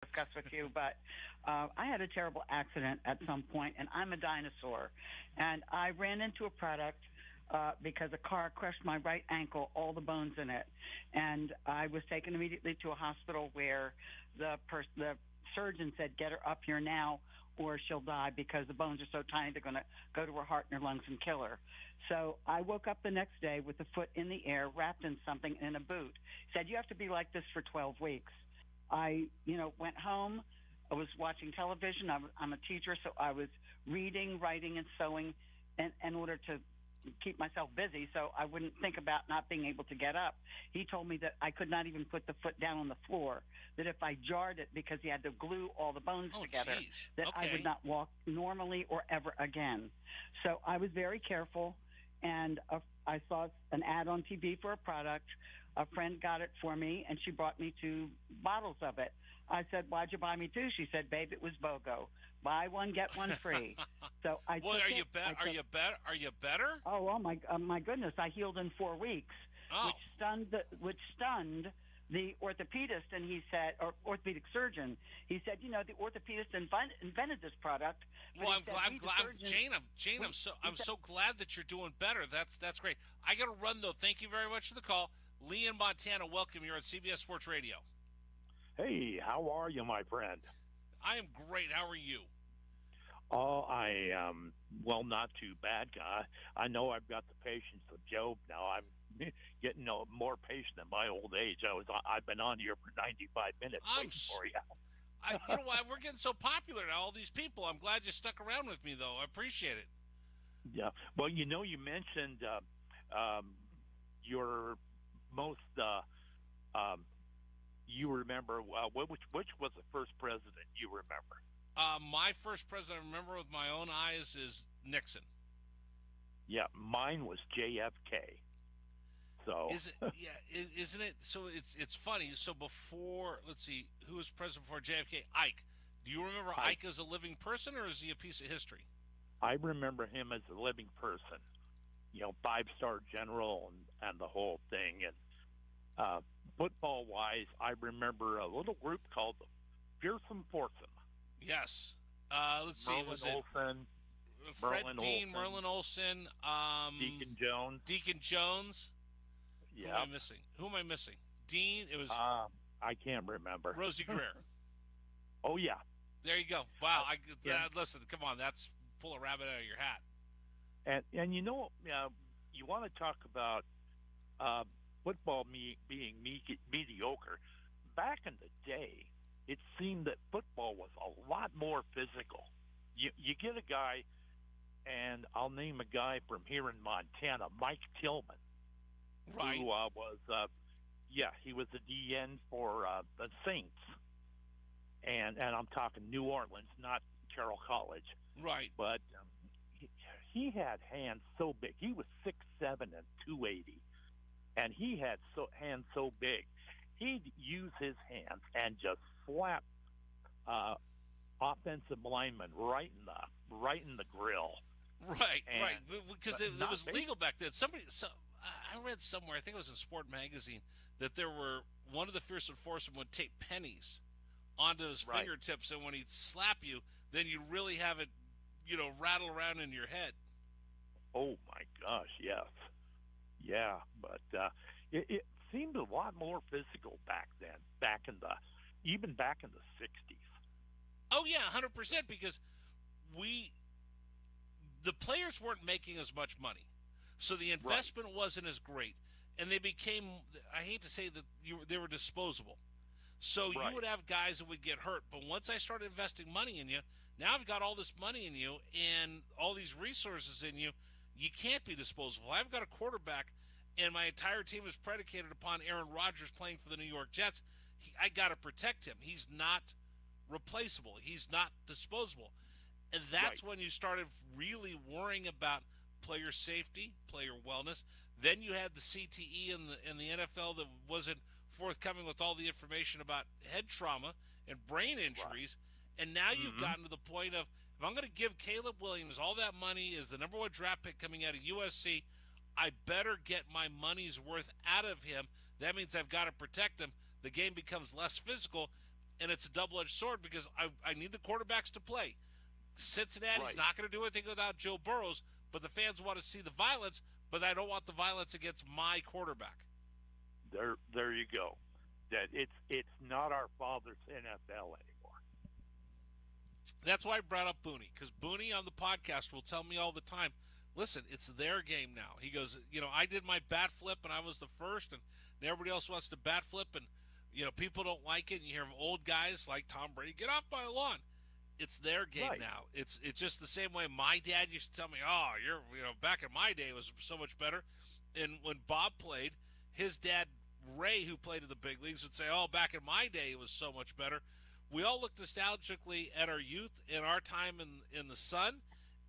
discuss with you, but I had a terrible accident at some point, and I'm a dinosaur. And I ran into a product because a car crushed my right ankle, all the bones in it. And I was taken immediately to a hospital where the surgeon said, "Get her up here now, or she'll die because the bones are so tiny they're going to go to her heart and her lungs and kill her." So I woke up the next day with the foot in the air, wrapped in something in a boot. Said, "You have to be like this for 12 weeks." I, went home. I was watching television. I'm a teacher, so I was reading, writing, and sewing in order to keep myself busy so I wouldn't think about not being able to get up. He told me that I could not even put the foot down on the floor, that if I jarred it because he had to glue all the bones together, geez. that I would not walk normally or ever again. So I was very careful, and I saw an ad on TV for a product. A friend got it for me, and she brought me 2 bottles of it. I said, "Why'd you buy me 2?" She said, "Babe, it was BOGO. Buy one, get one free." So I Well, took are it. you better? Are you better? Are you better? Oh my goodness! I healed in 4 weeks, Oh. which stunned the orthopedist, and he said, or orthopedic surgeon. He said, the orthopedist invented this product. but Well, he I'm said, glad. "We, the I'm surgeons-" Jane. I'm so glad that you're doing better. That's great. I got to run though. Thank you very much for the call, Lee in Montana. Welcome. You're on CBS Sports Radio. Hey, how are you, my friend? I am great. How are you? Oh, I am, well, not too bad, guy. I know I've got the patience of Job now. I'm getting more patient in my old age. I've been on here for 95 minutes waiting for you. You know why we're getting so popular now? All these people. I'm glad you stuck around with me, though. I appreciate it. Yeah. Well, you mentioned your most. You remember which was the first president you remember? My first president I remember with my own eyes is Nixon. Yeah, mine was JFK. So isn't it? So it's funny. So before, let's see, who was president before JFK? Ike. Do you remember Ike as a living person, or is he a piece of history? I remember him as a living person. 5-star general and the whole thing. And football wise, I remember a little group called the Fearsome Foursome. Yes. Let's see. Was it Olsen, Fred Merlin Dean, Olsen, Merlin Olsen, Deacon Jones? Deacon Jones. Yeah. Who am I missing? Dean. It was I can't remember. Rosie Greer. Oh yeah. There you go. Wow. Yeah. Listen, come on. That's pull a rabbit out of your hat. And you want to talk about football being mediocre. Back in the day, it seemed that football was a lot more physical. You get a guy, and I'll name a guy from here in Montana, Mike Tillman, right? Who he was a DN for the Saints, and I'm talking New Orleans, not Carroll College, right? But he had hands so big. He was 6'7" and 280, and he had hands so big. He'd use his hands and just slap offensive linemen right in the grill. Right, because it was legal back then. I read somewhere, I think it was in Sport Magazine, that one of the Fearsome Foursome would tape pennies onto his fingertips, and when he'd slap you, then you really have it, rattle around in your head. Oh my gosh, yes, yeah, but it seemed a lot more physical back then, even back in the 60s. Oh yeah, 100%, because the players weren't making as much money, so the investment wasn't as great, and they became, I hate to say that they were disposable. So you would have guys that would get hurt, but once I started investing money in you, now I've got all this money in you and all these resources in you, you can't be disposable. I've got a quarterback, and my entire team is predicated upon Aaron Rodgers playing for the New York Jets. I got to protect him. He's not replaceable. He's not disposable. And that's when you started really worrying about player safety, player wellness. Then you had the CTE in the NFL that wasn't forthcoming with all the information about head trauma and brain injuries. And now you've gotten to the point of, if I'm going to give Caleb Williams all that money as the number 1 draft pick coming out of USC, I better get my money's worth out of him. That means I've got to protect him. The game becomes less physical, and it's a double-edged sword because I need the quarterbacks to play. Cincinnati's not going to do anything without Joe Burrows, but the fans want to see the violence, but I don't want the violence against my quarterback. There you go. That it's not our father's NFL anymore. That's why I brought up Booney, because Booney on the podcast will tell me all the time, listen, it's their game now. He goes, I did my bat flip, and I was the first, and everybody else wants to bat flip, and, people don't like it, and you hear old guys like Tom Brady, get off my lawn. It's their game now. It's just the same way my dad used to tell me, oh, back in my day it was so much better. And when Bob played, his dad, Ray, who played in the big leagues, would say, oh, back in my day it was so much better. We all look nostalgically at our youth and our time in the sun,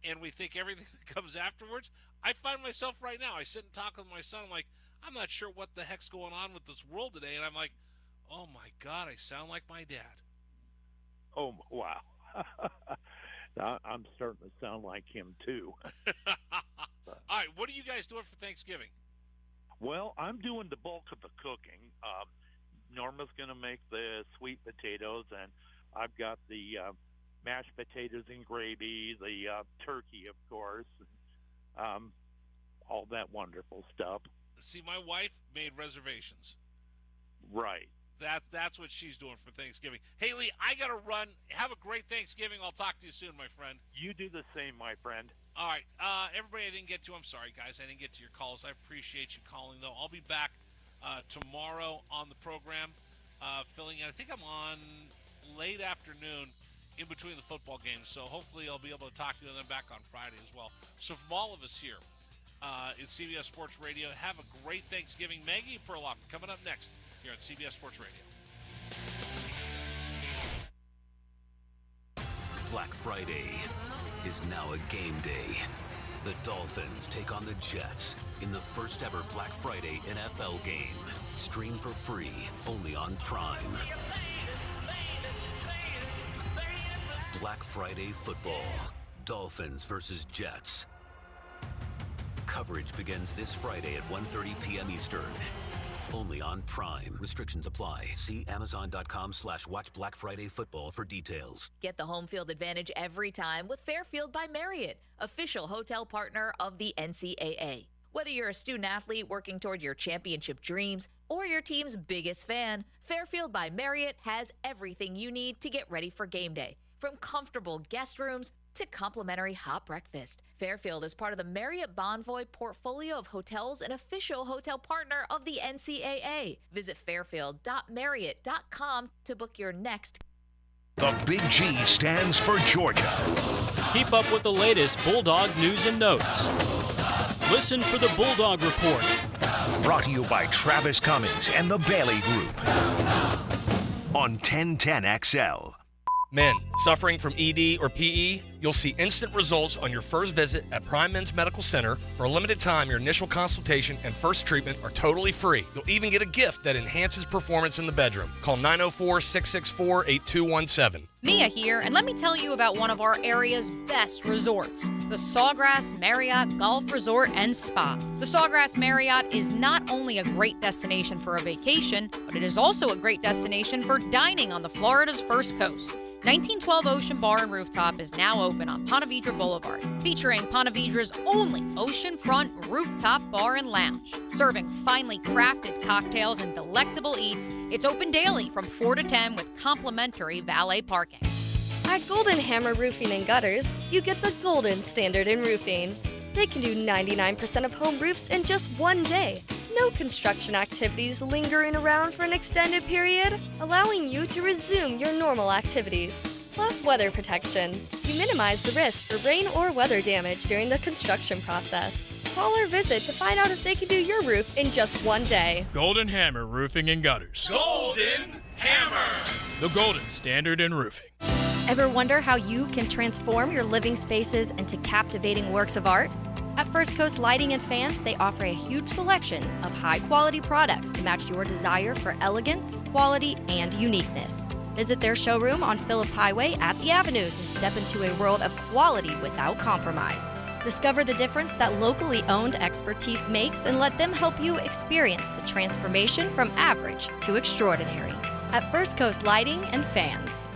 and we think everything that comes afterwards. I find myself right now, I sit and talk with my son, I'm like, I'm not sure what the heck's going on with this world today, and I'm like, oh my God, I sound like my dad. Oh, wow. I'm starting to sound like him too. All right, what are you guys doing for Thanksgiving? Well, I'm doing the bulk of the cooking. Norma's going to make the sweet potatoes, and I've got the mashed potatoes and gravy, the turkey, of course, all that wonderful stuff. See, my wife made reservations. Right. That's what she's doing for Thanksgiving. Haley, I got to run. Have a great Thanksgiving. I'll talk to you soon, my friend. You do the same, my friend. All right. Everybody I didn't get to, I'm sorry, guys. I didn't get to your calls. I appreciate you calling, though. I'll be back tomorrow on the program filling in. I think I'm on late afternoon in between the football games, so hopefully I'll be able to talk to you and then back on Friday as well. So from all of us here at CBS Sports Radio, have a great Thanksgiving. Maggie Perloff coming up next here on CBS Sports Radio. Black Friday is now a game day. The Dolphins take on the Jets in the first ever Black Friday NFL game. Stream for free only on Prime. Black Friday football. Dolphins versus Jets. Coverage begins this Friday at 1:30 p.m. Eastern. Only on Prime. Restrictions apply. See Amazon.com/watch Black Friday football for details. Get the home field advantage every time with Fairfield by Marriott, official hotel partner of the NCAA. Whether you're a student athlete working toward your championship dreams or your team's biggest fan, Fairfield by Marriott has everything you need to get ready for game day. From comfortable guest rooms to complimentary hot breakfast. Fairfield is part of the Marriott Bonvoy portfolio of hotels and official hotel partner of the NCAA. Visit fairfield.marriott.com to book your next. The Big G stands for Georgia. Keep up with the latest Bulldog news and notes. Listen for the Bulldog Report. Brought to you by Travis Cummings and the Bailey Group. On 1010XL. Men suffering from ED or PE, you'll see instant results on your first visit at Prime Men's Medical Center. For a limited time, your initial consultation and first treatment are totally free. You'll even get a gift that enhances performance in the bedroom. Call 904-664-8217. Mia here, and let me tell you about one of our area's best resorts, the Sawgrass Marriott Golf Resort and Spa. The Sawgrass Marriott is not only a great destination for a vacation, but it is also a great destination for dining on the Florida's First Coast. 1912 Ocean Bar and Rooftop is now open on Ponte Vedra Boulevard, featuring Ponte Vedra's only oceanfront rooftop bar and lounge. Serving finely crafted cocktails and delectable eats, it's open daily from 4 to 10 with complimentary valet parking. At Golden Hammer Roofing and Gutters, you get the golden standard in roofing. They can do 99% of home roofs in just one day. No construction activities lingering around for an extended period, allowing you to resume your normal activities. Plus weather protection. You minimize the risk for rain or weather damage during the construction process. Call or visit to find out if they can do your roof in just one day. Golden Hammer Roofing and Gutters. Golden Hammer! The golden standard in roofing. Ever wonder how you can transform your living spaces into captivating works of art? At First Coast Lighting and Fans, they offer a huge selection of high-quality products to match your desire for elegance, quality, and uniqueness. Visit their showroom on Phillips Highway at the Avenues and step into a world of quality without compromise. Discover the difference that locally owned expertise makes and let them help you experience the transformation from average to extraordinary. at First Coast Lighting and Fans.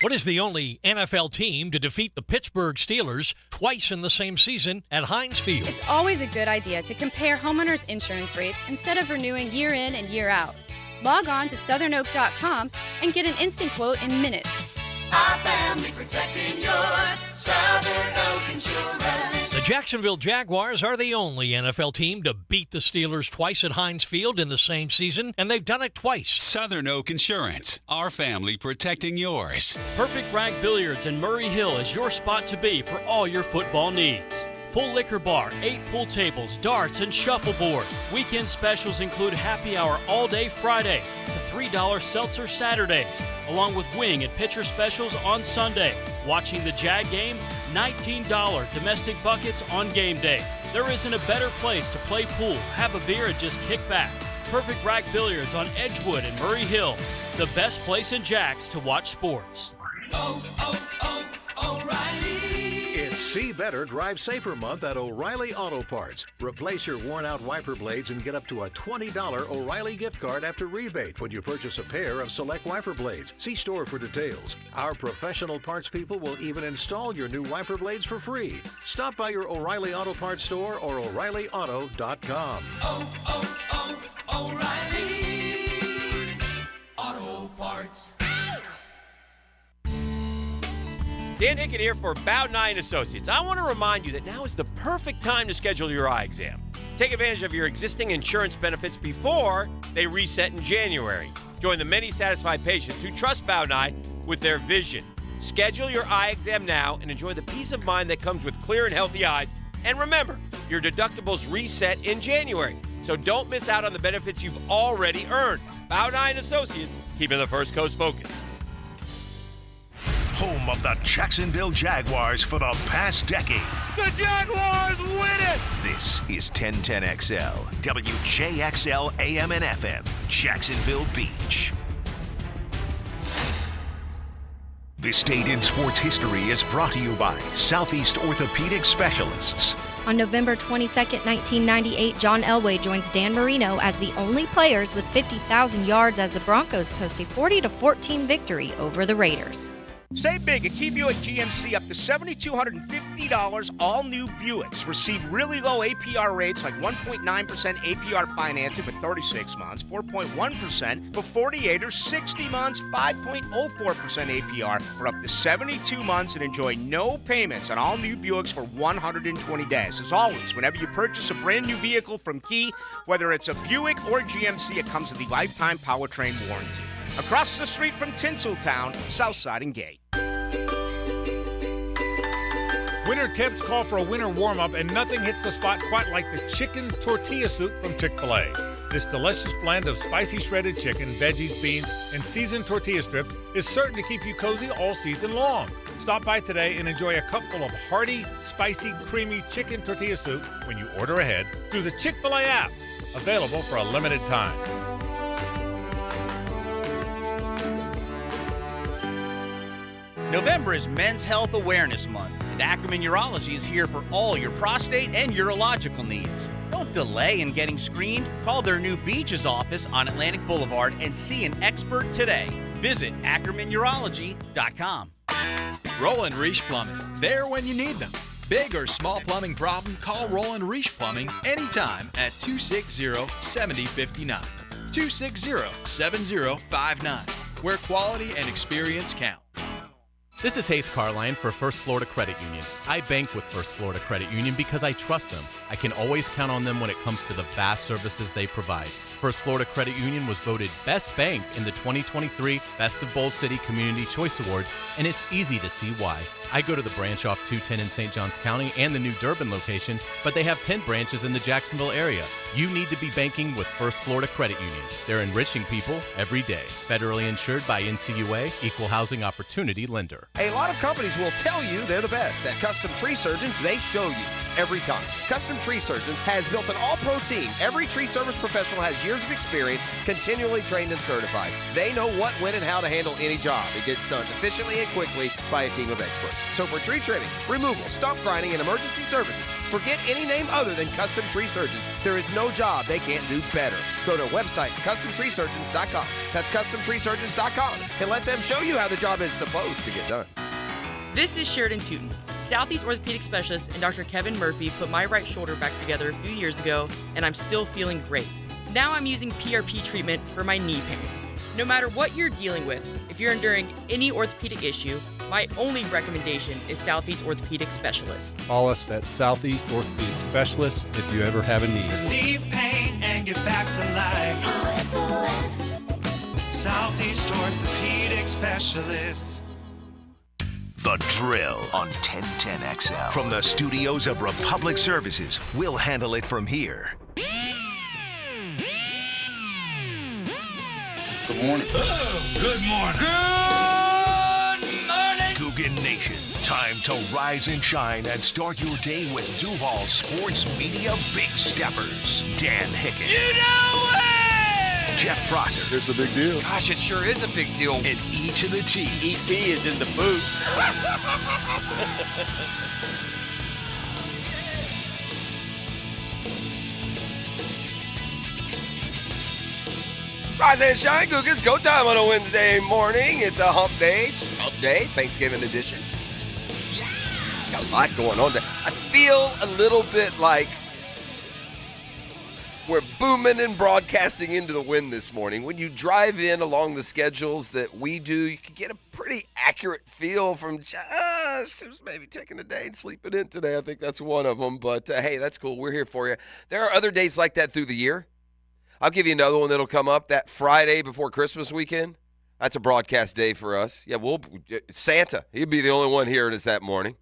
What is the only NFL team to defeat the Pittsburgh Steelers twice in the same season at Heinz Field? It's always a good idea to compare homeowners' insurance rates instead of renewing year in and year out. Log on to southernoak.com and get an instant quote in minutes. Our family protecting yours, Southern Oak Insurance. The Jacksonville Jaguars are the only NFL team to beat the Steelers twice at Heinz Field in the same season, and they've done it twice. Southern Oak Insurance, our family protecting yours. Perfect Rag Billiards in Murray Hill is your spot to be for all your football needs. Full liquor bar, 8 pool tables, darts, and shuffleboard. Weekend specials include happy hour all day Friday to $3 seltzer Saturdays, along with wing and pitcher specials on Sunday. Watching the Jag game, $19 domestic buckets on game day. There isn't a better place to play pool, have a beer, and just kick back. Perfect Rag Billiards on Edgewood and Murray Hill. The best place in Jacks to watch sports. O'Reilly. It's See Better, Drive Safer month at O'Reilly Auto Parts. Replace your worn-out wiper blades and get up to a $20 O'Reilly gift card after rebate when you purchase a pair of select wiper blades. See store for details. Our professional parts people will even install your new wiper blades for free. Stop by your O'Reilly Auto Parts store or O'ReillyAuto.com. O'Reilly Auto Parts. Dan Hickett here for Bowdeny & Associates. I want to remind you that now is the perfect time to schedule your eye exam. Take advantage of your existing insurance benefits before they reset in January. Join the many satisfied patients who trust Bowdeny with their vision. Schedule your eye exam now and enjoy the peace of mind that comes with clear and healthy eyes. And remember, your deductibles reset in January, so don't miss out on the benefits you've already earned. Bowdeny & Associates, keeping the First Coast focused. Home of the Jacksonville Jaguars for the past decade. The Jaguars win it! This is 1010XL, WJXL AM and FM, Jacksonville Beach. This date in sports history is brought to you by Southeast Orthopedic Specialists. On November 22, 1998, John Elway joins Dan Marino as the only players with 50,000 yards as the Broncos post a 40-14 victory over the Raiders. Save big at Key Buick GMC, up to $7,250 all new Buicks. Receive really low APR rates like 1.9% APR financing for 36 months, 4.1% for 48 or 60 months, 5.04% APR for up to 72 months, and enjoy no payments on all new Buicks for 120 days. As always, whenever you purchase a brand new vehicle from Key, whether it's a Buick or GMC, it comes with the lifetime powertrain warranty. Across the street from Tinseltown, Southside and Gate. Winter temps call for a winter warm-up, and nothing hits the spot quite like the chicken tortilla soup from Chick-fil-A. This delicious blend of spicy shredded chicken, veggies, beans, and seasoned tortilla strips is certain to keep you cozy all season long. Stop by today and enjoy a cupful of hearty, spicy, creamy chicken tortilla soup when you order ahead through the Chick-fil-A app. Available for a limited time. November is Men's Health Awareness Month, and Ackerman Urology is here for all your prostate and urological needs. Don't delay in getting screened. Call their new Beaches office on Atlantic Boulevard and see an expert today. Visit AckermanUrology.com. Roland Reich Plumbing, there when you need them. Big or small plumbing problem, call Roland Reich Plumbing anytime at 260-7059. 260-7059, where quality and experience count. This is Hayes Carline for First Florida Credit Union. I bank with First Florida Credit Union because I trust them. I can always count on them when it comes to the vast services they provide. First Florida Credit Union was voted Best Bank in the 2023 Best of Bold City Community Choice Awards, and it's easy to see why. I go to the branch off 210 in St. Johns County and the new Durbin location, but they have 10 branches in the Jacksonville area. You need to be banking with First Florida Credit Union. They're enriching people every day. Federally insured by NCUA, Equal Housing Opportunity Lender. A lot of companies will tell you they're the best. At Custom Tree Surgeons, they show you every time. Custom Tree Surgeons has built an all-pro team. Every tree service professional has years of experience, continually trained and certified. They know what, when, and how to handle any job. It gets done efficiently and quickly by a team of experts. So for tree trimming, removal, stump grinding, and emergency services, Forget any name other than Custom Tree Surgeons. There is no job they can't do better. Go to website CustomTreeSurgeons.com. That's CustomTreeSurgeons.com, and let them show you how the job is supposed to get done. This is Sheridan Tootin. Southeast Orthopedic Specialist and Dr. Kevin Murphy put my right shoulder back together a few years ago, and I'm still feeling great. Now I'm using PRP treatment for my knee pain. No matter what you're dealing with, if you're enduring any orthopedic issue, my only recommendation is Southeast Orthopedic Specialist. Call us at Southeast Orthopedic Specialist if you ever have a need. Relieve pain and get back to life. SOS. Southeast Orthopedic Specialists. The Drill on 1010XL. From the studios of Republic Services, we'll handle it from here. Good morning. Good morning. Good morning. Coogan Nation. Time to rise and shine and start your day with Duval Sports Media Big Steppers. Dan Hicken. You know it! Jeff Prosser. It's a big deal. Gosh, it sure is a big deal. And E to the T. E.T. is in the booth. Rise and shine, Cougars. Go time on a Wednesday morning. It's a hump day. Thanksgiving edition. Yeah. Got a lot going on there. I feel a little bit like we're booming and broadcasting into the wind this morning. When you drive in along the schedules that we do, you can get a pretty accurate feel from just maybe taking a day and sleeping in today. I think that's one of them. But, hey, that's cool. We're here for you. There are other days like that through the year. I'll give you another one that'll come up that Friday before Christmas weekend. That's a broadcast day for us. Yeah, Santa, he'll be the only one hearing us that morning.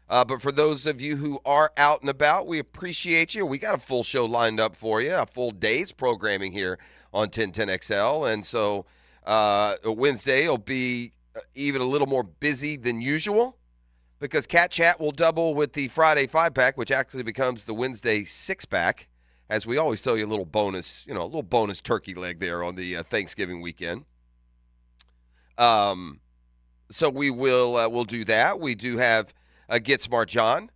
But for those of you who are out and about, we appreciate you. We got a full show lined up for you, a full day's programming here on 1010XL. And so Wednesday will be even a little more busy than usual because Cat Chat will double with the Friday 5-pack, which actually becomes the Wednesday 6-pack. As we always tell you, a little bonus turkey leg there on the Thanksgiving weekend. So we'll do that. We do have Get Smart John.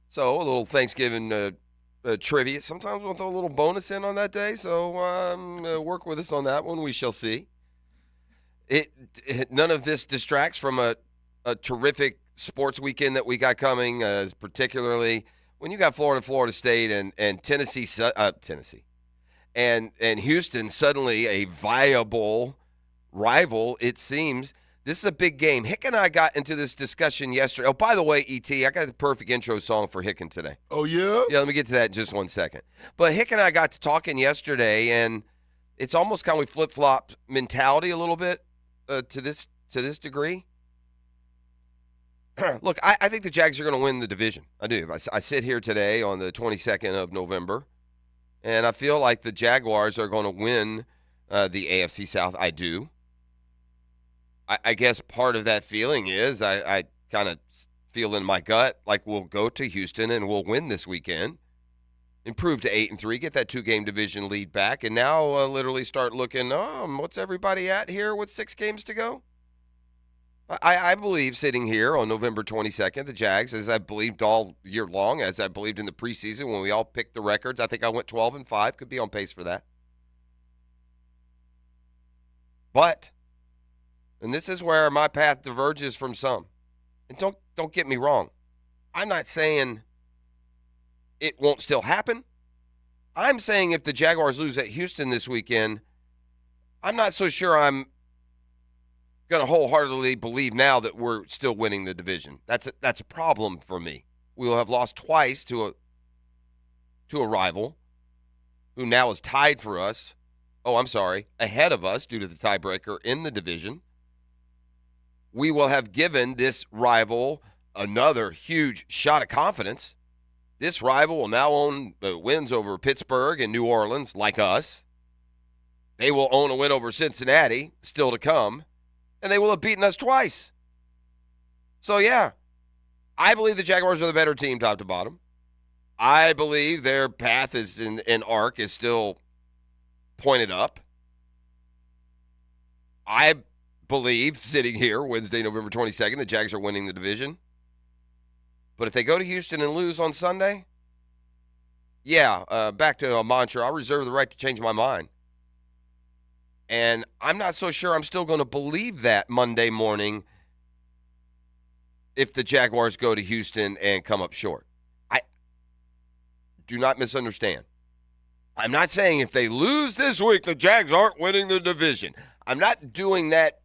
So a little Thanksgiving trivia. Sometimes we'll throw a little bonus in on that day. So work with us on that one. We shall see. None of this distracts from a terrific sports weekend that we got coming, particularly when you got Florida State and Tennessee and Houston suddenly a viable rival, it seems. This is a big game. Hick and I got into this discussion yesterday. Oh, by the way, E.T., I got the perfect intro song for Hicken today. Oh, yeah? Yeah, let me get to that in just 1 second. But Hick and I got to talking yesterday, and it's almost kind of we flip-flop mentality a little bit to this degree. Look, I think the Jags are going to win the division. I do. I sit here today on the 22nd of November, and I feel like the Jaguars are going to win the AFC South. I do. I guess part of that feeling is I kind of feel in my gut like we'll go to Houston and we'll win this weekend, improve to 8-3, get that 2-game division lead back, and now literally start looking, what's everybody at here with 6 games to go? I believe sitting here on November 22nd, the Jags, as I believed all year long, as I believed in the preseason when we all picked the records, I think I went 12-5, could be on pace for that. But, and this is where my path diverges from some, and don't get me wrong, I'm not saying it won't still happen. I'm saying if the Jaguars lose at Houston this weekend, I'm not so sure I'm going to wholeheartedly believe now that we're still winning the division. That's a problem for me. We will have lost twice to a rival who now is tied for us. Oh, I'm sorry, ahead of us due to the tiebreaker in the division. We will have given this rival another huge shot of confidence. This rival will now own wins over Pittsburgh and New Orleans, like us. They will own a win over Cincinnati, still to come. And they will have beaten us twice. So, yeah, I believe the Jaguars are the better team top to bottom. I believe their path is in arc is still pointed up. I believe, sitting here Wednesday, November 22nd, the Jags are winning the division. But if they go to Houston and lose on Sunday, back to a mantra, I'll reserve the right to change my mind. And I'm not so sure I'm still going to believe that Monday morning if the Jaguars go to Houston and come up short. I do not misunderstand. I'm not saying if they lose this week, the Jags aren't winning the division. I'm not doing that,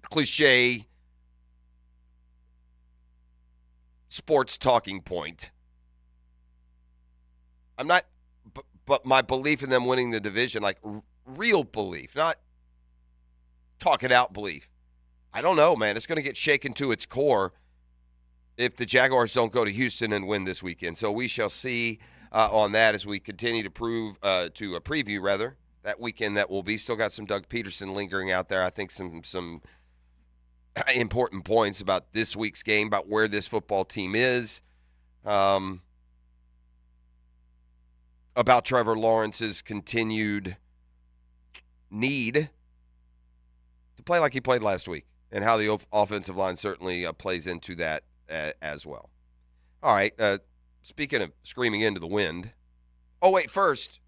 cliche sports talking point. I'm not, but my belief in them winning the division, like real belief, not talk it out belief. I don't know, man. It's going to get shaken to its core if the Jaguars don't go to Houston and win this weekend. So we shall see on that as we continue to preview that weekend that will be. Still got some Doug Peterson lingering out there. I think some important points about this week's game, about where this football team is, about Trevor Lawrence's continued need to play like he played last week, and how the offensive line certainly plays into that as well. All right, speaking of screaming into the wind. Oh, wait, first,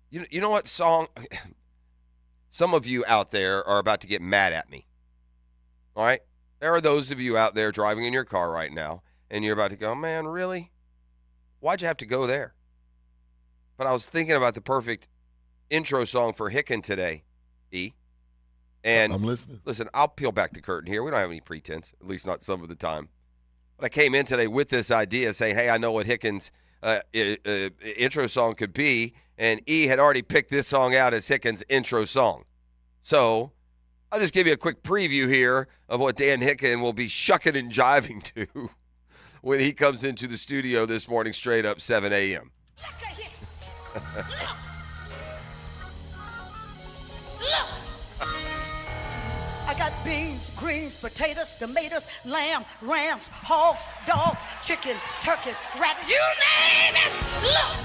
you know what song? Some of you out there are about to get mad at me. All right? There are those of you out there driving in your car right now, and you're about to go, man, really? Why'd you have to go there? But I was thinking about the perfect intro song for Hicken today, E. And I'm listening. Listen, I'll peel back the curtain here. We don't have any pretense, at least not some of the time. But I came in today with this idea saying, hey, I know what Hicken's intro song could be, and E had already picked this song out as Hicken's intro song. So I'll just give you a quick preview here of what Dan Hicken will be shucking and jiving to when he comes into the studio this morning straight up 7 a.m. I got beans, greens, potatoes, tomatoes, lamb, rams, hogs, dogs, chicken, turkeys, rabbits, you name it! Look!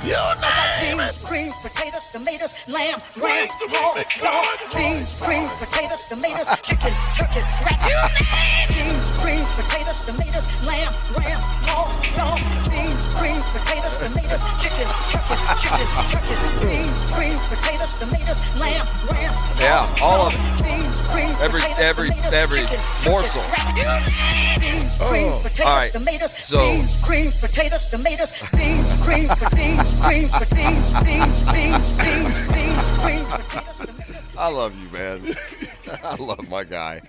You name beans, greens, potatoes, tomatoes, lamb, rams, hogs, dogs, beans, greens, potatoes, tomatoes, chicken, turkeys, rabbits, you name it! Beans, greens, potatoes, tomatoes, lamb, rams, hogs, dogs, beans, greens, potatoes, tomatoes, chicken, turkeys, beans, greens, potatoes, tomatoes, lamb, rams, yeah, all of it. Beans, greens, every morsel. Beans, greens, potatoes, all right. tomatoes, So, beans, greens, potatoes, tomatoes, beans, greens, potatoes, beans, potatoes, tomatoes. I love you, man. I love my guy.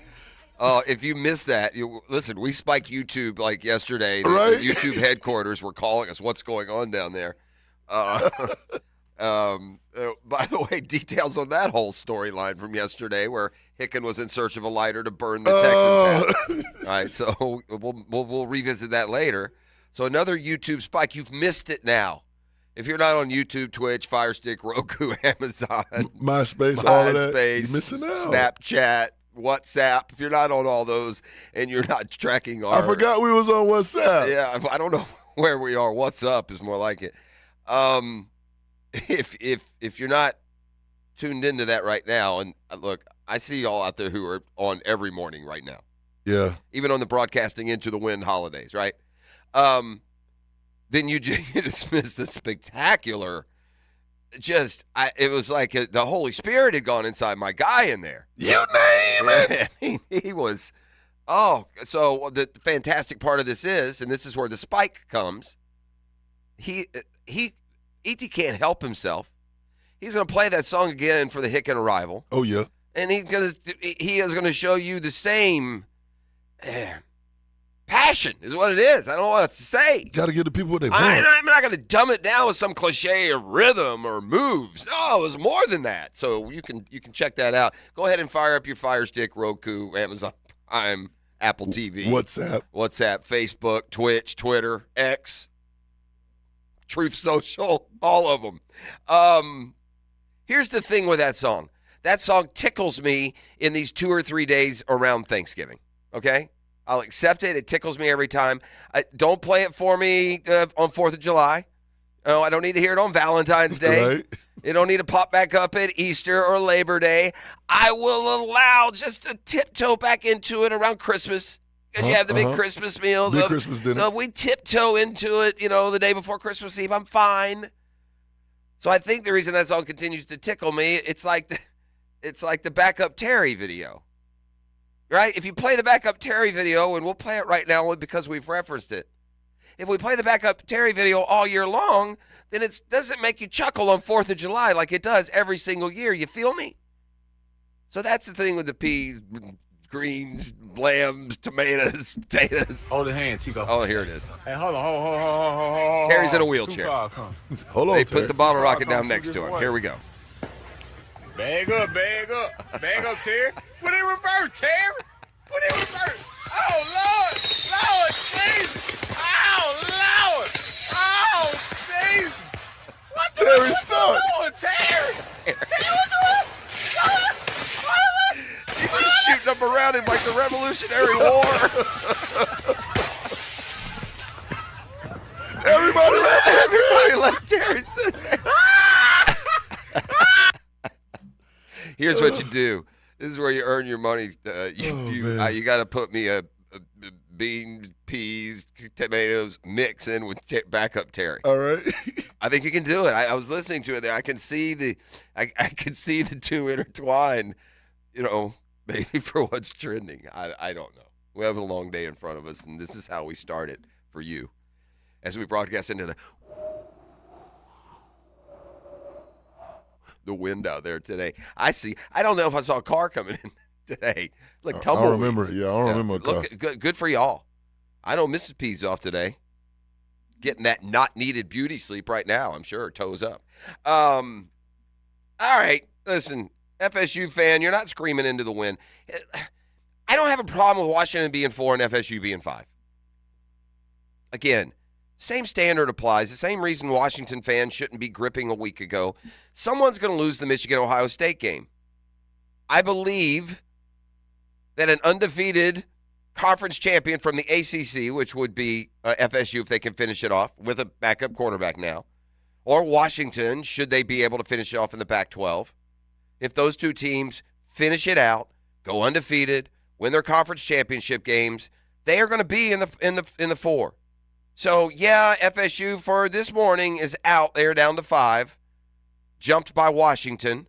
If you missed that, listen, we spiked YouTube like yesterday. The YouTube headquarters were calling us. What's going on down there? By the way, details on that whole storyline from yesterday where Hicken was in search of a lighter to burn the Texans hat. All right, so we'll revisit that later. So another YouTube spike. You've missed it now. If you're not on YouTube, Twitch, Fire Stick, Roku, Amazon, MySpace, all of that, you're missing out. Snapchat, WhatsApp. If you're not on all those and you're not tracking our... I forgot we was on WhatsApp. Yeah, I don't know where we are. What's up is more like it. If you're not tuned into that right now, and look, I see y'all out there who are on every morning right now. Yeah. Even on the broadcasting into the wind holidays, right? Then you just missed a spectacular. It was like the Holy Spirit had gone inside my guy in there. You name it. I mean, he was. Oh, so the fantastic part of this is, and this is where the spike comes. E.T. can't help himself. He's going to play that song again for the Hicken arrival. Oh yeah. And he is going to show you the same passion is what it is. I don't know what else to say. Got to give the people what they want. I'm not going to dumb it down with some cliche of rhythm or moves. No, it was more than that. So you can check that out. Go ahead and fire up your Fire Stick, Roku, Amazon Prime, Apple TV, WhatsApp, Facebook, Twitch, Twitter, X, Truth Social, all of them. Here's the thing with that song. That song tickles me in these 2 or 3 days around Thanksgiving, okay? I'll accept it. It tickles me every time. Don't play it for me on 4th of July. Oh, I don't need to hear it on Valentine's Day. Right. You don't need to pop back up at Easter or Labor Day. I will allow just to tiptoe back into it around Christmas. Because you have the big Christmas meals. Big Christmas dinner. So we tiptoe into it, the day before Christmas Eve. I'm fine. So I think the reason that's all continues to tickle me, it's like the Backup Terry video. Right? If you play the Backup Terry video, and we'll play it right now because we've referenced it. If we play the Backup Terry video all year long, then it doesn't make you chuckle on 4th of July like it does every single year. You feel me? So that's the thing with the peas, greens, lambs, tomatoes, potatoes. Hold the hand, Chico. Oh, here it is. Hey, hold on. Terry's in a wheelchair. Hold on, They Terry. put the bottle rocket down next to him. Here we go. Bag up. Bag up, Terry. Put it in reverse, Terry. Put it in reverse. Oh, Lord. Lord, Jesus. Oh, Lord. Oh, Jesus. What the Terry, stop. Lord, Terry. Terry, what's up? He's just shooting up around him like the Revolutionary War. Everybody left Terry sitting there. Here's what you do. This is where you earn your money. You got to put me a beans, peas, tomatoes mix in with Backup Terry. All right. I think you can do it. I was listening to it there. I can see the two intertwined. Maybe for what's trending. I don't know. We have a long day in front of us, and this is how we start it for you as we broadcast into the wind out there today. I don't know if I saw a car coming in today. Like tumbleweeds. I don't remember. Yeah, I don't remember a car. Look, good for y'all. I know Mrs. P's off today. Getting that not needed beauty sleep right now, I'm sure. Toes up. All right. Listen. FSU fan, you're not screaming into the wind. I don't have a problem with Washington being 4 and FSU being 5. Again, same standard applies. The same reason Washington fans shouldn't be gripping a week ago. Someone's going to lose the Michigan-Ohio State game. I believe that an undefeated conference champion from the ACC, which would be FSU if they can finish it off with a backup quarterback now, or Washington, should they be able to finish it off in the Pac-12, if those two teams finish it out, go undefeated, win their conference championship games, they are going to be in the 4. So yeah, FSU for this morning is out. They're down to 5, jumped by Washington.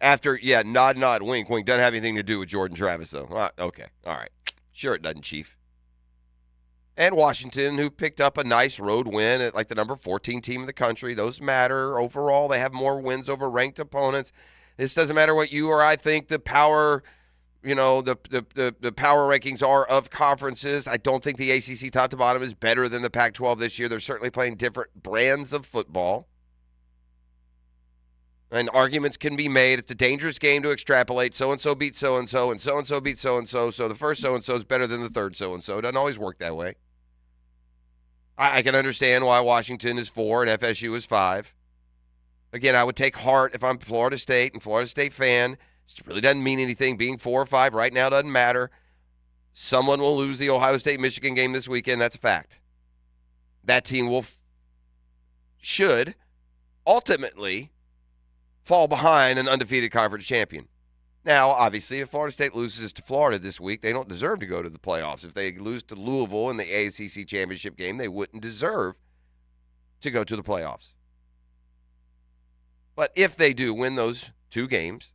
After nod, wink, doesn't have anything to do with Jordan Travis though. Okay, all right, sure it doesn't, Chief. And Washington, who picked up a nice road win at like the number 14 team in the country. Those matter overall. They have more wins over ranked opponents. This doesn't matter what you or I think the power, the power rankings are of conferences. I don't think the ACC top to bottom is better than the Pac-12 this year. They're certainly playing different brands of football. And arguments can be made. It's a dangerous game to extrapolate. So-and-so beat so-and-so, and so-and-so beat so-and-so, so the first so-and-so is better than the third so-and-so. It doesn't always work that way. I can understand why Washington is 4 and FSU is 5. Again, I would take heart if I'm Florida State and Florida State fan. It really doesn't mean anything. Being 4 or 5 right now doesn't matter. Someone will lose the Ohio State-Michigan game this weekend. That's a fact. That team should ultimately fall behind an undefeated conference champion. Now, obviously, if Florida State loses to Florida this week, they don't deserve to go to the playoffs. If they lose to Louisville in the ACC championship game, they wouldn't deserve to go to the playoffs. But if they do win those 2 games,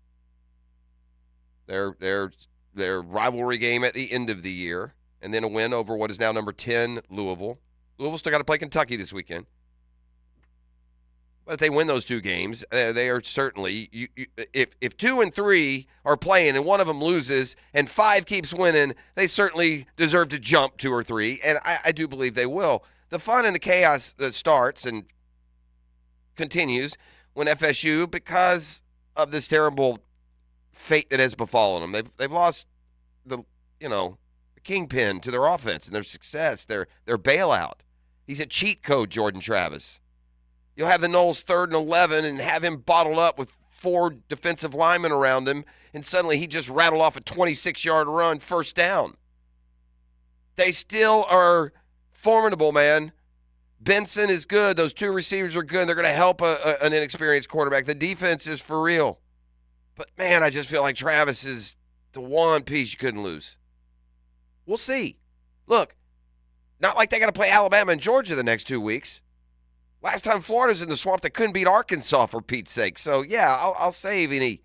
their rivalry game at the end of the year, and then a win over what is now number 10 Louisville. Louisville still got to play Kentucky this weekend. But if they win those 2 games, they are certainly if 2 and 3 are playing and one of them loses and 5 keeps winning, they certainly deserve to jump 2 or 3, and I do believe they will. The fun and the chaos that starts and continues when FSU, because of this terrible fate that has befallen them, they've lost the kingpin to their offense and their success, their bailout. He's a cheat code, Jordan Travis. You'll have the Noles 3rd and 11 and have him bottled up with 4 defensive linemen around him, and suddenly he just rattled off a 26-yard run, first down. They still are formidable, man. Benson is good. Those 2 receivers are good. They're going to help an inexperienced quarterback. The defense is for real. But, man, I just feel like Travis is the one piece you couldn't lose. We'll see. Look, not like they got to play Alabama and Georgia the next 2 weeks. Last time Florida's in the swamp, they couldn't beat Arkansas, for Pete's sake. So, yeah, I'll save any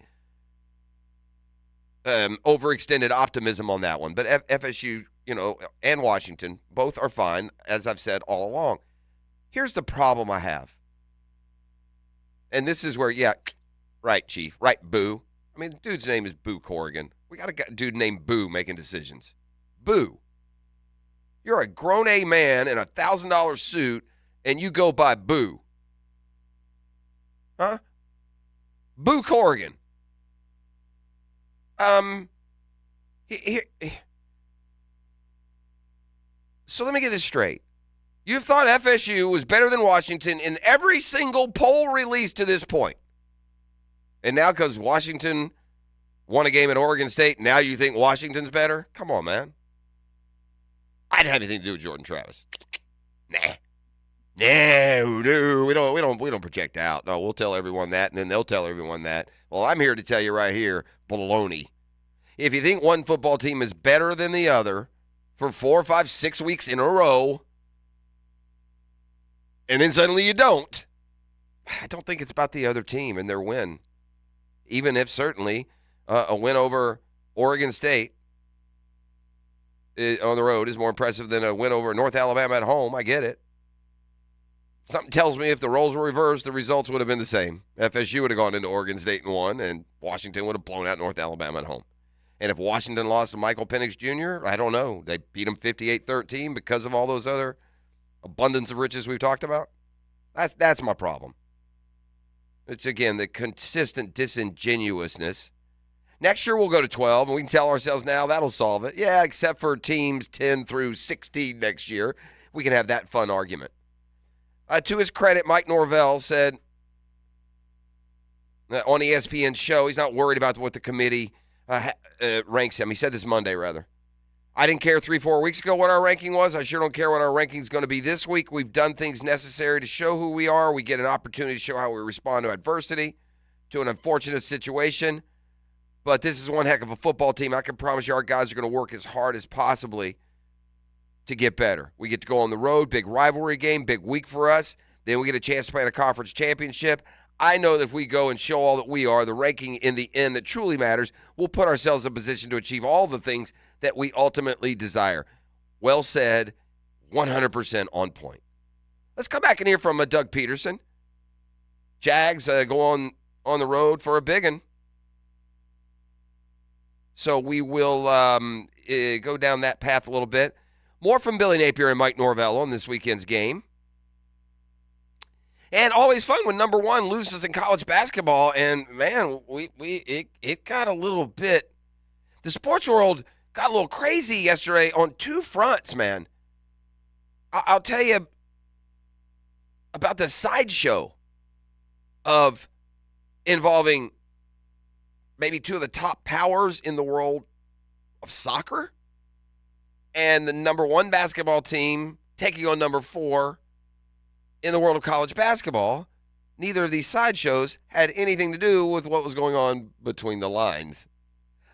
overextended optimism on that one. But FSU, and Washington, both are fine, as I've said all along. Here's the problem I have. And this is where, yeah, right, Chief, right, Boo. I mean, the dude's name is Boo Corrigan. We got a dude named Boo making decisions. Boo. You're a grown A man in a $1,000 suit, and you go by Boo. Huh? Boo Corrigan. So let me get this straight. You've thought FSU was better than Washington in every single poll released to this point. And now because Washington won a game at Oregon State, now you think Washington's better? Come on, man. I didn't have anything to do with Jordan Travis. Nah. No, we don't project out. No, we'll tell everyone that, and then they'll tell everyone that. Well, I'm here to tell you right here, baloney. If you think one football team is better than the other for 4, 5, 6 weeks in a row, and then suddenly you don't, I don't think it's about the other team and their win. Even if certainly a win over Oregon State on the road is more impressive than a win over North Alabama at home. I get it. Something tells me if the roles were reversed, the results would have been the same. FSU would have gone into Oregon State and won, and Washington would have blown out North Alabama at home. And if Washington lost to Michael Penix Jr., I don't know. They beat him 58-13 because of all those other abundance of riches we've talked about. That's my problem. It's, again, the consistent disingenuousness. Next year we'll go to 12, and we can tell ourselves now that'll solve it. Yeah, except for teams 10 through 16 next year. We can have that fun argument. To his credit, Mike Norvell said on ESPN's show, he's not worried about what the committee ranks him. He said this Monday, rather. I didn't care 3-4 weeks ago what our ranking was. I sure don't care what our ranking is going to be this week. We've done things necessary to show who we are. We get an opportunity to show how we respond to adversity, to an unfortunate situation. But this is one heck of a football team. I can promise you our guys are going to work as hard as possibly to get better. We get to go on the road, big rivalry game, big week for us. Then we get a chance to play in a conference championship. I know that if we go and show all that we are, the ranking in the end that truly matters, we'll put ourselves in a position to achieve all the things that we ultimately desire. Well said, 100% on point. Let's come back and hear from Doug Peterson. Jags go on the road for a big one. So we will go down that path a little bit. More from Billy Napier and Mike Norvell on this weekend's game. And always fun when number one loses in college basketball. And, man, it got a little bit – the sports world got a little crazy yesterday on two fronts, man. I'll tell you about the sideshow of involving maybe two of the top powers in the world of soccer and the number one basketball team taking on number 4 in the world of college basketball. Neither of these sideshows had anything to do with what was going on between the lines.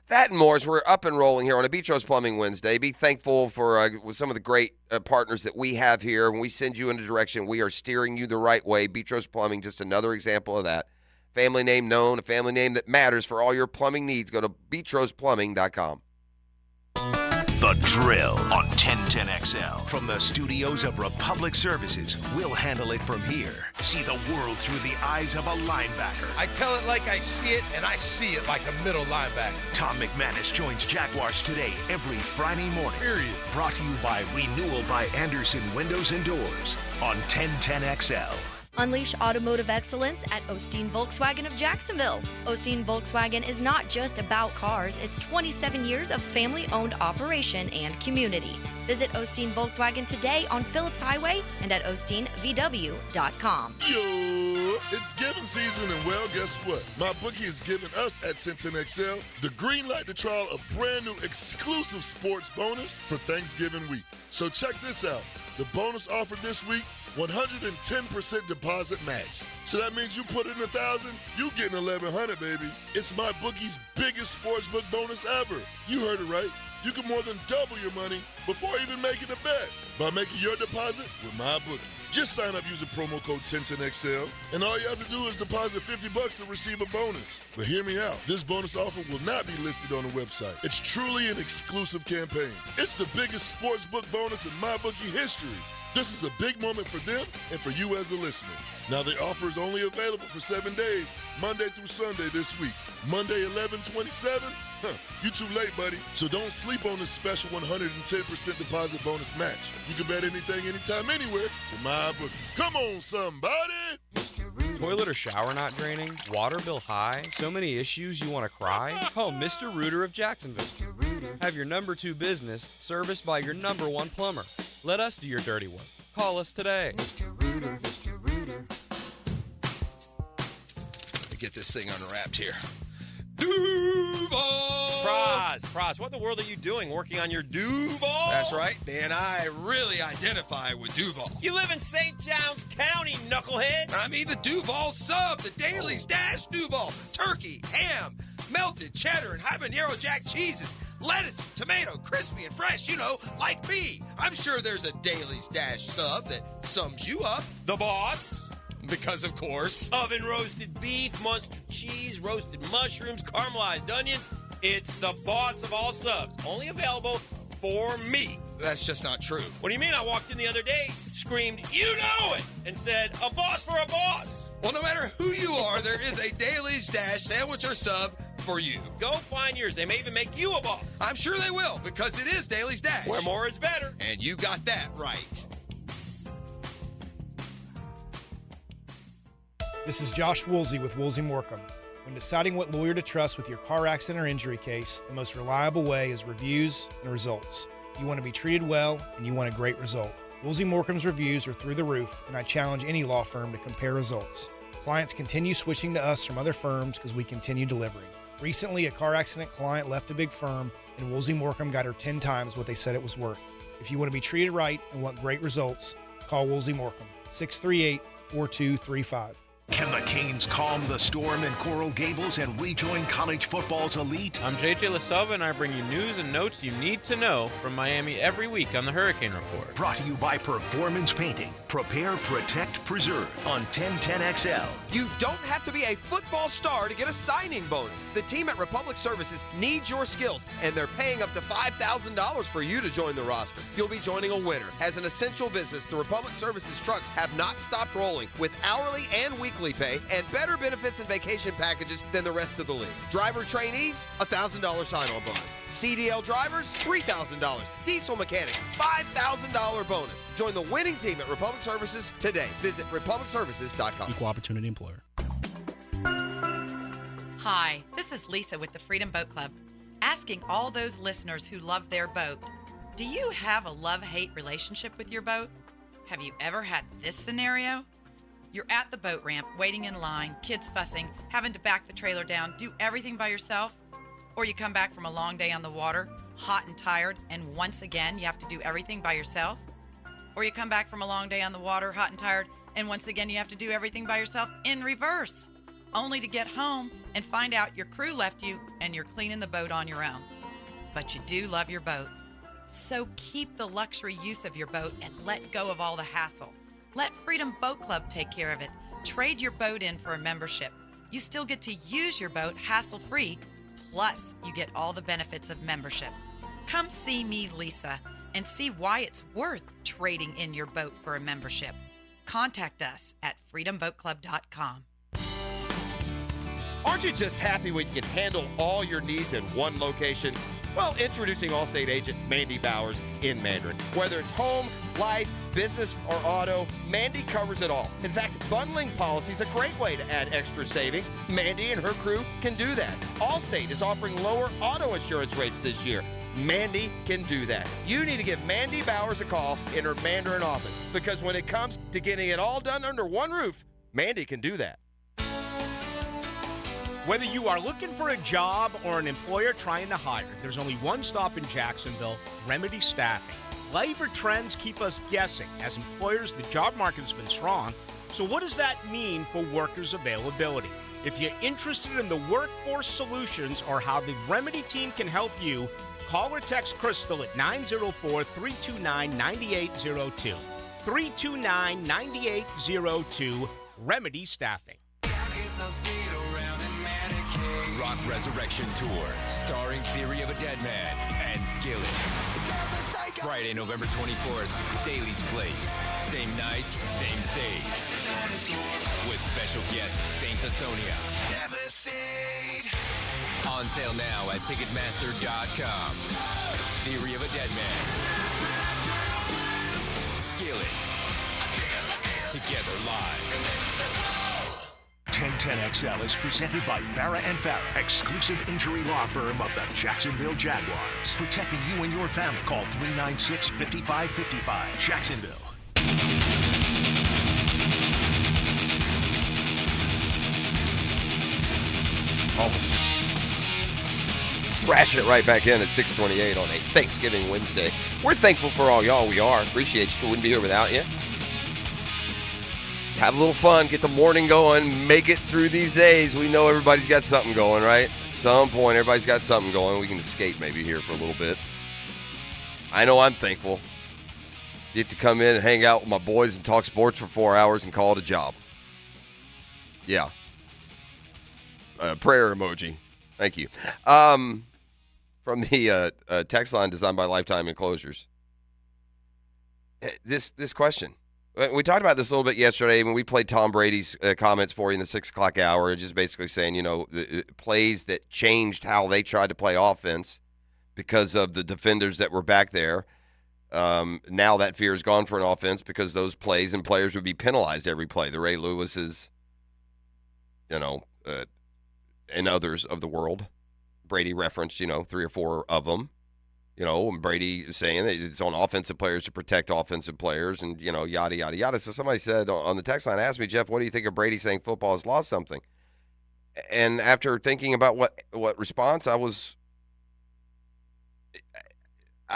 That and more as we're up and rolling here on a Beach Rose Plumbing Wednesday. Be thankful for some of the great partners that we have here. When we send you in a direction, we are steering you the right way. Beach Rose Plumbing, just another example of that. Family name known, a family name that matters for all your plumbing needs. Go to beachroseplumbing.com. The Drill on 1010XL. From the studios of Republic Services, we'll handle it from here. See the world through the eyes of a linebacker. I tell it like I see it, and I see it like a middle linebacker. Tom McManus joins Jaguars Today every Friday morning. Period. Brought to you by Renewal by Anderson Windows and Doors on 1010XL. Unleash automotive excellence at Osteen Volkswagen of Jacksonville. Osteen Volkswagen is not just about cars, it's 27 years of family-owned operation and community. Visit Osteen Volkswagen today on Phillips Highway and at OsteenVW.com. Yo, it's giving season, and well, guess what? My bookie is giving us at 1010XL the green light to trial a brand new exclusive sports bonus for Thanksgiving week. So check this out. The bonus offer this week, 110% deposit match. So that means you put in $1,000, you getting $1,100, baby. It's my bookie's biggest sportsbook bonus ever. You heard it right. you can more than double your money before even making a bet by making your deposit with MyBookie. Just sign up using promo code 1010XL, and all you have to do is deposit $50 to receive a bonus. But hear me out. This bonus offer will not be listed on the website. It's truly an exclusive campaign. It's the biggest sportsbook bonus in MyBookie history. This is a big moment for them and for you as a listener. Now, the offer is only available for 7 days, Monday through Sunday this week. Monday, 11/27? You too late, buddy. So don't sleep on this special 110% deposit bonus match. You can bet anything, anytime, anywhere with MyBookie. Come on, somebody! Toilet or shower not draining? Water bill high? So many issues you want to cry? Call Mr. Rooter of Jacksonville. Have your number 2 business serviced by your number 1 plumber. Let us do your dirty work. Call us today. Mr. Rooter, Mr. Rooter. Let me get this thing unwrapped here. Praz, what in the world are you doing working on your Duval? That's right, Dan. I really identify with Duval. You live in St. Johns County, knucklehead. I mean the Duval sub, the Dailies Dash Duval. Turkey, ham, melted cheddar, and habanero jack cheeses. Lettuce, tomato, crispy and fresh, you know, like me. I'm sure there's a Dailies Dash sub that sums you up. The boss. Because, of course. Oven roasted beef, Munster cheese, roasted mushrooms, caramelized onions. It's the boss of all subs. Only available for me. That's just not true. What do you mean? I walked in the other day, screamed, "You know it!" and said, "A boss for a boss." Well, no matter who you are, there is a Dailies Dash sandwich or sub for you. Go find yours. They may even make you a boss. I'm sure they will, because it is Dailies Dash. Where more is better. And you got that right. This is Josh Woolsey with Woolsey Morecambe. When deciding what lawyer to trust with your car accident or injury case, the most reliable way is reviews and results. You want to be treated well, and you want a great result. Woolsey Morecambe's reviews are through the roof, and I challenge any law firm to compare results. Clients continue switching to us from other firms because we continue delivering. Recently, a car accident client left a big firm, and Woolsey Morecambe got her 10 times what they said it was worth. If you want to be treated right and want great results, call Woolsey Morecambe, 638-4235. Can the Canes calm the storm in Coral Gables and rejoin college football's elite? I'm JJ LaSalva, and I bring you news and notes you need to know from Miami every week on the Hurricane Report. Brought to you by Performance Painting. Prepare, protect, preserve on 1010XL. You don't have to be a football star to get a signing bonus. The team at Republic Services needs your skills, and they're paying up to $5,000 for you to join the roster. You'll be joining a winner. As an essential business, the Republic Services trucks have not stopped rolling with hourly and weekly pay and better benefits and vacation packages than the rest of the league. Driver trainees, $1,000 sign-on bonus. CDL drivers, $3,000. Diesel mechanics, $5,000 bonus. Join the winning team at Republic Services today. Visit republicservices.com. Equal opportunity employer. Hi, this is Lisa with the Freedom Boat Club, asking all those listeners who love their boat, do you have a love-hate relationship with your boat? Have you ever had this scenario? You're at the boat ramp, waiting in line, kids fussing, having to back the trailer down, do everything by yourself? Or you come back from a long day on the water, hot and tired, and once again you have to do everything by yourself? Or you come back from a long day on the water, hot and tired, and once again you have to do everything by yourself in reverse, only to get home and find out your crew left you and you're cleaning the boat on your own. But you do love your boat. So keep the luxury use of your boat and let go of all the hassle. Let Freedom Boat Club take care of it. Trade your boat in for a membership. You still get to use your boat hassle-free, plus you get all the benefits of membership. Come see me, Lisa, and see why it's worth trading in your boat for a membership. Contact us at freedomboatclub.com. Aren't you just happy when you can handle all your needs in one location? Well, introducing Allstate agent Mandy Bowers in Mandarin. Whether it's home, life, business, or auto, Mandy covers it all. In fact, bundling policy is a great way to add extra savings. Mandy and her crew can do that. Allstate is offering lower auto insurance rates this year. Mandy can do that. You need to give Mandy Bowers a call in her Mandarin office, because when it comes to getting it all done under one roof, Mandy can do that. Whether you are looking for a job or an employer trying to hire, there's only one stop in Jacksonville, Remedy Staffing. Labor trends keep us guessing. As employers, the job market has been strong. So what does that mean for workers' availability? If you're interested in the workforce solutions or how the Remedy team can help you, call or text Crystal at 904-329-9802. 329-9802, Remedy Staffing. Rock Resurrection Tour, starring Theory of a Dead Man and Skillet. Friday, November 24th, Daly's Place. Same night, same stage. With special guest Saint Asonia. On sale now at Ticketmaster.com. Theory of a Dead Man. Skillet. Together live. 1010XL is presented by Farah and Farah, exclusive injury law firm of the Jacksonville Jaguars. Protecting you and your family. Call 396-5555. Jacksonville. Almost just thrash it right back in at 6:28 on a Thanksgiving Wednesday. We're thankful for all y'all. We are. Appreciate you. Wouldn't be here without you. Have a little fun, get the morning going, make it through these days. We know everybody's got something going, right? At some point, everybody's got something going. We can escape maybe here for a little bit. I know I'm thankful. Get to come in and hang out with my boys and talk sports for 4 hours and call it a job. Yeah. Prayer emoji. Thank you. From the text line designed by Lifetime Enclosures. This question. We talked about this a little bit yesterday when we played Tom Brady's comments for you in the 6 o'clock hour, just basically saying, the plays that changed how they tried to play offense because of the defenders that were back there. Now that fear is gone for an offense because those plays and players would be penalized every play. The Ray Lewis's, and others of the world. Brady referenced, 3 or 4 of them. And Brady saying that it's on offensive players to protect offensive players and, yada, yada, yada. So somebody said on the text line, asked me, Jeff, what do you think of Brady saying football has lost something? And after thinking about what response, I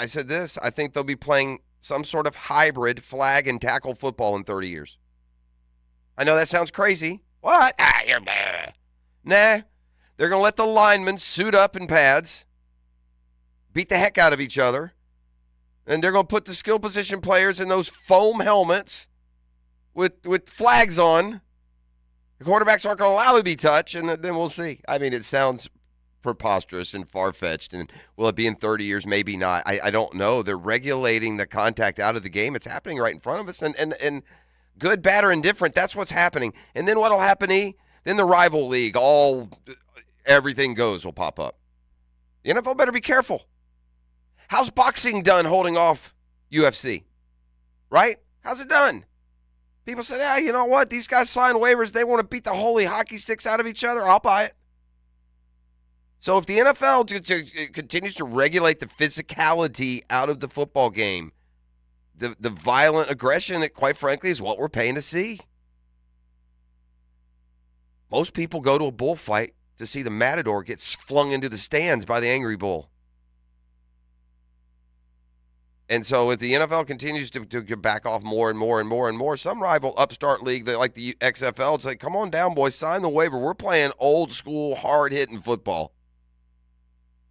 said this, I think they'll be playing some sort of hybrid flag and tackle football in 30 years. I know that sounds crazy. What? You're bad. Nah, they're going to let the linemen suit up in pads, beat the heck out of each other, and they're going to put the skill position players in those foam helmets with flags on. The quarterbacks aren't going to allow to be touched, and then we'll see. I mean, it sounds preposterous and far-fetched, and will it be in 30 years? Maybe not. I don't know. They're regulating the contact out of the game. It's happening right in front of us, and good, bad, or indifferent, that's what's happening. And then what'll happen, Then the rival league, everything goes will pop up. The NFL better be careful. How's boxing done holding off UFC? Right? How's it done? People said, you know what? These guys sign waivers. They want to beat the holy hockey sticks out of each other. I'll buy it. So if the NFL continues to regulate the physicality out of the football game, the violent aggression that, quite frankly, is what we're paying to see. Most people go to a bullfight to see the matador get flung into the stands by the angry bull. And so if the NFL continues to back off more and more and more and more, some rival upstart league like the XFL, it's like, come on down, boys, sign the waiver. We're playing old school, hard-hitting football.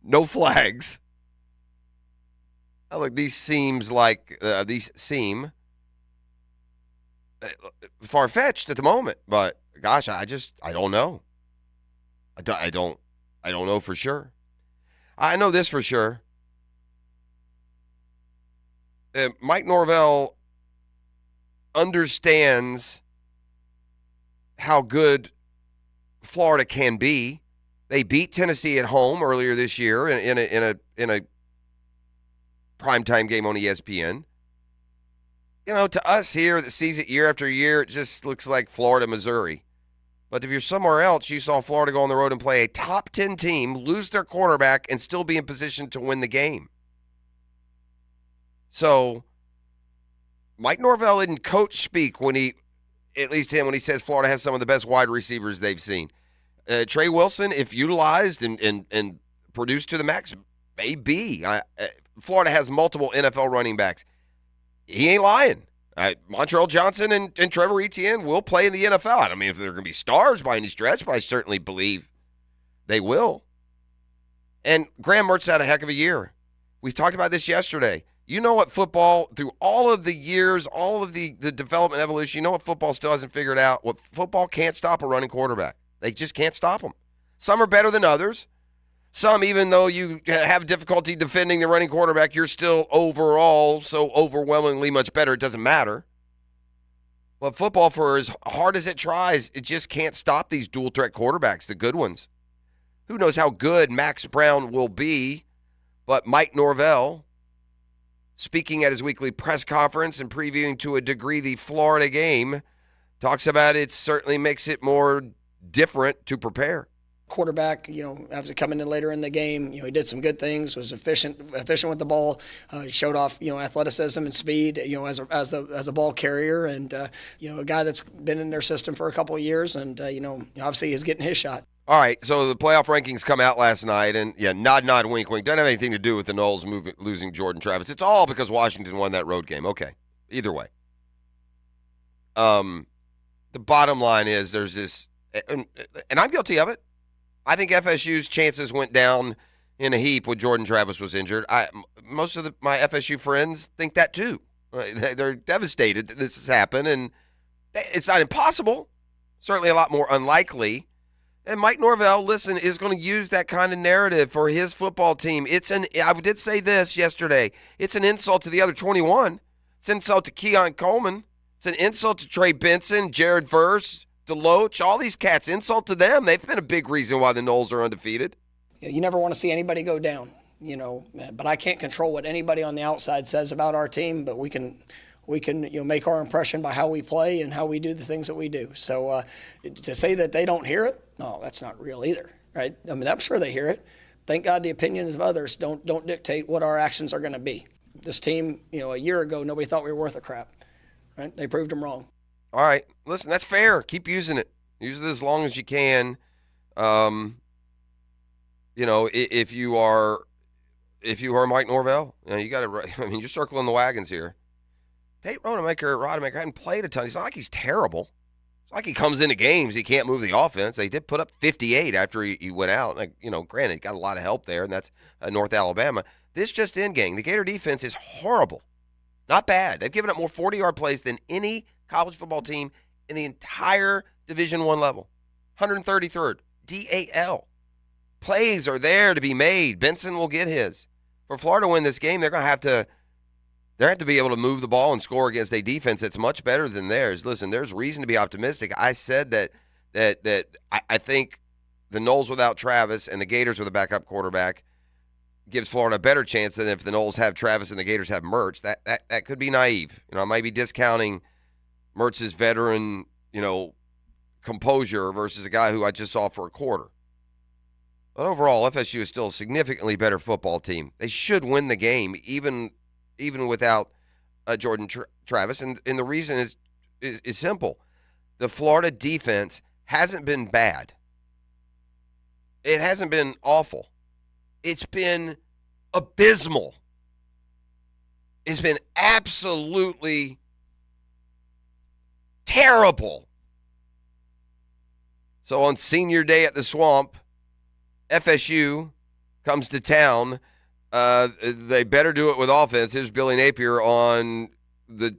No flags. Look, these seem far-fetched at the moment, but gosh, I don't know. I don't know for sure. I know this for sure. Mike Norvell understands how good Florida can be. They beat Tennessee at home earlier this year in a primetime game on ESPN. To us here that sees it year after year, it just looks like Florida, Missouri. But if you're somewhere else, you saw Florida go on the road and play a top 10 team, lose their quarterback, and still be in position to win the game. So Mike Norvell didn't coach speak when he says Florida has some of the best wide receivers they've seen. Trey Wilson, if utilized and produced to the max, maybe. Florida has multiple NFL running backs. He ain't lying. Montrell Johnson and Trevor Etienne will play in the NFL. I don't mean if they're going to be stars by any stretch, but I certainly believe they will. And Graham Mertz had a heck of a year. We talked about this yesterday. You know what football, through all of the years, all of the development evolution, you know what football still hasn't figured out? What football can't stop a running quarterback. They just can't stop them. Some are better than others. Some, even though you have difficulty defending the running quarterback, you're still overall so overwhelmingly much better, it doesn't matter. But football, for as hard as it tries, it just can't stop these dual-threat quarterbacks, the good ones. Who knows how good Max Brown will be, but Mike Norvell, speaking at his weekly press conference and previewing to a degree the Florida game, talks about it certainly makes it more different to prepare. Quarterback, after coming in later in the game, he did some good things, was efficient with the ball, showed off, athleticism and speed, as a ball carrier, and a guy that's been in their system for a couple of years, and obviously he's getting his shot. All right, so the playoff rankings come out last night, and nod, wink, wink. Doesn't have anything to do with the Noles losing Jordan Travis. It's all because Washington won that road game. Okay, either way. The bottom line is there's this, and I'm guilty of it. I think FSU's chances went down in a heap when Jordan Travis was injured. Most of my FSU friends think that too. They're devastated that this has happened, and it's not impossible. Certainly a lot more unlikely. And Mike Norvell, listen, is going to use that kind of narrative for his football team. I did say this yesterday. It's an insult to the other 21. It's an insult to Keon Coleman. It's an insult to Trey Benson, Jared Verse, Deloach, all these cats. Insult to them. They've been a big reason why the Noles are undefeated. You never want to see anybody go down, but I can't control what anybody on the outside says about our team, but we can make our impression by how we play and how we do the things that we do. So to say that they don't hear it, no, that's not real either, right? I mean, I'm sure they hear it. Thank God the opinions of others don't dictate what our actions are going to be. This team, a year ago, nobody thought we were worth a crap, right? They proved them wrong. All right, listen, that's fair. Keep using it. Use it as long as you can. If you are Mike Norvell, you got to. I mean, you're circling the wagons here. Tate Rodemaker hadn't played a ton. It's not like he's terrible. It's like he comes into games, he can't move the offense. They did put up 58 after he went out. Granted, got a lot of help there, and that's North Alabama. This just in, gang. The Gator defense is horrible. Not bad. They've given up more 40-yard plays than any college football team in the entire Division I level. 133rd. DAL. Plays are there to be made. Benson will get his. For Florida to win this game, they're going to have to be able to move the ball and score against a defense that's much better than theirs. Listen, there's reason to be optimistic. I said that I think the Noles without Travis and the Gators with a backup quarterback gives Florida a better chance than if the Noles have Travis and the Gators have Mertz. That could be naive. I might be discounting Mertz's veteran, composure versus a guy who I just saw for a quarter. But overall, FSU is still a significantly better football team. They should win the game, even without Jordan Travis. And the reason is simple. The Florida defense hasn't been bad. It hasn't been awful. It's been abysmal. It's been absolutely terrible. So on senior day at the Swamp, FSU comes to town. They better do it with offense. Here's Billy Napier on the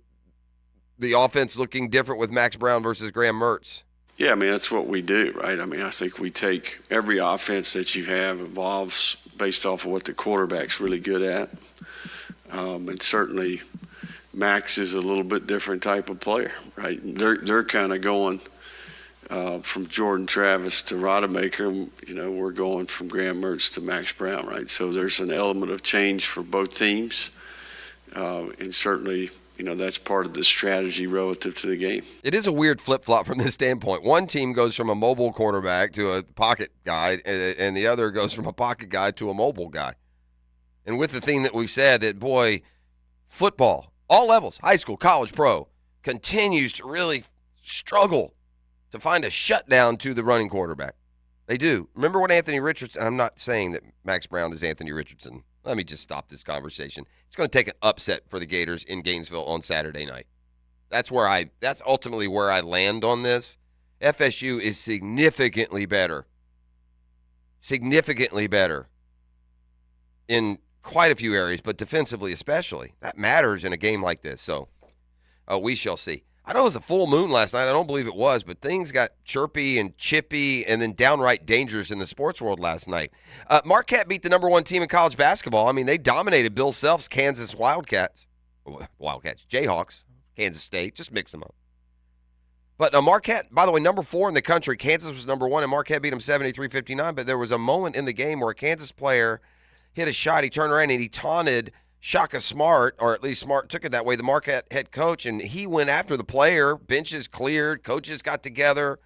offense looking different with Max Brown versus Graham Mertz. Yeah, I mean, that's what we do, right? I mean, I think we take every offense that you have evolves based off of what the quarterback's really good at. And certainly Max is a little bit different type of player, right? They're kind of going from Jordan Travis to Rodemaker. We're going from Graham Mertz to Max Brown, right? So there's an element of change for both teams. And certainly, that's part of the strategy relative to the game. It is a weird flip-flop from this standpoint. One team goes from a mobile quarterback to a pocket guy, and the other goes from a pocket guy to a mobile guy. And with the thing that we've said that, boy, football, all levels, high school, college, pro, continues to really struggle to find a shutdown to the running quarterback. They do. Remember when Anthony Richardson, I'm not saying that Max Brown is Anthony Richardson. Let me just stop this conversation. It's going to take an upset for the Gators in Gainesville on Saturday night. That's ultimately where I land on this. FSU is significantly better in quite a few areas, but defensively especially. That matters in a game like this. So we shall see. I know it was a full moon last night. I don't believe it was, but things got chirpy and chippy and then downright dangerous in the sports world last night. Marquette beat the number 1 team in college basketball. I mean, they dominated Bill Self's Kansas Jayhawks, Kansas State. Just mix them up. But Marquette, by the way, number 4 in the country. Kansas was number 1, and Marquette beat them 73-59. But there was a moment in the game where a Kansas player hit a shot. He turned around and he taunted Shaka Smart, or at least Smart took it that way, the Marquette head coach, and he went after the player. Benches cleared. Coaches got together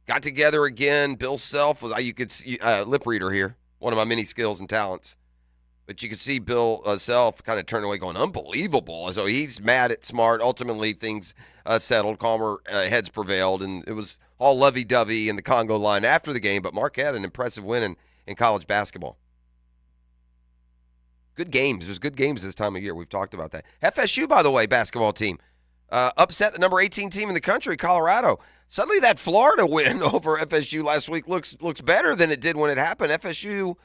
again. Bill Self was, you could see, lip reader here, one of my many skills and talents. But you could see Bill Self kind of turn away going, unbelievable. So he's mad at Smart. Ultimately, things settled. Calmer heads prevailed, and it was all lovey-dovey in the Congo line after the game. But Marquette, an impressive win in college basketball. Good games. There's good games this time of year. We've talked about that. FSU, by the way, basketball team, upset the number 18 team in the country, Colorado. Suddenly that Florida win over FSU last week looks better than it did when it happened. FSU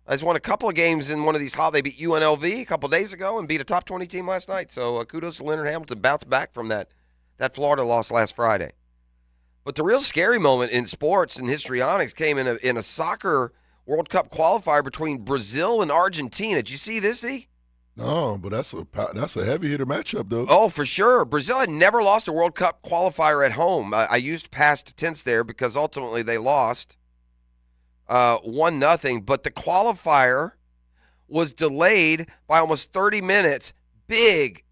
has won a couple of games in one of these. They beat UNLV a couple of days ago and beat a top 20 team last night. So kudos to Leonard Hamilton. Bounced back from that Florida loss last Friday. But the real scary moment in sports and histrionics came in a soccer World Cup qualifier between Brazil and Argentina. Did you see this, E? No, but that's a heavy hitter matchup, though. Oh, for sure. Brazil had never lost a World Cup qualifier at home. I used past tense there because ultimately they lost 1-0. But the qualifier was delayed by almost 30 minutes. Big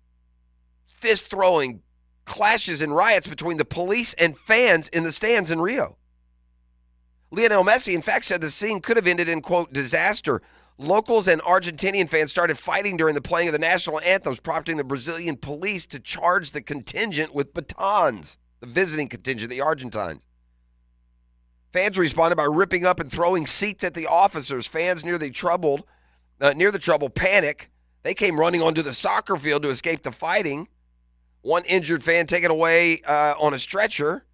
fist-throwing clashes and riots between the police and fans in the stands in Rio. Lionel Messi, in fact, said the scene could have ended in, quote, disaster. Locals and Argentinian fans started fighting during the playing of the national anthems, prompting the Brazilian police to charge the contingent with batons, the visiting contingent, the Argentines. Fans responded by ripping up and throwing seats at the officers. Fans near the trouble panic. They came running onto the soccer field to escape the fighting. One injured fan taken away on a stretcher.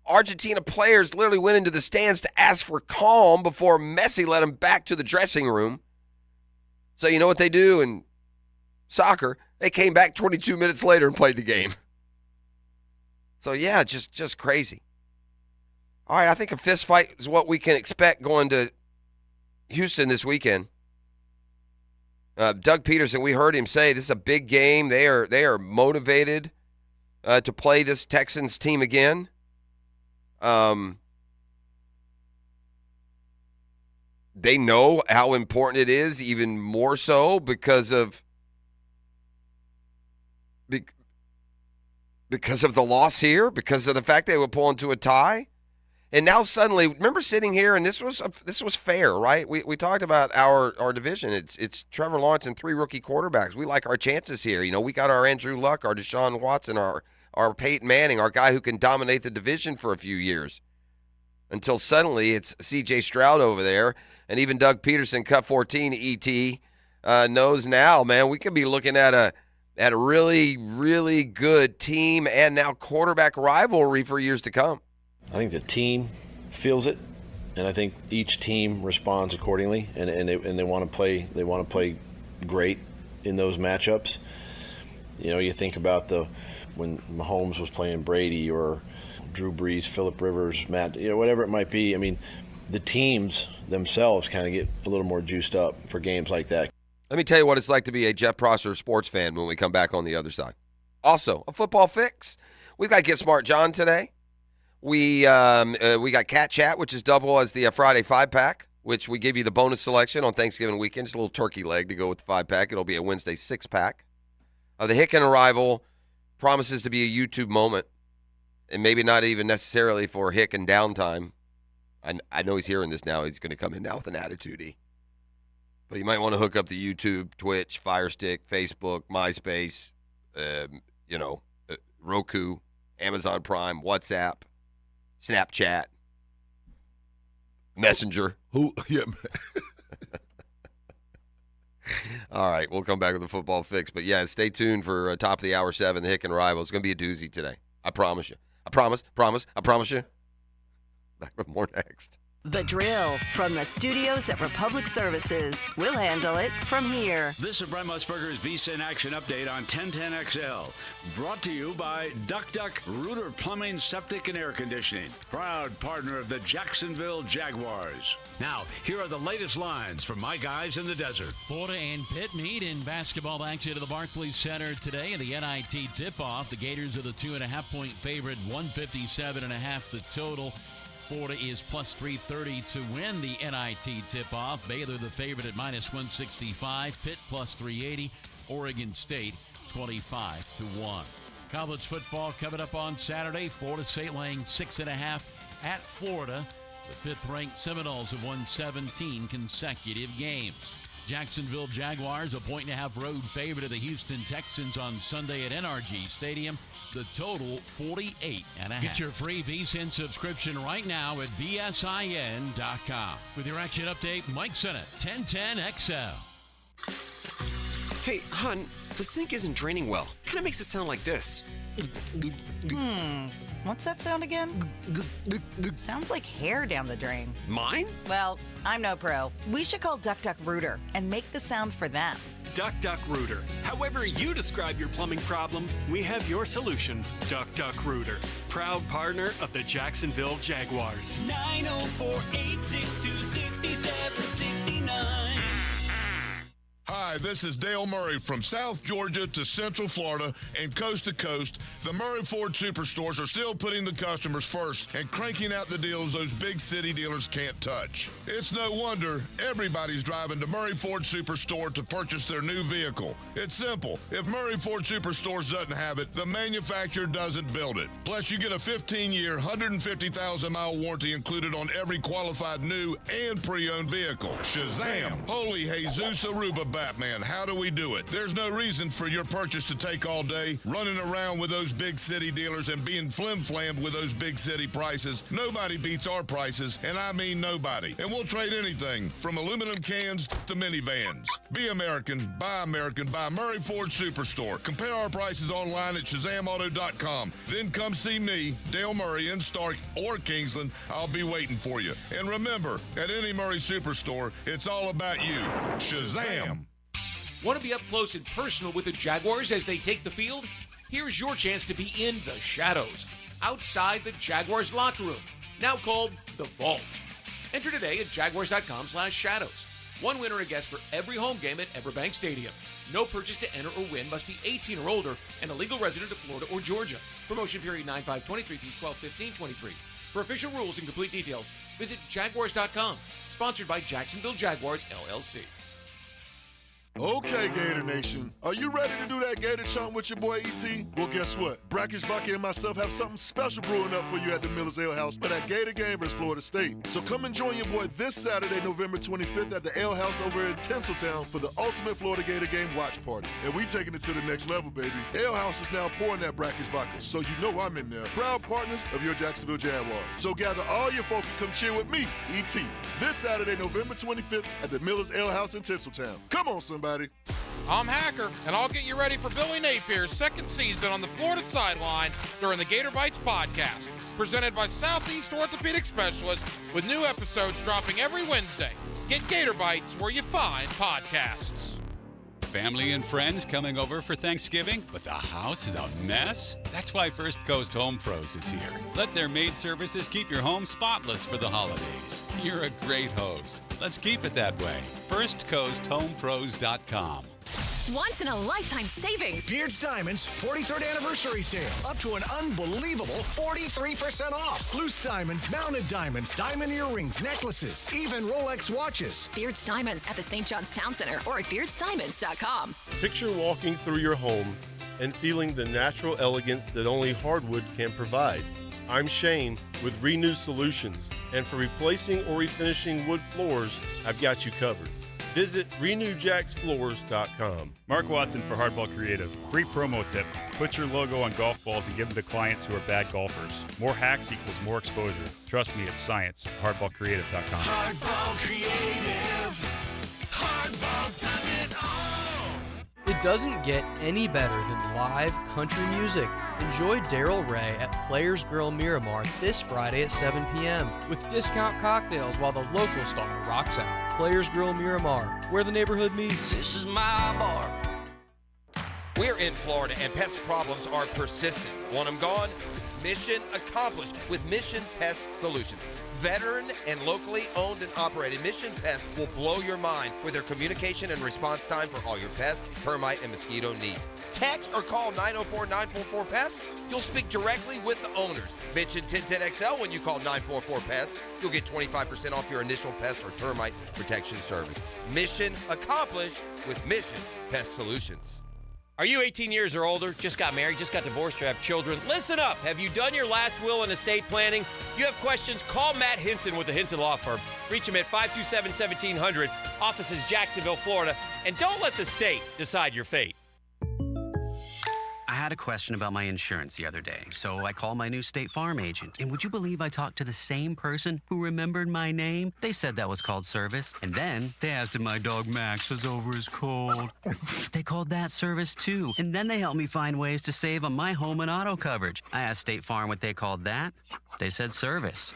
Argentina players literally went into the stands to ask for calm before Messi led them back to the dressing room. So you know what they do in soccer? They came back 22 minutes later and played the game. So yeah, just crazy. All right, I think a fist fight is what we can expect going to Houston this weekend. Doug Peterson, we heard him say this is a big game. They are motivated to play this Texans team again. They know how important it is, even more so because of the loss here, because of the fact they would pull into a tie. And now suddenly, remember sitting here, and this was fair, right? We talked about our division. It's Trevor Lawrence and 3 rookie quarterbacks. We like our chances here. You know, we got our Andrew Luck, our Deshaun Watson, our Peyton Manning, our guy who can dominate the division for a few years. Until suddenly it's C.J. Stroud over there, and even Doug Peterson, Cut 14 ET, knows now, man, we could be looking at a really, really good team and now quarterback rivalry for years to come. I think the team feels it, and I think each team responds accordingly, and they want to play. They want to play great in those matchups. You know, you think about when Mahomes was playing Brady or Drew Brees, Phillip Rivers, Matt, whatever it might be. I mean, the teams themselves kind of get a little more juiced up for games like that. Let me tell you what it's like to be a Jeff Prosser sports fan when we come back on the other side. Also, a football fix. We've got Get Smart John today. We got Cat Chat, which is double as the Friday 5-pack, which we give you the bonus selection on Thanksgiving weekend. Just a little turkey leg to go with the 5-pack. It'll be a Wednesday 6-pack. The Hicken arrival promises to be a YouTube moment, and maybe not even necessarily for Hick and downtime. I know he's hearing this now. He's going to come in now with an attitude. But you might want to hook up the YouTube, Twitch, Fire Stick, Facebook, MySpace, Roku, Amazon Prime, WhatsApp, Snapchat, Messenger. All right, we'll come back with the football fix. But, yeah, stay tuned for top of the hour 7, the Hick and Rival. It's going to be a doozy today. I promise you. I promise you. Back with more next. The Drill from the studios at Republic Services. We'll handle it from here. This is Brent Musburger's VSIN Action Update on 1010XL. Brought to you by Duck Duck Rooter Plumbing, Septic, and Air Conditioning. Proud partner of the Jacksonville Jaguars. Now, here are the latest lines from my guys in the desert. Florida and Pitt meet in basketball action at the Barclays Center today in the NIT tip-off. The Gators are the 2.5-point favorite, 157.5 the total. Florida is plus 330 to win the NIT tip-off. Baylor the favorite at minus 165. Pitt plus 380. Oregon State 25 to 1. College football coming up on Saturday. Florida State laying 6.5 at Florida. The fifth-ranked Seminoles have won 17 consecutive games. Jacksonville Jaguars, a 1.5 road favorite of the Houston Texans on Sunday at NRG Stadium. The total 48.5. Get your free VSIN subscription right now at VSIN.com. With your action update, Mike Sennett, 1010XL. Hey, hon, the sink isn't draining well. Kind of makes it sound like this. What's that sound again? Sounds like hair down the drain. Mine? Well, I'm no pro. We should call Duck Duck Rooter and make the sound for them. Duck Duck Rooter. However you describe your plumbing problem, we have your solution. Duck Duck Rooter. Proud partner of the Jacksonville Jaguars. 904-862-6769. Hi, this is Dale Murray from South Georgia to Central Florida and coast to coast. The Murray Ford Superstores are still putting the customers first and cranking out the deals those big city dealers can't touch. It's no wonder everybody's driving to Murray Ford Superstore to purchase their new vehicle. It's simple. If Murray Ford Superstores doesn't have it, the manufacturer doesn't build it. Plus, you get a 15-year, 150,000-mile warranty included on every qualified new and pre-owned vehicle. Shazam! Holy Jesus Aruba Batman, how do we do it? There's no reason for your purchase to take all day, running around with those big city dealers and being flim-flammed with those big city prices. Nobody beats our prices, and I mean nobody. And we'll trade anything from aluminum cans to minivans. Be American, buy Murray Ford Superstore. Compare our prices online at ShazamAuto.com. Then come see me, Dale Murray, in Stark or Kingsland. I'll be waiting for you. And remember, at any Murray Superstore, it's all about you. Shazam! Want to be up close and personal with the Jaguars as they take the field? Here's your chance to be in the shadows, outside the Jaguars locker room, now called The Vault. Enter today at jaguars.com/shadows. One winner and a guest for every home game at Everbank Stadium. No purchase to enter or win, must be 18 or older and a legal resident of Florida or Georgia. Promotion period 9/5/23 through 12/15/23. For official rules and complete details, visit jaguars.com. Sponsored by Jacksonville Jaguars, LLC. Okay, Gator Nation. Are you ready to do that Gator Chomp with your boy E.T.? Well, guess what? Brackish Bucky and myself have something special brewing up for you at the Miller's Ale House for that Gator game versus Florida State. So come and join your boy this Saturday, November 25th at the Ale House over in Tinseltown for the ultimate Florida Gator game watch party. And we taking it to the next level, baby. Ale House is now pouring that Brackish Bucky, so you know I'm in there. Proud partners of your Jacksonville Jaguars. So gather all your folks and come cheer with me, E.T., this Saturday, November 25th at the Miller's Ale House in Tinseltown. Come on, somebody. I'm Hacker, and I'll get you ready for Billy Napier's second season on the Florida sideline during the Gator Bites podcast, presented by Southeast Orthopedic Specialists, with new episodes dropping every Wednesday. Get Gator Bites where you find podcasts. Family and friends coming over for Thanksgiving, but the house is a mess? That's why First Coast Home Pros is here. Let their maid services keep your home spotless for the holidays. You're a great host. Let's keep it that way. FirstCoastHomePros.com. Once in a lifetime savings. Beards Diamonds 43rd anniversary sale. Up to an unbelievable 43% off. Loose diamonds, mounted diamonds, diamond earrings, necklaces, even Rolex watches. Beards Diamonds at the St. John's Town Center or at BeardsDiamonds.com. Picture walking through your home and feeling the natural elegance that only hardwood can provide. I'm Shane with Renew Solutions, and for replacing or refinishing wood floors, I've got you covered. Visit RenewJacksFloors.com. Mark Watson for Hardball Creative. Free promo tip. Put your logo on golf balls and give them to clients who are bad golfers. More hacks equals more exposure. Trust me, it's science. HardballCreative.com. Hardball Creative. Hardball does it all. It doesn't get any better than live country music. Enjoy Daryl Ray at Players Grill Miramar this Friday at 7 p.m. with discount cocktails while the local star rocks out. Players Grill Miramar, where the neighborhood meets. This is my bar. We're in Florida, and pest problems are persistent. Want them gone? Mission accomplished with Mission Pest Solutions. Veteran and locally owned and operated, Mission Pest will blow your mind with their communication and response time for all your pest, termite, and mosquito needs. Text or call 904-944-PEST. You'll speak directly with the owners. Mention 1010XL when you call 944-PEST. You'll get 25% off your initial pest or termite protection service. Mission accomplished with Mission Pest Solutions. Are you 18 years or older, just got married, just got divorced, or have children? Listen up. Have you done your last will and estate planning? If you have questions, call Matt Hinson with the Hinson Law Firm. Reach him at 527-1700, offices Jacksonville, Florida. And don't let the state decide your fate. I had a question about my insurance the other day, so I called my new State Farm agent. And would you believe I talked to the same person who remembered my name? They said that was called service. And then they asked if my dog Max was over his cold. They called that service too. And then they helped me find ways to save on my home and auto coverage. I asked State Farm what they called that. They said service.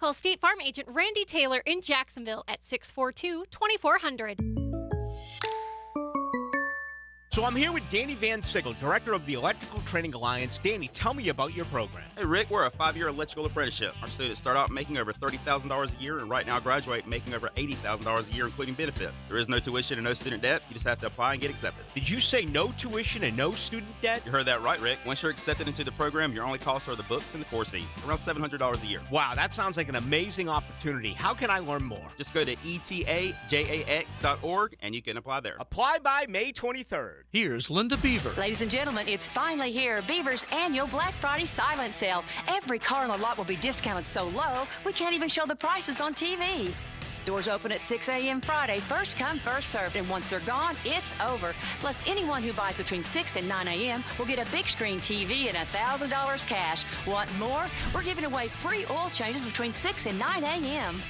Call State Farm agent Randy Taylor in Jacksonville at 642-2400. So I'm here with Danny Van Sickle, Director of the Electrical Training Alliance. Danny, tell me about your program. Hey, Rick, we're a 5-year electrical apprenticeship. Our students start out making over $30,000 a year, and right now graduate making over $80,000 a year, including benefits. There is no tuition and no student debt. You just have to apply and get accepted. Did you say no tuition and no student debt? You heard that right, Rick. Once you're accepted into the program, your only costs are the books and the course fees, around $700 a year. Wow, that sounds like an amazing opportunity. How can I learn more? Just go to etajax.org, and you can apply there. Apply by May 23rd. Here's Linda Beaver. Ladies and gentlemen, it's finally here. Beaver's annual Black Friday silent sale. Every car on the lot will be discounted so low, we can't even show the prices on TV. Doors open at 6 a.m. Friday. First come, first served. And once they're gone, it's over. Plus, anyone who buys between 6 and 9 a.m. will get a big screen TV and $1,000 cash. Want more? We're giving away free oil changes between 6 and 9 a.m.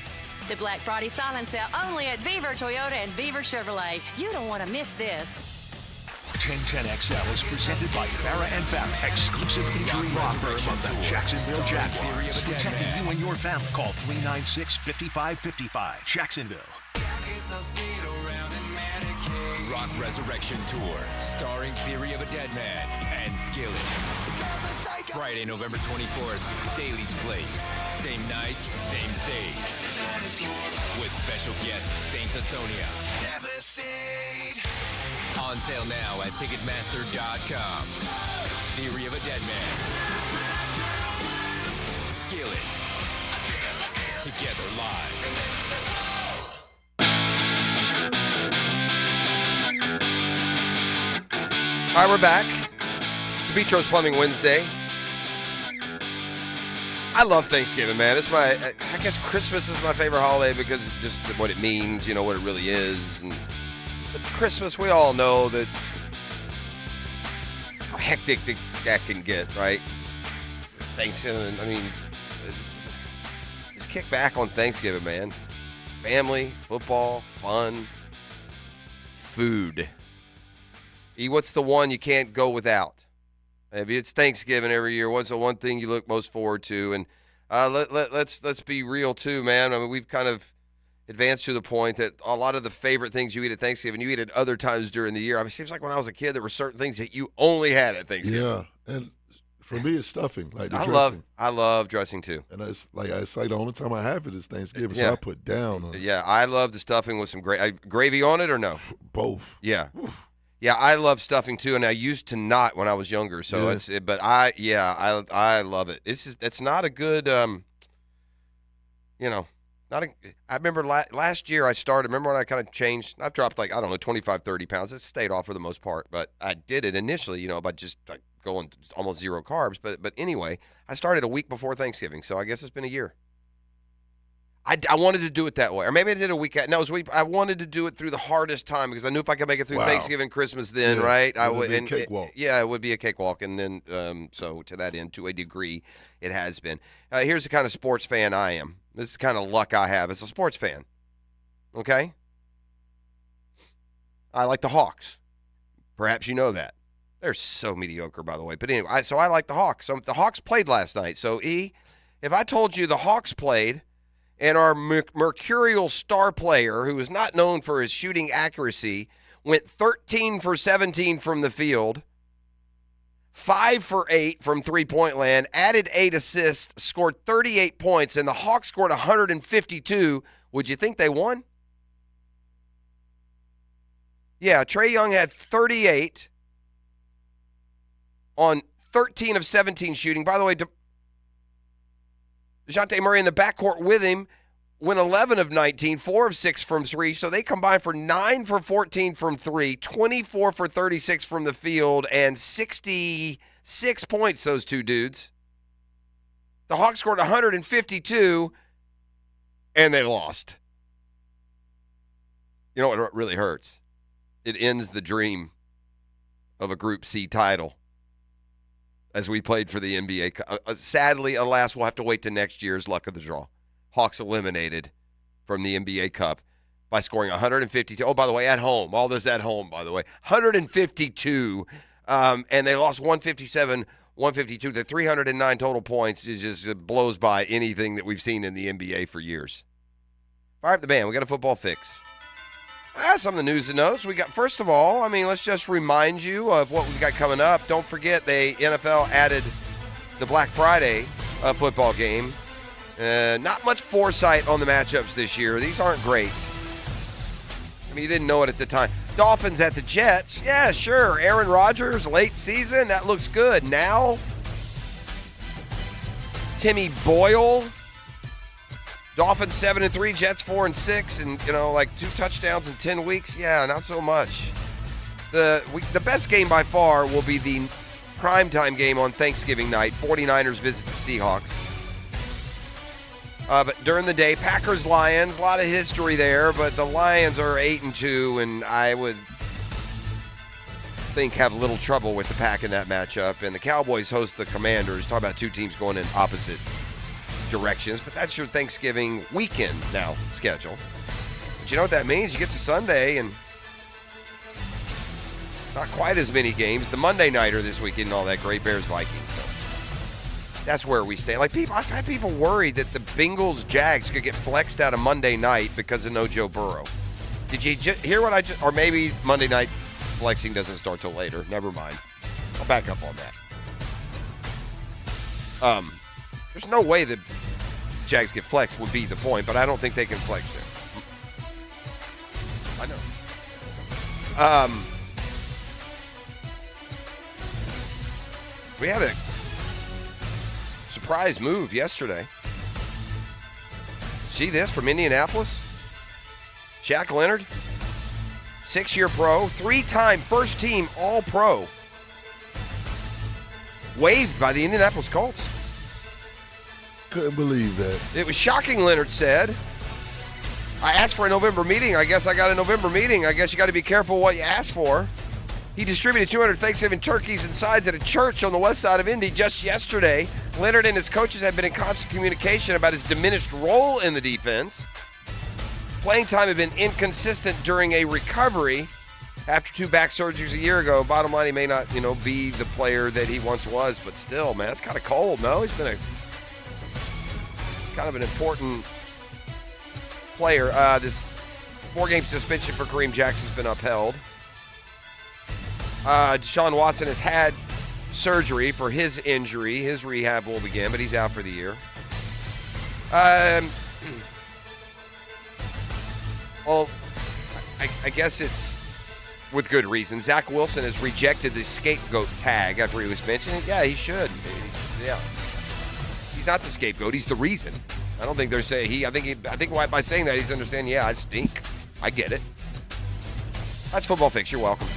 The Black Friday silent sale only at Beaver Toyota and Beaver Chevrolet. You don't want to miss this. 1010XL is presented by Farah and Farah, exclusive injury law firm of the Jacksonville Jaguars. Protecting you and your family. Call 396-5555. Jacksonville. Rock Resurrection Tour, starring Theory of a Dead Man and Skillet. Friday, November 24th, Daly's Place. Same night, same stage. With special guest Saint Asonia. On sale now at Ticketmaster.com. Theory of a Dead Man. Skillet. Together live. All right, we're back. It's Beatro's Plumbing Wednesday. I love Thanksgiving, man. It's I guess Christmas is my favorite holiday because of just what it means, you know, what it really is. But Christmas, we all know that how hectic that can get, right? Thanksgiving, I mean, just kick back on Thanksgiving, man. Family, football, fun, food. What's the one you can't go without? Maybe it's Thanksgiving every year. What's the one thing you look most forward to? And let's be real too, man. I mean, we've kind of advanced to the point that a lot of the favorite things you eat at Thanksgiving, you eat at other times during the year. I mean, it seems like when I was a kid, there were certain things that you only had at Thanksgiving. Yeah, and for me, it's stuffing. Like the I love dressing too. And it's like the only time I have it is Thanksgiving, Yeah. so I put down on it. Yeah, I love the stuffing with some gravy on it or no? Both. Yeah. Yeah, I love stuffing too, and I used to not when I was younger. So I love it. It's not a good, I remember last year I started. Remember when I kind of changed? I've dropped 25, 30 pounds. It stayed off for the most part, but I did it initially, by just going almost zero carbs. But anyway, I started a week before Thanksgiving, so I guess it's been a year. I wanted to do it that way. Or maybe I did a week. No, it was a week. I wanted to do it through the hardest time because I knew if I could make it through Thanksgiving, Christmas then, right? It would be a cakewalk. Yeah, it would be a cakewalk. And then, so to that end, to a degree, it has been. Here's the kind of sports fan I am. This is the kind of luck I have as a sports fan. Okay? I like the Hawks. Perhaps you know that. They're so mediocre, by the way. But anyway, so I like the Hawks. So the Hawks played last night. So, if I told you the Hawks played and our mercurial star player, who is not known for his shooting accuracy, went 13 for 17 from the field, 5 for 8 from three-point land, added 8 assists, scored 38 points, and the Hawks scored 152, would you think they won? Yeah, Trae Young had 38 on 13 of 17 shooting. By the way, DeJounte Murray in the backcourt with him went 11 of 19, 4 of 6 from 3. So they combined for 9 for 14 from 3, 24 for 36 from the field, and 66 points, those two dudes. The Hawks scored 152, and they lost. You know what really hurts? It ends the dream of a Group C title as we played for the NBA. Sadly, alas, we'll have to wait to next year's luck of the draw. Hawks eliminated from the NBA Cup by scoring 152. Oh, by the way, at home. All this at home, by the way. 152, and they lost 157, 152. The 309 total points it blows by anything that we've seen in the NBA for years. Fire up the band. We got a football fix. Some of the news and notes. We got, first of all, let's just remind you of what we've got coming up. Don't forget, the NFL added the Black Friday football game. Not much foresight on the matchups this year. These aren't great. You didn't know it at the time. Dolphins at the Jets. Yeah, sure. Aaron Rodgers, late season. That looks good. Now, Timmy Boyle. Dolphins 7-3, Jets 4-6, and 2 touchdowns in 10 weeks. Yeah, not so much. The best game by far will be the primetime game on Thanksgiving night. 49ers visit the Seahawks. But during the day, Packers-Lions, a lot of history there, but the Lions are 8-2, and I would think have a little trouble with the Pack in that matchup. And the Cowboys host the Commanders. Talk about two teams going in opposite directions, but that's your Thanksgiving weekend now schedule. But you know what that means? You get to Sunday and not quite as many games. The Monday nighter this weekend and all that great, Bears-Vikings. So that's where we stay. I've had people worried that the Bengals-Jags could get flexed out of Monday night because of no Joe Burrow. Did you hear what I just, or maybe Monday night flexing doesn't start till later. Never mind. I'll back up on that. There's no way that Jags get flexed would be the point, but I don't think they can flex there. I know. We had a surprise move yesterday. See this from Indianapolis? Shaq Leonard, 6-year pro, 3-time first-team All-Pro, waived by the Indianapolis Colts. Couldn't believe that. It was shocking, Leonard said. I asked for a November meeting. I guess I got a November meeting. I guess you got to be careful what you ask for. He distributed 200 Thanksgiving turkeys and sides at a church on the west side of Indy just yesterday. Leonard and his coaches have been in constant communication about his diminished role in the defense. Playing time had been inconsistent during a recovery after 2 back surgeries a year ago. Bottom line, he may not, be the player that he once was, but still, man, it's kind of cold, no? He's been kind of an important player. This 4-game suspension for Kareem Jackson's been upheld. Deshaun Watson has had surgery for his injury. His rehab will begin, but he's out for the year. Well, I guess it's with good reason. Zach Wilson has rejected the scapegoat tag after he was mentioned. Yeah, he should. Yeah. He's not the scapegoat. He's the reason. I don't think they're saying I think by saying that he's understanding, yeah, I stink. I get it. That's Football Fix. You're welcome.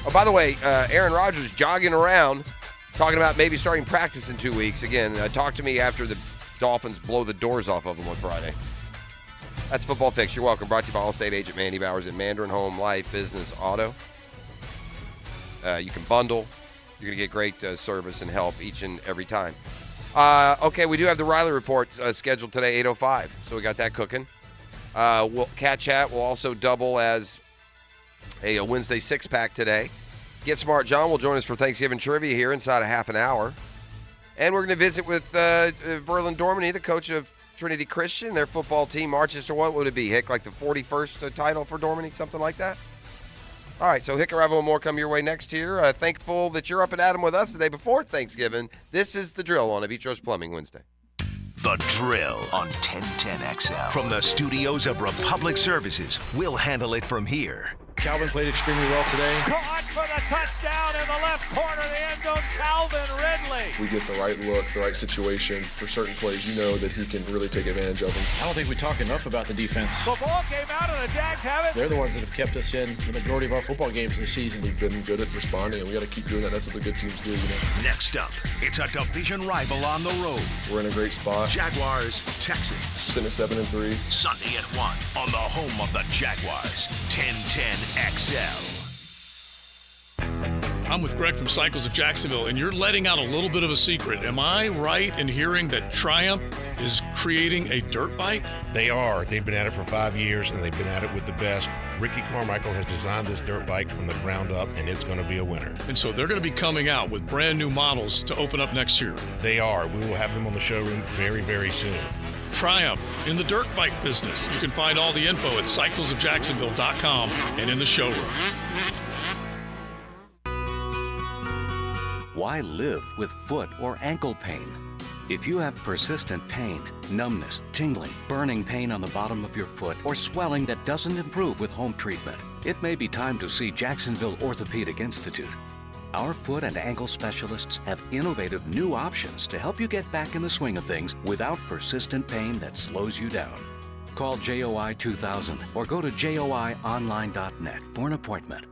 Oh, by the way, Aaron Rodgers jogging around, talking about maybe starting practice in 2 weeks. Again, talk to me after the Dolphins blow the doors off of them on Friday. That's Football Fix. You're welcome. Brought to you by Allstate agent Mandy Bowers in Mandarin Home, Life, Business, Auto. You can bundle. You're going to get great service and help each and every time. Okay, we do have the Riley Report scheduled today, 8:05. So we got that cooking. Cat Chat will also double as a Wednesday 6-pack today. Get Smart John will join us for Thanksgiving trivia here inside a half an hour. And we're going to visit with Verlin Dorminey, the coach of Trinity Christian. Their football team marches to what would it be, Hick? Like the 41st title for Dorminey, something like that? All right, so Hick Arrival and more come your way next year. Thankful that you're up and at 'em with us the day before Thanksgiving. This is The Drill on Avitro's Plumbing Wednesday. The Drill on 1010XL. From the studios of Republic Services, we'll handle it from here. Calvin played extremely well today. Caught for the touchdown in the left corner of the end zone, Calvin Ridley. If we get the right look, the right situation for certain plays, you know that he can really take advantage of them. I don't think we talk enough about the defense. The ball came out and the Jags have it. They're the ones that have kept us in the majority of our football games this season. We've been good at responding, and we got to keep doing that. That's what the good teams do, you know. Next up, it's a division rival on the road. We're in a great spot. Jaguars, Texans. Sitting at 7-3. Sunday at 1 on the home of the Jaguars, 1010XL. I'm with Greg from Cycles of Jacksonville, and you're letting out a little bit of a secret. Am I right in hearing that Triumph is creating a dirt bike? They are. They've been at it for 5 years, and they've been at it with the best. Ricky Carmichael has designed this dirt bike from the ground up, and it's going to be a winner. And so they're going to be coming out with brand new models to open up next year. They are. We will have them on the showroom very, very soon. Triumph in the dirt bike business. You can find all the info at cyclesofjacksonville.com and in the showroom. Why live with foot or ankle pain? If you have persistent pain, numbness, tingling, burning pain on the bottom of your foot, or swelling that doesn't improve with home treatment, it may be time to see Jacksonville Orthopedic Institute. Our foot and ankle specialists have innovative new options to help you get back in the swing of things without persistent pain that slows you down. Call JOI 2000 or go to joionline.net for an appointment.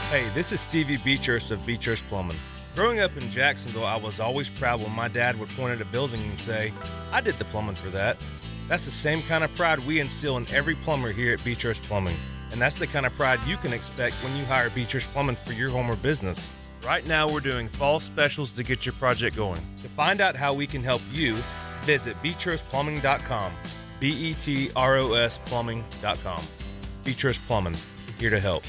Hey, this is Stevie Beechurst of Beechurst Plumbing. Growing up in Jacksonville, I was always proud when my dad would point at a building and say, I did the plumbing for that. That's the same kind of pride we instill in every plumber here at Beechurst Plumbing. And that's the kind of pride you can expect when you hire Beechurst Plumbing for your home or business. Right now, we're doing fall specials to get your project going. To find out how we can help you, visit BeechurstPlumbing.com. BETROS Plumbing.com. Beechurst Plumbing, here to help.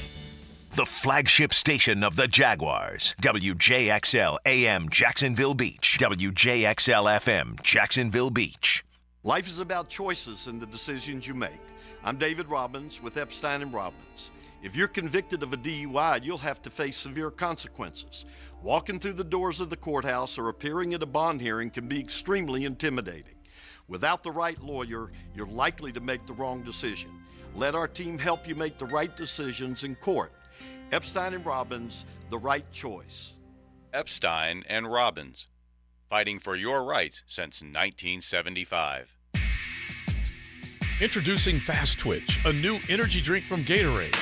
The flagship station of the Jaguars, WJXL AM Jacksonville Beach, WJXL FM Jacksonville Beach. Life is about choices and the decisions you make. I'm David Robbins with Epstein & Robbins. If you're convicted of a DUI, you'll have to face severe consequences. Walking through the doors of the courthouse or appearing at a bond hearing can be extremely intimidating. Without the right lawyer, you're likely to make the wrong decision. Let our team help you make the right decisions in court. Epstein & Robbins, the right choice. Epstein & Robbins, fighting for your rights since 1975. Introducing Fast Twitch, a new energy drink from Gatorade.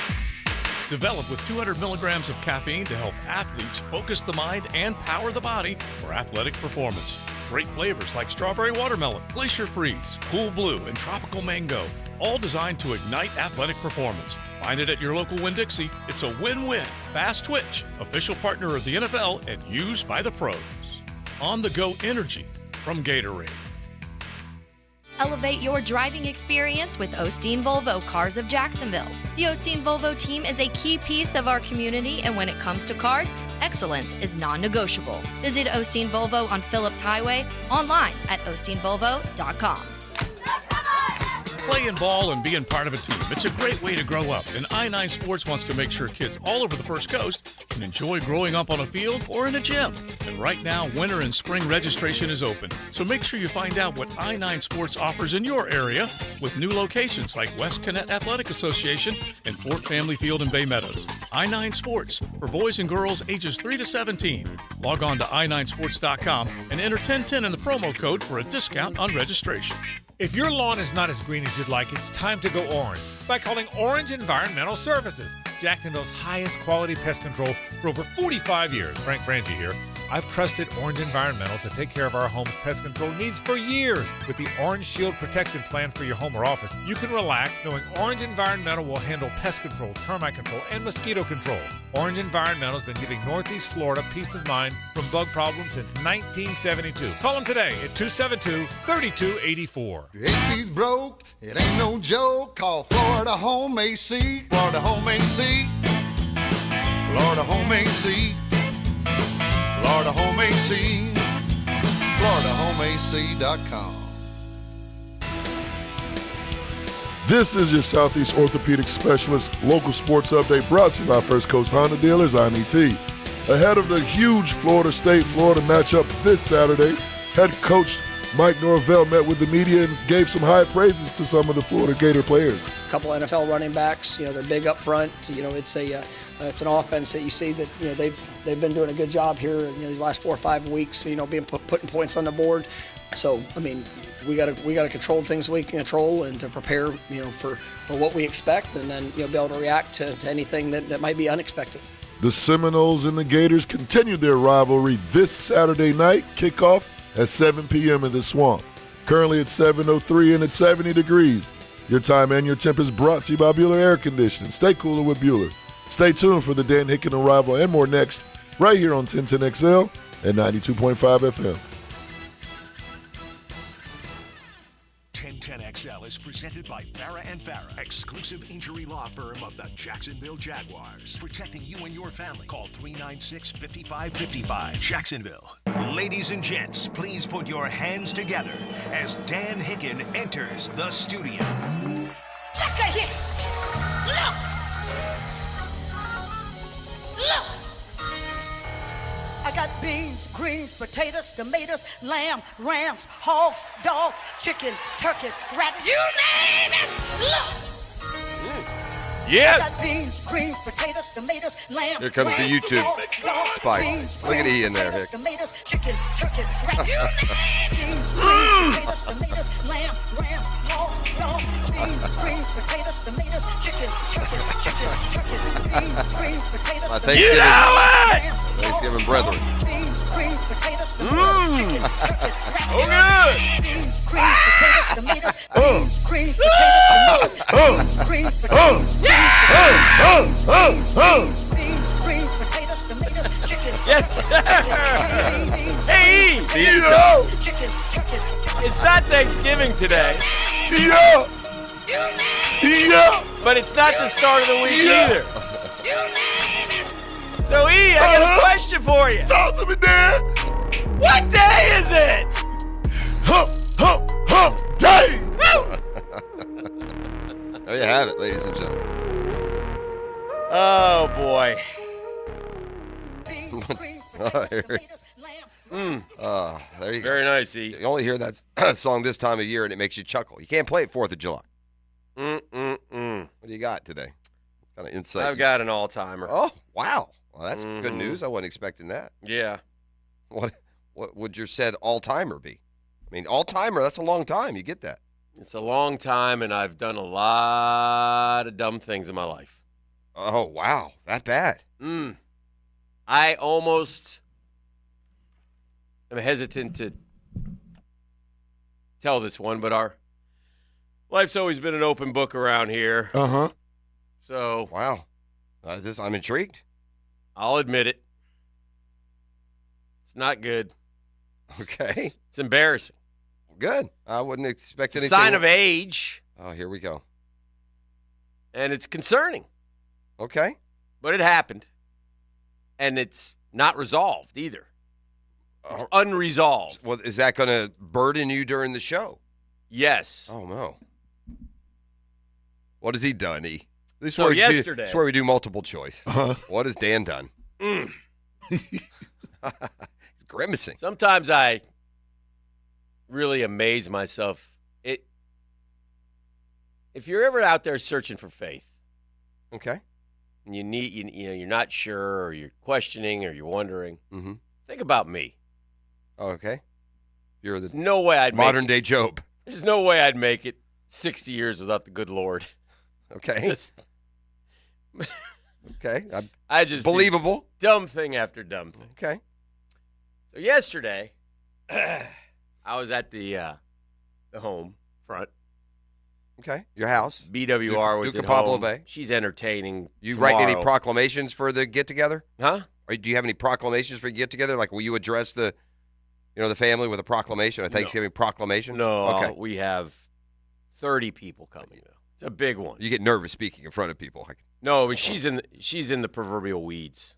Developed with 200 milligrams of caffeine to help athletes focus the mind and power the body for athletic performance. Great flavors like strawberry watermelon, glacier freeze, cool blue, and tropical mango, all designed to ignite athletic performance. Find it at your local Winn-Dixie. It's a win-win. Fast Twitch, official partner of the NFL and used by the pros. On-the-go energy from Gatorade. Elevate your driving experience with Osteen Volvo Cars of Jacksonville. The Osteen Volvo team is a key piece of our community, and when it comes to cars, excellence is non-negotiable. Visit Osteen Volvo on Phillips Highway, online at osteenvolvo.com. Playing ball and being part of a team. It's a great way to grow up, and I-9 Sports wants to make sure kids all over the First Coast can enjoy growing up on a field or in a gym. And right now, winter and spring registration is open, so make sure you find out what I-9 Sports offers in your area with new locations like West Connect Athletic Association and Fort Family Field in Bay Meadows. I-9 Sports for boys and girls ages 3 to 17. Log on to i9sports.com and enter 1010 in the promo code for a discount on registration. If your lawn is not as green as you'd like, it's time to go orange by calling Orange Environmental Services, Jacksonville's highest quality pest control for over 45 years. Frank Frangie here. I've trusted Orange Environmental to take care of our home's pest control needs for years. With the Orange Shield Protection Plan for your home or office, you can relax knowing Orange Environmental will handle pest control, termite control, and mosquito control. Orange Environmental has been giving Northeast Florida peace of mind from bug problems since 1972. Call them today at 272-3284. Your AC's broke, it ain't no joke. Call Florida Home AC. Florida Home AC. Florida Florida Home AC. Florida Home AC. FloridaHomeAC.com. This is your Southeast Orthopedic Specialist local sports update brought to you by First Coast Honda Dealers. I'm ET. Ahead of the huge Florida State-Florida matchup this Saturday, head coach Mike Norvell met with the media and gave some high praises to some of the Florida Gator players. A couple NFL running backs, they're big up front. It's an offense that you see that they've been doing a good job here. These last 4 or 5 weeks, being putting points on the board. So we got to control things we can control and to prepare for what we expect, and then be able to react to anything that might be unexpected. The Seminoles and the Gators continue their rivalry this Saturday night. Kickoff at 7 p.m. in the Swamp. Currently it's 7:03 and it's 70 degrees. Your time and your temp is brought to you by Bueller Air Conditioning. Stay cooler with Bueller. Stay tuned for the Dan Hicken Arrival and more next, right here on 1010XL and 92.5 FM. 1010XL is presented by Farah & Farah, exclusive injury law firm of the Jacksonville Jaguars. Protecting you and your family. Call 396-5555. Jacksonville. Ladies and gents, please put your hands together as Dan Hicken enters the studio. Look at here! Look! Look! I got beans, greens, potatoes, tomatoes, lamb, rams, hogs, dogs, chicken, turkeys, rabbits, you name it! Look! Yes! I got beans, greens, potatoes, tomatoes, lamb, Here comes the rams, YouTube hogs, dogs, spike. beans, Look at greens, E in there, potatoes, Hick. tomatoes, chicken, turkeys, rabbits, you name it! Beans, greens, potatoes, tomatoes, lamb, rams, hogs, dogs, beans, greens, potatoes, tomatoes, chicken, turkeys, beans, greens, potatoes, My Thanksgiving, Thanksgiving brethren. beans, greens, potatoes, Mmm. chicken, turkeys, Oh, good. beans, greens, potatoes, tomatoes, beans, greens, potatoes, tomatoes, beans, greens, potatoes, beans, greens, potatoes, tomatoes, chicken. Yes, sir. Hey, Chicken, turkeys, it's not Thanksgiving today. Yeah. But it's not the start of the week either. So, E, I got a question for you. Talk to me, Dan. What day is it? Hump, hump, hump day. There you have it, ladies and gentlemen. Oh, boy. There you go. Very nice, E. You only hear that song this time of year and it makes you chuckle. You can't play it 4th of July. What do you got today? What kind of insight? I've got an all-timer. Oh, wow. Well, that's good news. I wasn't expecting that. Yeah. What would your said all-timer be? I mean, all-timer, that's a long time. You get that. It's a long time, and I've done a lot of dumb things in my life. Oh, wow. That bad? I almost am hesitant to tell this one, but our life's always been an open book around here. Uh-huh. So. Wow. I'm intrigued. I'll admit it. It's not good. Okay. It's embarrassing. Good. I wouldn't expect It's a anything. sign of age. Oh, here we go. And it's concerning. Okay. But it happened. And it's not resolved either. It's unresolved. Well, is that going to burden you during the show? Yes. Oh, no. What has he done, E? This is So where we yesterday. this is where we do multiple choice. Uh-huh. What has Dan done? He's grimacing. Sometimes I really amaze myself. If you're ever out there searching for faith, okay, and you're not sure, or you're questioning, or you're wondering, think about me. Oh, okay, you're the There's no way I'd modern make day Job. There's no way I'd make it 60 years without the good Lord. Okay, Just okay, I just believable. do dumb thing after dumb thing. Okay. So yesterday, I was at the home front. Okay, your house. BWR was Duke at of Pablo home. Bay. She's entertaining. You tomorrow. write any proclamations for the get together? Huh? Or do you have any proclamations for get together? Like, will you address the family with a proclamation, a Thanksgiving proclamation? No. Okay. We have 30 people coming. It's a big one. You get nervous speaking in front of people. No, but she's in the proverbial weeds.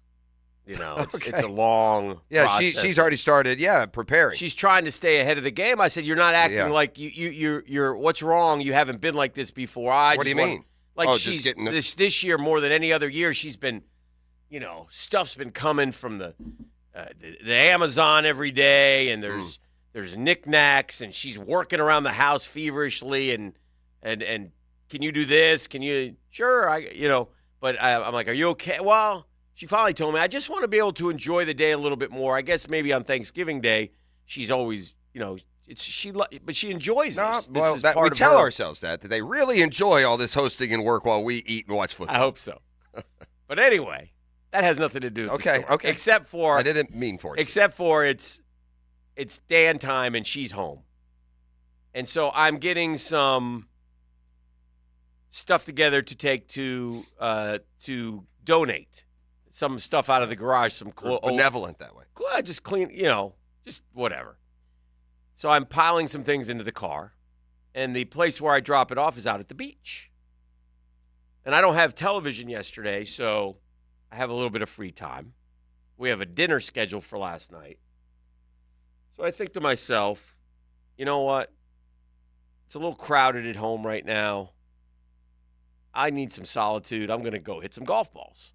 It's a long Yeah, process. she's already started. Yeah, preparing. She's trying to stay ahead of the game. I said, you're not acting like you're. What's wrong? You haven't been like this before. What do you mean? Like Just she's getting this year more than any other year. She's been, stuff's been coming from the Amazon every day, and there's knickknacks, and she's working around the house feverishly, and can you do this? Can you? Sure, But I'm like, are you okay? Well, she finally told me, I just want to be able to enjoy the day a little bit more. I guess maybe on Thanksgiving Day, she's always, but she enjoys this. This is part we of tell her. ourselves that they really enjoy all this hosting and work while we eat and watch football. I hope so. But anyway, that has nothing to do with the story. Okay. Except for I didn't mean for it. Except for it's Dan time and she's home. And so I'm getting some stuff together to take to donate some stuff out of the garage, some benevolent that way. Just clean, just whatever. So I'm piling some things into the car, and the place where I drop it off is out at the beach. And I don't have television yesterday, so I have a little bit of free time. We have a dinner scheduled for last night. So I think to myself, you know what? It's a little crowded at home right now. I need some solitude. I'm going to go hit some golf balls.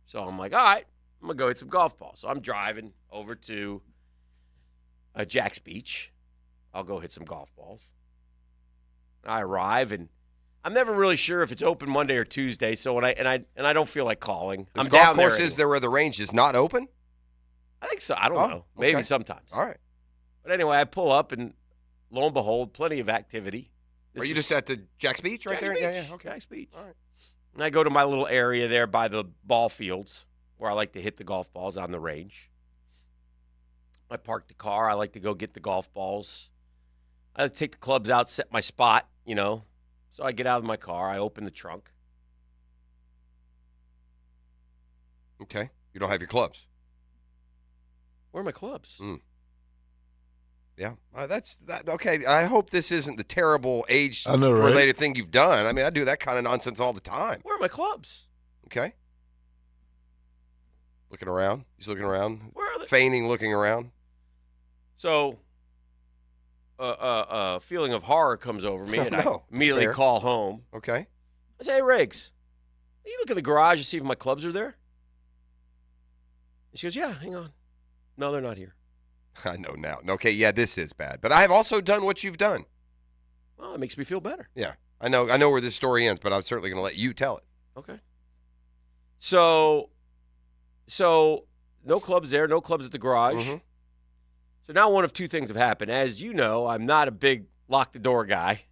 So I'm like, all right, I'm going to go hit some golf balls. So I'm driving over to Jack's Beach. I'll go hit some golf balls. I arrive, and I'm never really sure if it's open Monday or Tuesday. So when I don't feel like calling. There's I'm golf down courses there where the range is not open? I think so. I don't know. Maybe okay. sometimes. All right. But anyway, I pull up, and lo and behold, plenty of activity. Are you just at the Jack's Beach right there? Beach. Yeah, okay. Jack's Beach. All right. And I go to my little area there by the ball fields where I like to hit the golf balls on the range. I park the car. I like to go get the golf balls. I like to take the clubs out, set my spot, So I get out of my car. I open the trunk. Okay. You don't have your clubs. Where are my clubs? Yeah, okay. I hope this isn't the terrible I know, right? age-related thing you've done. I mean, I do that kind of nonsense all the time. Where are my clubs? Okay. Looking around. He's looking around. Where are they? Feigning looking around. So, a feeling of horror comes over me, and I No, immediately spare. call home. Okay. I say, hey, Riggs, you look at the garage to see if my clubs are there? And she goes, yeah, hang on. No, they're not here. I know now. Okay, yeah, this is bad. But I have also done what you've done. Well, it makes me feel better. Yeah. I know where this story ends, but I'm certainly going to let you tell it. Okay. So no clubs there, no clubs at the garage. Mm-hmm. So now one of two things have happened. As you know, I'm not a big lock the door guy.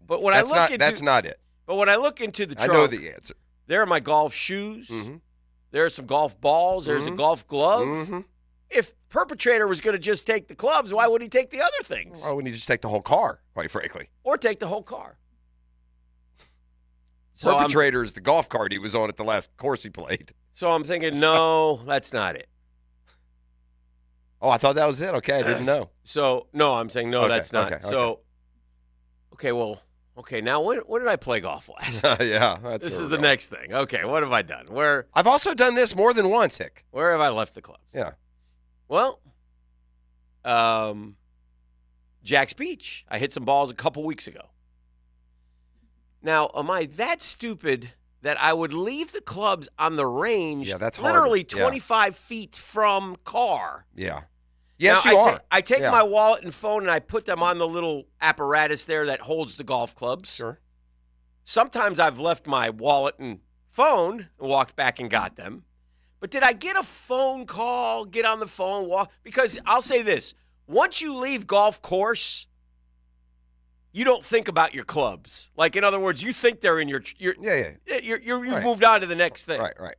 But when That's not it. But when I look into the trunk, I know the answer. There are my golf shoes. Mm-hmm. There are some golf balls. There's a golf glove. Mm-hmm. If perpetrator was going to just take the clubs, why would he take the other things? Why wouldn't he just take the whole car, quite frankly? Or take the whole car? Perpetrator is the golf cart he was on at the last course he played. So I'm thinking, no, that's not it. Oh, I thought that was it. Okay, I didn't know. So, no, I'm saying, no, Okay, that's not. okay, So, okay, now when did I play golf last? Yeah. This is the next thing. Okay, what have I done? I've also done this more than once, Hick. Where have I left the clubs? Yeah. Well, Jack's Beach. I hit some balls a couple weeks ago. Now, am I that stupid that I would leave the clubs on the range that's literally hard. Yeah. 25 feet from car? Yeah. Yes, Now, you are. I take Yeah. my wallet and phone and I put them on the little apparatus there that holds the golf clubs. Sure. Sometimes I've left my wallet and phone and walked back and got them. But did I get a phone call, get on the phone, walk? Because I'll say this. Once you leave golf course, you don't think about your clubs. Like, in other words, you think they're in you've Right. moved on to the next thing. Right.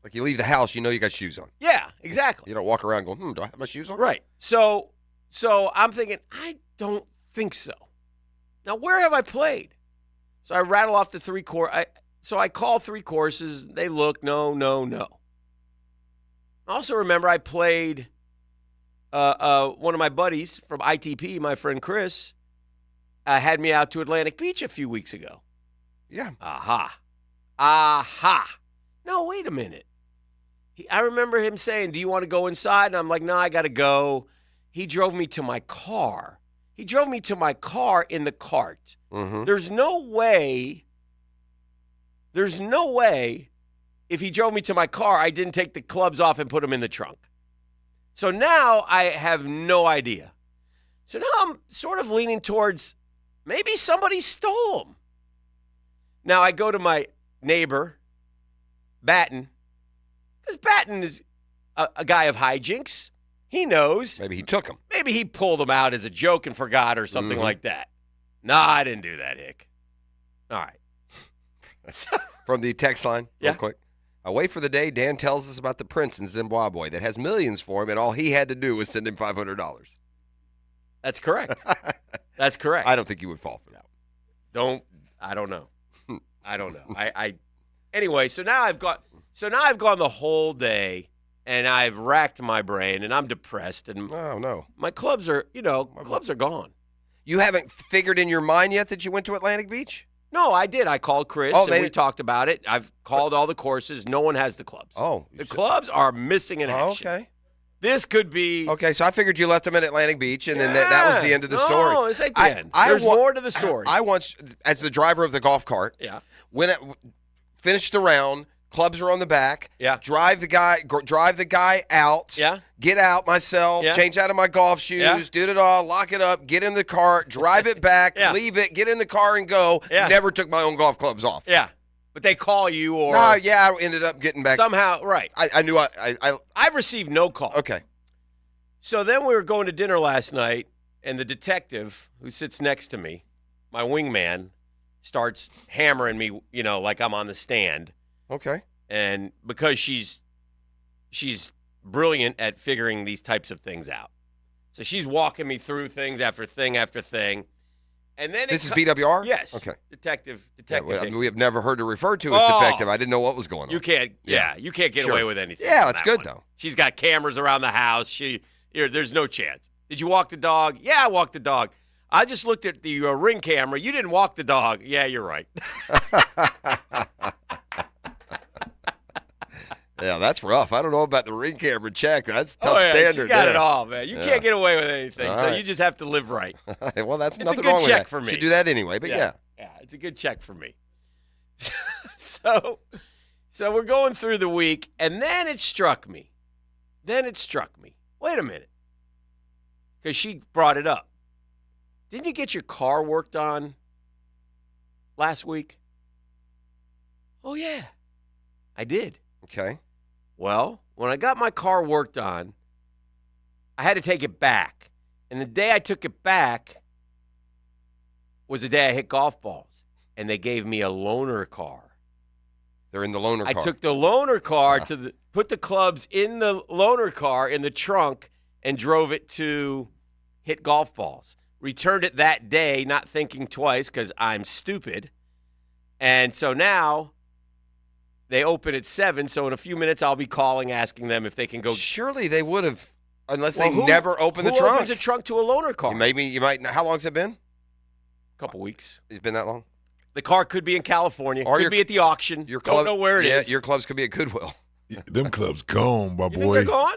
Like you leave the house, you know you got shoes on. Yeah, exactly. You don't walk around going, do I have my shoes on? Right. So I'm thinking, I don't think so. Now, where have I played? So I rattle off the three courses. So I call three courses. They look, no. I also remember I played one of my buddies from ITP, my friend Chris, had me out to Atlantic Beach a few weeks ago. Yeah. Aha. No, wait a minute. I remember him saying, "Do you want to go inside?" And I'm like, "No, I got to go." He drove me to my car. He drove me to my car in the cart. Mm-hmm. There's no way if he drove me to my car, I didn't take the clubs off and put them in the trunk. So now I have no idea. So now I'm sort of leaning towards maybe somebody stole them. Now I go to my neighbor, Batten, because Batten is a guy of hijinks. He knows. Maybe he took them. Maybe he pulled them out as a joke and forgot or something like that. No, I didn't do that, Hick. All right. From the text line, Yeah. real quick. I wait for the day Dan tells us about the prince in Zimbabwe that has millions for him, and all he had to do was send him $500. That's correct. That's correct. I don't think you would fall for that. I don't know. I don't know. Anyway, so now I've gone the whole day and I've racked my brain and I'm depressed and Oh no. my clubs are gone. You haven't figured in your mind yet that you went to Atlantic Beach? No, I did. I called Chris Oh, and we talked about it. I've called all the courses. No one has the clubs. Oh. The clubs are missing in action. Okay. This could be. Okay, so I figured you left him at Atlantic Beach, and then that was the end of the story. No, this ain't the end. There's more to the story. I once, as the driver of the golf cart, Yeah. finished the round, clubs are on the back, Yeah. drive the guy out, Yeah. get out myself, Yeah. change out of my golf shoes, Yeah. do it all, lock it up, get in the car, drive it back, Yeah. leave it, get in the car and go. Yeah. Never took my own golf clubs off. Yeah. But they call you or. No, yeah, I ended up getting back. Somehow, right. I knew I I've received no call. Okay. So then we were going to dinner last night, and the detective who sits next to me, my wingman, starts hammering me, like I'm on the stand. Okay. And because she's brilliant at figuring these types of things out. So she's walking me through things after thing after thing. And then This is BWR? Yes. Okay. Detective. We have never heard her referred to as detective. I didn't know what was going on. You can't. Yeah, you can't get Sure. away with anything. Yeah, on it's that good, one. though. She's got cameras around the house. There's no chance. Did you walk the dog? Yeah, I walked the dog. I just looked at the ring camera. You didn't walk the dog. Yeah, you're right. Yeah, that's rough. I don't know about the ring camera check. That's a tough Oh, yeah, standard. She got there. it all, man. You Yeah. can't get away with anything. All So right. you just have to live right. Well, that's It's nothing a good wrong with check that. for me. Should do that anyway, but yeah. Yeah, it's a good check for me. So we're going through the week, and then it struck me. Wait a minute. Because she brought it up. Didn't you get your car worked on last week? Oh, yeah. I did. Okay. Well, when I got my car worked on, I had to take it back. And the day I took it back was the day I hit golf balls. And they gave me a loaner car. They're in the loaner car. I took the loaner car put the clubs in the loaner car in the trunk and drove it to hit golf balls. Returned it that day, not thinking twice because I'm stupid. And so now they open at 7, so in a few minutes I'll be calling, asking them if they can go. Surely they would have, unless Well, they who- never opened the who trunk. opens a trunk to a loaner car? You might. How long's it been? A couple weeks. It's been that long? The car could be in California. Or Could be at the auction. Your Don't club, know where it is. Your clubs could be at Goodwill. Them clubs gone, my You think boy. they're gone?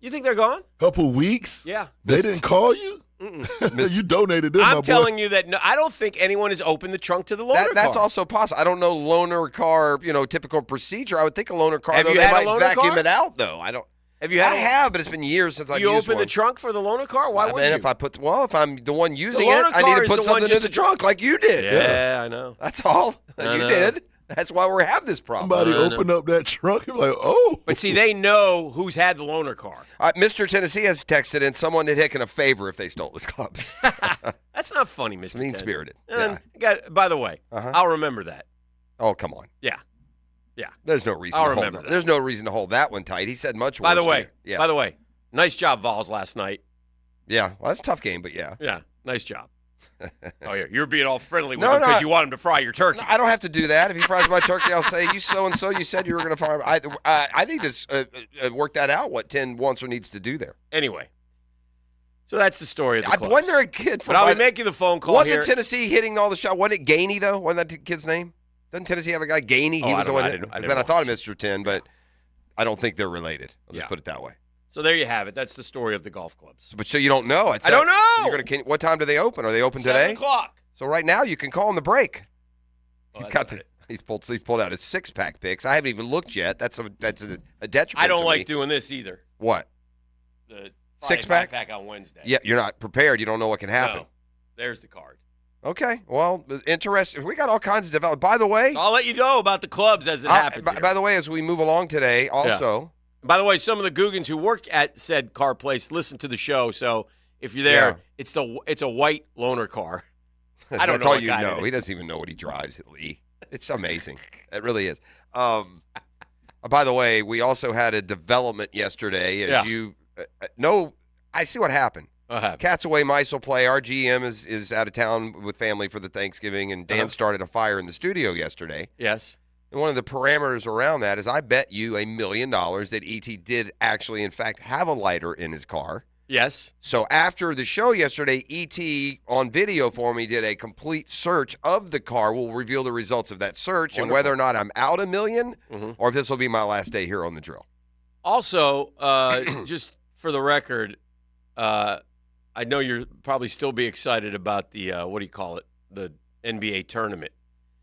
You think they're gone? Couple weeks? Yeah. They didn't call you? You donated them, my I'm boy. telling you that I don't think anyone has opened the trunk to the loaner car. That's also possible. I don't know loaner car, typical procedure. I would think a loaner car, Have though, you they had a might loaner vacuum car? it out, though. I don't. Have you had? I have, but it's been years since I've You used open one. the trunk for the loaner car? Why would you? If I'm the one using loaner it, I car need to is put the one something in just the to- trunk like you did. Yeah, I know. That's all. I You know. did. That's why we have this problem. Somebody open up that trunk and be like, oh. But see, they know who's had the loaner car. Mr. Tennessee has texted in someone had Hicken a favor if they stole his clubs. That's not funny, Mr. Mean-spirited. And by the way, I'll remember that. Oh, come on. Yeah. There's no reason I'll to hold remember that. that. The's no reason to hold that one tight. He said much worse. By the way, Yeah. nice job, Vols, last night. Yeah. Well, that's a tough game, but yeah. Yeah, nice job. Oh, yeah, you're being all friendly with No, him because no. you want him to fry your turkey. I don't have to do that. If he fries my turkey, I'll say, you so-and-so, you said you were going to fire him. I need to work that out, what 10 wants or needs to do there. Anyway, so that's the story of the clubs. Wasn't there a kid from... But I'll be making the phone call Wasn't here. Tennessee hitting all the shots? Wasn't it Gainey, though? Wasn't that the kid's name? Doesn't Tennessee have a guy, Gainey? Oh, He I was the don't- one. I didn't Then I thought of Mr. 10, but I don't think they're related. I'll just put it that way. So there you have it. That's the story of the golf clubs. But so you don't know. I don't know. What time do they open? Are they open 7 today? o'clock. So right now you can call on the break. Oh, He's pulled out his 6-pack picks. I haven't even looked yet. That's a detriment. I don't to like me. doing this either. What? The 6-pack? pack on Wednesday. Yeah, you're not prepared. You don't know what can happen. No. There's the card. Okay. Well, interesting. We got all kinds of development. By the way, I'll let you know about the clubs as it happens. By the way, as we move along today, also. By the way, some of the Googans who work at said car place listen to the show. So if you're there, it's a white loaner car. I don't That's know all what you kind know. it is. He doesn't even know what he drives, Lee. It's amazing. It really is. By the way, we also had a development yesterday. As you know, I see what happened. Cats away, mice will play. Our GM is out of town with family for the Thanksgiving, and Dan started a fire in the studio yesterday. Yes. And one of the parameters around that is I bet you $1 million that E.T. did actually, in fact, have a lighter in his car. Yes. So after the show yesterday, E.T. on video for me did a complete search of the car. We'll reveal the results of that search and whether or not I'm out $1 million or if this will be my last day here on the drill. Also, just for the record, I know you'll probably still be excited about the what do you call it? The NBA tournament.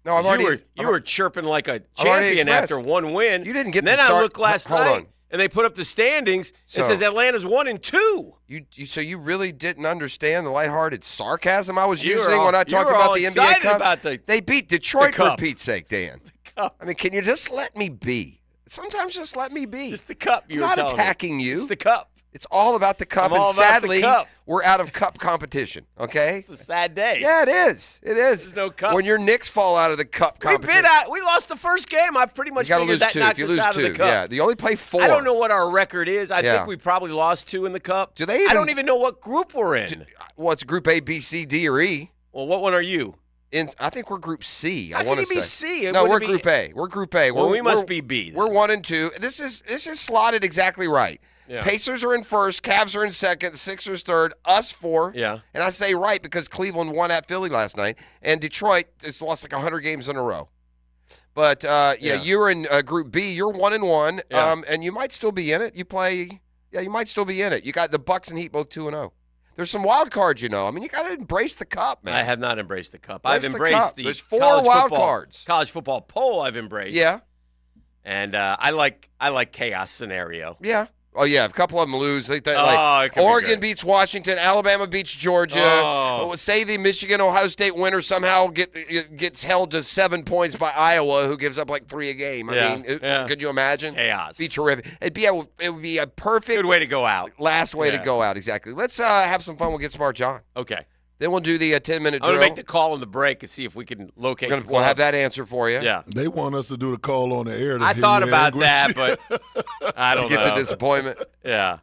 No, I've already. You were chirping like a I've already champion expressed. after one win. You didn't get and then the I start. looked last Hold night, on. and they put up the standings. So- It says Atlanta's 1-2. So you really didn't understand the lighthearted sarcasm I was You were using all- when I you talked were about all the NBA excited Cup? about the- They beat Detroit the for cup. Pete's sake, Dan. I mean, can you just let me be? Sometimes just let me be. Just the cup. I'm not attacking you. It's the cup. It's all about the cup, I'm and all about the sadly, cup. we're out of cup competition. Okay, It's a sad day. yeah, it is. It is. There's no cup. When your Knicks fall out of the cup competition, We lost the first game. I pretty much you got to figured lose that 2. knocked If you us lose out 2, of the cup. yeah, you only play 4. I don't know what our record is. I Yeah. think we probably lost 2 in the cup. Do they I don't even know what group we're in. Well, it's Group A, B, C, D, or E. Well, what one are you? I think we're Group C. How I can want you to be say. C? It No, we're wouldn't be- Group A. We're Group A. Well, we must we're- be B, then. We're 1 and 2. This is slotted exactly right. Yeah. Pacers are in first, Cavs are in second, Sixers third, us 4. Yeah. And I say right because Cleveland won at Philly last night, and Detroit has lost like 100 games in a row. But you're in Group B. You're 1 and 1, and you might still be in it. You might still be in it. You got the Bucks and Heat both 2 and 0. There's some wild cards, I mean, you got to embrace the cup, man. I have not embraced the cup. Embrace I've the embraced cup. the There's 4 college wild football, cards. College football poll I've embraced. Yeah. And I like chaos scenario. Yeah. Oh, yeah. A couple of them lose. it could be Oregon good. beats Washington. Alabama beats Georgia. Oh. Say the Michigan-Ohio State winner somehow gets held to 7 points by Iowa, who gives up like 3 a game. Could you imagine? Chaos. It'd be terrific. It would be a perfect Good way to go out. last way to go out. Exactly. Let's have some fun with Get Smart John. Okay. Then we'll do the 10-minute I'm drill. going to make the call in the break and see if we can locate We'll clubs. have that answer for you. Yeah. They want us to do the call on the air. To I hear thought your about anguish. that, but I don't To get know. the disappointment. Yeah.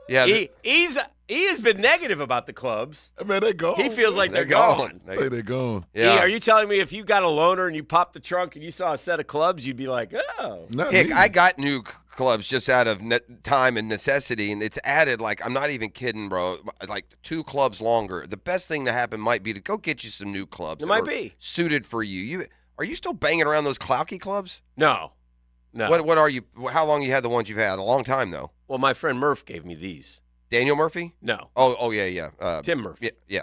Yeah. He has been negative about the clubs. Man, they gone. He feels like they're gone. gone. Hey, they gone. Yeah. Are you telling me if you got a loaner and you popped the trunk and you saw a set of clubs, you'd be like, oh. Not Heck, me. I got new clubs just out of time and necessity, and it's added, like, I'm not even kidding, bro, like 2 clubs longer. The best thing to happen might be to go get you some new clubs. It that might are be. suited for you. Are you still banging around those Clouky clubs? No. No. What are you? How long you had the ones you've had? A long time, though. Well, my friend Murph gave me these. Daniel Murphy? No. Oh yeah. Tim Murphy. Yeah.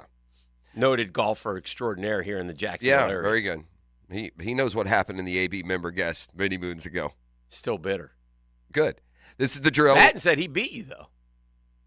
Noted golfer extraordinaire here in the Jacksonville Yeah, area. very good. He knows what happened in the AB member guest many moons ago. Still bitter. Good. This is the drill. Batten said he beat you, though,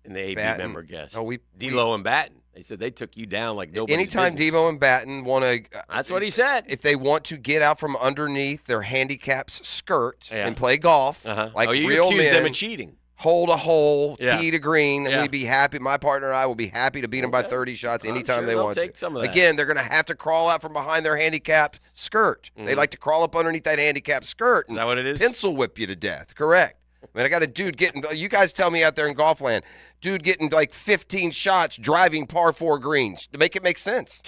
in the AB Batten. member guest. Oh, D'Lo and Batten. They said they took you down like nobody's Anytime business. Devo and Batten want to, That's what he said. if they want to get out from underneath their handicap's skirt Yeah. and play golf, Uh-huh. like you real accused men, them of cheating. hold a hole, Yeah. tee to green, and Yeah. we'd be happy. My partner and I will be happy to beat them by 30 shots I'm anytime sure they they'll want take to. some of that. Again, they're going to have to crawl out from behind their handicap skirt. Mm-hmm. They like to crawl up underneath that handicap skirt and Is that what it is? pencil whip you to death. Correct. I mean, I got a dude getting, you guys tell me out there in golf land, dude getting like 15 shots driving par 4 greens. To make it make sense.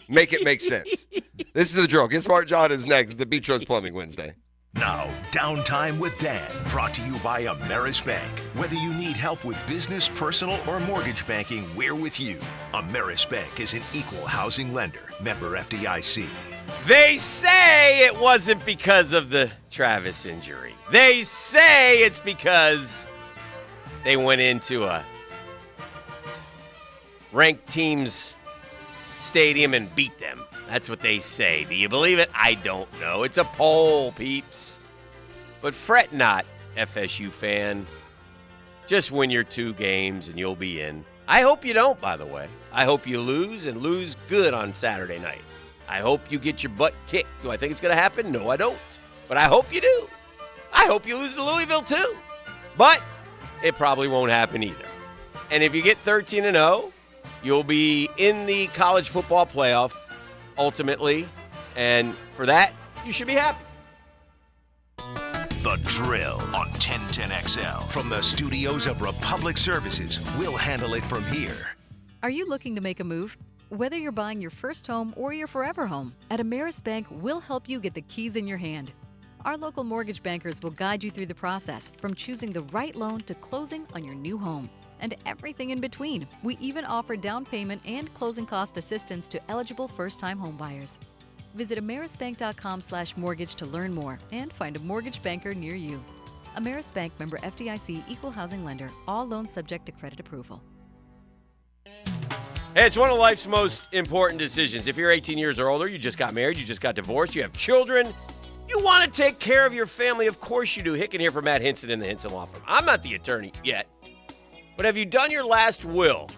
Make it make sense. This is the drill. Get Smart John is next at the Beach Rose Plumbing Wednesday. Now, Downtime with Dan, brought to you by Ameris Bank. Whether you need help with business, personal, or mortgage banking, we're with you. Ameris Bank is an equal housing lender. Member FDIC. They say it wasn't because of the Travis injury. They say it's because they went into a ranked team's stadium and beat them. That's what they say. Do you believe it? I don't know. It's a poll, peeps. But fret not, FSU fan. Just win your 2 games and you'll be in. I hope you don't, by the way. I hope you lose and lose good on Saturday night. I hope you get your butt kicked. Do I think it's going to happen? No, I don't. But I hope you do. I hope you lose to Louisville, too. But it probably won't happen either. And if you get 13-0, you'll be in the college football playoff ultimately. And for that, you should be happy. The Drill on 1010XL. From the studios of Republic Services, we'll handle it from here. Are you looking to make a move? Whether you're buying your first home or your forever home, at Ameris Bank, we'll help you get the keys in your hand. Our local mortgage bankers will guide you through the process, from choosing the right loan to closing on your new home, and everything in between. We even offer down payment and closing cost assistance to eligible first-time homebuyers. Visit amerisbank.com/mortgage to learn more and find a mortgage banker near you. Ameris Bank, member FDIC, equal housing lender. All loans subject to credit approval. Hey, it's one of life's most important decisions. If you're 18 years or older, you just got married, you just got divorced, you have children, you want to take care of your family. Of course you do. Hicken here from Matt Hinson in the Hinson Law Firm. I'm not the attorney yet, but have you done your last will?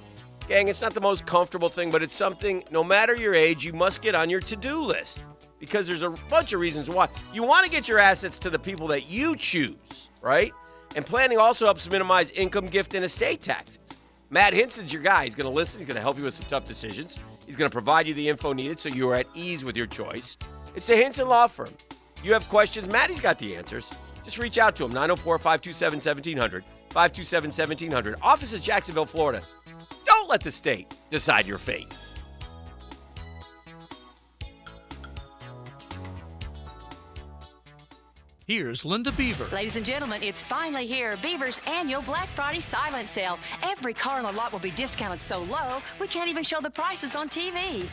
Gang, it's not the most comfortable thing, but it's something, no matter your age, you must get on your to-do list because there's a bunch of reasons why. You want to get your assets to the people that you choose, right? And planning also helps minimize income, gift, and estate taxes. Matt Hinson's your guy. He's going to listen. He's going to help you with some tough decisions. He's going to provide you the info needed so you are at ease with your choice. It's the Hinson Law Firm. You have questions, Maddie's got the answers. Just reach out to him, 904-527-1700, 527-1700. Office is Jacksonville, Florida. Don't let the state decide your fate. Here's Linda Beaver. Ladies and gentlemen, it's finally here. Beaver's annual Black Friday silent sale. Every car on the lot will be discounted so low, we can't even show the prices on TV.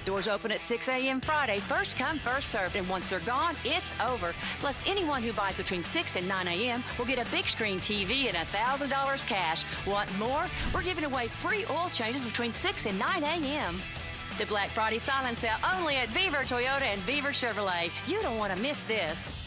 Doors open at 6 a.m. Friday. First come, first served. And once they're gone, it's over. Plus, anyone who buys between 6 and 9 a.m. will get a big screen TV and $1,000 cash. Want more? We're giving away free oil changes between 6 and 9 a.m. The Black Friday silent sale only at Beaver Toyota and Beaver Chevrolet. You don't want to miss this.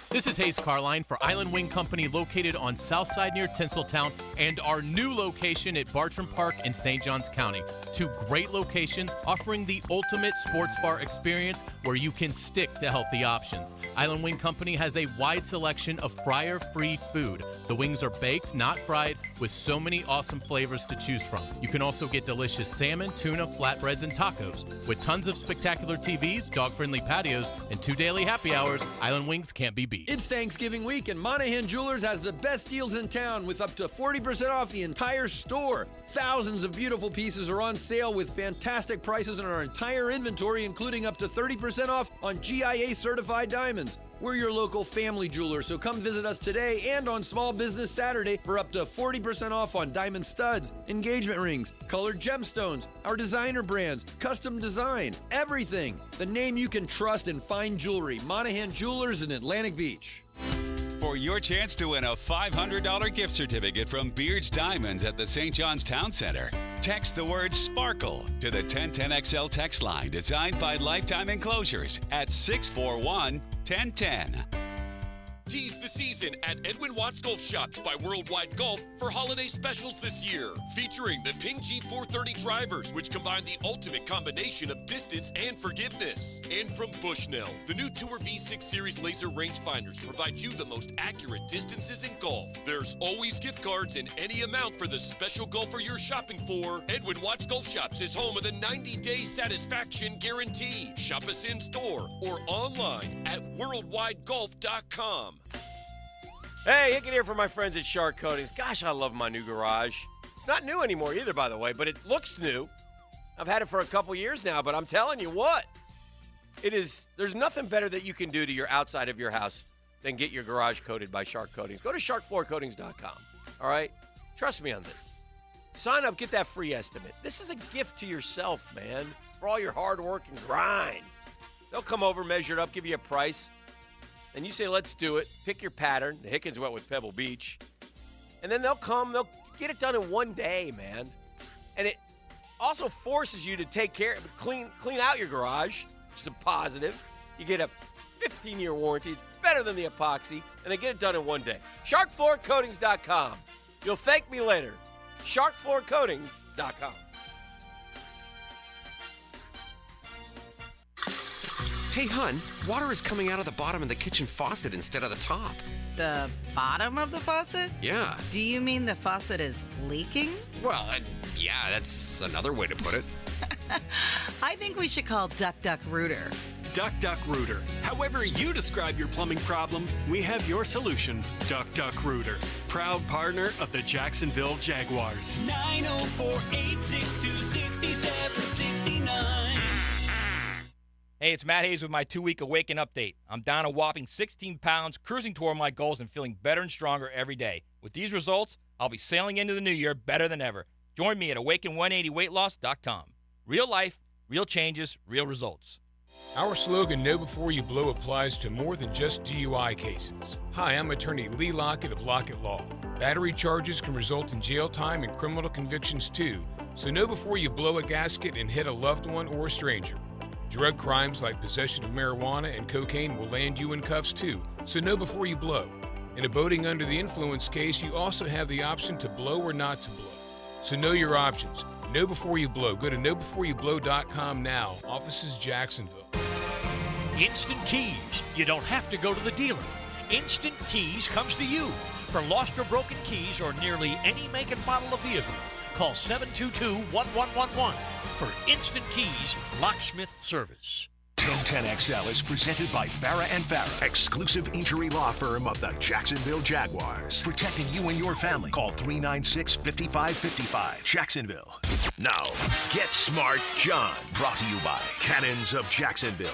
This is Hayes Carline for Island Wing Company, located on Southside near Tinseltown, and our new location at Bartram Park in St. Johns County. 2 great locations offering the ultimate sports bar experience where you can stick to healthy options. Island Wing Company has a wide selection of fryer-free food. The wings are baked, not fried, with so many awesome flavors to choose from. You can also get delicious salmon, tuna, flatbreads, and tacos. With tons of spectacular TVs, dog-friendly patios, and 2 daily happy hours, Island Wings can't be beat. It's Thanksgiving week, and Monahan Jewelers has the best deals in town with up to 40% off the entire store. Thousands of beautiful pieces are on sale with fantastic prices on our entire inventory, including up to 30% off on GIA certified diamonds. We're your local family jeweler, so come visit us today and on Small Business Saturday for up to 40% off on diamond studs, engagement rings, colored gemstones, our designer brands, custom design, everything. The name you can trust in fine jewelry, Monahan Jewelers in Atlantic Beach. For your chance to win a $500 gift certificate from Beard's Diamonds at the St. John's Town Center, text the word SPARKLE to the 1010XL text line designed by Lifetime Enclosures at 641-1010. Tease the season at Edwin Watts Golf Shops by Worldwide Golf for holiday specials this year. Featuring the Ping G430 drivers, which combine the ultimate combination of distance and forgiveness. And from Bushnell, the new Tour V6 Series laser rangefinders provide you the most accurate distances in golf. There's always gift cards in any amount for the special golfer you're shopping for. Edwin Watts Golf Shops is home of the 90-day satisfaction guarantee. Shop us in store or online at worldwidegolf.com. Hey, Hicken here for my friends at Shark Coatings. Gosh, I love my new garage. It's not new anymore either, by the way, but it looks new. I've had it for a couple years now, but I'm telling you what, there's nothing better that you can do to your outside of your house than get your garage coated by Shark Coatings. Go to sharkfloorcoatings.com, all right? Trust me on this. Sign up, get that free estimate. This is a gift to yourself, man, for all your hard work and grind. They'll come over, measure it up, give you a price. and you say, let's do it. Pick your pattern. The Hickens went with Pebble Beach. And then they'll get it done in one day, man. And it also forces you to clean out your garage, which is a positive. You get a 15-year warranty. It's better than the epoxy, and they get it done in one day. SharkFloorCoatings.com. You'll thank me later. SharkFloorCoatings.com. Hey, hun, water is coming out of the bottom of the kitchen faucet instead of the top. The bottom of the faucet? Yeah. Do you mean the faucet is leaking? Well, yeah, that's another way to put it. I think we should call Duck Duck Rooter. Duck Duck Rooter. However you describe your plumbing problem, we have your solution. Duck Duck Rooter. Proud partner of the Jacksonville Jaguars. 904-862-6769. Hey, it's Matt Hayes with my 2-week Awaken update. I'm down a whopping 16 pounds, cruising toward my goals and feeling better and stronger every day. With these results, I'll be sailing into the new year better than ever. Join me at awaken180weightloss.com. Real life, real changes, real results. Our slogan, Know Before You Blow, applies to more than just DUI cases. Hi, I'm attorney Lee Lockett of Lockett Law. Battery charges can result in jail time and criminal convictions too, so know before you blow a gasket and hit a loved one or a stranger. Drug crimes like possession of marijuana and cocaine will land you in cuffs too, so know before you blow. In a boating under the influence case, you also have the option to blow or not to blow. So know your options. Know before you blow. Go to knowbeforeyoublow.com now. Offices Jacksonville. Instant Keys. You don't have to go to the dealer. Instant Keys comes to you. For lost or broken keys or nearly any make and model of vehicle, call 722-1111 for Instant Keys locksmith service. 1010XL is presented by Farah and Farah, exclusive injury law firm of the Jacksonville Jaguars. Protecting you and your family. Call 396-5555. Jacksonville. Now, Get Smart John. Brought to you by Cannons of Jacksonville.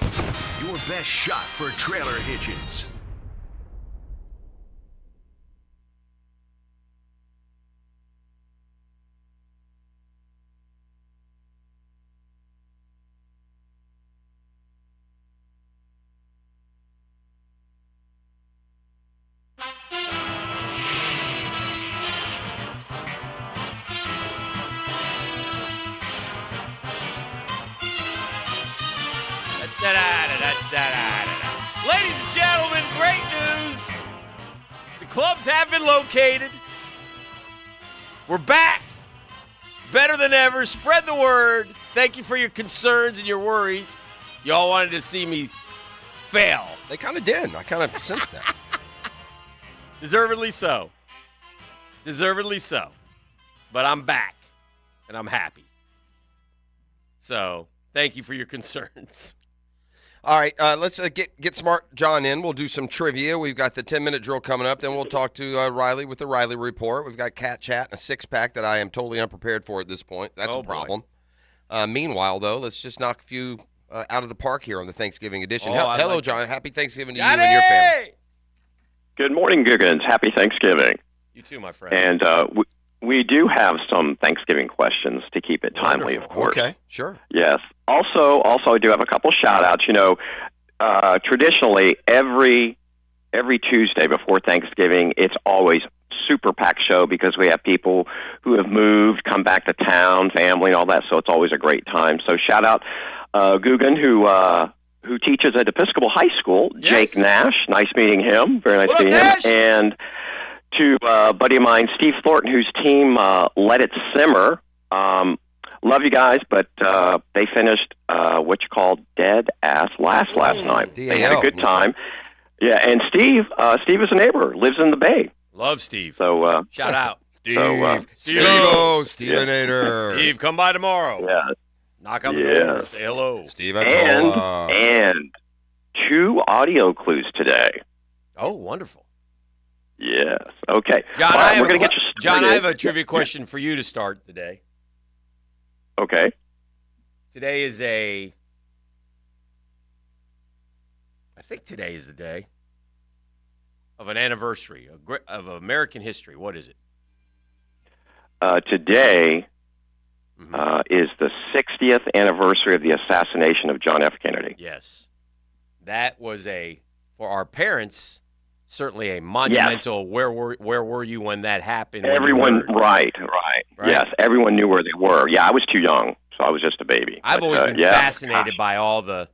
Your best shot for trailer hitches. Ladies and gentlemen, great news. The clubs have been located. We're back. Better than ever. Spread the word. Thank you for your concerns and your worries. Y'all wanted to see me fail. They kind of did. I kind of sensed that. Deservedly so. Deservedly so. But I'm back, and I'm happy. So, thank you for your concerns. All right, let's get Smart John in. We'll do some trivia. We've got the 10-minute drill coming up. Then we'll talk to Riley with the Riley Report. We've got Cat Chat and a six-pack that I am totally unprepared for at this point. That's a problem. Meanwhile, though, let's just knock a few out of the park here on the Thanksgiving edition. Hello, like John. Happy Thanksgiving to you and your family. Good morning, Googans. Happy Thanksgiving. You too, my friend. And we do have some Thanksgiving questions to keep it timely, of course. Okay, sure. Yes. Also, I do have a couple shout-outs. You know, traditionally, every Tuesday before Thanksgiving, it's always super packed show because we have people who have moved, come back to town, family, and all that. So it's always a great time. So shout out Guggen, who teaches at Episcopal High School. Yes. Jake Nash, nice meeting him. Very nice What up, meeting Nash? him. And to a buddy of mine, Steve Thornton, whose team Let It Simmer. Love you guys, but they finished what you call dead ass last night. DAL. They had a good time. Yeah, and Steve is a neighbor, lives in the Bay. Love Steve. So shout out. Steve-o, Steve-o-nator. Steve, come by tomorrow. Yeah. Knock on the door. Say hello. Steve and 2 audio clues today. Oh, wonderful. Yes. Okay. John, All right, I we're going to get you started. I have a trivia question for you to start the day. Okay. Today is I think today is the day of an anniversary of American history. What is it? Today is the 60th anniversary of the assassination of John F. Kennedy. Yes. That was a For our parents, certainly a monumental. Where were you when that happened? when you Everyone, heard? right. Yes, everyone knew where they were. Yeah, I was too young, so I was just a baby. I've But, always been yeah, fascinated gosh. by all the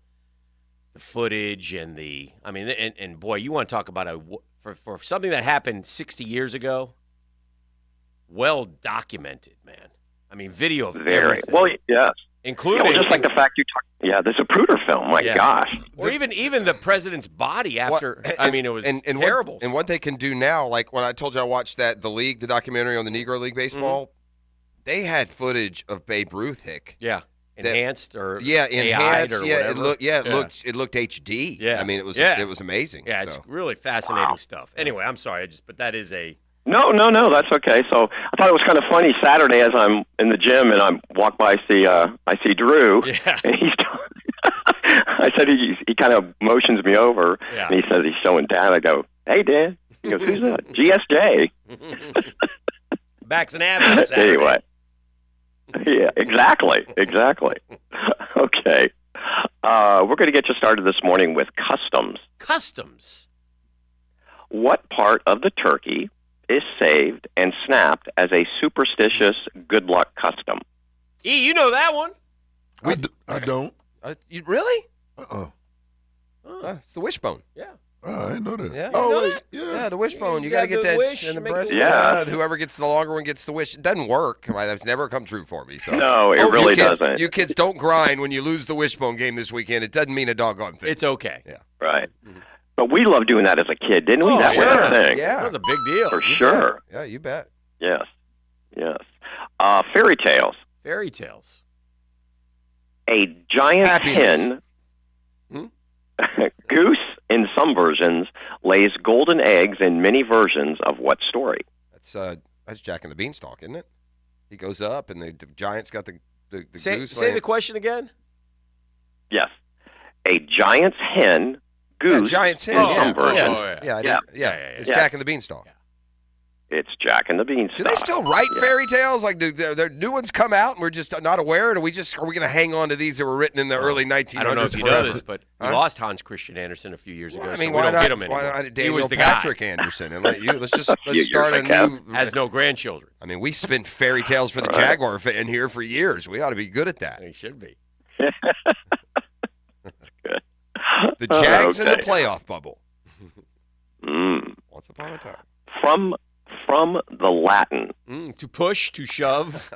footage and and boy, you want to talk about for something that happened 60 years ago. Well documented, man. I mean, video of Very everything. well, yes. Including just like the fact you talked. Yeah, the Zapruder film. My gosh. Or even the president's body after. I mean, it was terrible. And what they can do now, like when I told you I watched the documentary on the Negro League Baseball, they had footage of Babe Ruth, Hick. Yeah. Enhanced or enhanced or yeah, whatever. it looked HD. Yeah. I mean, it was amazing. Yeah, it's so. really fascinating stuff. Anyway, I'm sorry, but that is a No, that's okay. So I thought it was kind of funny Saturday as I'm in the gym and I walk by, I see Drew, and he's. I said he kind of motions me over, and he says he's showing Dad. I go, "Hey, Dad." He goes, "Who's that?" GSJ. Backs and abs on Saturday. Anyway. Yeah, exactly. Okay. We're going to get you started this morning with customs. Customs. What part of the turkey is saved and snapped as a superstitious good luck custom? E, you know that one. I don't. You really? Uh-uh. It's the wishbone. Yeah. Oh, I didn't know that. Yeah. Oh, You know wait. Yeah, the wishbone. You You got to got get the that wish, in the make breast. the wish. Yeah. Whoever gets the longer one gets the wish. It doesn't work. That's never come true for me. So. No, it you really kids, doesn't. You kids don't grind when you lose the wishbone game this weekend. It doesn't mean a doggone thing. It's okay. Yeah. Right. But we loved doing that as a kid, didn't we? Oh, That was sure. a thing. Yeah. That was a big deal. For sure. Yeah, you bet. Yes. Fairy tales. Fairy tales. A giant Happiness. hen, goose in some versions, lays golden eggs in many versions of what story? That's Jack and the Beanstalk, isn't it? He goes up, and the giant's got the Say goose. the question again. Yes. A giant's hen, goose giant's hen. in some versions. It's Jack and the Beanstalk. It's Jack and the Beanstalk. Do they still write fairy tales? Like, do their new ones come out and we're just not aware? Or are we going to hang on to these that were written in the early 1900s? I don't know if you forever? know this, but we lost Hans Christian Andersen a few years ago. Well, I mean, so we why don't not? get him anymore. Why not he Daniel was the Patrick guy. Anderson and let's You're start a like new. Has no grandchildren. I mean, we spin fairy tales for the All right. Jaguar fan here for years. We ought to be good at that. He should be. Good. The Jags in the Okay. playoff bubble. Mm. Once upon a time. From the Latin. To push, to shove.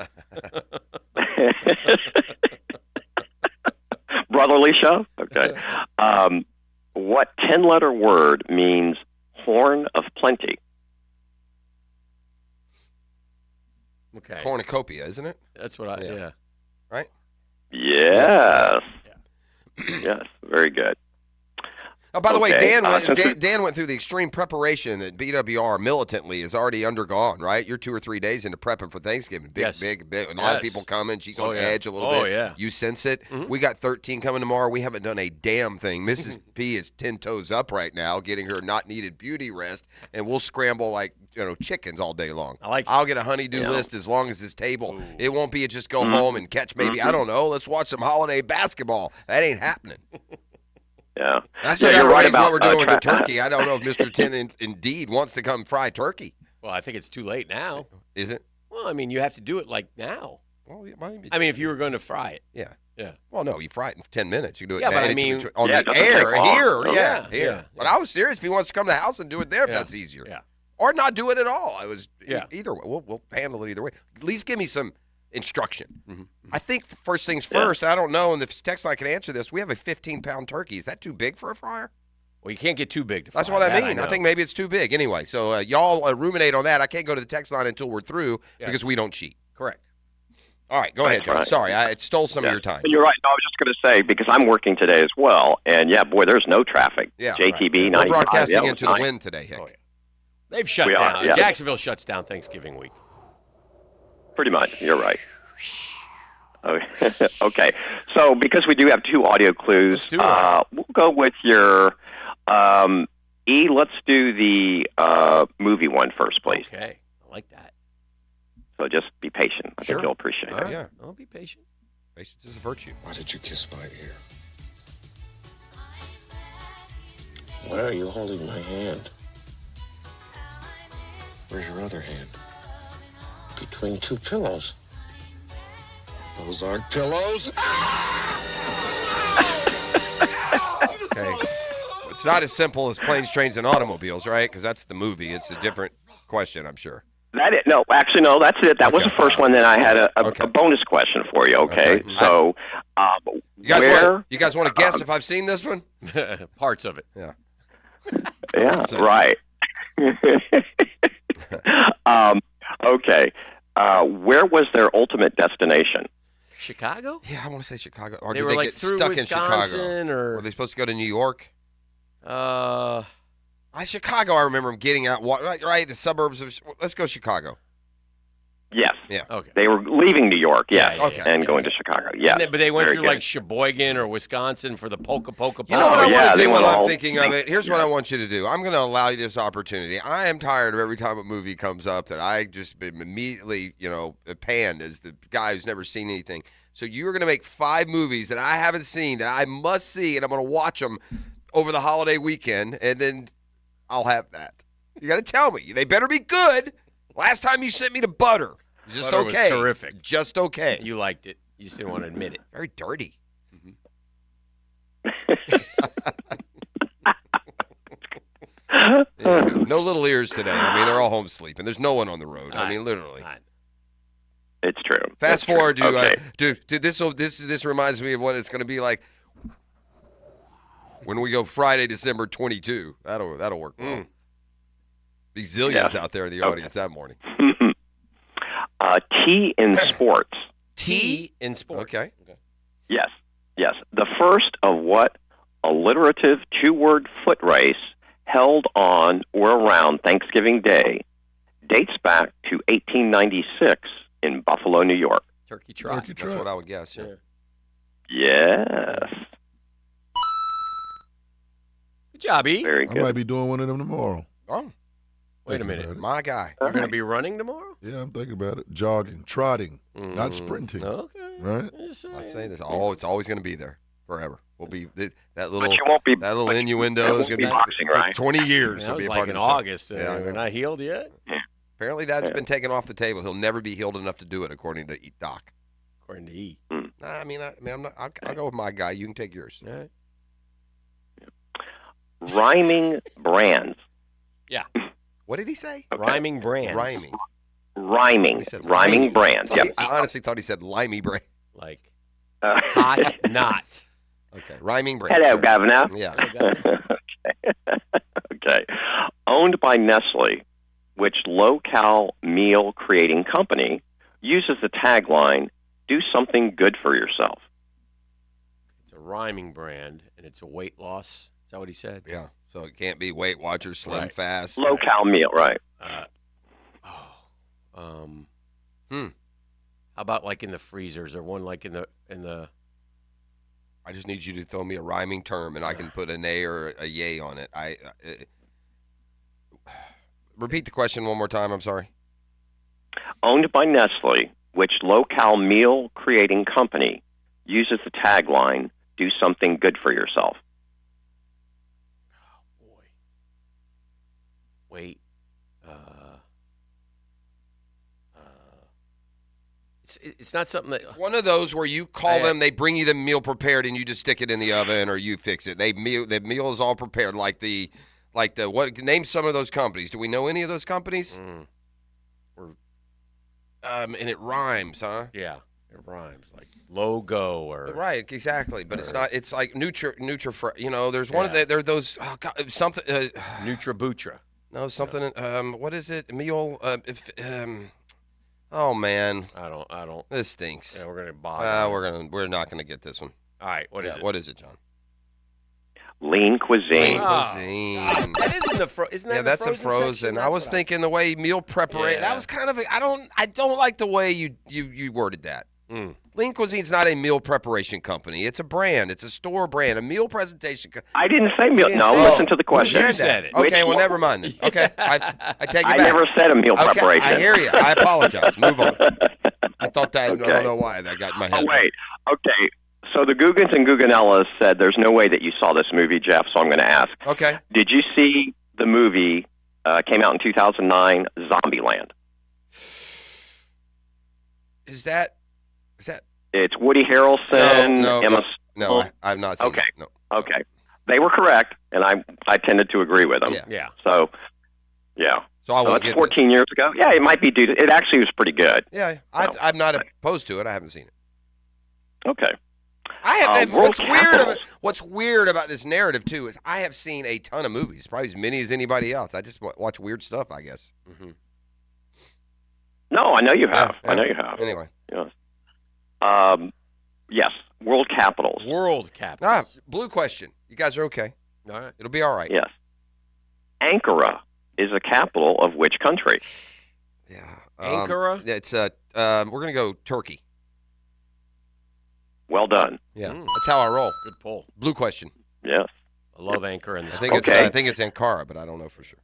Brotherly shove? Okay. What 10-letter word means horn of plenty? Okay. Cornucopia, isn't it? That's what yeah. Right? Yes. Yes, very good. Oh, by the way, Okay, Dan went through the extreme preparation that BWR militantly has already undergone, right? You're 2 or 3 days into prepping for Thanksgiving. Big. A lot of people coming. She's on edge a little bit. Oh, yeah. You sense it. We got 13 coming tomorrow. We haven't done a damn thing. Mrs. P is 10 toes up right now, getting her not needed beauty rest, and we'll scramble like chickens all day long. I'll get a honey-do list as long as this table. Ooh. It won't be just go home and catch maybe, I don't know, let's watch some holiday basketball. That ain't happening. Yeah. That's you're right about what we're doing with the turkey. I don't know if Mr. 10 indeed wants to come fry turkey. Well, I think it's too late now. Is it? Well, I mean, you have to do it like now. Well, it might be. I mean, if you were going to fry it. Yeah. Yeah. Well, no, you fry it in 10 minutes. You do it Yeah, but I mean, on yeah, the it doesn't air take long. here. Oh, Yeah. yeah. But I was serious. If he wants to come to the house and do it there, if that's easier. Yeah. Or not do it at all. I was Yeah. either way. We'll handle it either way. At least give me some instruction. I think first things first, I don't know, and if text line can answer this, we have a 15-pound turkey. Is that too big for a fryer? Well, you can't get too big to fry. That's what I that mean. I know. think maybe it's too big. Anyway, so y'all ruminate on that. I can't go to the text line until we're through because we don't cheat. Correct. All right, go ahead, John. right. Sorry, I stole some of your time. You're right. No, I was just going to say, because I'm working today as well, and boy, there's no traffic. Yeah, JTB 95. We're broadcasting yeah, into the nice. wind today, Hick. Oh, yeah. They've shut We are, down. yeah. Jacksonville shuts down Thanksgiving week. Pretty much. You're right. Okay. So because we do have 2 audio clues, we'll go with your E. Let's do the movie one first, please. Okay. I like that. So just be patient. I think you'll appreciate it. Yeah. I'll be patient. Patience is a virtue. Why did you kiss my ear? Why are you holding my hand? Where's your other hand? Between two pillows. Those aren't pillows. Okay. It's not as simple as planes, trains, and automobiles, right? Because that's the movie. It's a different question, I'm sure. No, that's it. That was the first one. Then I had a bonus question for you. Okay, so you guys want to guess if I've seen this one? Parts of it. Yeah. Yeah. Right. Okay. Where was their ultimate destination? Chicago? Yeah, I want to say Chicago. Or They did were they like get through stuck Wisconsin, in Chicago? or were they supposed to go to New York? Chicago. I remember them getting out. Right, the suburbs of. Let's go Chicago. Yes. Yeah. Okay. They were leaving New York. Yes. Yeah, and going to Chicago. Yeah. But they went Very through good. like Sheboygan or Wisconsin for the polka. You know what I want to they do went when I'm all- thinking of it? Here's what I want you to do. I'm going to allow you this opportunity. I am tired of every time a movie comes up that I just been immediately, panned as the guy who's never seen anything. So you're going to make 5 movies that I haven't seen that I must see, and I'm going to watch them over the holiday weekend, and then I'll have that. You got to tell me. They better be good. Last time you sent me to Butter. Just Butter okay. was terrific. Just okay. You liked it. You just didn't want to admit it. Very dirty. Yeah, no little ears today. I mean, they're all home sleeping. There's no one on the road. I mean, literally. It's true. Fast forward to Okay. this reminds me of what it's going to be like when we go Friday, December 22. That'll work well. Be zillions out there in the audience that morning. T in sports. T in sports. Okay. Yes. The first of what alliterative 2-word foot race held on or around Thanksgiving Day dates back to 1896 in Buffalo, New York. Turkey trot. That's what I would guess. Yeah. Yes. Good job, E. Very I good. might be doing one of them tomorrow. Oh, Wait a Thinking minute. about it. my guy. You're going to be running tomorrow? Yeah, I'm thinking about it. Jogging, trotting, not sprinting. Okay. Right? I say this. It's always going to be there forever. We'll be that little you won't be- that little but innuendo it is won't going be to be boxing, for right? 20 years. That It'll was be a like part in of the show. August. Yeah, I We're know. not healed yet? Apparently that's been taken off the table. He'll never be healed enough to do it, according to Doc. According to E. I mean, I'm not. I'll go with my guy. You can take yours. All right. Rhyming brands. Yeah. What did he say? Okay. Rhyming brands. Rhyming. He said Rhyming brands. Yep. I honestly thought he said limey brain. Like hot not. Okay, rhyming brain. Hello, sure. Governor. Yeah. Okay. Owned by Nestle, which low-cal meal creating company uses the tagline, "Do something good for yourself." It's a rhyming brand, and it's a weight loss. Is that what he said? Yeah. So it can't be Weight Watchers, Slim Right. Fast. Low-cal meal, right? How about like in the freezers, or one like in the? I just need you to throw me a rhyming term, and I can put an A or a yay on it. Repeat the question one more time. I'm sorry. Owned by Nestle, which low-cal meal creating company uses the tagline, "Do something good for yourself." Wait. It's not something that. One of those where you call them, they bring you the meal prepared, and you just stick it in the oven, or you fix it. The meal is all prepared, like the what? Name some of those companies. Do we know any of those companies? And it rhymes, huh? Yeah, it rhymes like logo or. Right, exactly. But it's not. It's like Nutra. You know, there's one of the. There are those something. Nutrabutra. No, something. What is it? Meal. Oh man, I don't. This stinks. Yeah, we're gonna bother. We're not gonna get this one. All right, what is it? What is it, John? Lean cuisine. Cuisine. That isn't the isn't that that's the a frozen. section? I was thinking the way meal preparation. Yeah. That was kind of. I don't like the way you worded that. Lean Cuisine's not a meal preparation company. It's a brand. It's a store brand. A meal presentation. I didn't say meal. No, listen to the question. You said it. Okay, well, never mind then. Okay, I take it I back. never said a meal preparation. I hear you. I apologize. Move on. I thought that. I don't know why that got in my head. Oh, wait. Okay. So the Googans and Guganellas said there's no way that you saw this movie, Jeff, so I'm going to ask. Okay. Did you see the movie, came out in 2009, Zombieland? Is that? It's Woody Harrelson, Emma... No, I've not seen Okay. it. No. Okay. They were correct, and I tended to agree with them. Yeah. So, yeah. So I won't it's get 14 years ago. Yeah, it might be due to... It actually was pretty good. Yeah, I'm not opposed to it. I haven't seen it. Okay. I have. World What's weird about this narrative too is I have seen a ton of movies, probably as many as anybody else. I just watch weird stuff, I guess. Mm-hmm. No, I know you have. Yeah. I know you have. Anyway. Yes. Yes. World capitals. World capitals. Blue question. You guys are okay. All right. It'll be all right. Yes. Ankara is a capital of which country? Ankara? It's we're gonna go Turkey. Well done. Yeah, that's how I roll. Good pull. Blue question. Yes. I love Ankara in the I think it's Ankara, but I don't know for sure.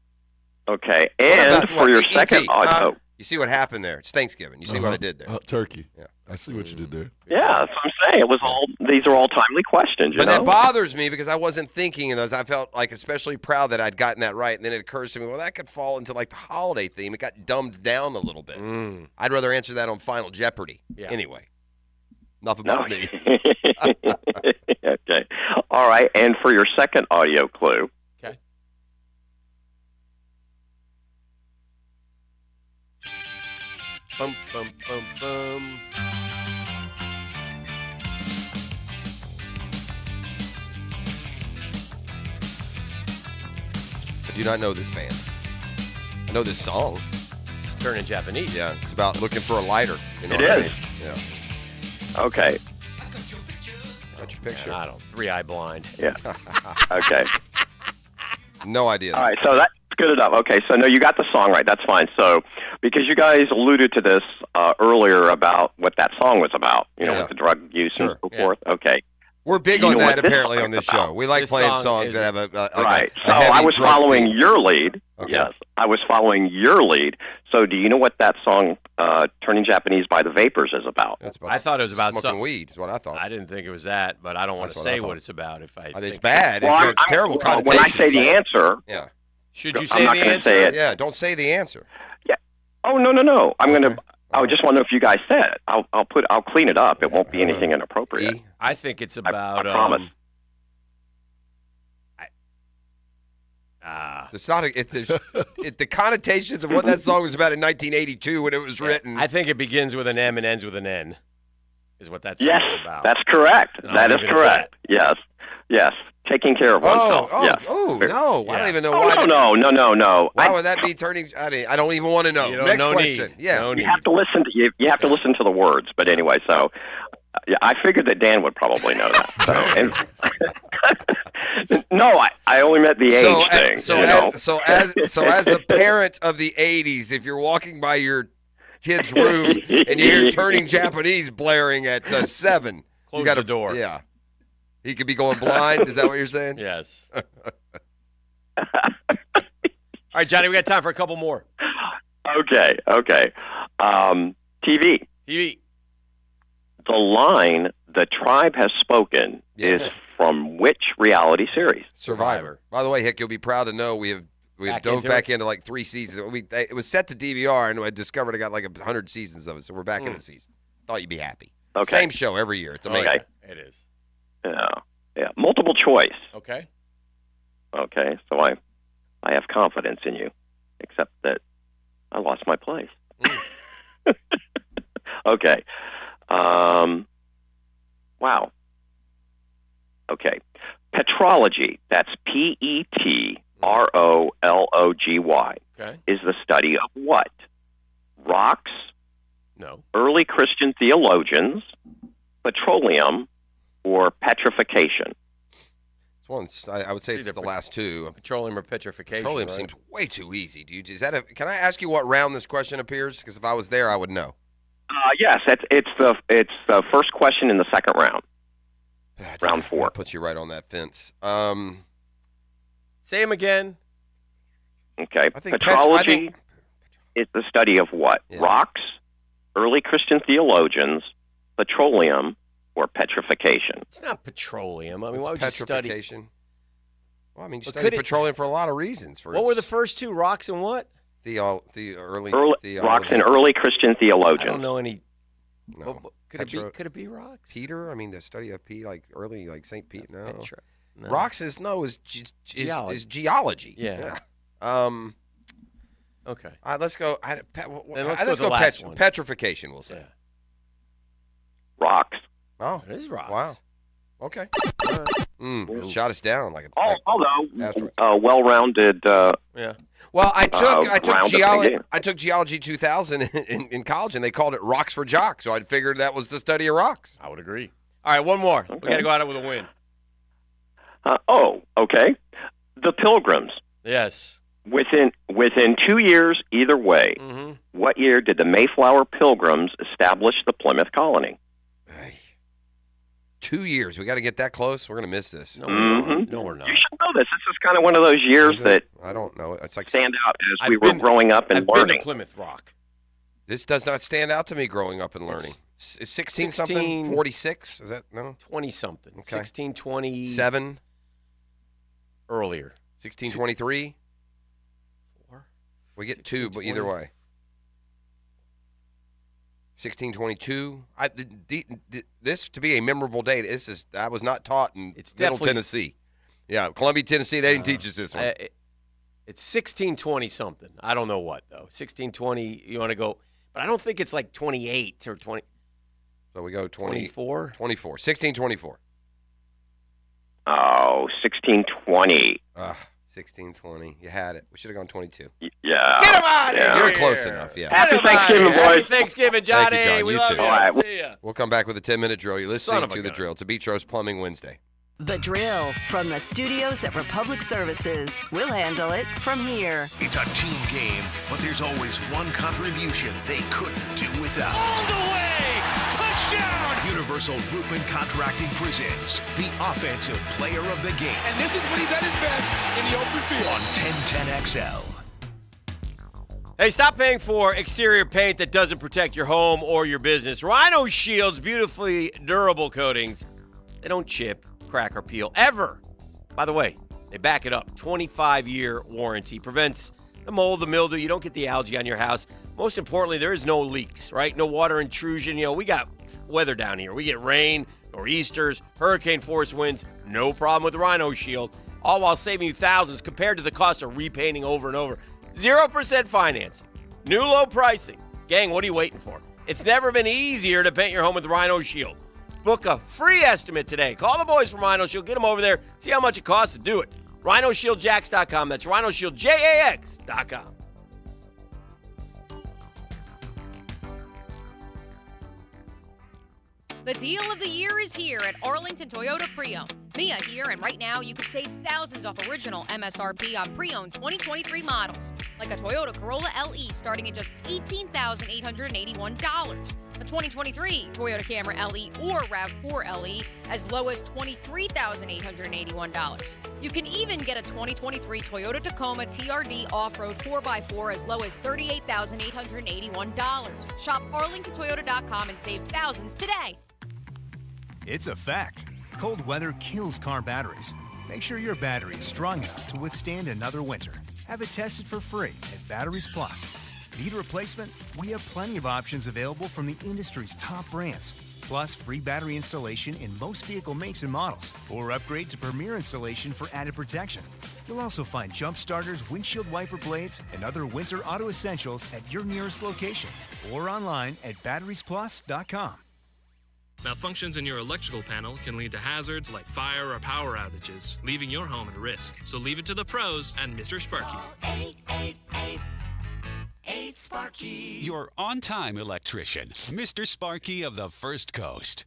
Okay. And for your second audio. You see what happened there? It's Thanksgiving. You see what I did there? Turkey. Yeah. I see what you did there. Yeah, that's what I'm saying. It was all. These are all timely questions. But that bothers me because I wasn't thinking of those. I felt like especially proud that I'd gotten that right, and then it occurs to me, well, that could fall into like the holiday theme. It got dumbed down a little bit. I'd rather answer that on Final Jeopardy. Yeah. Anyway, enough about me. Okay. All right. And for your second audio clue. Okay. Bum, bum, bum, bum. I do not know this band. I know this song. It's turning Japanese. Yeah, it's about looking for a lighter. You know It what I is. mean? Yeah. Okay. Got your picture. I don't. 3-eye blind. Yeah. Okay. No idea. All right. So that's good enough. Okay. So no, you got the song right. That's fine. So because you guys alluded to this earlier about what that song was about, you know, with the drug use and so forth. Okay. We're big You on know that what this apparently song on this is about? show. We like This playing song songs is- that have a Right. a So heavy I was drug following theme. your lead. Okay. Yes. I was following your lead. So do you know what that song, Turning Japanese by the Vapors, is about? I thought it was about smoking weed is what I thought. I didn't think it was that, but I don't want to That's what I say thought. what it's about. If I, It's bad. Well, It's terrible well, when I say the connotations. answer, Yeah. Should you I'm say not the gonna answer? say it. Yeah, don't say the answer. Oh no! I'm gonna. I just want to know if you guys said it. I'll clean it up. It won't be anything inappropriate. I think it's about. I promise. It's not. The connotations of what that song was about in 1982 when it was written. I think it begins with an M and ends with an N. Is what that song Yes, is about. that's correct. And That I'll is leave it at correct. Yes. Taking care of oneself. Yes. No! I don't even know Oh, why. no. Why would that be turning? I don't even want to know. You don't- Next no question. need. Yeah. No You have to listen to you have to listen to the words. But anyway, so yeah, I figured that Dan would probably know that. So, no, I only meant the age thing. So as a parent of the 80s, if you're walking by your kid's room and you hear Turning Japanese blaring at 7, Close you gotta, the door. Yeah. He could be going blind. Is that what you're saying? Yes. All right, Johnny, we got time for a couple more. Okay. TV. The line "The Tribe Has Spoken" is from which reality series? Survivor. By the way, Hick, you'll be proud to know we have dove back into like 3 seasons. It was set to DVR, and I discovered I got like 100 seasons of it, so we're back in the season. Thought you'd be happy. Okay. Same show every year. It's amazing. Okay. It is. Yeah. Multiple choice. Okay. Okay. So I have confidence in you, except that I lost my place. Okay. Wow. Okay. Petrology, that's Petrology, Okay. is the study of what? Rocks, No. early Christian theologians, petroleum, or petrification? It's one. I would say it's the last two. Petroleum or petrification. Petroleum right? seems way too easy. Can I ask you what round this question appears? Because if I was there, I would know. Yes, it's the first question in the second round. Round 4. That puts you right on that fence. Say them again. Okay. I think Petrology is the study of what? Rocks, early Christian theologians, petroleum, or petrification. It's not petroleum. I mean, It's why would you study? petrification. Well, I mean, you But study could it- petroleum for a lot of reasons. For What were the first two? Rocks and what? early Rocks and early Christian theologians. I don't know any. No. Could it be rocks? Peter? I mean, the study of Pete, like early, like St. Pete. No. No. Rocks is geology. Yeah. Okay. Let's go. Let's go with the last one. Petrification, we'll say. Rocks. Oh, it is rocks. Wow. Okay. Shot us down like a. Although well-rounded. Yeah. Well, I took roundup geology. again. I took geology 2000 in college, and they called it rocks for jocks. So I figured that was the study of rocks. I would agree. All right, one more. We got to go out with a win. Okay. The Pilgrims. Yes. Within 2 years, either way, what year did the Mayflower Pilgrims establish the Plymouth colony? 2 years. We got to get that close. We're gonna miss this. No, we're not. You should know this. This is kind of one of those years that I don't know. It's like stand out as we were growing up and I've learning. been to Plymouth Rock. This does not stand out to me growing up and learning. Is 16 something? 46? Is that no? 20 something. Okay. 1620. 7. Earlier. 1623. 4. We get 2, but either way. 1622. This to be a memorable date. I was not taught in Middle definitely- Tennessee. Yeah, Columbia, Tennessee. They didn't teach us this one. It's 1620 something. I don't know what though. 1620. You want to go? But I don't think it's like 28 or 20. So we go 24. 24. 1624. Oh, 1620. 1620. You had it. We should have gone 22. Yeah. Get him out of here. You're close enough. Yeah. Happy Thanksgiving, Happy boys. Thanksgiving, Johnny. Thank you, John. We You love too. you. All right. See ya. We'll come back with a 10-minute drill. You're Son listening of a to The gun. Drill. It's a Beach Rose Plumbing Wednesday. The Drill from the studios at Republic Services. We'll handle it from here. It's a team game, but there's always one contribution they couldn't do without. All the way! Touchdown! Universal Roofing Contracting presents the Offensive Player of the Game And this is when he's at his best in the open field. on 1010XL. Hey, stop paying for exterior paint that doesn't protect your home or your business. Rhino Shield's beautifully durable coatings. They don't chip, crack, or peel ever. By the way, they back it up. 25-year warranty. Prevents the mold, the mildew. You don't get the algae on your house. Most importantly, there is no leaks, right? No water intrusion. You know, we got weather down here. We get rain, nor'easters, hurricane force winds. No problem with the Rhino Shield. All while saving you thousands compared to the cost of repainting over and over. 0% financing. New low pricing. Gang, what are you waiting for? It's never been easier to paint your home with the Rhino Shield. Book a free estimate today. Call the boys from Rhino Shield. Get them over there. See how much it costs to do it. RhinoShieldJax.com. That's RhinoShieldJax.com. The deal of the year is here at Arlington Toyota Pre-Owned. Mia here, and right now you could save thousands off original MSRP on pre-owned 2023 models, like a Toyota Corolla LE starting at just $18,881. A 2023 Toyota Camry LE or RAV4 LE as low as $23,881. You can even get a 2023 Toyota Tacoma TRD Off-Road 4x4 as low as $38,881. Shop ArlingtonToyota.com and save thousands today. It's a fact. Cold weather kills car batteries. Make sure your battery is strong enough to withstand another winter. Have it tested for free at Batteries Plus. Need a replacement? We have plenty of options available from the industry's top brands. Plus free battery installation in most vehicle makes and models. Or upgrade to Premier installation for added protection. You'll also find jump starters, windshield wiper blades, and other winter auto essentials at your nearest location. Or online at batteriesplus.com. Malfunctions in your electrical panel can lead to hazards like fire or power outages, leaving your home at risk. So leave it to the pros and Mr. Sparky. 888-8 Your on-time electrician, Mr. Sparky of the First Coast.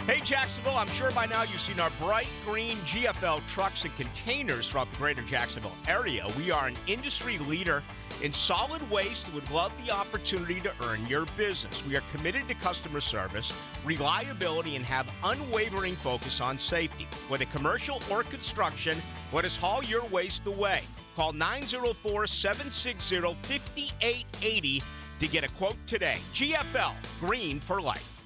Hey Jacksonville, I'm sure by now you've seen our bright green GFL trucks and containers throughout the greater Jacksonville area. We are an industry leader in solid waste and would love the opportunity to earn your business. We are committed to customer service, reliability, and have unwavering focus on safety. Whether commercial or construction, let us haul your waste away. Call 904-760-5880 to get a quote today. GFL, green for life.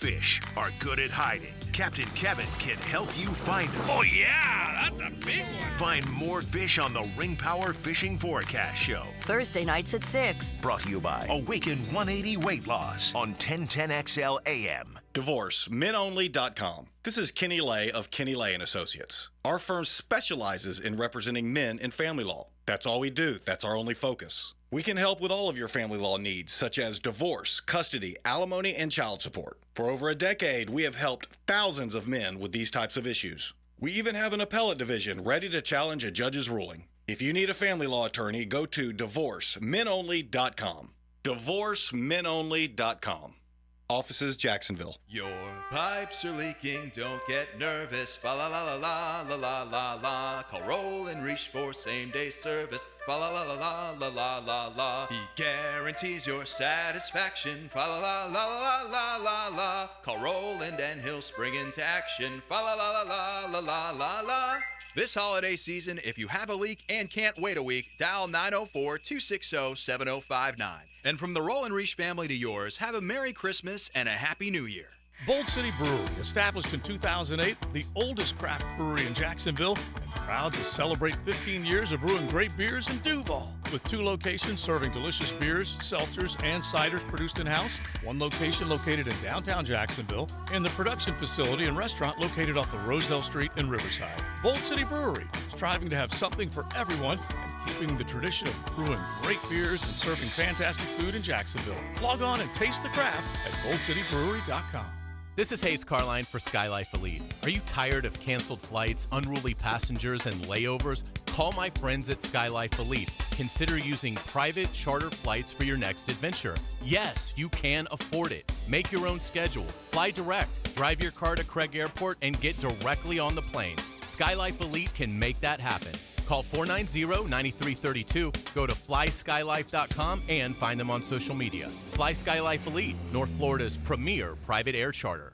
Fish are good at hiding. Captain Kevin can help you find them. Oh, yeah, that's a big one. Find more fish on the Ring Power Fishing Forecast Show. Thursday nights at 6. Brought to you by Awaken 180 Weight Loss on 1010XL AM. DivorceMenOnly.com. This is Kenny Lay of Kenny Lay & Associates. Our firm specializes in representing men in family law. That's all we do. That's our only focus. We can help with all of your family law needs, such as divorce, custody, alimony, and child support. For over a decade, we have helped thousands of men with these types of issues. We even have an appellate division ready to challenge a judge's ruling. If you need a family law attorney, go to DivorceMenOnly.com. DivorceMenOnly.com. Offices, Jacksonville. Your pipes are leaking, don't get nervous. Fa la la la la la la la la. Call Roll and Reach for same-day service. Fa la la la la la la la la. He guarantees your satisfaction. Fa la la la la la la la. Call Roland and he'll spring into action. Fa la la la la la la la la. This holiday season, if you have a leak and can't wait a week, dial 904-260-7059. And from the Roll and Reach family to yours, have a Merry Christmas and a Happy New Year. Bold City Brewery, established in 2008, the oldest craft brewery in Jacksonville, and proud to celebrate 15 years of brewing great beers in Duval. With 2 locations serving delicious beers, seltzers, and ciders produced in-house, 1 location located in downtown Jacksonville, and the production facility and restaurant located off of Roselle Street in Riverside. Bold City Brewery, striving to have something for everyone and keeping the tradition of brewing great beers and serving fantastic food in Jacksonville. Log on and taste the craft at boldcitybrewery.com. This is Hayes Carline for SkyLife Elite. Are you tired of canceled flights, unruly passengers, and layovers? Call my friends at SkyLife Elite. Consider using private charter flights for your next adventure. Yes, you can afford it. Make your own schedule. Fly direct. Drive your car to Craig Airport and get directly on the plane. SkyLife Elite can make that happen. Call 490-9332, go to flyskylife.com, and find them on social media. Fly SkyLife Elite, North Florida's premier private air charter.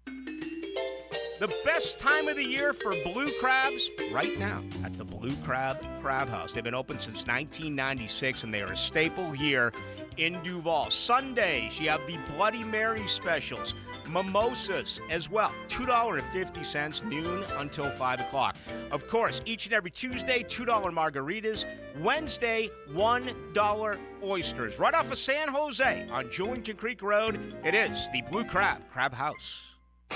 The best time of the year for blue crabs, right now at the Blue Crab Crab House. They've been open since 1996, and they are a staple here in Duval. Sundays, you have the Bloody Mary specials. Mimosas as well, $2.50 noon until 5 o'clock. Of course, each and every Tuesday, $2 margaritas. Wednesday, $1 oysters. Right off of San Jose on Julington Creek Road, it is the Blue Crab Crab House.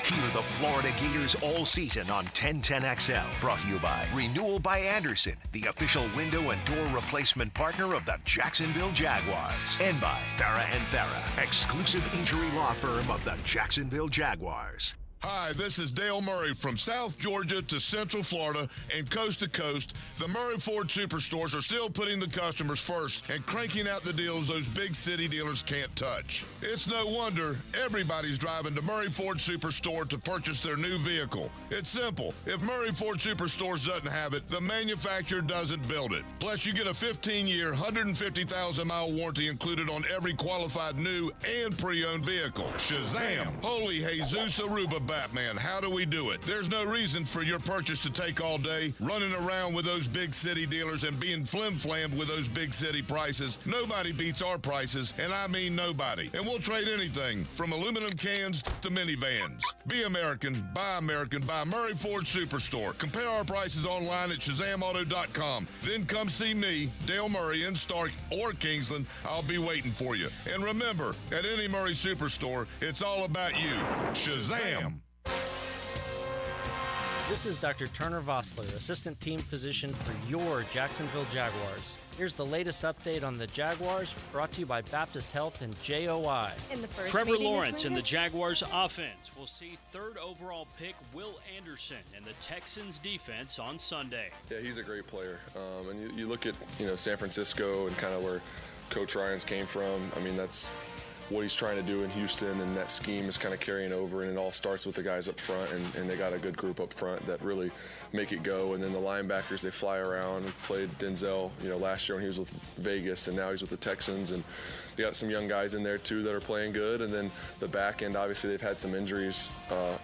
Hear the Florida Gators all season on 1010XL. Brought to you by Renewal by Anderson, the official window and door replacement partner of the Jacksonville Jaguars. And by Farah & Farah, exclusive injury law firm of the Jacksonville Jaguars. Hi, this is Dale Murray from South Georgia to Central Florida and coast to coast. The Murray Ford Superstores are still putting the customers first and cranking out the deals those big city dealers can't touch. It's no wonder everybody's driving to Murray Ford Superstore to purchase their new vehicle. It's simple. If Murray Ford Superstores doesn't have it, the manufacturer doesn't build it. Plus, you get a 15-year, 150,000-mile warranty included on every qualified new and pre-owned vehicle. Shazam! Holy Jesus Aruba Batman, how do we do it? There's no reason for your purchase to take all day, running around with those big city dealers and being flim-flammed with those big city prices. Nobody beats our prices, and I mean nobody. And we'll trade anything from aluminum cans to minivans. Be American, buy Murray Ford Superstore. Compare our prices online at ShazamAuto.com. Then come see me, Dale Murray, in Stark or Kingsland. I'll be waiting for you. And remember, at any Murray Superstore, it's all about you. Shazam! This is Dr. Turner Vossler, Assistant Team Physician for your Jacksonville Jaguars. Here's the latest update on the Jaguars, brought to you by Baptist Health and JOI. In the first Trevor Lawrence and the Jaguars offense will see 3rd overall pick Will Anderson and the Texans defense on Sunday. Yeah, he's a great player. And you look at, San Francisco and kind of where Coach Ryans came from. I mean, that's what he's trying to do in Houston, and that scheme is kind of carrying over, and it all starts with the guys up front, and they got a good group up front that really make it go. And then the linebackers, they fly around. We've played Denzel, last year when he was with Vegas, and now he's with the Texans, and they got some young guys in there too that are playing good. And then the back end, obviously they've had some injuries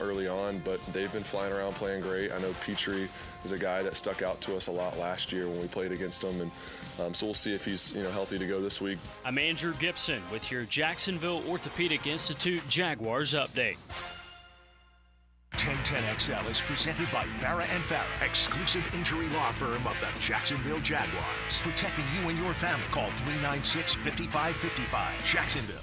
early on, but they've been flying around playing great. I know Petrie is a guy that stuck out to us a lot last year when we played against him, and so we'll see if he's healthy to go this week. I'm Andrew Gibson with your Jacksonville Orthopedic Institute Jaguars update. 1010XL is presented by Farah & Farah, exclusive injury law firm of the Jacksonville Jaguars. Protecting you and your family. Call 396-5555. Jacksonville.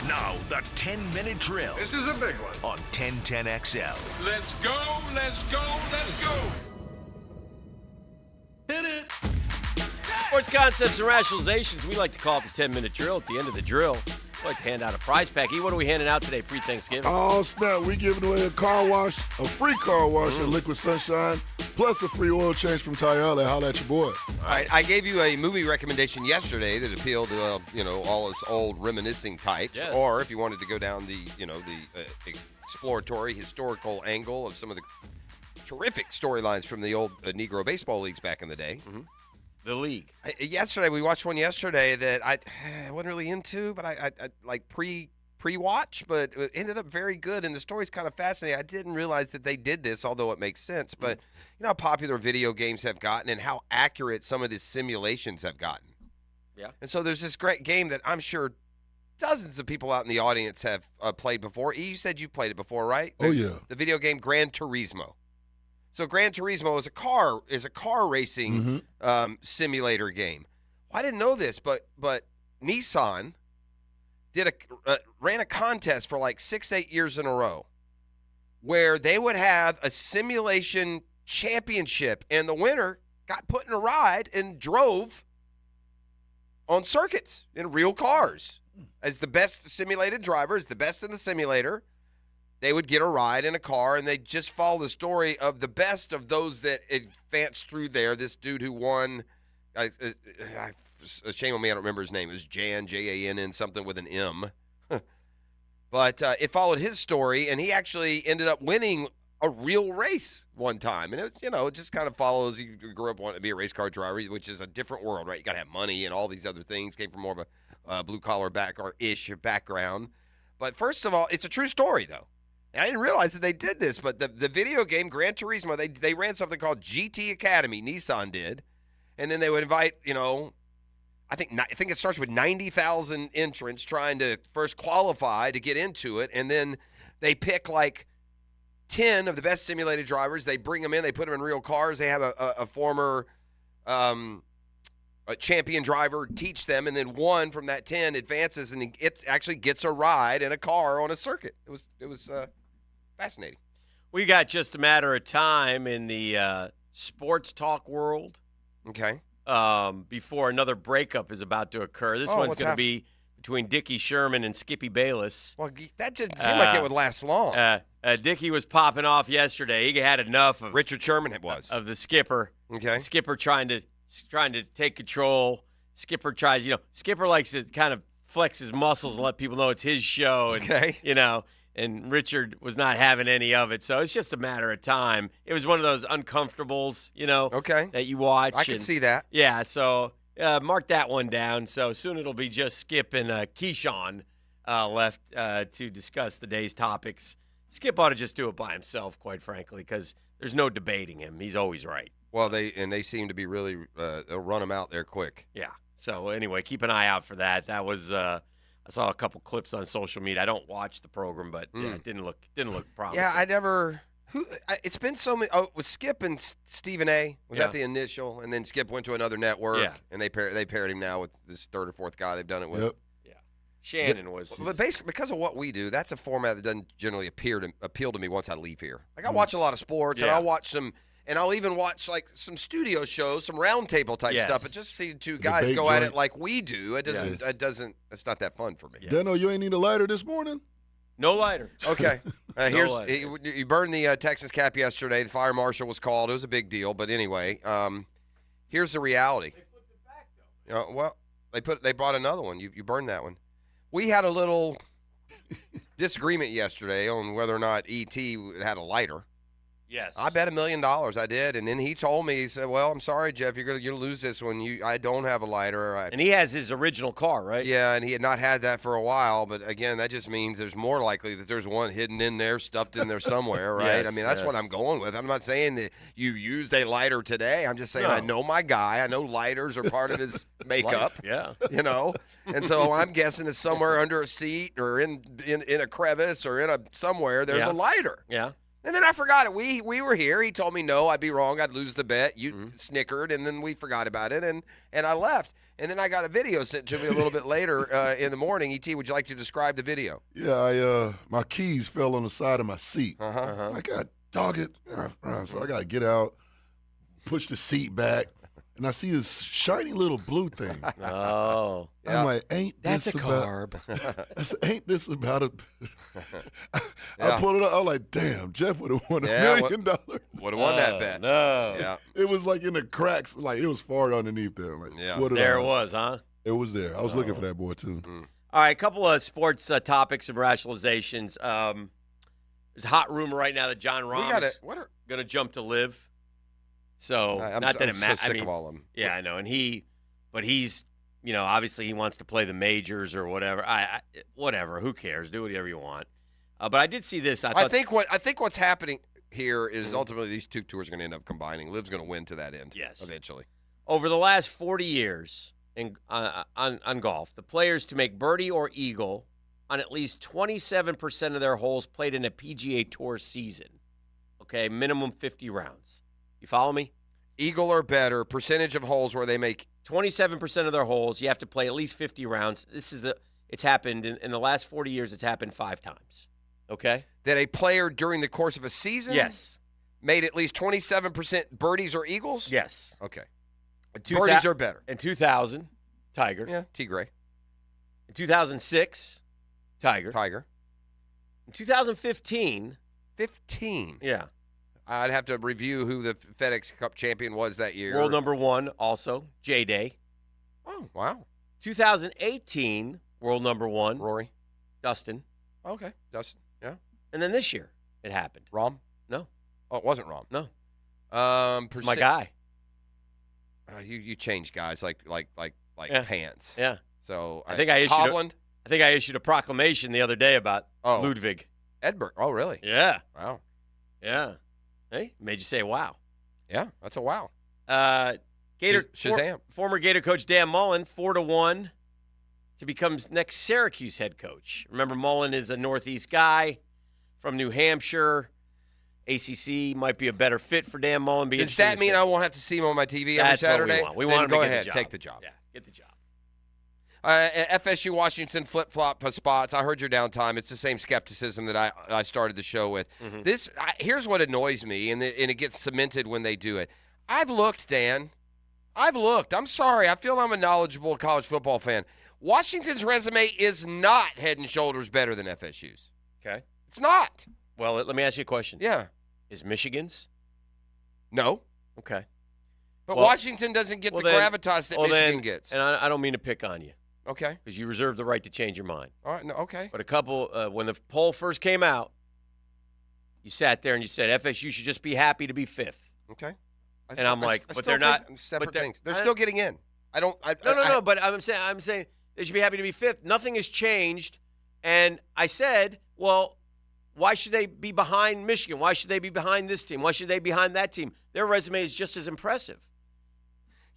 Now, the 10-minute drill. This is a big one. On 1010XL. Let's go, let's go, let's go. Hit it. Sports concepts and rationalizations. We like to call it the 10-minute drill. At the end of the drill, we like to hand out a prize pack. What are we handing out today pre-Thanksgiving? Oh, snap. We giving away a car wash, a free car wash at Liquid Sunshine, plus a free oil change from Toyota. Holla at your boy. All right, I gave you a movie recommendation yesterday that appealed to all us old reminiscing types. Yes. Or if you wanted to go down the exploratory historical angle of some of the terrific storylines from the old Negro baseball leagues back in the day. Mm-hmm. The league. Yesterday, we watched one yesterday that I wasn't really into, but I like pre-watch, but it ended up very good, and the story's kind of fascinating. I didn't realize that they did this, although it makes sense. But you know how popular video games have gotten and how accurate some of these simulations have gotten. Yeah. And so there's this great game that I'm sure dozens of people out in the audience have played before. You said you've played it before, right? Oh, yeah. The video game Gran Turismo. So Gran Turismo is a car racing simulator game. Well, I didn't know this, but Nissan ran a contest for like 6-8 years in a row where they would have a simulation championship, and the winner got put in a ride and drove on circuits in real cars. As the best simulated driver, as the best in the simulator, they would get a ride in a car, and they just follow the story of the best of those that advanced through there. This dude who won, shame on me, I don't remember his name. It was Jan, J-A-N-N, something with an M. But it followed his story, and he actually ended up winning a real race one time. And it was, it just kind of follows. He grew up wanting to be a race car driver, which is a different world, right? You got to have money and all these other things. Came from more of a blue-collar background. But first of all, it's a true story, though. And I didn't realize that they did this, but the video game Gran Turismo, they ran something called GT Academy, Nissan did, and then they would invite, I think it starts with 90,000 entrants trying to first qualify to get into it, and then they pick like 10 of the best simulated drivers. They bring them in, they put them in real cars. They have a former a champion driver teach them, and then one from that 10 advances and it actually gets a ride in a car on a circuit. It was fascinating. We got just a matter of time in the sports talk world. Okay. Before another breakup is about to occur. This one's going to be between Dickie Sherman and Skippy Bayless. Well, that didn't seem like it would last long. Dickie was popping off yesterday. He had enough of Richard Sherman. Of the skipper. Okay. Skipper trying to take control. Skipper tries. Skipper likes to kind of flex his muscles and let people know it's his show. And, okay. And Richard was not having any of it. So it's just a matter of time. It was one of those uncomfortables, okay, that you watch. I can see that. Yeah, so mark that one down. So soon it'll be just Skip and Keyshawn left to discuss the day's topics. Skip ought to just do it by himself, quite frankly, because there's no debating him. He's always right. Well, they seem to be really they'll run him out there quick. Yeah. So anyway, keep an eye out for that. That was I saw a couple clips on social media. I don't watch the program, but yeah, it didn't look promising. Yeah, I never. It's been so many. Oh, was Skip and Stephen A. Was that the initial, and then Skip went to another network, and they paired him now with this third or fourth guy they've done it with. Yep. Yeah, Shannon was. But basically, because of what we do, that's a format that doesn't generally appeal to me once I leave here. Like I watch a lot of sports, and I'll watch some. And I'll even watch like some studio shows, some roundtable type stuff, but just see two guys go at it like we do. It doesn't. It's not that fun for me. Dano, you ain't need a lighter this morning? No lighter. Okay. You burned the Texas cap yesterday. The fire marshal was called. It was a big deal. But anyway, here's the reality. They flipped it back though. Well, they brought another one. You burned that one. We had a little disagreement yesterday on whether or not ET had a lighter. Yes. I bet $1 million. I did, and then he told me, he said, "Well, I'm sorry, Jeff, you'll lose this one. I don't have a lighter." And he has his original car, right? Yeah, and he had not had that for a while. But again, that just means there's more likely that there's one hidden in there, stuffed in there somewhere, right? Yes, I mean, that's what I'm going with. I'm not saying that you used a lighter today. I'm just saying I know my guy. I know lighters are part of his makeup. Yeah. You know, and so I'm guessing it's somewhere under a seat or in a crevice or somewhere there's a lighter. Yeah. And then I forgot it. We were here. He told me no, I'd be wrong. I'd lose the bet. You snickered, and then we forgot about it, and I left. And then I got a video sent to me a little bit later in the morning. E.T., would you like to describe the video? Yeah, my keys fell on the side of my seat. Uh-huh. I got dog it. So I got to get out, push the seat back, and I see this shiny little blue thing. Oh. I'm like, ain't That's this a about, carb. I said, ain't this about a I pulled it up. I was like, damn, Jeff would have won $1 million. Would have won that bet. No. Yeah. It was like in the cracks, like it was far underneath there. I'm like, what are There it those? was, huh? It was there. I was looking for that boy too. All right, a couple of sports topics and rationalizations. There's a hot rumor right now that John Rahm is going to jump to live. So I'm not that it so matters. sick of all of them. Yeah, I know, and he's obviously he wants to play the majors or whatever. Whatever, who cares? Do whatever you want. But I did see this. I think what's happening here is ultimately these two tours are going to end up combining. Liv's going to win to that end. Yes, eventually. Over the last 40 years on golf, the players to make birdie or eagle on at least 27% of their holes played in a PGA Tour season. Okay, minimum 50 rounds. You follow me? Eagle or better, percentage of holes where they make 27% of their holes. You have to play at least 50 rounds. It's happened in the last 40 years. It's happened 5 times. Okay, that a player during the course of a season, made at least 27% birdies or eagles. Yes. Okay. Birdies are better. In 2000, Tiger. Yeah, T. Gray. In 2006, Tiger. In 2015. 15. Yeah. I'd have to review who the FedEx Cup champion was that year. World number 1 also, J-Day. Oh, wow. 2018, world number 1. Rory. Dustin. Okay, Dustin, yeah. And then this year, it happened. Rahm? No. Oh, it wasn't Rahm. No. My guy. You change guys like pants. Yeah. So I think I issued a proclamation the other day about Ludwig. Edberg. Oh, really? Yeah. Wow. Yeah. Hey, made you say wow. Yeah, that's a wow. Shazam. Former Gator coach Dan Mullen, 4-1 to become next Syracuse head coach. Remember, Mullen is a Northeast guy from New Hampshire. ACC might be a better fit for Dan Mullen. Does that mean I won't have to see him on my TV every Saturday? What we want. We want him go to ahead, get the job. take the job. Yeah, get the job. FSU Washington flip-flop spots. I heard your downtime. It's the same skepticism that I started the show with. Here's what annoys me, and it gets cemented when they do it. I've looked, Dan. I'm sorry. I feel I'm a knowledgeable college football fan. Washington's resume is not head and shoulders better than FSU's. Okay. It's not. Well, let me ask you a question. Yeah. Is Michigan's? No. Okay. But Washington doesn't get the gravitas that Michigan gets. And I don't mean to pick on you. Okay. Because you reserve the right to change your mind. All right. No, okay. But when the poll first came out, you sat there and you said FSU should just be happy to be 5th. Okay. And I'm like, but they're not separate things. They're still getting in. I don't. No. But I'm saying they should be happy to be 5th. Nothing has changed. And I said, well, why should they be behind Michigan? Why should they be behind this team? Why should they be behind that team? Their resume is just as impressive.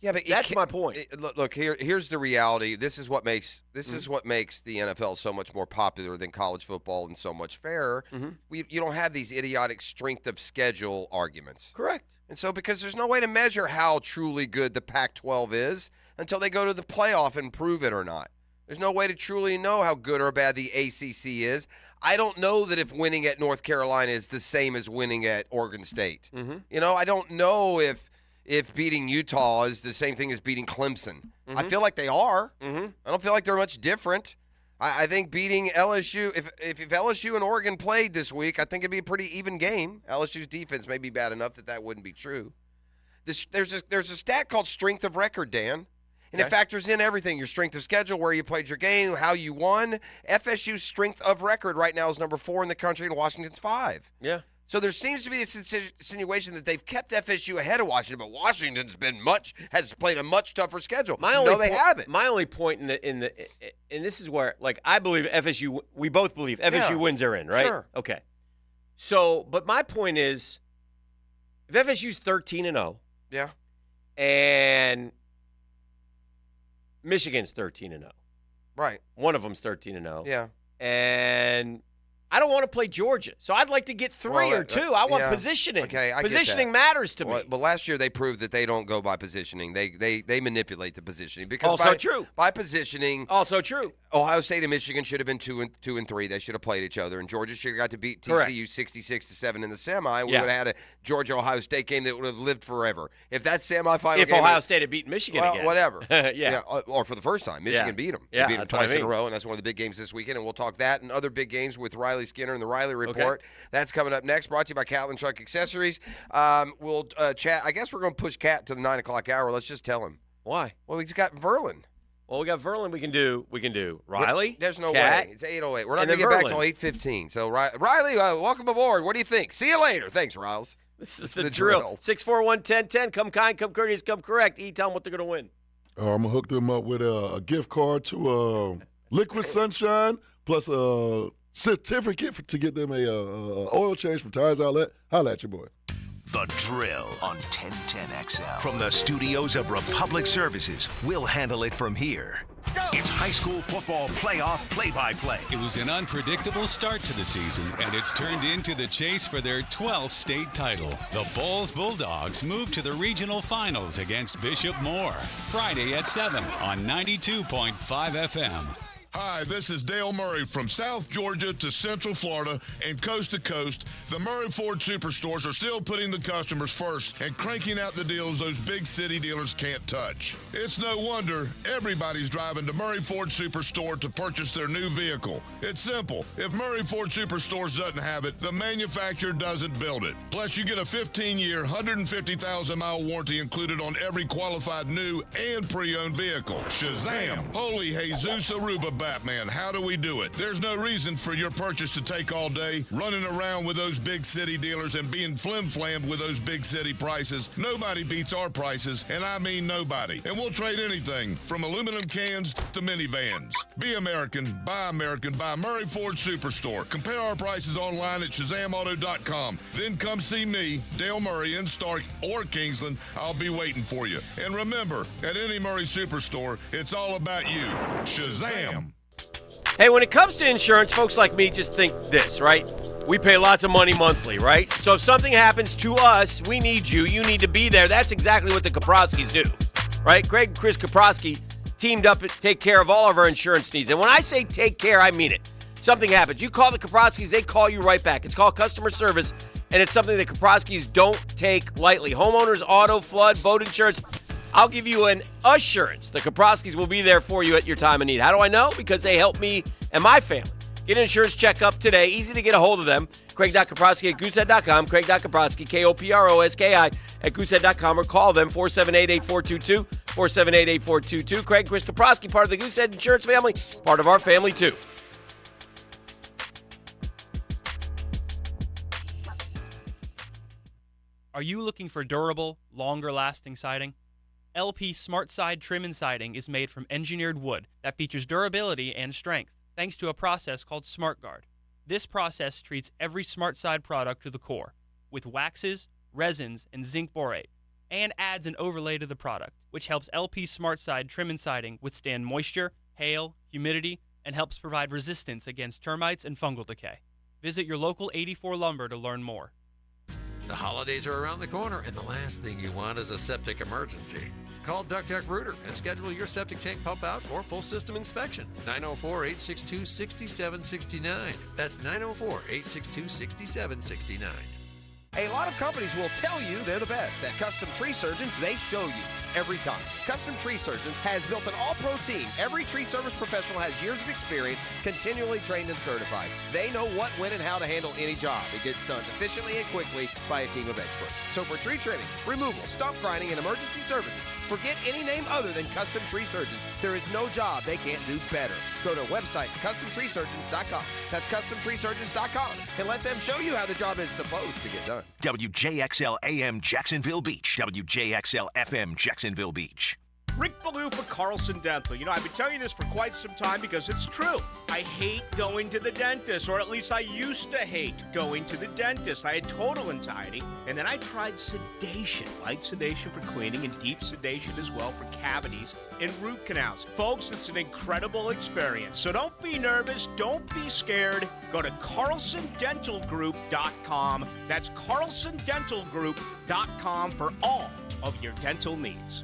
Yeah, but that's my point. Look, here's the reality. This is what makes the NFL so much more popular than college football and so much fairer. You don't have these idiotic strength of schedule arguments. Correct. And so because there's no way to measure how truly good the Pac-12 is until they go to the playoff and prove it or not. There's no way to truly know how good or bad the ACC is. I don't know that if winning at North Carolina is the same as winning at Oregon State. I don't know if beating Utah is the same thing as beating Clemson. I feel like they are. I don't feel like they're much different. I think beating LSU, if LSU and Oregon played this week, I think it'd be a pretty even game. LSU's defense may be bad enough that wouldn't be true. There's a stat called strength of record, Dan. And it factors in everything, your strength of schedule, where you played your game, how you won. FSU's strength of record right now is number 4 in the country, and Washington's 5. Yeah. So there seems to be this insinuation that they've kept FSU ahead of Washington, but Washington's has played a much tougher schedule. They haven't. My only point and this is where, like, I believe FSU. We both believe FSU wins are in, right? Sure. Okay. So, but my point is, if FSU's 13-0, yeah, and Michigan's 13-0, right? One of them's 13-0, yeah, and I don't want to play Georgia, so I'd like to get 3 or 2. I want positioning. Okay, I positioning get that. matters to me. But last year they proved that they don't go by positioning. They manipulate the positioning because also true. By positioning, also true. Ohio State and Michigan should have been 2 and 3. They should have played each other, and Georgia should have got to beat TCU 66-7 in the semi. We would have had a Georgia-Ohio State game that would have lived forever. If that semifinal if game, Ohio State had beaten Michigan again, whatever, yeah, or for the first time, Michigan beat them. They beat them twice in a row, and that's one of the big games this weekend. And we'll talk that and other big games with Riley Skinner and the Riley Report. Okay. That's coming up next. Brought to you by Catlin Truck Accessories. We'll chat. I guess we're going to push Cat to the 9 o'clock hour. Let's just tell him why. Well, he's got Verlin. Well, we got Verlin. We can do Riley. There's no Cat, way. It's 8:08. We're not going to get back till 8:15. So Riley, welcome aboard. What do you think? See you later. Thanks, Riles. This is the drill. 641-1010. Come kind, come courteous, come correct. Tell them what they're going to win. I'm going to hook them up with a gift card to Liquid Sunshine plus a certificate to get them a oil change from Tires Outlet. Holla at your boy. The Drill on 1010XL. From the studios of Republic Services, we'll handle it from here. It's high school football playoff play-by-play. It was an unpredictable start to the season, and it's turned into the chase for their 12th state title. The Bulls Bulldogs move to the regional finals against Bishop Moore. Friday at 7 on 92.5 FM. Hi, this is Dale Murray from South Georgia to Central Florida and coast to coast. The Murray Ford Superstores are still putting the customers first and cranking out the deals those big city dealers can't touch. It's no wonder everybody's driving to Murray Ford Superstore to purchase their new vehicle. It's simple. If Murray Ford Superstores doesn't have it, the manufacturer doesn't build it. Plus, you get a 15-year, 150,000-mile warranty included on every qualified new and pre-owned vehicle. Shazam! Holy Jesus Aruba Batman, how do we do it? There's no reason for your purchase to take all day, running around with those big city dealers and being flim-flammed with those big city prices. Nobody beats our prices, and I mean nobody. And we'll trade anything from aluminum cans to minivans. Be American, buy Murray Ford Superstore. Compare our prices online at ShazamAuto.com. Then come see me, Dale Murray, in Stark or Kingsland. I'll be waiting for you. And remember, at any Murray Superstore, it's all about you. Shazam! Hey, when it comes to insurance, folks like me just think this, right? We pay lots of money monthly, right? So if something happens to us, we need you. You need to be there. That's exactly what the Kaproskis do, right? Greg and Chris Kaprosky teamed up to take care of all of our insurance needs. And when I say take care, I mean it. Something happens. You call the Kaproskis, they call you right back. It's called customer service, and it's something the Kaproskis don't take lightly. Homeowners, auto, flood, boat insurance. I'll give you an assurance. The Kaproskis will be there for you at your time of need. How do I know? Because they help me and my family. Get an insurance checkup today. Easy to get a hold of them. Craig.Kaprosky at Goosehead.com. Craig.Kaprosky, Koproski at Goosehead.com, or call them 478-8422, 478-8422. Craig, Chris Kaprosky, part of the Goosehead Insurance family, part of our family too. Are you looking for durable, longer-lasting siding? LP SmartSide Trim and Siding is made from engineered wood that features durability and strength, thanks to a process called SmartGuard. This process treats every SmartSide product to the core, with waxes, resins, and zinc borate, and adds an overlay to the product, which helps LP SmartSide Trim and Siding withstand moisture, hail, humidity, and helps provide resistance against termites and fungal decay. Visit your local 84 Lumber to learn more. The holidays are around the corner, and the last thing you want is a septic emergency. Call Duck Tech Rooter and schedule your septic tank pump out or full system inspection. 904-862-6769. That's 904-862-6769. A lot of companies will tell you they're the best. At Custom Tree Surgeons, they show you every time. Custom Tree Surgeons has built an all-pro team. Every tree service professional has years of experience, continually trained and certified. They know what, when, and how to handle any job. It gets done efficiently and quickly by a team of experts. So for tree trimming, removal, stump grinding, and emergency services, Forget any name other than Custom Tree Surgeons. There is no job they can't do better. Go to website CustomTreeSurgeons.com. That's CustomTreeSurgeons.com, and let them show you how the job is supposed to get done. WJXL AM Jacksonville Beach. WJXL FM Jacksonville Beach. Rick Ballou for Carlson Dental. I've been telling you this for quite some time because it's true. I hate going to the dentist, or at least I used to hate going to the dentist. I had total anxiety, and then I tried sedation. Light sedation for cleaning and deep sedation as well for cavities and root canals. Folks, it's an incredible experience. So don't be nervous. Don't be scared. Go to CarlsonDentalGroup.com. That's CarlsonDentalGroup.com for all of your dental needs.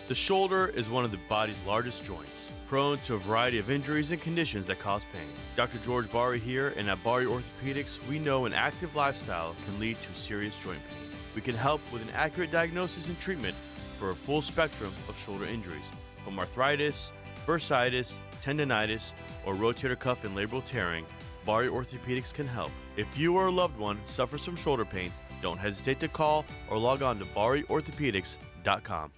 The shoulder is one of the body's largest joints, prone to a variety of injuries and conditions that cause pain. Dr. George Bari here, and at Bari Orthopedics, we know an active lifestyle can lead to serious joint pain. We can help with an accurate diagnosis and treatment for a full spectrum of shoulder injuries, from arthritis, bursitis, tendonitis, or rotator cuff and labral tearing. Bari Orthopedics can help. If you or a loved one suffers from shoulder pain, don't hesitate to call or log on to BariOrthopedics.com.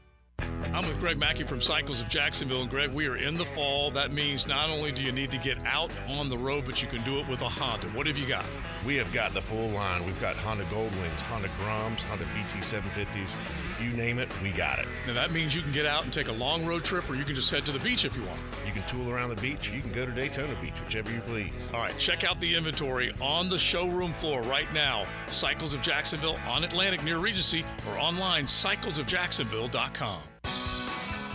I'm with Greg Mackey from Cycles of Jacksonville. And Greg, we are in the fall. That means not only do you need to get out on the road, but you can do it with a Honda. What have you got? We have got the full line. We've got Honda Goldwings, Honda Groms, Honda BT750s. You name it, we got it. Now that means you can get out and take a long road trip, or you can just head to the beach if you want. You can tool around the beach. You can go to Daytona Beach, whichever you please. All right, check out the inventory on the showroom floor right now. Cycles of Jacksonville on Atlantic near Regency, or online, cyclesofjacksonville.com.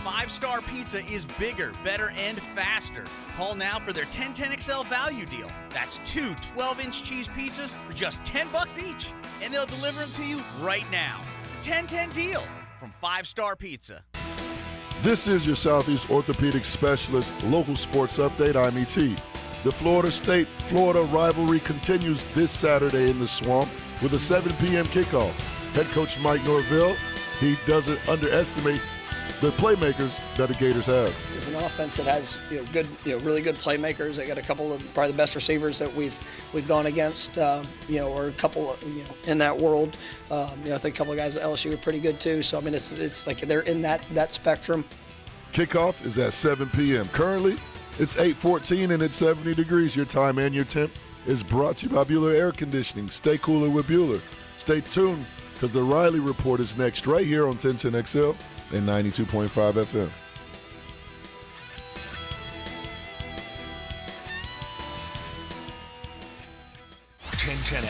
5-Star Pizza is bigger, better, and faster. Call now for their 1010XL value deal. That's 2 12-inch cheese pizzas for just $10 each. And they'll deliver them to you right now. 10-10 deal from 5-Star Pizza. This is your Southeast Orthopedic Specialist local sports update. I'm E.T. The Florida State-Florida rivalry continues this Saturday in the Swamp with a 7 p.m. kickoff. Head coach Mike Norville, he doesn't underestimate the playmakers that the Gators have. It's an offense that has good, really good playmakers. They got a couple of probably the best receivers that we've gone against, or a couple, in that world. I think a couple of guys at LSU are pretty good too. So I mean, it's like they're in that spectrum. Kickoff is at 7 p.m. Currently, it's 8:14 and it's 70 degrees. Your time and your temp is brought to you by Bueller Air Conditioning. Stay cooler with Bueller. Stay tuned because the Riley Report is next right here on 1010XL and 92.5 FM.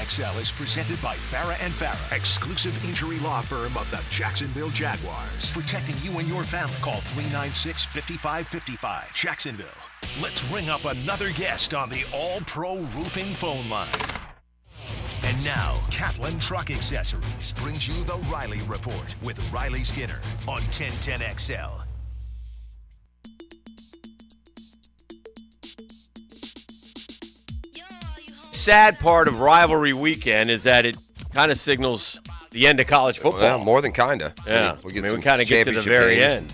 XL is presented by Farah and Farah, exclusive injury law firm of the Jacksonville Jaguars. Protecting you and your family. Call 396-5555. Jacksonville. Let's ring up another guest on the All-Pro Roofing phone line. And now, Catlin Truck Accessories brings you the Riley Report with Riley Skinner on 1010XL. Sad part of rivalry weekend is that it kind of signals the end of college football. Well, more than kind of. Yeah. We kind of get to the very end.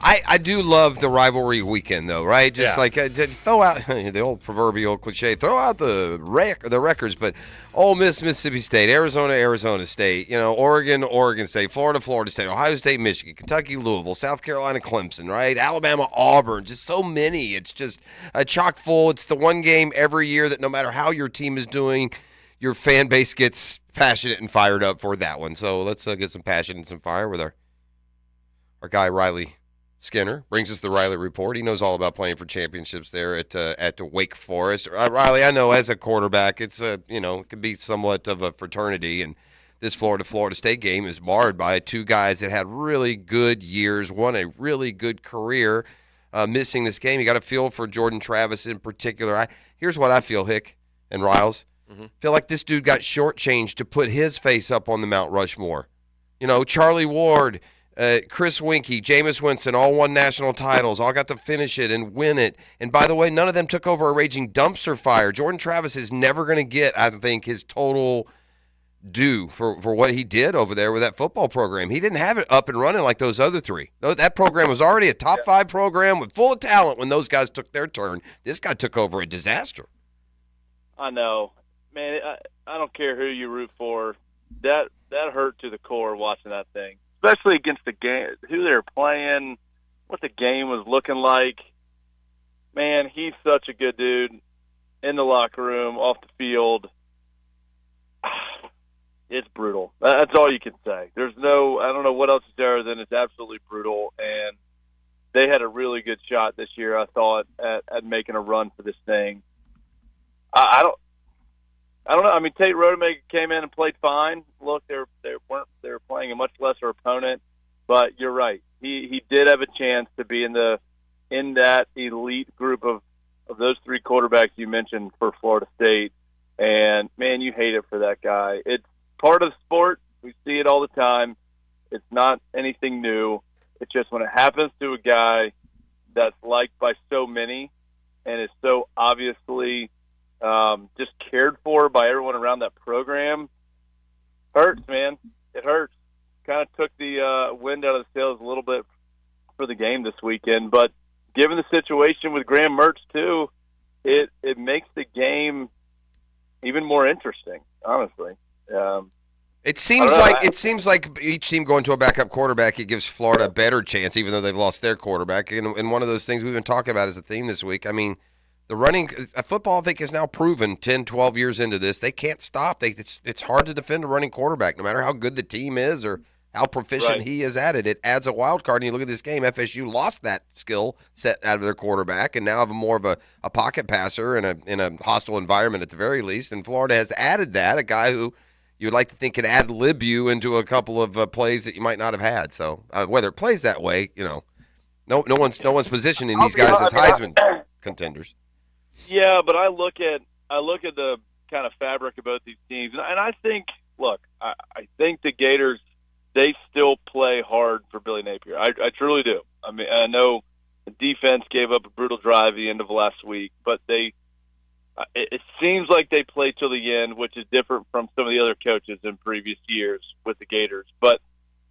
I do love the rivalry weekend, though, right? Just just throw out the old proverbial cliche, throw out the records, but Ole Miss, Mississippi State, Arizona State, Oregon State, Florida State, Ohio State, Michigan, Kentucky, Louisville, South Carolina, Clemson, right? Alabama, Auburn, just so many. It's just a chock full. It's the one game every year that no matter how your team is doing, your fan base gets passionate and fired up for that one. So let's get some passion and some fire with our guy, Riley Skinner. Brings us the Riley Report. He knows all about playing for championships there at Wake Forest. Riley, I know as a quarterback, it's it can be somewhat of a fraternity, and this Florida State game is marred by two guys that had really good years, one a really good career. Missing this game, you got to feel for Jordan Travis in particular. Here's what I feel, Hick and Riles. Feel like this dude got shortchanged to put his face up on the Mount Rushmore. Charlie Ward, Chris Winkie, Jameis Winston, all won national titles, all got to finish it and win it. And by the way, none of them took over a raging dumpster fire. Jordan Travis is never going to get, I think, his total due for what he did over there with that football program. He didn't have it up and running like those other three. That program was already a top 5 program with full of talent when those guys took their turn. This guy took over a disaster. I know. Man, I don't care who you root for. That hurt to the core watching that thing. especially against the game, who they're playing, what the game was looking like. Man, he's such a good dude in the locker room, off the field. It's brutal. That's all you can say. I don't know what else is there than it's absolutely brutal. And they had a really good shot this year, I thought, at making a run for this thing. I don't know. I mean, Tate Rodemaker came in and played fine. Look, they were playing a much lesser opponent, but you're right. He did have a chance to be in that elite group of those three quarterbacks you mentioned for Florida State. And man, you hate it for that guy. It's part of the sport. We see it all the time. It's not anything new. It's just when it happens to a guy that's liked by so many and is so obviously just cared for by everyone around that program, hurts, man. It hurts. Kind of took the wind out of the sails a little bit for the game this weekend. But given the situation with Graham Mertz, too, it makes the game even more interesting, honestly. It seems like each team going to a backup quarterback, it gives Florida a better chance, even though they've lost their quarterback. And one of those things we've been talking about as a theme this week. I mean, the running football, I think, is now proven 10, 12 years into this. They can't stop. It's hard to defend a running quarterback, no matter how good the team is or how proficient he is at it. It adds a wild card. And you look at this game, FSU lost that skill set out of their quarterback and now have more of a pocket passer in a hostile environment at the very least. And Florida has added that, a guy who you would like to think can ad-lib you into a couple of plays that you might not have had. So whether it plays that way, no one's positioning these guys as Heisman contenders. Yeah, but I look at the kind of fabric of both these teams, and I think, look, I think the Gators, they still play hard for Billy Napier. I truly do. I mean, I know the defense gave up a brutal drive at the end of last week, but it seems like they play till the end, which is different from some of the other coaches in previous years with the Gators. But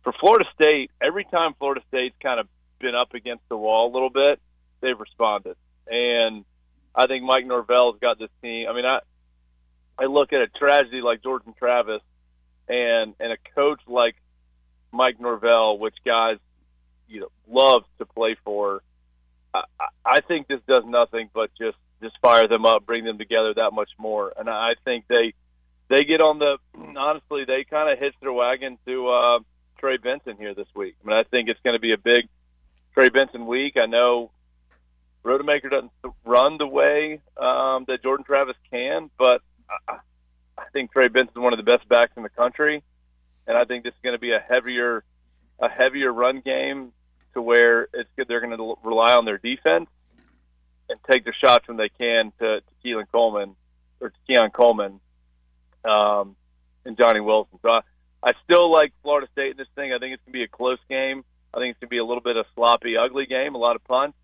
for Florida State, every time Florida State's kind of been up against the wall a little bit, they've responded. And I think Mike Norvell's got this team. I mean, I look at a tragedy like Jordan Travis and a coach like Mike Norvell, which guys love to play for. I think this does nothing but just fire them up, bring them together that much more. And I think they get on honestly, they kind of hitch their wagon to Trey Benson here this week. I mean, I think it's going to be a big Trey Benson week. I know Rodemaker doesn't run the way that Jordan Travis can, but I think Trey Benson is one of the best backs in the country, and I think this is going to be a heavier run game to where they're going to rely on their defense and take their shots when they can to Keon Coleman and Johnny Wilson. So I still like Florida State in this thing. I think it's going to be a close game. I think it's going to be a little bit of sloppy, ugly game, a lot of punts,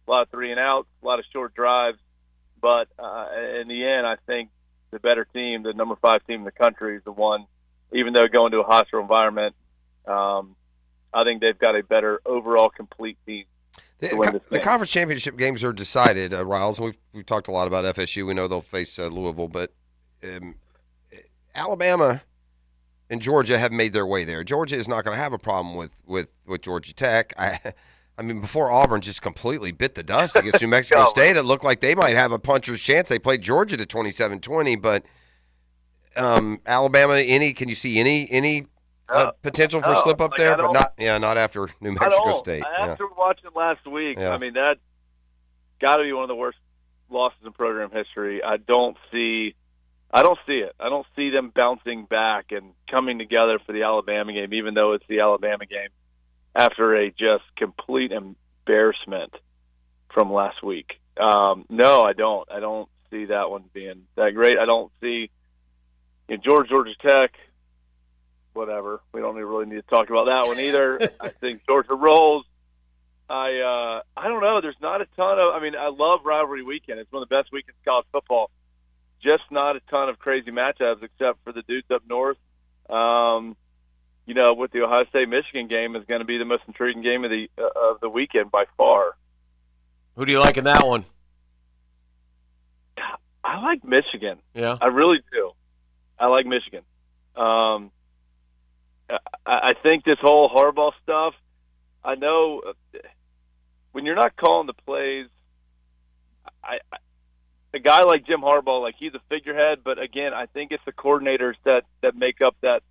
a lot of 3-and-outs, a lot of short drives. But in the end, I think the better team, the number 5 team in the country, is the one, even though going to a hostile environment, I think they've got a better overall complete team. The conference championship games are decided, Riles, and we've talked a lot about FSU. We know they'll face Louisville, but Alabama and Georgia have made their way there. Georgia is not going to have a problem with Georgia Tech. I mean, before Auburn just completely bit the dust against New Mexico State, it looked like they might have a puncher's chance. They played Georgia to 27-20, but Alabama, can you see any potential for slip up there? But not after New Mexico State. After watching last week, I mean, that's got to be one of the worst losses in program history. I don't see it. I don't see them bouncing back and coming together for the Alabama game, even though it's the Alabama game, after a just complete embarrassment from last week. No, I don't. I don't see that one being that great. I don't see Georgia Tech, whatever. We don't really need to talk about that one either. I think Georgia rolls. I don't know. There's not a ton of – I mean, I love rivalry weekend. It's one of the best weekends in college football. Just not a ton of crazy matchups except for the dudes up north. With the Ohio State-Michigan game is going to be the most intriguing game of the weekend by far. Who do you like in that one? I like Michigan. Yeah. I really do. I like Michigan. I think this whole Harbaugh stuff, I know when you're not calling the plays, a guy like Jim Harbaugh, like he's a figurehead, but again, I think it's the coordinators that make up that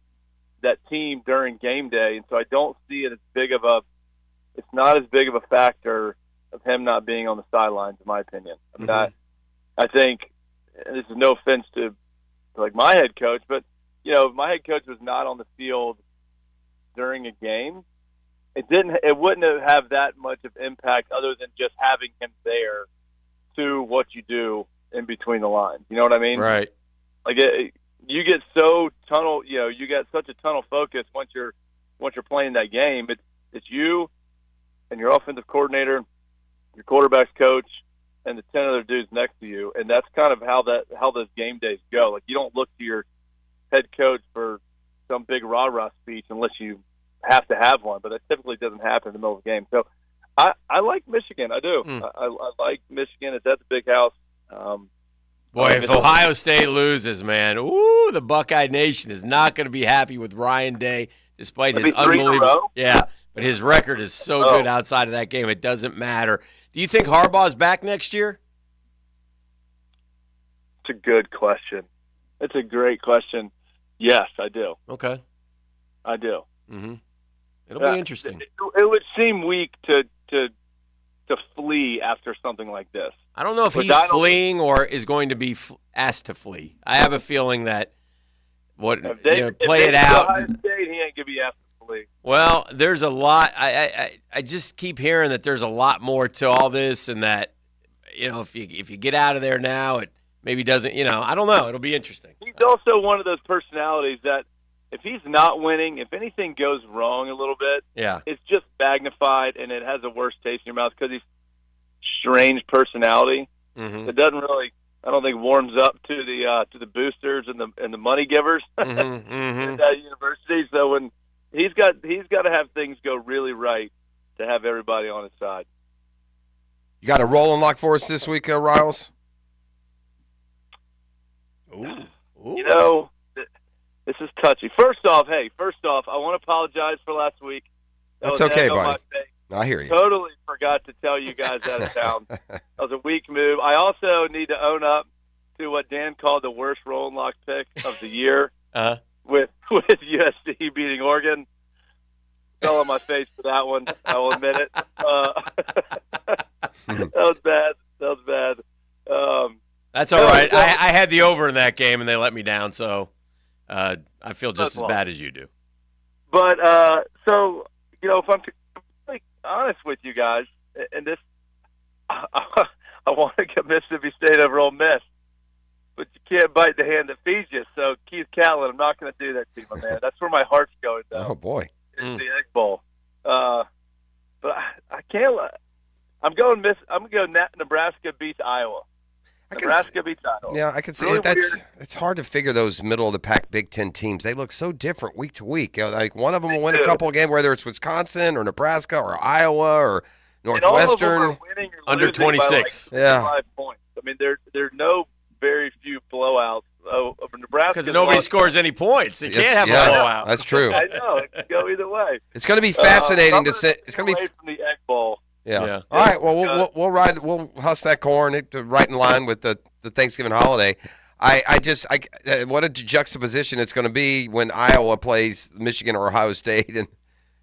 team during game day, and so I don't see it as big of a. It's not as big of a factor of him not being on the sidelines, in my opinion. I mean, I think, and this is no offense to like my head coach, but if my head coach was not on the field during a game, it wouldn't have that much of impact other than just having him there to what you do in between the lines. You know what I mean? Right. Like you get so tunnel, you get such a tunnel focus once you're playing that game. It's you and your offensive coordinator, your quarterback's coach, and the 10 other dudes next to you, and that's kind of how those game days go. Like you don't look to your head coach for some big rah-rah speech unless you have to have one, but that typically doesn't happen in the middle of the game. So I like Michigan. I do. I like Michigan. It's at the big house. Boy, if Ohio State loses, man, the Buckeye Nation is not going to be happy with Ryan Day, despite his unbelievable. Yeah, but his record is so good outside of that game, it doesn't matter. Do you think Harbaugh's back next year? It's a good question. It's a great question. Yes, I do. Okay. I do. Mm-hmm. It'll be interesting. It would seem weak to flee after something like this. I don't know if he's fleeing or is going to be asked to flee. I have a feeling that play it out. Ohio State, he ain't gonna be asked to flee. Well, there's a lot. I just keep hearing that there's a lot more to all this, and that if you get out of there now, it maybe doesn't. I don't know. It'll be interesting. He's also one of those personalities that if he's not winning, if anything goes wrong a little bit, it's just magnified and it has a worse taste in your mouth because he's strange personality. Mm-hmm. It doesn't really, I don't think, warms up to the boosters and the money givers mm-hmm. at that university. So when he's got to have things go really right to have everybody on his side. You got a rolling lock for us this week, Riles? Ooh. This is touchy. First off, I want to apologize for last week. That's okay, buddy. I hear you. Totally forgot to tell you guys out of town. That was a weak move. I also need to own up to what Dan called the worst rolling lock pick of the year with USC beating Oregon. Fell on my face for that one. I will admit it. That was bad. That's all right. I had the over in that game, and they let me down, so I feel just as bad as you do. But, if I'm completely honest with you guys, and this, I want to get Mississippi State over Ole Miss, but you can't bite the hand that feeds you. So, Keith Catlin, I'm not going to do that to you, my man. That's where my heart's going, though. Oh, boy. It's the Egg Bowl. But I can't. I'm going to go Nebraska beats Iowa. Nebraska beats Iowa. Yeah, I could see really it. It's hard to figure those middle of the pack Big Ten teams. They look so different week to week. Like one of them will win a couple of games, whether it's Wisconsin or Nebraska or Iowa or Northwestern. And all of them are winning or under losing 26. By like 5 points. I mean, there's no very few blowouts. Nebraska because nobody scores any points. It can't have a blowout. That's true. I know it could go either way. It's going to be fascinating to see. It's going to be away from the Egg Bowl. Yeah. All right. Well, we'll ride. We'll husk that corn right in line with the Thanksgiving holiday. What a juxtaposition it's going to be when Iowa plays Michigan or Ohio State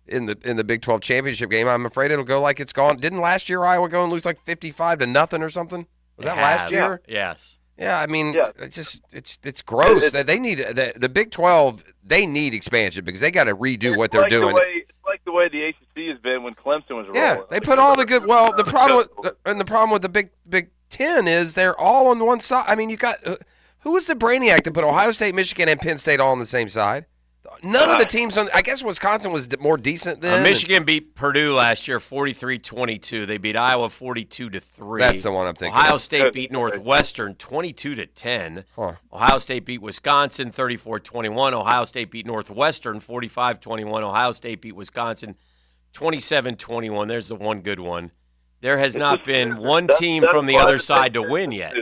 in the Big 12 championship game. I'm afraid it'll go like it's gone. Didn't last year Iowa go and lose like 55-0 or something? Was that last year? Yes. Yeah. I mean, it's gross. They need the Big 12. They need expansion because they got to redo what they're doing. It's like the way the ACC has been when Clemson was rolling. Yeah, they put all the good. Well, the problem with the Big Ten is they're all on one side. I mean, you got who was the brainiac to put Ohio State, Michigan, and Penn State all on the same side? None of the teams on. I guess Wisconsin was more decent than Michigan beat Purdue last year 43-22. They beat Iowa 42-3. That's the one I'm thinking. Ohio State beat Northwestern 22-10. Ohio State beat Wisconsin 34-21. Ohio State beat Northwestern 45-21. Ohio State beat Wisconsin 27-21. There's the one good one. There has not been one team from the other side to win yet.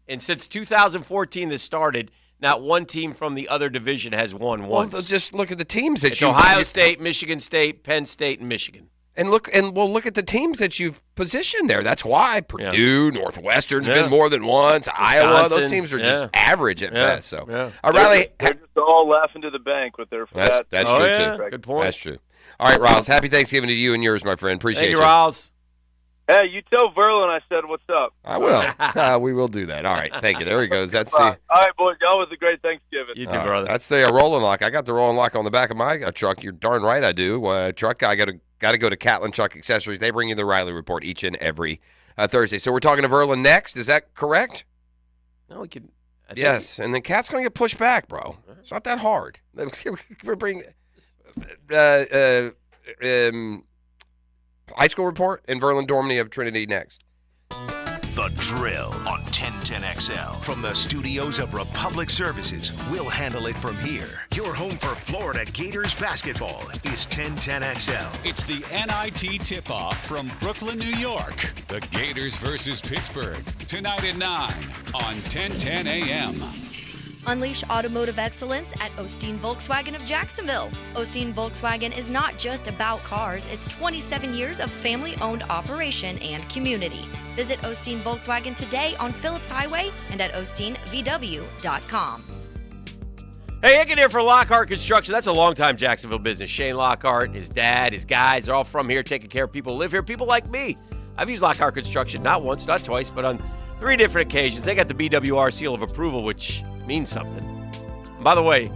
And since 2014 this started, Not one team from the other division has won once. Well, just look at the teams that it's you Ohio State, Michigan State, Penn State, and Michigan. And look at the teams that you've positioned there. That's why Purdue, Northwestern's been more than once. Wisconsin, Iowa, those teams are just average at best. So they're just all laughing to the bank with their fat. That's true too. Good point. That's true. All right, Riles. Happy Thanksgiving to you and yours, my friend. Appreciate you, Riles. Hey, you tell Verlin I said what's up. I will. We will do that. All right. Thank you. There he goes. That's all right, boys. Y'all was a great Thanksgiving. You too, brother. That's the rolling lock. I got the rolling lock on the back of my truck. You're darn right I do. Truck guy, got to go to Catlin Truck Accessories. They bring you the Riley Report each and every Thursday. So we're talking to Verlin next. Is that correct? No, we can. Yes, and then Cat's going to get pushed back, bro. It's not that hard. We're bringing high school report and Verlin Dormany of Trinity next. The Drill on 1010XL. From the studios of Republic Services, we'll handle it from here. Your home for Florida Gators basketball is 1010XL. It's the NIT tip-off from Brooklyn, New York. The Gators versus Pittsburgh. Tonight at 9 on 1010 AM. Unleash automotive excellence at Osteen Volkswagen of Jacksonville. Osteen Volkswagen is not just about cars, it's 27 years of family-owned operation and community. Visit Osteen Volkswagen today on Phillips Highway and at osteenvw.com. Hey, Icken here for Lockhart Construction. That's a long-time Jacksonville business. Shane Lockhart, his dad, his guys, they're all from here, taking care of people who live here, people like me. I've used Lockhart Construction not once, not twice, but on 3 different occasions. They got the BWR seal of approval, which means something. And by the way,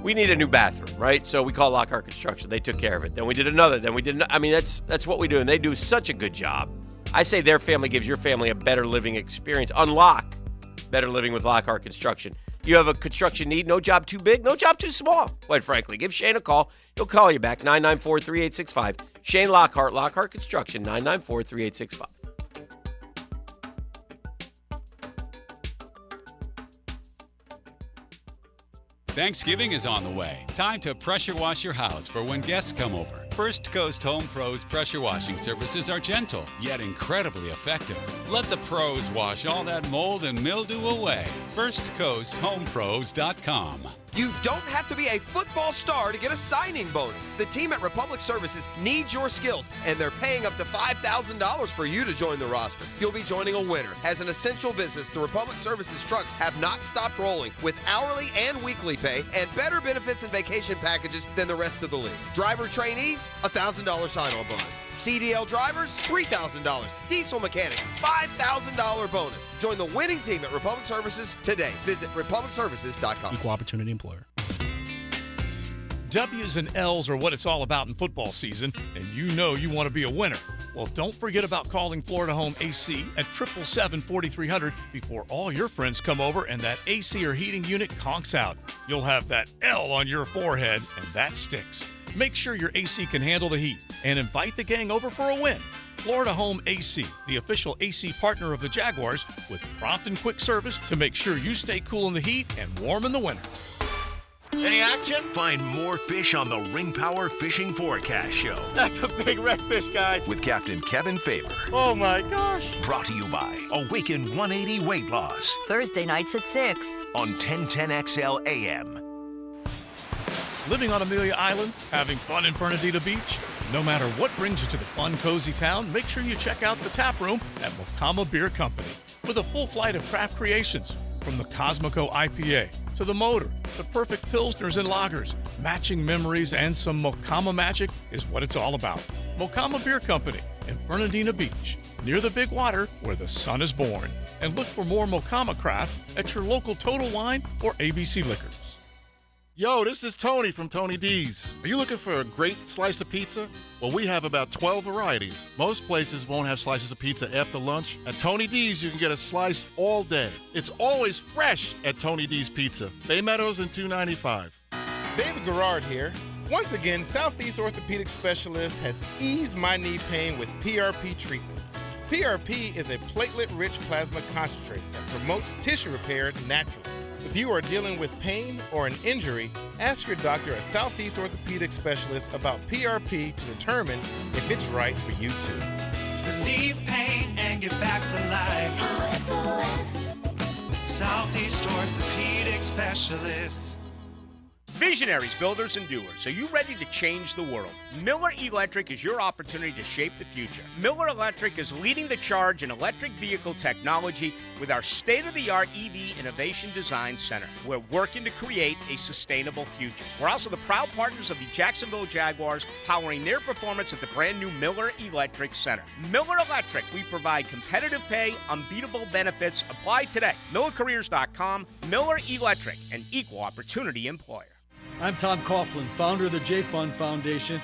we need a new bathroom, right? So we call Lockhart Construction. They took care of it. Then we did another. Then we did. I mean, that's what we do, and they do such a good job. I say their family gives your family a better living experience. Unlock better living with Lockhart Construction. You have a construction need, no job too big, no job too small, quite frankly. Give Shane a call. He'll call you back, 994-3865. Shane Lockhart, Lockhart Construction, 994-3865. Thanksgiving is on the way. Time to pressure wash your house for when guests come over. First Coast Home Pros pressure washing services are gentle, yet incredibly effective. Let the pros wash all that mold and mildew away. FirstCoastHomePros.com. You don't have to be a football star to get a signing bonus. The team at Republic Services needs your skills, and they're paying up to $5,000 for you to join the roster. You'll be joining a winner. As an essential business, the Republic Services trucks have not stopped rolling with hourly and weekly pay and better benefits and vacation packages than the rest of the league. Driver trainees, $1,000 sign-on bonus. CDL drivers, $3,000. Diesel mechanics, $5,000 bonus. Join the winning team at Republic Services today. Visit republicservices.com. Equal opportunity employer. W's and L's are what it's all about in football season, and you know you want to be a winner. Well, don't forget about calling Florida Home AC at 777-4300 before all your friends come over and that AC or heating unit conks out. You'll have that L on your forehead, and that sticks. Make sure your AC can handle the heat and invite the gang over for a win. Florida Home AC, the official AC partner of the Jaguars, with prompt and quick service to make sure you stay cool in the heat and warm in the winter. Any action? Find more fish on the Ring Power Fishing Forecast Show. That's a big redfish, guys. With Captain Kevin Faber. Oh, my gosh. Brought to you by Awaken 180 Weight Loss. Thursday nights at 6. On 1010XL AM. Living on Amelia Island, having fun in Fernandina Beach? No matter what brings you to the fun, cozy town, make sure you check out the tap room at Mocama Beer Company. With a full flight of craft creations, from the Cosmico IPA to the Motor, the perfect Pilsners and Lagers, matching memories and some Mocama magic is what it's all about. Mocama Beer Company in Fernandina Beach, near the big water where the sun is born. And look for more Mocama craft at your local Total Wine or ABC Liquors. Yo, this is Tony from Tony D's. Are you looking for a great slice of pizza? Well, we have about 12 varieties. Most places won't have slices of pizza after lunch. At Tony D's, you can get a slice all day. It's always fresh at Tony D's Pizza. Bay Meadows and 295. David Garrard here. Once again, Southeast Orthopedic Specialist has eased my knee pain with PRP treatment. PRP is a platelet-rich plasma concentrate that promotes tissue repair naturally. If you are dealing with pain or an injury, ask your doctor, a Southeast Orthopedic Specialist, about PRP to determine if it's right for you too. Relieve pain and get back to life. SOS. Southeast Orthopedic Specialists. Visionaries, builders, and doers, are you ready to change the world? Miller Electric is your opportunity to shape the future. Miller Electric is leading the charge in electric vehicle technology with our state-of-the-art EV Innovation Design Center. We're working to create a sustainable future. We're also the proud partners of the Jacksonville Jaguars, powering their performance at the brand new Miller Electric Center. Miller Electric, we provide competitive pay, unbeatable benefits. Apply today. MillerCareers.com. Miller Electric, an equal opportunity employer. I'm Tom Coughlin, founder of the J-Fund Foundation.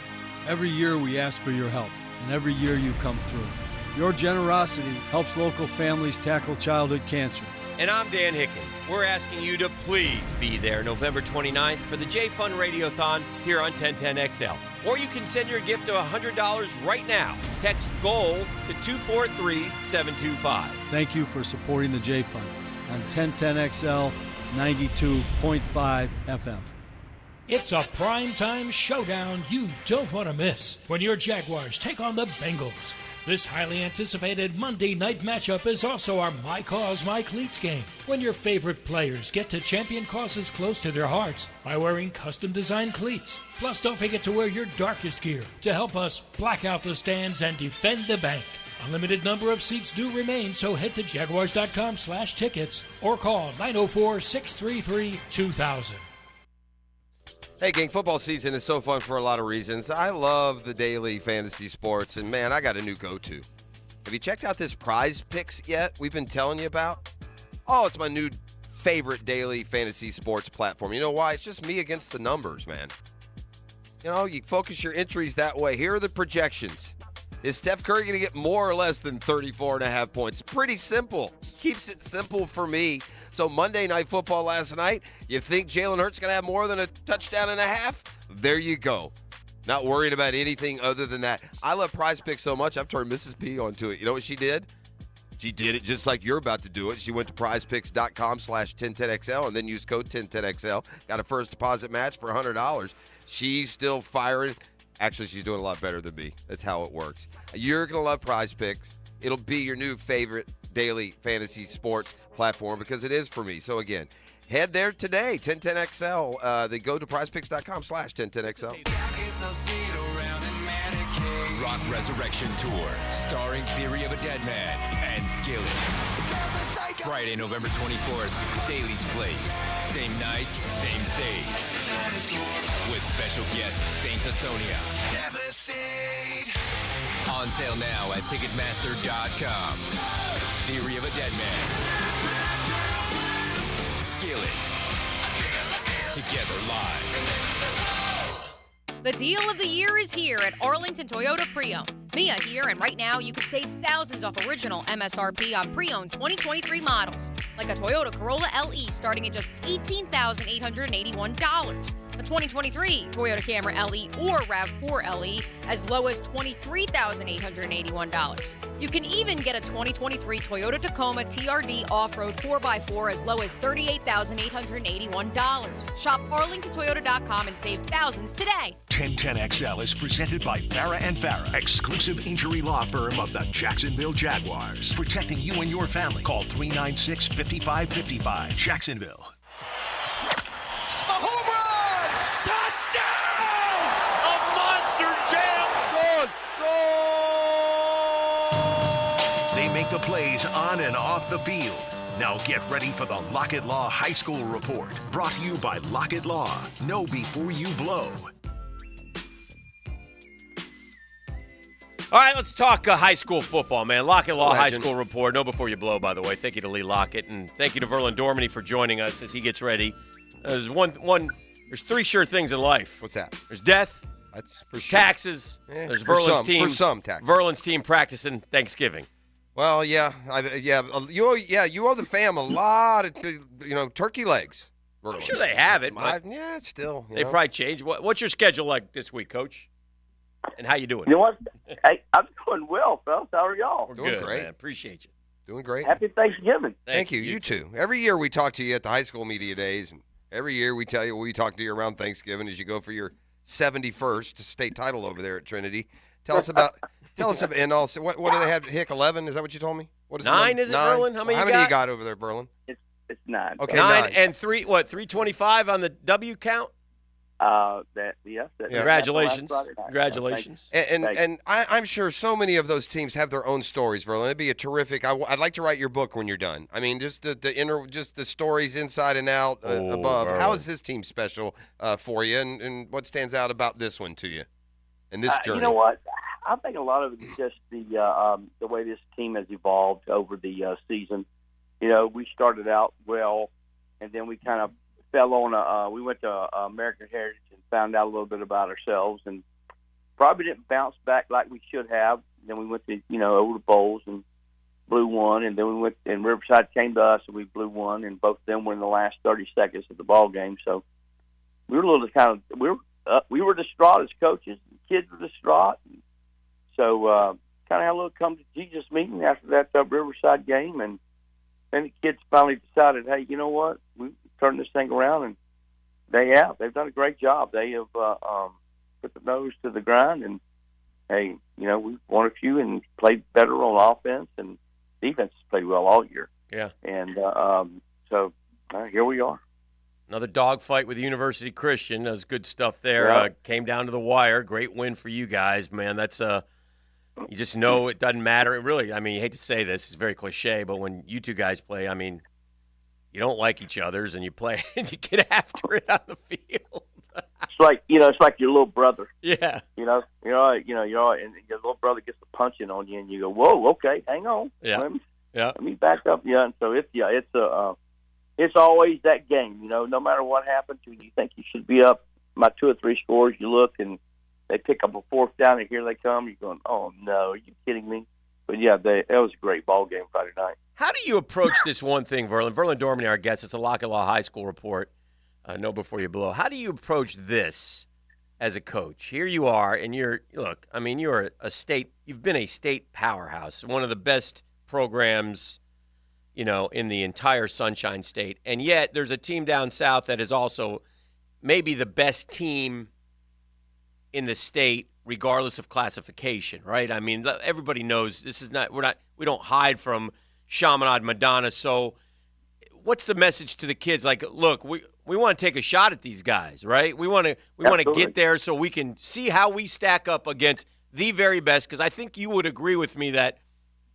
Every year we ask for your help, and every year you come through. Your generosity helps local families tackle childhood cancer. And I'm Dan Hicken. We're asking you to please be there November 29th for the J-Fund Radiothon here on 1010XL. Or you can send your gift of $100 right now. Text GOAL to 243-725. Thank you for supporting the J-Fund on 1010XL 92.5 FM. It's a primetime showdown you don't want to miss when your Jaguars take on the Bengals. This highly anticipated Monday night matchup is also our My Cause, My Cleats game, when your favorite players get to champion causes close to their hearts by wearing custom-designed cleats. Plus, don't forget to wear your darkest gear to help us black out the stands and defend the bank. A limited number of seats do remain, so head to jaguars.com/tickets or call 904-633-2000. Hey, gang, football season is so fun for a lot of reasons. I love the daily fantasy sports, and, man, I got a new go-to. Have you checked out this Prize Picks yet we've been telling you about? Oh, it's my new favorite daily fantasy sports platform. You know why? It's just me against the numbers, man. You know, you focus your entries that way. Here are the projections. Is Steph Curry going to get more or less than 34.5 points? Pretty simple. Keeps it simple for me. So Monday Night Football last night, you think Jalen Hurts going to have more than a touchdown and a half? There you go. Not worried about anything other than that. I love Prize Picks so much, I've turned Mrs. P onto it. You know what she did? She did it just like you're about to do it. She went to prizepicks.com/1010XL and then used code 1010XL. Got a first deposit match for $100. She's still firing. Actually, she's doing a lot better than me. That's how it works. You're going to love Prize Picks. It'll be your new favorite daily fantasy sports platform because it is for me. So, again, head there today, 1010XL. They go to prizepicks.com/1010XL. Rock Resurrection Tour, starring Theory of a Dead Man and Skillet. Friday, November 24th, Daly's Place. Same night, same stage. With special guest Saint Asonia. On sale now at Ticketmaster.com. Theory of a Dead Man. Skillet. Together live. The deal of the year is here at Arlington Toyota Pre-Owned. Mia here, and right now you can save thousands off original MSRP on pre-owned 2023 models, like a Toyota Corolla LE starting at just $18,881. A 2023 Toyota Camry LE or RAV4 LE as low as $23,881. You can even get a 2023 Toyota Tacoma TRD Off-Road 4x4 as low as $38,881. Shop ArlingtonToyota.com and save thousands today. 1010XL is presented by Farah & Farah, exclusive injury law firm of the Jacksonville Jaguars. Protecting you and your family. Call 396-5555. Jacksonville. A home run! Touchdown! A monster jam! They make the plays on and off the field. Now get ready for the Lockett Law High School Report. Brought to you by Lockett Law. Know before you blow. All right, let's talk high school football, man. Lockett Law High School Report. Know before you blow, by the way. Thank you to Lee Lockett, and thank you to Verlin Dormany for joining us as he gets ready. There's three sure things in life. What's that? There's death. That's for sure. Taxes. There's Verlin's team. For some taxes. Verlin's team practicing Thanksgiving. Well, you owe the fam a lot of turkey legs. I'm sure they have it. But still. They probably change. What's your schedule like this week, Coach? And how you doing? You know what? Hey, I'm doing well, fellas. How are y'all? We're doing good, great. Man. Appreciate you. Doing great. Happy Thanksgiving. Thank you. You too. Every year we talk to you at the high school media days, and every year we tell you we talk to you around Thanksgiving as you go for your 71st state title over there at Trinity. Tell us about, and also what do they have? Hick 11? Is that what you told me? What is 9? Is it 9? Berlin? How many? You got over there, Berlin? It's It's 9. Okay, 9 and 325 on the W count? Congratulations. Congratulations. And I'm sure so many of those teams have their own stories, Verlin. It'd be a terrific. I'd like to write your book when you're done. I mean, just the stories inside and out above. Verlin. How is this team special for you, and what stands out about this one to you and this journey? You know what? I think a lot of it is just the way this team has evolved over the season. You know, we started out well, and then we kind of fell on we went to American Heritage and found out a little bit about ourselves, and probably didn't bounce back like we should have. Then we went to over the bowls and blew one, and then we went and Riverside came to us and we blew one, and both of them were in the last 30 seconds of the ball game. So we were a little we were distraught as coaches. The kids were distraught. So kind of had a little come to Jesus meeting after that Riverside game, and then the kids finally decided, hey, you know what? We turned this thing around, and they've done a great job. They have put the nose to the grind, and hey, we won a few and played better on offense, and defense has played well all year. Yeah. And so here we are. Another dogfight with University Christian. That was good stuff there. Yeah. Came down to the wire. Great win for you guys, man. That's you just know it doesn't matter. It really, I mean, you hate to say this, it's very cliche, but when you two guys play, I mean, you don't like each other's, and you play and you get after it on the field. It's like it's like your little brother. Yeah. And your little brother gets a punching on you, and you go, "Whoa, okay, hang on, Yeah. let me back up." Yeah, and so it's always that game. No matter what happens, when you think you should be up by 2 or 3 scores, you look and they pick up a 4th down, and here they come. You're going, "Oh no, are you kidding me?" But yeah, that was a great ball game Friday night. How do you approach this one thing, Verlin? Verlin Dormany, our guest. It's a Lockett-Law High School report. Know before you blow. How do you approach this as a coach? Here you are, and you're you've been a state powerhouse, one of the best programs, in the entire Sunshine State. And yet there's a team down south that is also maybe the best team in the state, regardless of classification, right? I mean, everybody knows this is we don't hide from Chaminade Madonna. So what's the message to the kids? Like, look, we want to take a shot at these guys, right? We want to get there so we can see how we stack up against the very best, because I think you would agree with me that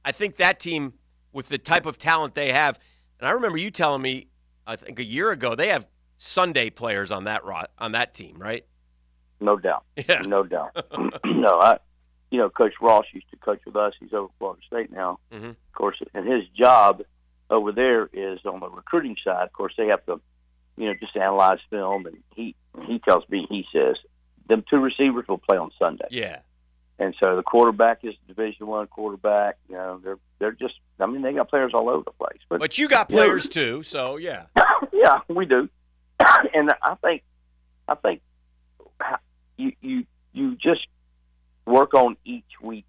I think that team, with the type of talent they have, and I remember you telling me, I think a year ago, they have Sunday players on that team, right? No doubt. Yeah. No doubt. No, Coach Ross used to coach with us. He's over Florida State now, Mm-hmm. of course, and his job over there is on the recruiting side. Of course, they have to, just analyze film, and he tells me, he says, them 2 receivers will play on Sunday. Yeah. And so the quarterback is a Division I quarterback. They're just, they got players all over the place. But you got players too, so yeah. Yeah, we do. And I think you just work on each week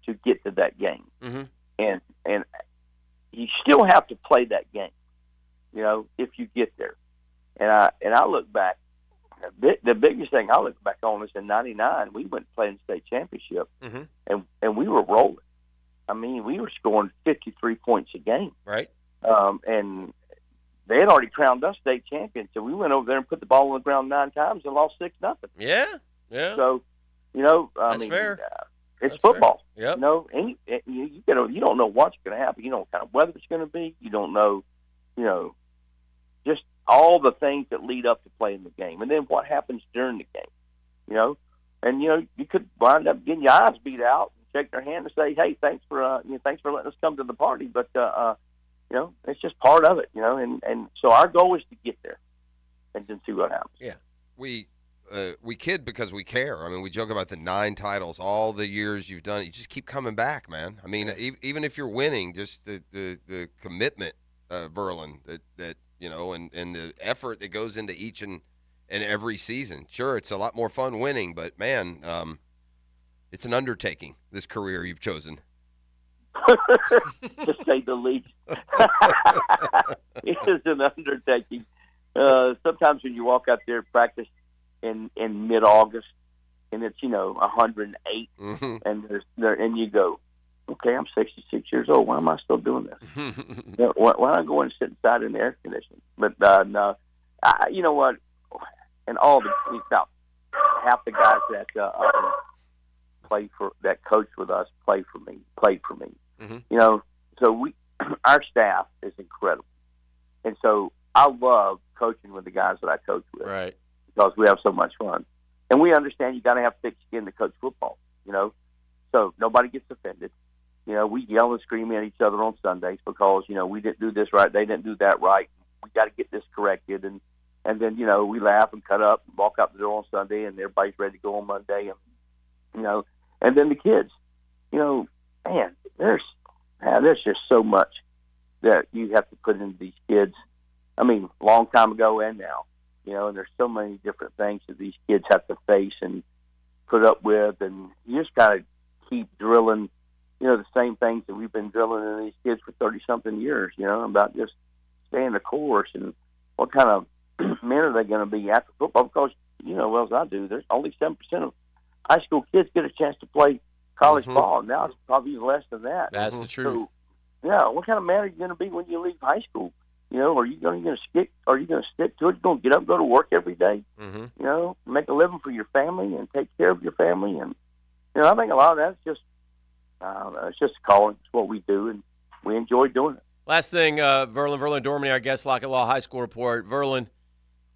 to get to that game. Mm-hmm. And you still have to play that game, if you get there. And I look back, the biggest thing I look back on is in '99, we went and played in the state championship, Mm-hmm. and we were rolling. I mean, we were scoring 53 points a game. Right. And they had already crowned us state champions, so we went over there and put the ball on the ground 9 times and lost 6-0. Yeah, yeah. So, That's fair. It's That's football. fair. Yep. You don't know what's going to happen. You don't know what kind of weather it's going to be. You don't know, just all the things that lead up to playing the game, and then what happens during the game. And you could wind up getting your eyes beat out and shake their hand and say, "Hey, thanks for letting us come to the party." But it's just part of it. And so our goal is to get there and then see what happens. Yeah, we kid because we care. I mean, we joke about the 9 titles, all the years you've done it. You just keep coming back, man. I mean, even if you're winning, just the commitment, Verlin, that and the effort that goes into each and every season. Sure, it's a lot more fun winning, but man, it's an undertaking, this career you've chosen. To say the least. It is an undertaking. Sometimes when you walk out there and practice in mid-August, and it's 108, mm-hmm. and and you go, okay, I'm 66 years old. Why am I still doing this? Why don't I go and sit inside in the air conditioning? But no, you know what? And about half the guys that coach with us played for me. Mm-hmm. You know, so our staff is incredible, and so I love coaching with the guys that I coach with, right? Because we have so much fun, and we understand you got to have thick skin to coach football. You know, so nobody gets offended. You know, we yell and scream at each other on Sundays because we didn't do this right, they didn't do that right. We got to get this corrected, and then we laugh and cut up and walk out the door on Sunday, and everybody's ready to go on Monday, and then the kids, man, there's just so much that you have to put into these kids. I mean, long time ago and now, and there's so many different things that these kids have to face and put up with, and you just got to keep drilling, the same things that we've been drilling in these kids for 30-something years, about just staying the course and what kind of men are they going to be after football? Because, well as I do, there's only 7% of high school kids get a chance to play college ball. Now it's probably less than that. That's the truth. So, what kind of man are you going to be when you leave high school? Are you going to stick? Are you going to stick to it? You're going to get up, and go to work every day. Mm-hmm. Make a living for your family and take care of your family. And I think a lot of that's just, it's just a calling. It's what we do, and we enjoy doing it. Last thing, Verlin Dormany, our guest, Lockett Law High School Report. Verlin,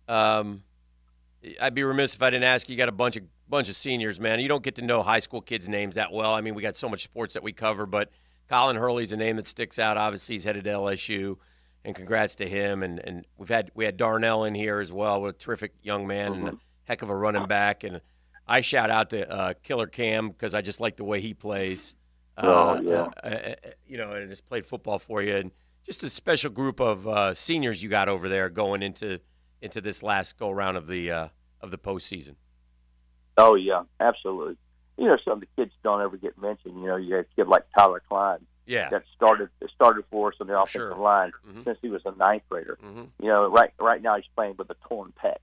I'd be remiss if I didn't ask you. You got a bunch of seniors, man. You don't get to know high school kids' names that well. I mean, we got so much sports that we cover, but Colin Hurley's a name that sticks out. Obviously, he's headed to LSU, and congrats to him. And we had Darnell in here as well. What a terrific young man and a heck of a running back. And I shout out to Killer Cam because I just like the way he plays. And has played football for you. And just a special group of seniors you got over there going into this last go round of the postseason. Oh yeah, absolutely. Some of the kids don't ever get mentioned. You got a kid like Tyler Klein. Yeah. That started for us on the offensive line since he was a ninth grader. Mm-hmm. Right now he's playing with a torn pec.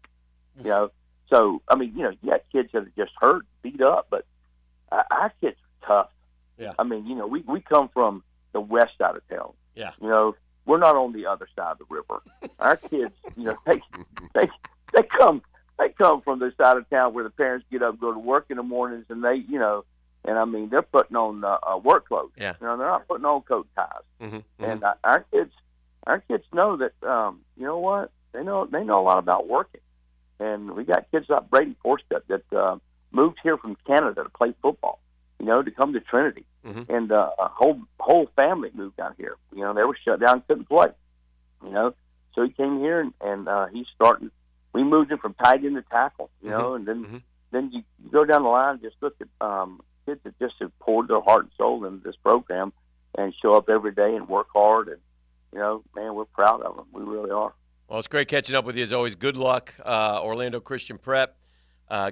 So I mean, you got kids that are just hurt, beat up, but our kids are tough. Yeah. I mean, we come from the west side of town. Yeah. We're not on the other side of the river. Our kids, they come from the side of town where the parents get up, go to work in the mornings, and they, and I mean, they're putting on work clothes. Yeah. They're not putting on coat ties. Mm-hmm. And our kids know that. You know what? They know a lot about working. And we got kids like Brady Forstep that moved here from Canada to play football. To come to Trinity. Mm-hmm. And a whole family moved down here. They were shut down, couldn't play. So he came here and he's starting. We moved him from tight end to tackle. And then you go down the line and just look at kids that just have poured their heart and soul into this program and show up every day and work hard. And man, we're proud of them. We really are. Well, it's great catching up with you as always. Good luck, Orlando Christian Prep.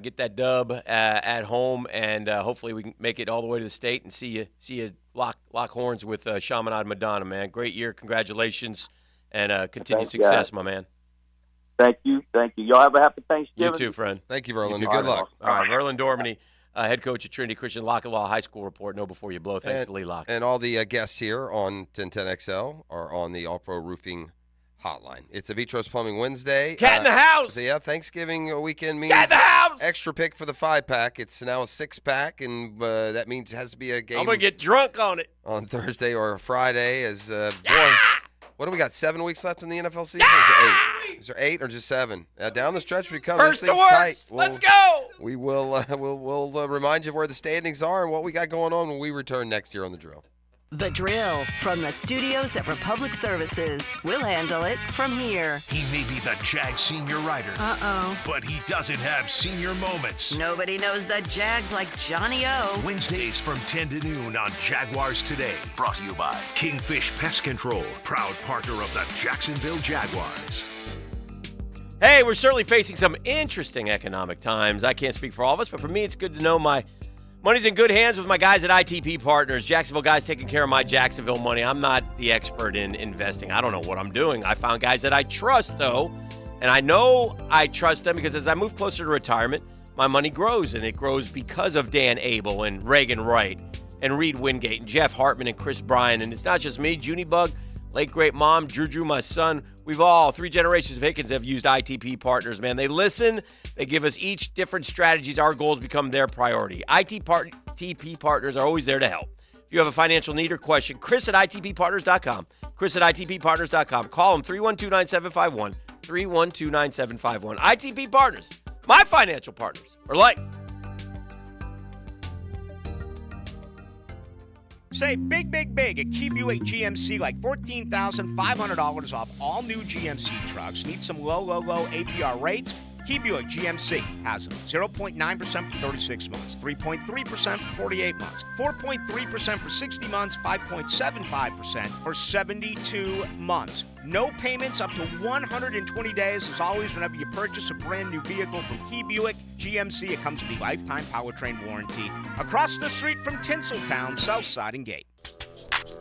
Get that dub at home, and hopefully we can make it all the way to the state and see you lock horns with Chaminade Madonna, man. Great year, congratulations, and continued success, my man. Thank you. Y'all have a happy Thanksgiving. You too, friend. Thank you, Verlin. You Good luck. All right, Verlin Dormany, head coach at Trinity Christian Lockett Law High School Report. Know before you blow. Thanks to Lee Lockett. And all the guests here on 1010XL are on the All-Pro Roofing hotline. It's a Vitros Plumbing Wednesday. Cat in the house. So yeah, Thanksgiving weekend means Cat in the house. Extra pick for the 5-pack. It's now a 6-pack, and that means it has to be a game. I'm gonna get drunk on it on Thursday or Friday. As boy, what do we got? 7 weeks left in the NFL season? Is there 8 or just 7? Down the stretch we come. First this to thing's worst. tight. Let's go. We will. We'll remind you of where the standings are and what we got going on when we return next year on the Drill. The Drill from the studios at Republic Services. We'll handle it from here. He may be the Jag senior writer. Uh-oh. But he doesn't have senior moments. Nobody knows the Jags like Johnny O. Wednesdays from 10 to noon on Jaguars Today. Brought to you by Kingfish Pest Control, proud partner of the Jacksonville Jaguars. Hey, we're certainly facing some interesting economic times. I can't speak for all of us, but for me, it's good to know my money's in good hands with my guys at ITP Partners. Jacksonville guys taking care of my Jacksonville money. I'm not the expert in investing. I don't know what I'm doing. I found guys that I trust, though, and I know I trust them because as I move closer to retirement, my money grows, and it grows because of Dan Abel and Reagan Wright and Reed Wingate, and Jeff Hartman and Chris Bryan. And it's not just me, Junebug, late great mom, Drew, my son. We've all, 3 generations of Hickens have used ITP Partners, man. They listen. They give us each different strategies. Our goals become their priority. ITP Partners are always there to help. If you have a financial need or question, Chris at ITPPartners.com. Chris at ITPPartners.com. Call him 312-9751. 312-9751. ITP Partners, my financial partners for life. Save big at Key Buick GMC, like $14,500 off all new GMC trucks. Need some low APR rates? Key Buick GMC has them. 0.9% for 36 months, 3.3% for 48 months, 4.3% for 60 months, 5.75% for 72 months. No payments up to 120 days. As always, whenever you purchase a brand new vehicle from Key Buick GMC, it comes with the lifetime powertrain warranty. Across the street from Tinseltown, Southside and Gate.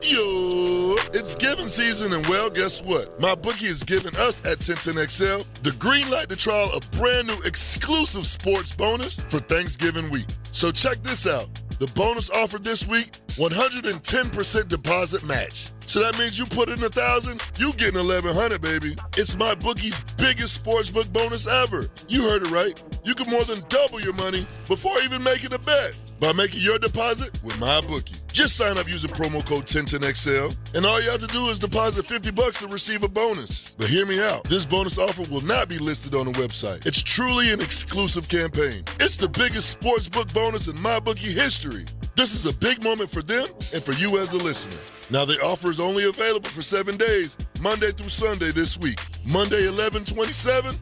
Yo, it's giving season, and well, guess what? My bookie is giving us at 1010XL the green light to trial a brand new exclusive sports bonus for Thanksgiving week. So check this out. The bonus offer this week, 110% deposit match. So that means you put in $1,000, you getting $1,100, baby. It's my bookie's biggest sportsbook bonus ever. You heard it right. You can more than double your money before even making a bet by making your deposit with my bookie. Just sign up using promo code 1010XL, and all you have to do is deposit $50 to receive a bonus. But hear me out. This bonus offer will not be listed on the website. It's truly an exclusive campaign. It's the biggest sportsbook bonus in my bookie history. This is a big moment for them and for you as a listener. Now, the offer is only available for 7 days, Monday through Sunday this week. Monday, 11/27?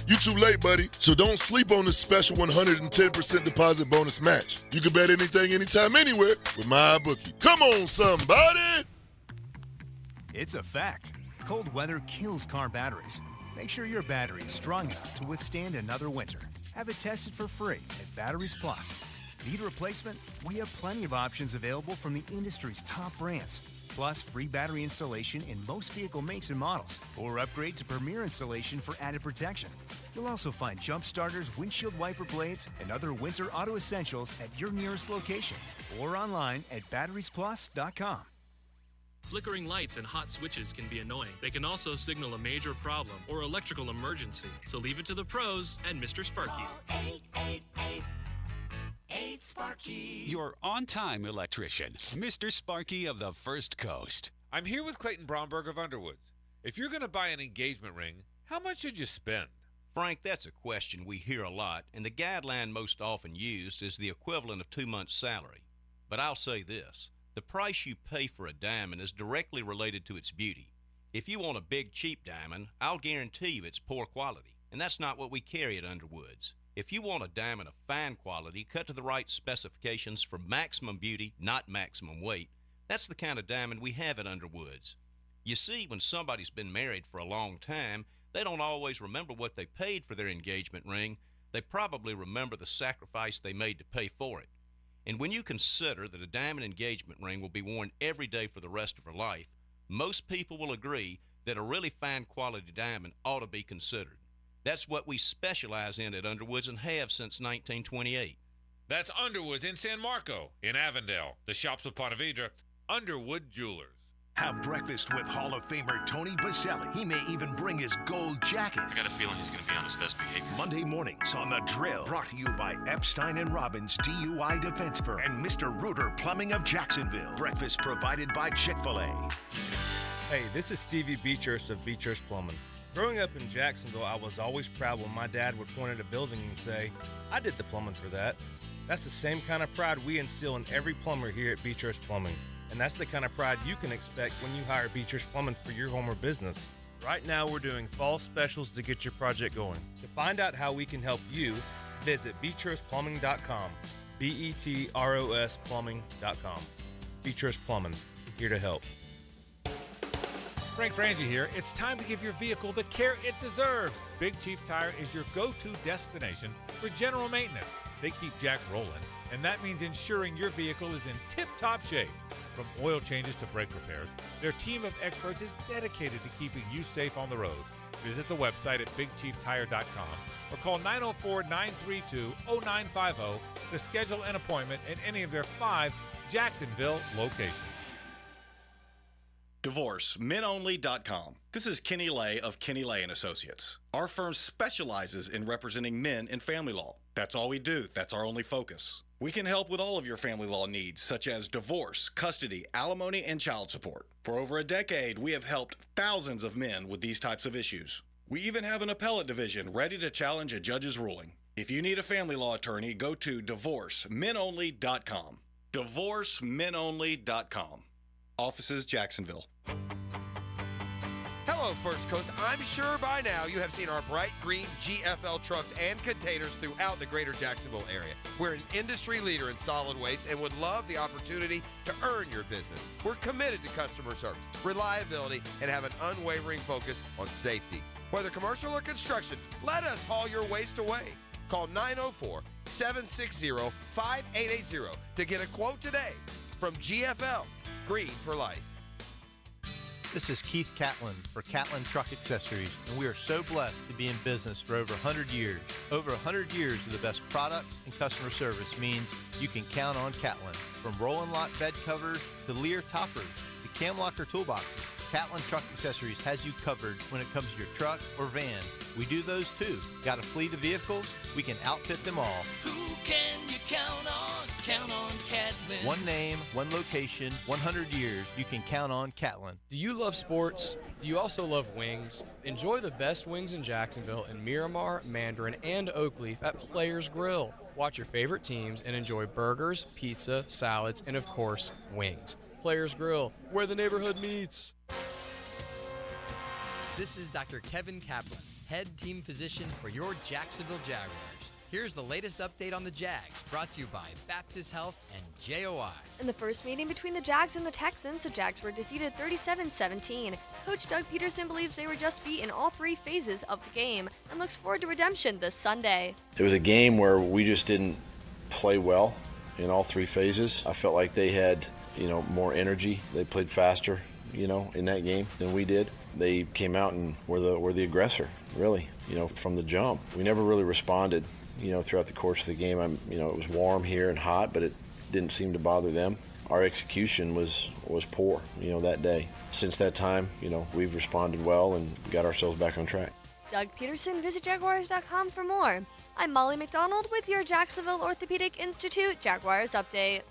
You too late, buddy. So don't sleep on this special 110% deposit bonus match. You can bet anything, anytime, anywhere with my bookie. Come on, somebody! It's a fact. Cold weather kills car batteries. Make sure your battery is strong enough to withstand another winter. Have it tested for free at Batteries Plus. Need a replacement? We have plenty of options available from the industry's top brands. Plus, free battery installation in most vehicle makes and models, or upgrade to Premier installation for added protection. You'll also find jump starters, windshield wiper blades, and other winter auto essentials at your nearest location, or online at batteriesplus.com. Flickering lights and hot switches can be annoying. They can also signal a major problem or electrical emergency. So leave it to the pros and Mr. Sparky. 8 Sparky. Your on-time electrician, Mr. Sparky of the First Coast. I'm here with Clayton Bromberg of Underwoods. If you're going to buy an engagement ring, how much should you spend? Frank, that's a question we hear a lot, and the guideline most often used is the equivalent of 2 months' salary. But I'll say this, the price you pay for a diamond is directly related to its beauty. If you want a big, cheap diamond, I'll guarantee you it's poor quality, and that's not what we carry at Underwoods. If you want a diamond of fine quality, cut to the right specifications for maximum beauty, not maximum weight, that's the kind of diamond we have at Underwoods. You see, when somebody's been married for a long time, they don't always remember what they paid for their engagement ring. They probably remember the sacrifice they made to pay for it. And when you consider that a diamond engagement ring will be worn every day for the rest of her life, most people will agree that a really fine quality diamond ought to be considered. That's what we specialize in at Underwoods and have since 1928. That's Underwoods in San Marco, in Avondale, the shops of Ponte Vedra, Underwood Jewelers. Have breakfast with Hall of Famer Tony Baselli. He may even bring his gold jacket. I got a feeling he's going to be on his best behavior. Monday mornings on The Drill. Brought to you by Epstein & Robbins DUI Defense Firm and Mr. Reuter Plumbing of Jacksonville. Breakfast provided by Chick-fil-A. Hey, this is Stevie Beechurst of Beechurst Plumbing. Growing up in Jacksonville, I was always proud when my dad would point at a building and say, I did the plumbing for that. That's the same kind of pride we instill in every plumber here at Beechurst Plumbing. And that's the kind of pride you can expect when you hire Beechurst Plumbing for your home or business. Right now, we're doing fall specials to get your project going. To find out how we can help you, visit BeechurstPlumbing.com. BETROS Plumbing.com. Beechurst Plumbing, here to help. Frank Frangie here. It's time to give your vehicle the care it deserves. Big Chief Tire is your go-to destination for general maintenance. They keep jacks rolling, and that means ensuring your vehicle is in tip-top shape. From oil changes to brake repairs, their team of experts is dedicated to keeping you safe on the road. Visit the website at BigChiefTire.com or call 904-932-0950 to schedule an appointment at any of their 5 Jacksonville location. DivorceMenOnly.com. This is Kenny Lay of Kenny Lay & Associates. Our firm specializes in representing men in family law. That's all we do. That's our only focus. We can help with all of your family law needs, such as divorce, custody, alimony, and child support. For over a decade, we have helped thousands of men with these types of issues. We even have an appellate division ready to challenge a judge's ruling. If you need a family law attorney, go to DivorceMenOnly.com. DivorceMenOnly.com. Offices, Jacksonville. Hello, First Coast. I'm sure by now you have seen our bright green GFL trucks and containers throughout the greater Jacksonville area. We're an industry leader in solid waste and would love the opportunity to earn your business. We're committed to customer service, reliability, and have an unwavering focus on safety. Whether commercial or construction, let us haul your waste away. Call 904-760-5880 to get a quote today. From GFL, Green for Life. This is Keith Catlin for Catlin Truck Accessories, and we are so blessed to be in business for over 100 years. Over 100 years of the best product and customer service means you can count on Catlin. From Roll-and Lock bed covers to Lear toppers to cam locker toolboxes, Catlin Truck Accessories has you covered when it comes to your truck or van. We do those too. Got a fleet of vehicles? We can outfit them all. Who can you count on? Count on Catlin. One name, one location, 100 years. You can count on Catlin. Do you love sports? Do you also love wings? Enjoy the best wings in Jacksonville in Miramar, Mandarin, and Oakleaf at Players Grill. Watch your favorite teams and enjoy burgers, pizza, salads, and of course, wings. Players Grill, where the neighborhood meets. This is Dr. Kevin Kaplan, head team physician for your Jacksonville Jaguars. Here's the latest update on the Jags, brought to you by Baptist Health and JOI. In the first meeting between the Jags and the Texans, the Jags were defeated 37-17. Coach Doug Peterson believes they were just beat in all three phases of the game and looks forward to redemption this Sunday. It was a game where we just didn't play well in all three phases. I felt like they had, more energy. They played faster, in that game than we did. They came out and were the aggressor, really, from the jump. We never really responded, throughout the course of the game. It was warm here and hot, but it didn't seem to bother them. Our execution was poor, that day. Since that time, we've responded well and got ourselves back on track. Doug Peterson, visit Jaguars.com for more. I'm Molly McDonald with your Jacksonville Orthopedic Institute Jaguars Update.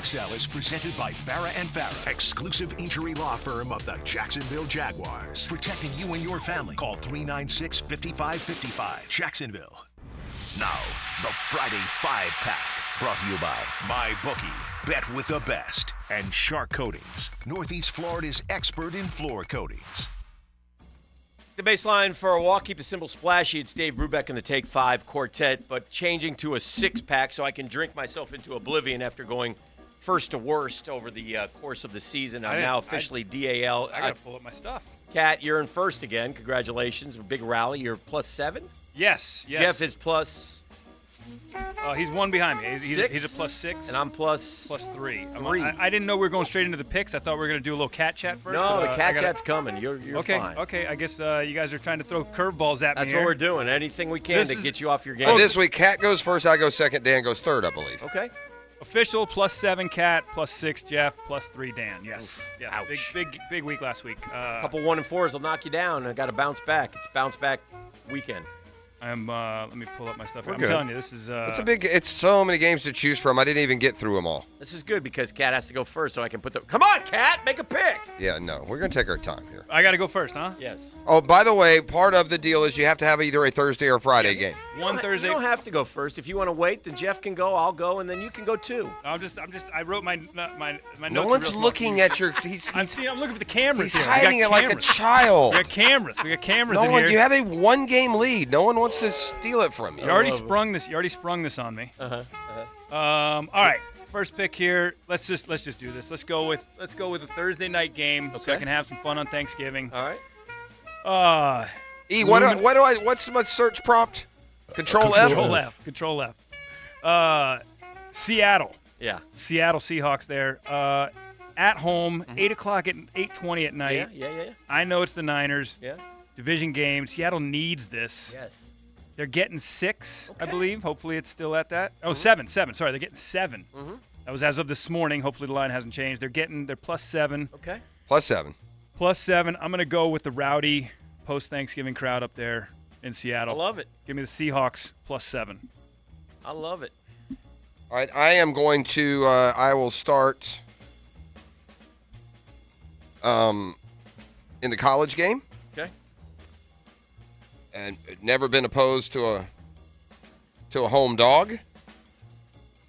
XL is presented by Farah & Farah, exclusive injury law firm of the Jacksonville Jaguars. Protecting you and your family. Call 396-5555. Jacksonville. Now, the Friday 5-Pack. Brought to you by MyBookie. Bet with the best. And Shark Coatings. Northeast Florida's expert in floor coatings. The baseline for a walk, keep it simple, splashy. It's Dave Brubeck and the Take 5 Quartet, but changing to a 6-pack so I can drink myself into oblivion after going first to worst over the course of the season. I'm now officially DAL. I got to pull up my stuff. Kat, you're in first again. Congratulations. A big rally. You're +7? Yes. Jeff is plus... he's one behind me. He's a +6. And I'm +3. I didn't know we were going straight into the picks. I thought we were going to do a little cat chat first. No, the cat chat's coming. You're fine. Okay. I guess you guys are trying to throw curveballs at me. That's what we're doing. Anything we can to get you off your game. And this week, Cat goes first, I go second, Dan goes third, I believe. Okay. Official +7 Cat, +6 Jeff, +3 Dan. Yes. Oof. Ouch. Big week last week. A couple 1 and 4s will knock you down. I got to bounce back. It's bounce back weekend. Let me pull up my stuff. We're I'm good. telling you, this is. It's so many games to choose from. I didn't even get through them all. This is good because Kat has to go first, so I can put the. Come on, Kat, make a pick. Yeah, no, we're gonna take our time here. I got to go first, huh? Yes. Oh, by the way, part of the deal is you have to have either a Thursday or Friday game. One Thursday. You don't have to go first. If you want to wait, then Jeff can go. I'll go, and then you can go too. I wrote my notes. No one's looking at your. I'm looking for the cameras. He's here. hiding it like a child. We got cameras. We got cameras in here. You have a 1-game lead. No one wants to steal it from you. You already sprung this on me. All right. First pick here. Let's just do this. Let's go with a Thursday night game so I can have some fun on Thanksgiving. All right. What's my search prompt? Control F. Control F. Seattle. Yeah. Seattle Seahawks there. At home, 8:00 at 8:20 at night. Yeah. I know it's the Niners. Yeah. Division game. Seattle needs this. Yes. They're getting 6, I believe. Hopefully it's still at that. Oh, 7. Sorry, they're getting 7. That was as of this morning. Hopefully the line hasn't changed. They're +7. Okay. +7. +7. I'm going to go with the rowdy post-Thanksgiving crowd up there in Seattle. I love it. Give me the Seahawks +7. I love it. All right, I am going to. I will start. In the college game. Okay. And never been opposed to a home dog.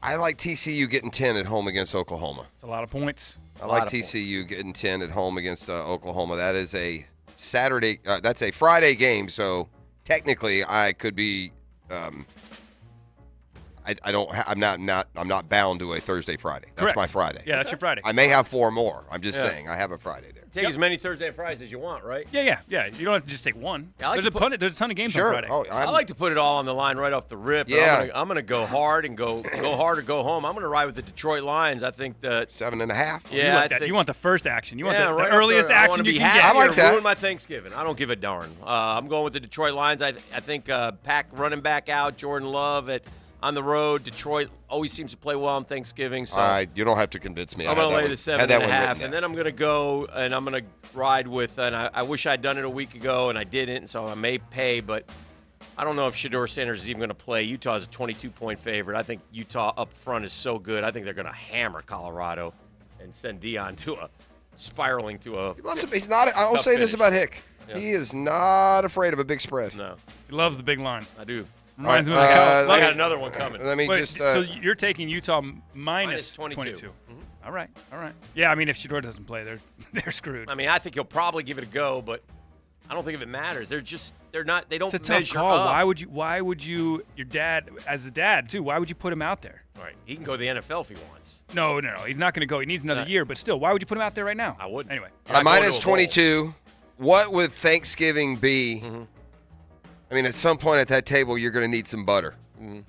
I like TCU getting 10 at home against Oklahoma. It's a lot of points. I like TCU getting 10 at home against Oklahoma. That is a Saturday. That's a Friday game, so technically I could be. I'm not bound to a Thursday, Friday. That's Correct. my Friday. Yeah, that's your Friday. I may have 4 more. I'm just saying I have a Friday there. Take as many Thursday and Fridays as you want, right? Yeah. You don't have to just take one. Yeah, I like There's a ton of games on Friday. I like to put it all on the line right off the rip. Yeah. I'm gonna go hard and go hard or go home. I'm gonna ride with the Detroit Lions. I think that 7.5. Yeah, you want the first action. You want Yeah, the right earliest off the- I action wanna you be can happy get. I like or that. Ruin my Thanksgiving. I don't give a darn. I'm going with the Detroit Lions. I think Pack running back out, Jordan Love on the road. Detroit always seems to play well on Thanksgiving. So you don't have to convince me. I'm going to lay the 7.5, and then then I'm going to go and I'm going to ride with. And I wish I'd done it a week ago, and I didn't. So I may pay, but I don't know if Shedeur Sanders is even going to play. Utah's a 22-point favorite. I think Utah up front is so good. I think they're going to hammer Colorado and send Deion spiraling to a. He's not. I will say this about Hick. Yeah. He is not afraid of a big spread. No. He loves the big line. I do. Reminds me of I got another one coming. Let me Wait, just. so you're taking Utah minus 22. 22. All right. Yeah, I mean, if Shedeur doesn't play, they're screwed. I mean, I think he'll probably give it a go, but I don't think if it matters. They're not. They don't It's a tough measure call. up. Why would you? Your dad, as the dad too. Why would you put him out there? Right. He can go to the NFL if he wants. No. He's not going to go. He needs another year. But still, why would you put him out there right now? I wouldn't. Anyway. Minus 22. What would Thanksgiving be? I mean, at some point at that table, you're going to need some butter. And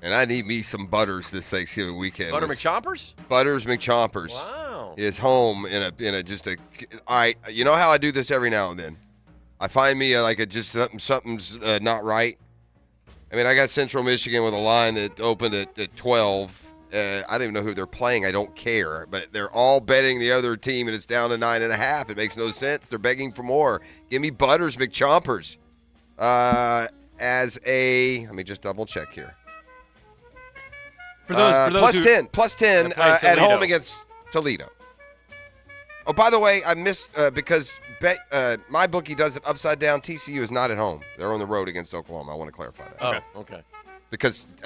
I need me some Butters this Thanksgiving weekend. Butter McChompers? Butters McChompers. Wow. Is home in a just a. All right, you know how I do this every now and then. I find me something's not right. I mean, I got Central Michigan with a line that opened at 12. I don't even know who they're playing. I don't care. But they're all betting the other team, and it's down to 9.5. It makes no sense. They're begging for more. Give me Butters McChompers. Let me just double check here. For those plus 10 at home against Toledo. Oh, by the way, I missed because my bookie does it upside down. TCU is not at home; they're on the road against Oklahoma. I want to clarify that. Oh, okay. Because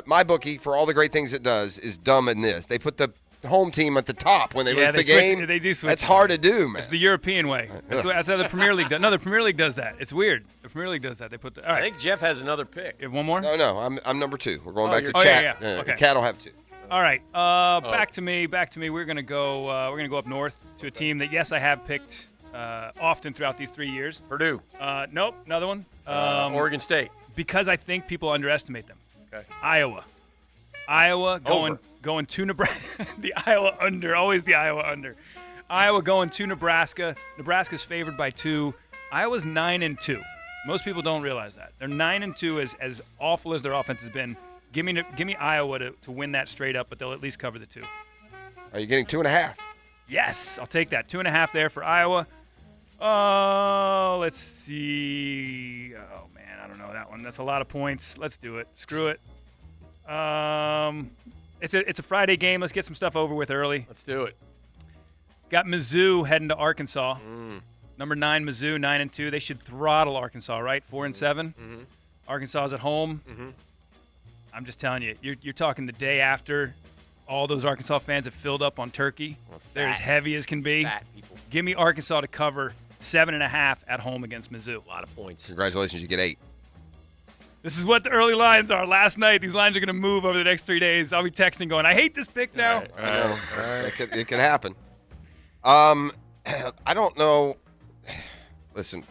my bookie, for all the great things it does, is dumb in this. They put the home team at the top when they list the game. They do switch. That's hard to do, man. It's the European way. That's how the Premier League does. No, the Premier League does that. It's weird. The Premier League does that. They put. All right. I think Jeff has another pick. You have one more? No. I'm number 2. We're going back to you're- chat. yeah. Okay. Cat will have 2. All right. Back to me. We're gonna go up north to a team that I have picked often throughout these 3 years. Purdue. Nope. Another one. Oregon State. Because I think people underestimate them. Okay. Iowa going to Nebraska. The Iowa under. Always the Iowa under. Iowa going to Nebraska. Nebraska's favored by 2. Iowa's 9-2. Most people don't realize that. They're 9-2 as awful as their offense has been. Give me Iowa to win that straight up, but they'll at least cover the 2. Are you getting 2.5? Yes, I'll take that. 2.5 there for Iowa. Let's see. Oh man, I don't know that one. That's a lot of points. Let's do it. Screw it. It's a Friday game. Let's get some stuff over with early. Let's do it. Got Mizzou heading to Arkansas. Number 9 Mizzou, 9-2. They should throttle Arkansas, right? 4-7. Arkansas is at home. I'm just telling you, you're talking the day after all those Arkansas fans have filled up on turkey. They're as heavy as can be. Fat people. Give me Arkansas to cover 7.5 at home against Mizzou. A lot of points. Congratulations, you get 8. This is what the early lines are. Last night, these lines are going to move over the next 3 days. I'll be texting going, I hate this pick now. I know. It can happen. I don't know. Listen,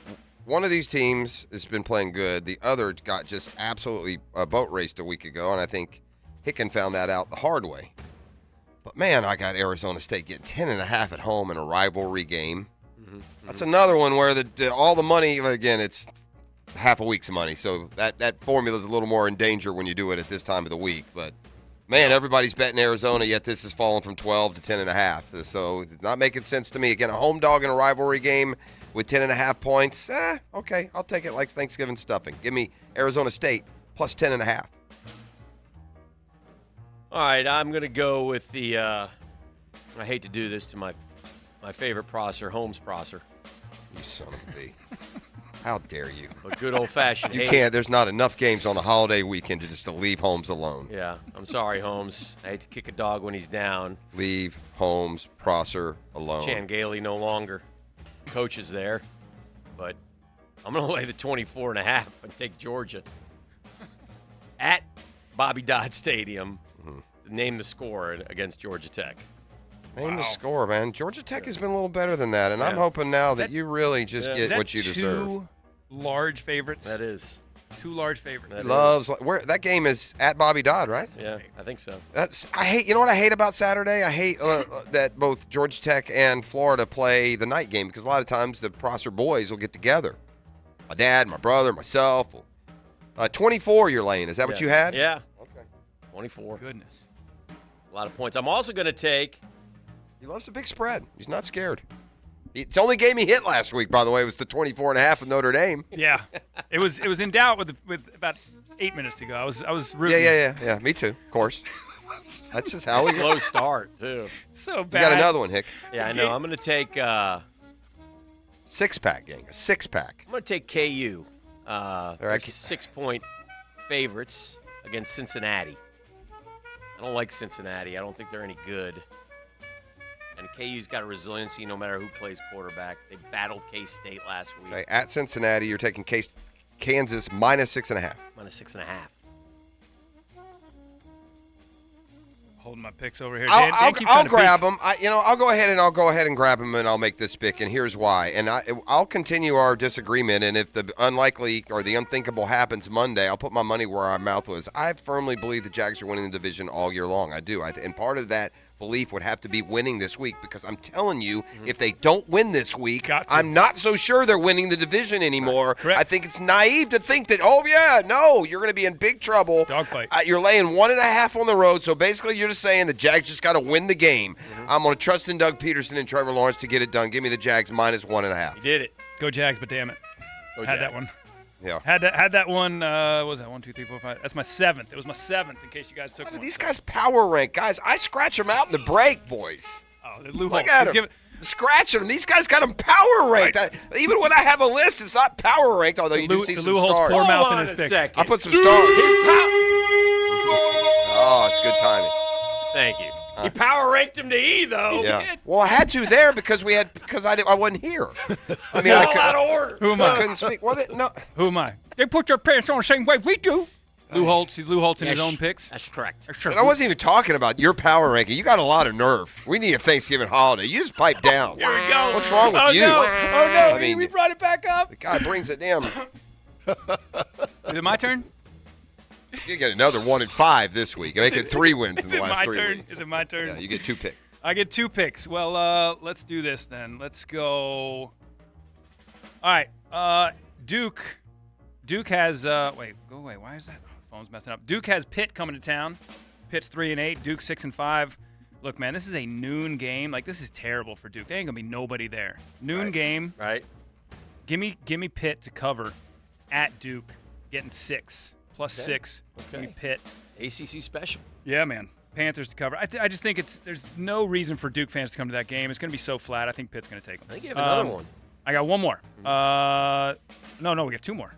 one of these teams has been playing good. The other got just absolutely boat raced a week ago, and I think Hicken found that out the hard way. But, man, I got Arizona State getting 10.5 at home in a rivalry game. That's another one where all the money, again, it's half a week's money. So that formula's a little more in danger when you do it at this time of the week. But, man, everybody's betting Arizona, yet this has fallen from 12 to 10.5. So it's not making sense to me. Again, a home dog in a rivalry game with 10.5 points. Okay, I'll take it like Thanksgiving stuffing. Give me Arizona State plus 10.5. All right, I'm going to go with the I hate to do this to my favorite Prosser, Holmes Prosser. You son of a bee. How dare you? A good old-fashioned You can't. There's not enough games on a holiday weekend to leave Holmes alone. Yeah, I'm sorry, Holmes. I hate to kick a dog when he's down. Leave Holmes Prosser alone. Chan Gailey no longer coaches there, but I'm going to lay the 24.5 and take Georgia at Bobby Dodd Stadium. Name the score against Georgia Tech. Name the score, man. Georgia Tech has been a little better than that, and I'm hoping now that you really just get what you deserve. Two large favorites. That is. Two large favorites. That game is at Bobby Dodd, right? Yeah, I think so. You know what I hate about Saturday? I hate that both Georgia Tech and Florida play the night game because a lot of times the Prosser boys will get together. My dad, my brother, myself. 24 you're laying. Is that what you had? Yeah. Okay. 24. Goodness. A lot of points. I'm also going to take. He loves the big spread. He's not scared. It's the only game he hit last week, by the way, was the 24.5 with Notre Dame. Yeah, it was in doubt with about 8 minutes to go. I was rooting. Yeah. Me too. Of course. That's just how we slow start too. So bad. You got another one, Hick. Yeah, I know. I'm going to take six-pack, gang. A six-pack. I'm going to take KU. They're 6-point favorites against Cincinnati. I don't like Cincinnati. I don't think they're any good. And KU's got a resiliency no matter who plays quarterback. They battled K-State last week. Okay, at Cincinnati, you're taking Kansas minus 6.5. Minus 6.5. Holding my picks over here. I'll grab them. I'll go ahead and grab them, and I'll make this pick. And here's why. And I'll continue our disagreement. And if the unlikely or the unthinkable happens Monday, I'll put my money where our mouth was. I firmly believe the Jags are winning the division all year long. I do. And part of that belief would have to be winning this week because I'm telling you, if they don't win this week, I'm not so sure they're winning the division anymore. Correct. I think it's naive to think that, you're going to be in big trouble. Dogfight. You're laying 1.5 on the road, so basically you're just saying the Jags just got to win the game. I'm going to trust in Doug Peterson and Trevor Lawrence to get it done. Give me the Jags minus 1.5. You did it. Go Jags, but damn it. Had that one. Yeah. Had that one. What was that? 1, 2, 3, 4, 5. That's my 7th. It was my 7th in case you guys took one. These guys power rank. Guys, I scratch them out in the break, boys. Oh, Lou Look Holtz. at them. Scratching them. These guys got them power ranked. Even when I have a list, it's not power ranked, although you do see some Lou Holtz stars. poor mouth in his picks. I put some stars. Oh, it's good timing. Thank you. You power ranked him to E, though. Yeah. Well, I had to there because I wasn't here. I mean, all out of order. Who am I? I couldn't speak. Well, no. Who am I? They put their pants on the same way we do. Lou Holtz. He's Lou Holtz in his own picks. That's correct. And I wasn't even talking about your power ranking. You got a lot of nerve. We need a Thanksgiving holiday. You just pipe down. Here we go. What's wrong with you? Oh, no. We brought it back up. The guy brings it down. Is it my turn? You get another 1-5 this week. Make it 3 wins in the last 3 weeks. Is it my turn? Yeah, you get 2 picks. I get 2 picks. Well, let's do this then. Let's go. All right. Duke has wait, go away. Why is that? Oh, the phone's messing up. Duke has Pitt coming to town. Pitt's 3-8. Duke 6-5. Look, man, this is a noon game. Like, this is terrible for Duke. There ain't gonna be nobody there. Noon game. Right. Give me Pitt to cover at Duke, getting 6 plus 6. Give me Pitt. ACC special. Yeah, man. Panthers to cover. I just think there's no reason for Duke fans to come to that game. It's going to be so flat. I think Pitt's going to take them. I think you have another one. I got one more. No, we got 2 more.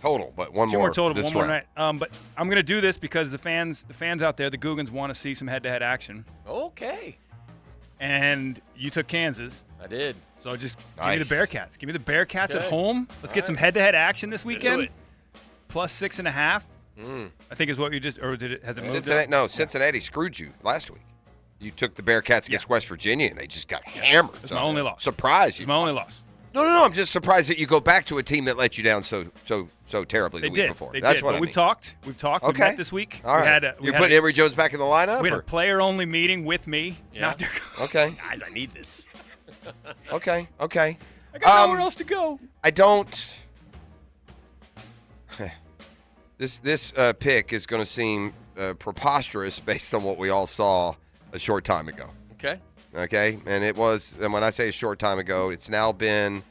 Total, but one 2 more. more total, this one more round. night. But I'm going to do this because the fans out there, the Googans, want to see some head-to-head action. Okay. And you took Kansas. I did. So just Nice. give me the Bearcats. Give me the Bearcats at Okay. home. Let's get some head-to-head action this weekend. Plus 6.5. I think is what you just, or has it moved? Cincinnati screwed you last week. You took the Bearcats against West Virginia, and they just got hammered. It's my only loss. Surprised you. It's my only loss. No. I'm just surprised that you go back to a team that let you down so terribly the week before. That's what I mean. We've talked. Okay. We met this week. All right. You're putting Emory Jones back in the lineup? We had a player-only meeting with me. Yeah. Okay. Guys, I need this. Okay. I got nowhere else to go. I don't. This pick is going to seem preposterous based on what we all saw a short time ago. Okay, and it was. And when I say a short time ago, it's now been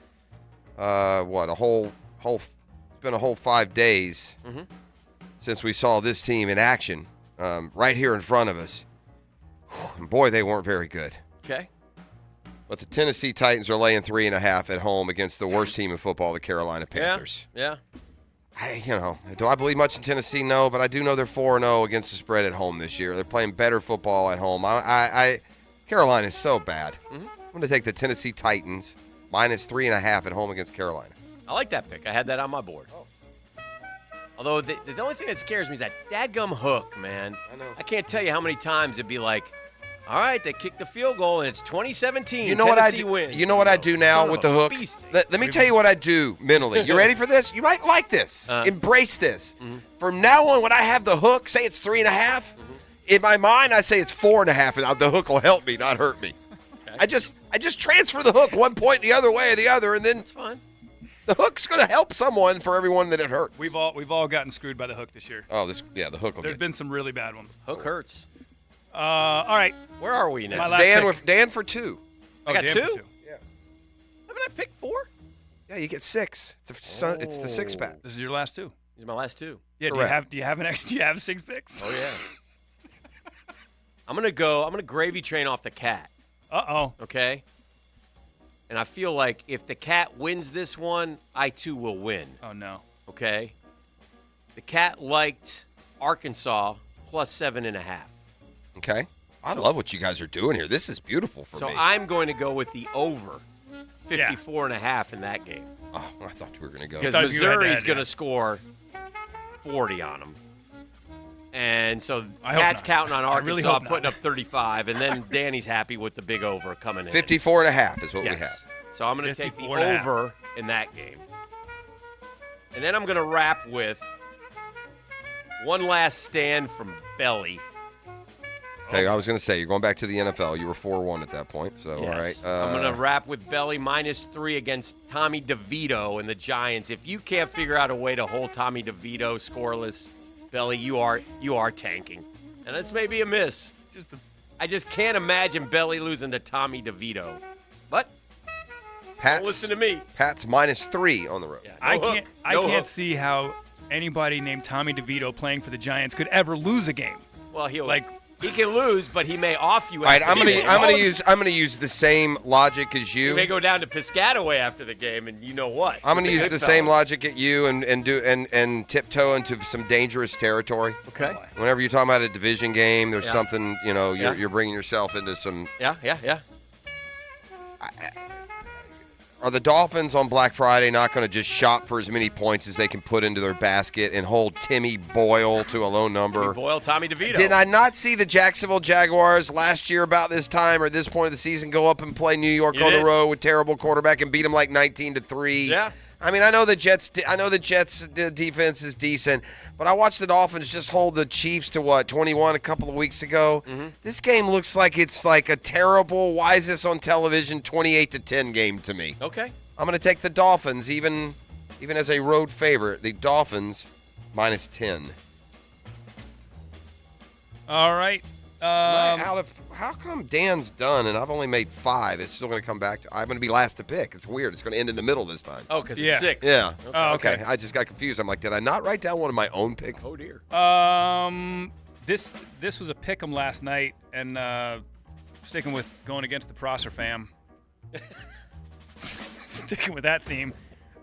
it's been a whole 5 days since we saw this team in action right here in front of us. And boy, they weren't very good. Okay. But the Tennessee Titans are laying 3.5 at home against the worst team in football, the Carolina Panthers. Yeah. Do I believe much in Tennessee? No, but I do know they're 4-0 against the spread at home this year. They're playing better football at home. Carolina is so bad. I'm going to take the Tennessee Titans minus 3.5 at home against Carolina. I like that pick. I had that on my board. Although the only thing that scares me is that dadgum hook, man. I know. I can't tell you how many times it'd be like, all right, they kicked the field goal and it's 2017. You know what I Tennessee do? wins. You know what I do now with the hook? Let me tell you what I do mentally. You ready for this? You might like this. Embrace this. From now on, when I have the hook, say it's 3.5. In my mind, I say it's 4.5, and the hook will help me, not hurt me. Okay. I just transfer the hook one point the other way or the other, and then it's fine. The hook's going to help someone for everyone that it hurts. We've all gotten screwed by the hook this year. Oh, the hook will There's been some really bad ones. Hook hurts. All right. Where are we now? Dan for 2. I got Dan 2? for 2. Yeah. Haven't I picked 4? Yeah, you get 6. It's the 6-pack. This is your last 2. These are my last 2. Yeah. Correct. Do you have 6 picks? Oh yeah. I'm gonna gravy train off the cat. Okay. And I feel like if the cat wins this one, I too will win. Oh no. Okay. The cat liked Arkansas plus 7.5. Okay. I love what you guys are doing here. This is beautiful for me. So I'm going to go with the over 54.5 in that game. Oh, I thought we were going to go. Because Missouri's going to score 40 on them. And so Cat's counting on Arkansas putting up 35, and then Danny's happy with the big over coming in. 54.5 is what we have. So I'm going to take the over in that game. And then I'm going to wrap with one last stand from Belly. Okay, I was going to say, you're going back to the NFL. You were 4-1 at that point, so yes. all right. I'm going to wrap with Belly minus 3 against Tommy DeVito and the Giants. If you can't figure out a way to hold Tommy DeVito scoreless, Belly, you are tanking. And this may be a miss. I just can't imagine Belly losing to Tommy DeVito. But don't listen to me. Pat's minus 3 on the road. Yeah, I can't see how anybody named Tommy DeVito playing for the Giants could ever lose a game. Well, he can lose, but he may off you. All right, I'm gonna use the same logic as you. You may go down to Piscataway after the game, and you know what? I'm gonna use the same logic at you and tiptoe into some dangerous territory. Okay. Whenever you're talking about a division game, there's something you're bringing yourself into some. Yeah. Are the Dolphins on Black Friday not going to just shop for as many points as they can put into their basket and hold Timmy Boyle to a low number? Timmy Boyle, Tommy DeVito. Did I not see the Jacksonville Jaguars last year about this time or this point of the season go up and play New York on the road with terrible quarterback and beat them like 19-3? Yeah. I mean, I know the Jets' defense is decent, but I watched the Dolphins just hold the Chiefs to 21 a couple of weeks ago. Mm-hmm. This game looks like it's like a terrible, why is this on television 28-10 game to me. Okay. I'm going to take the Dolphins, even as a road favorite. The Dolphins minus 10. All right. How come Dan's done and I've only made 5? It's still going to come back. I'm going to be last to pick. It's weird. It's going to end in the middle this time. Oh, because it's 6. Yeah. Okay. I just got confused. I'm like, did I not write down one of my own picks? Oh, dear. This was a pick'em last night, and sticking with going against the Prosser fam. Sticking with that theme,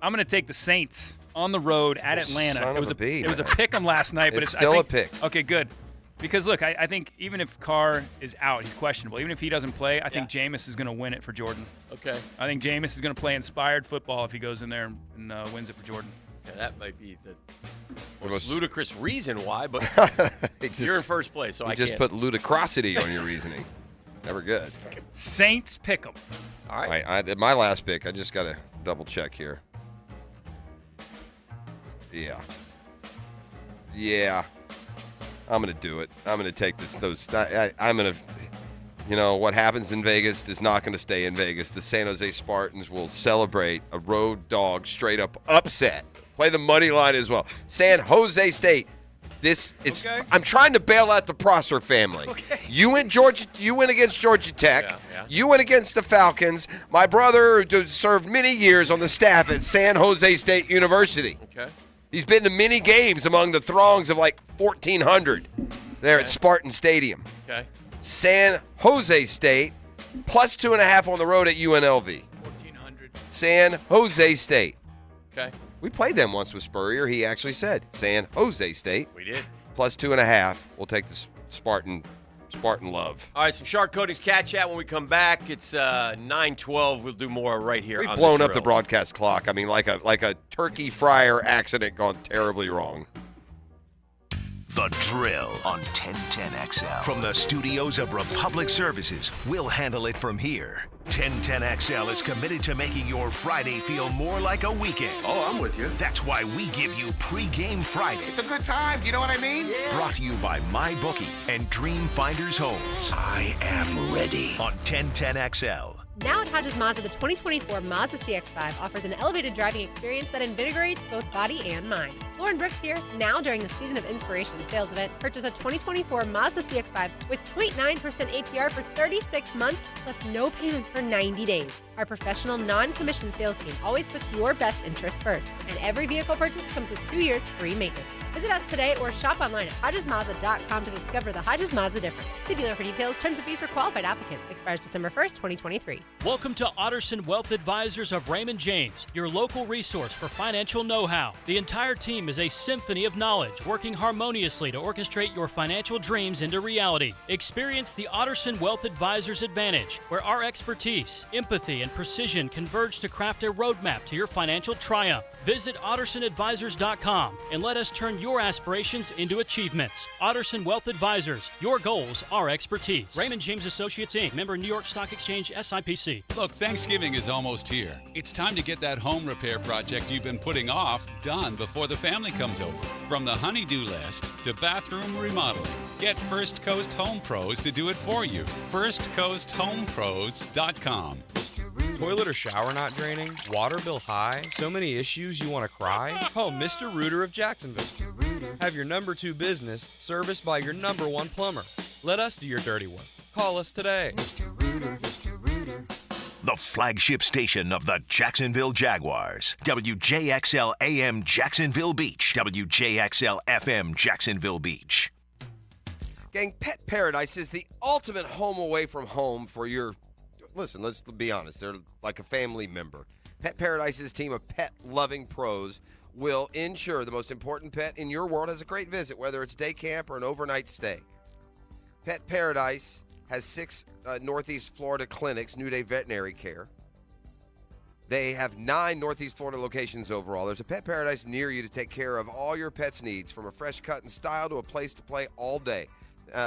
I'm going to take the Saints on the road at Atlanta. It was a pick'em last night, but it's still a pick. Okay, good. Because, look, I think even if Carr is out, he's questionable. Even if he doesn't play, I think Jameis is going to win it for Jordan. Okay. I think Jameis is going to play inspired football if he goes in there and wins it for Jordan. Yeah, that might be the most ludicrous reason why, but you're in first place, so I can't. You just put ludicrosity on your reasoning. Never good. Saints pick 'em. All right. My last pick, I just got to double check here. Yeah. I'm going to do it. I'm going to take I'm going to, what happens in Vegas is not going to stay in Vegas. The San Jose Spartans will celebrate a road dog straight up upset Play the money line as well. San Jose State. I'm trying to bail out the Prosser family. Okay. You went against Georgia Tech. Yeah. You went against the Falcons. My brother served many years on the staff at San Jose State University. Okay. He's been to many games among the throngs of like 1,400 there at Spartan Stadium. Okay. San Jose State plus 2.5 on the road at UNLV. 1,400. San Jose State. Okay. We played them once with Spurrier. He actually said San Jose State. We did. Plus 2.5. We'll take the Spartan love. All right, some Shark Coatings Cat Chat when we come back. It's 9:12. We'll do more right here. We've on blown the up the broadcast clock. I mean, like a turkey fryer accident gone terribly wrong. The Drill on 1010XL. From the studios of Republic Services, we'll handle it from here. 1010XL is committed to making your Friday feel more like a weekend. Oh, I'm with you. That's why we give you Pre-Game Friday. It's a good time. You know what I mean? Yeah. Brought to you by MyBookie and Dream Finders Homes. I am ready on 1010XL. Now at Hodges Mazda, the 2024 Mazda CX-5 offers an elevated driving experience that invigorates both body and mind. Lauren Brooks here. Now during the Season of Inspiration sales event, purchase a 2024 Mazda CX-5 with 0.9% APR for 36 months plus no payments for 90 days. Our professional, non-commissioned sales team always puts your best interests first, and every vehicle purchase comes with 2 years free maintenance. Visit us today or shop online at HodgesMazda.com to discover the Hodges Mazda difference. See dealer for details. Terms and fees for qualified applicants. Expires December 1st, 2023. Welcome to Otterson Wealth Advisors of Raymond James, your local resource for financial know-how. The entire team is a symphony of knowledge, working harmoniously to orchestrate your financial dreams into reality. Experience the Otterson Wealth Advisors Advantage, where our expertise, empathy, and precision converge to craft a roadmap to your financial triumph. Visit OttersonAdvisors.com and let us turn your aspirations into achievements. Otterson Wealth Advisors, your goals, our expertise. Raymond James Associates, Inc., member New York Stock Exchange, SIPC. Look, Thanksgiving is almost here. It's time to get that home repair project you've been putting off done before the family comes over. From the honey-do list to bathroom remodeling, get First Coast Home Pros to do it for you. FirstCoastHomePros.com. Toilet or shower not draining? Water bill high? So many issues you want to cry? Call Mr. Rooter of Jacksonville. Have your number 2 business serviced by your number 1 plumber. Let us do your dirty work. Call us today. The flagship station of the Jacksonville Jaguars. WJXL AM Jacksonville Beach. WJXL FM Jacksonville Beach. Gang, Pet Paradise is the ultimate home away from home for your... Listen, let's be honest. They're like a family member. Pet Paradise's team of pet-loving pros will ensure the most important pet in your world has a great visit, whether it's day camp or an overnight stay. Pet Paradise has 6 Northeast Florida clinics, New Day Veterinary Care. They have 9 Northeast Florida locations overall. There's a Pet Paradise near you to take care of all your pet's needs, from a fresh cut and style to a place to play all day.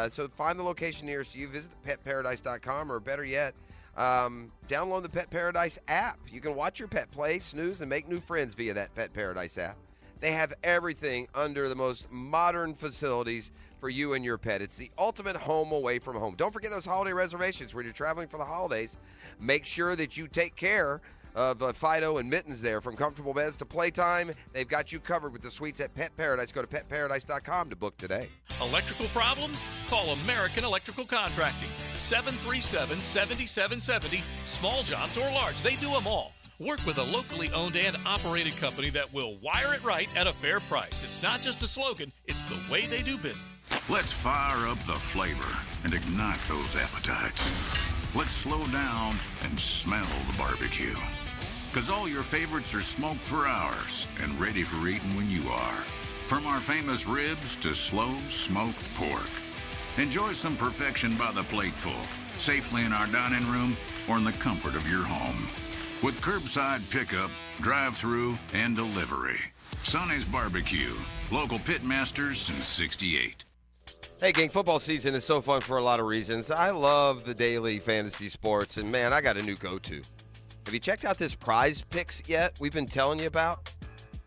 So find the location nearest you. Visit petparadise.com, or better yet, download the Pet Paradise app. You can watch your pet play, snooze, and make new friends via that Pet Paradise app. They have everything under the most modern facilities for you and your pet. It's the ultimate home away from home. Don't forget those holiday reservations when you're traveling for the holidays. Make sure that you take care of Fido and Mittens there. From comfortable beds to playtime, they've got you covered with the suites at Pet Paradise. Go to petparadise.com to book today. Electrical problems? Call American Electrical Contracting. 737-7770. Small jobs or large, they do them all. Work with a locally owned and operated company that will wire it right at a fair price. It's not just a slogan, it's the way they do business. Let's fire up the flavor and ignite those appetites. Let's slow down and smell the barbecue. Because all your favorites are smoked for hours and ready for eating when you are. From our famous ribs to slow smoked pork. Enjoy some perfection by the plateful, safely in our dining room or in the comfort of your home. With curbside pickup, drive-through, and delivery. Sonny's Barbecue, local pitmasters since '68. Hey, gang, football season is so fun for a lot of reasons. I love the daily fantasy sports, and, man, I got a new go-to. Have you checked out this Prize Picks yet we've been telling you about?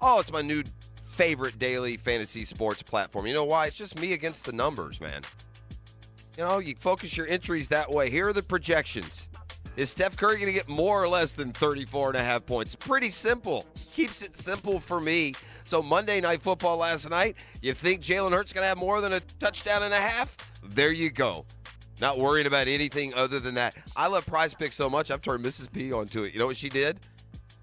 Oh, it's my new favorite daily fantasy sports platform. You know why? It's just me against the numbers, man. You know, you focus your entries that way. Here are the projections. Is Steph Curry going to get more or less than 34.5 points? Pretty simple. Keeps it simple for me. So Monday Night Football last night, you think Jalen Hurts going to have more than a touchdown and a half? There you go. Not worrying about anything other than that. I love Prize Picks so much, I've turned Mrs. P onto it. You know what she did?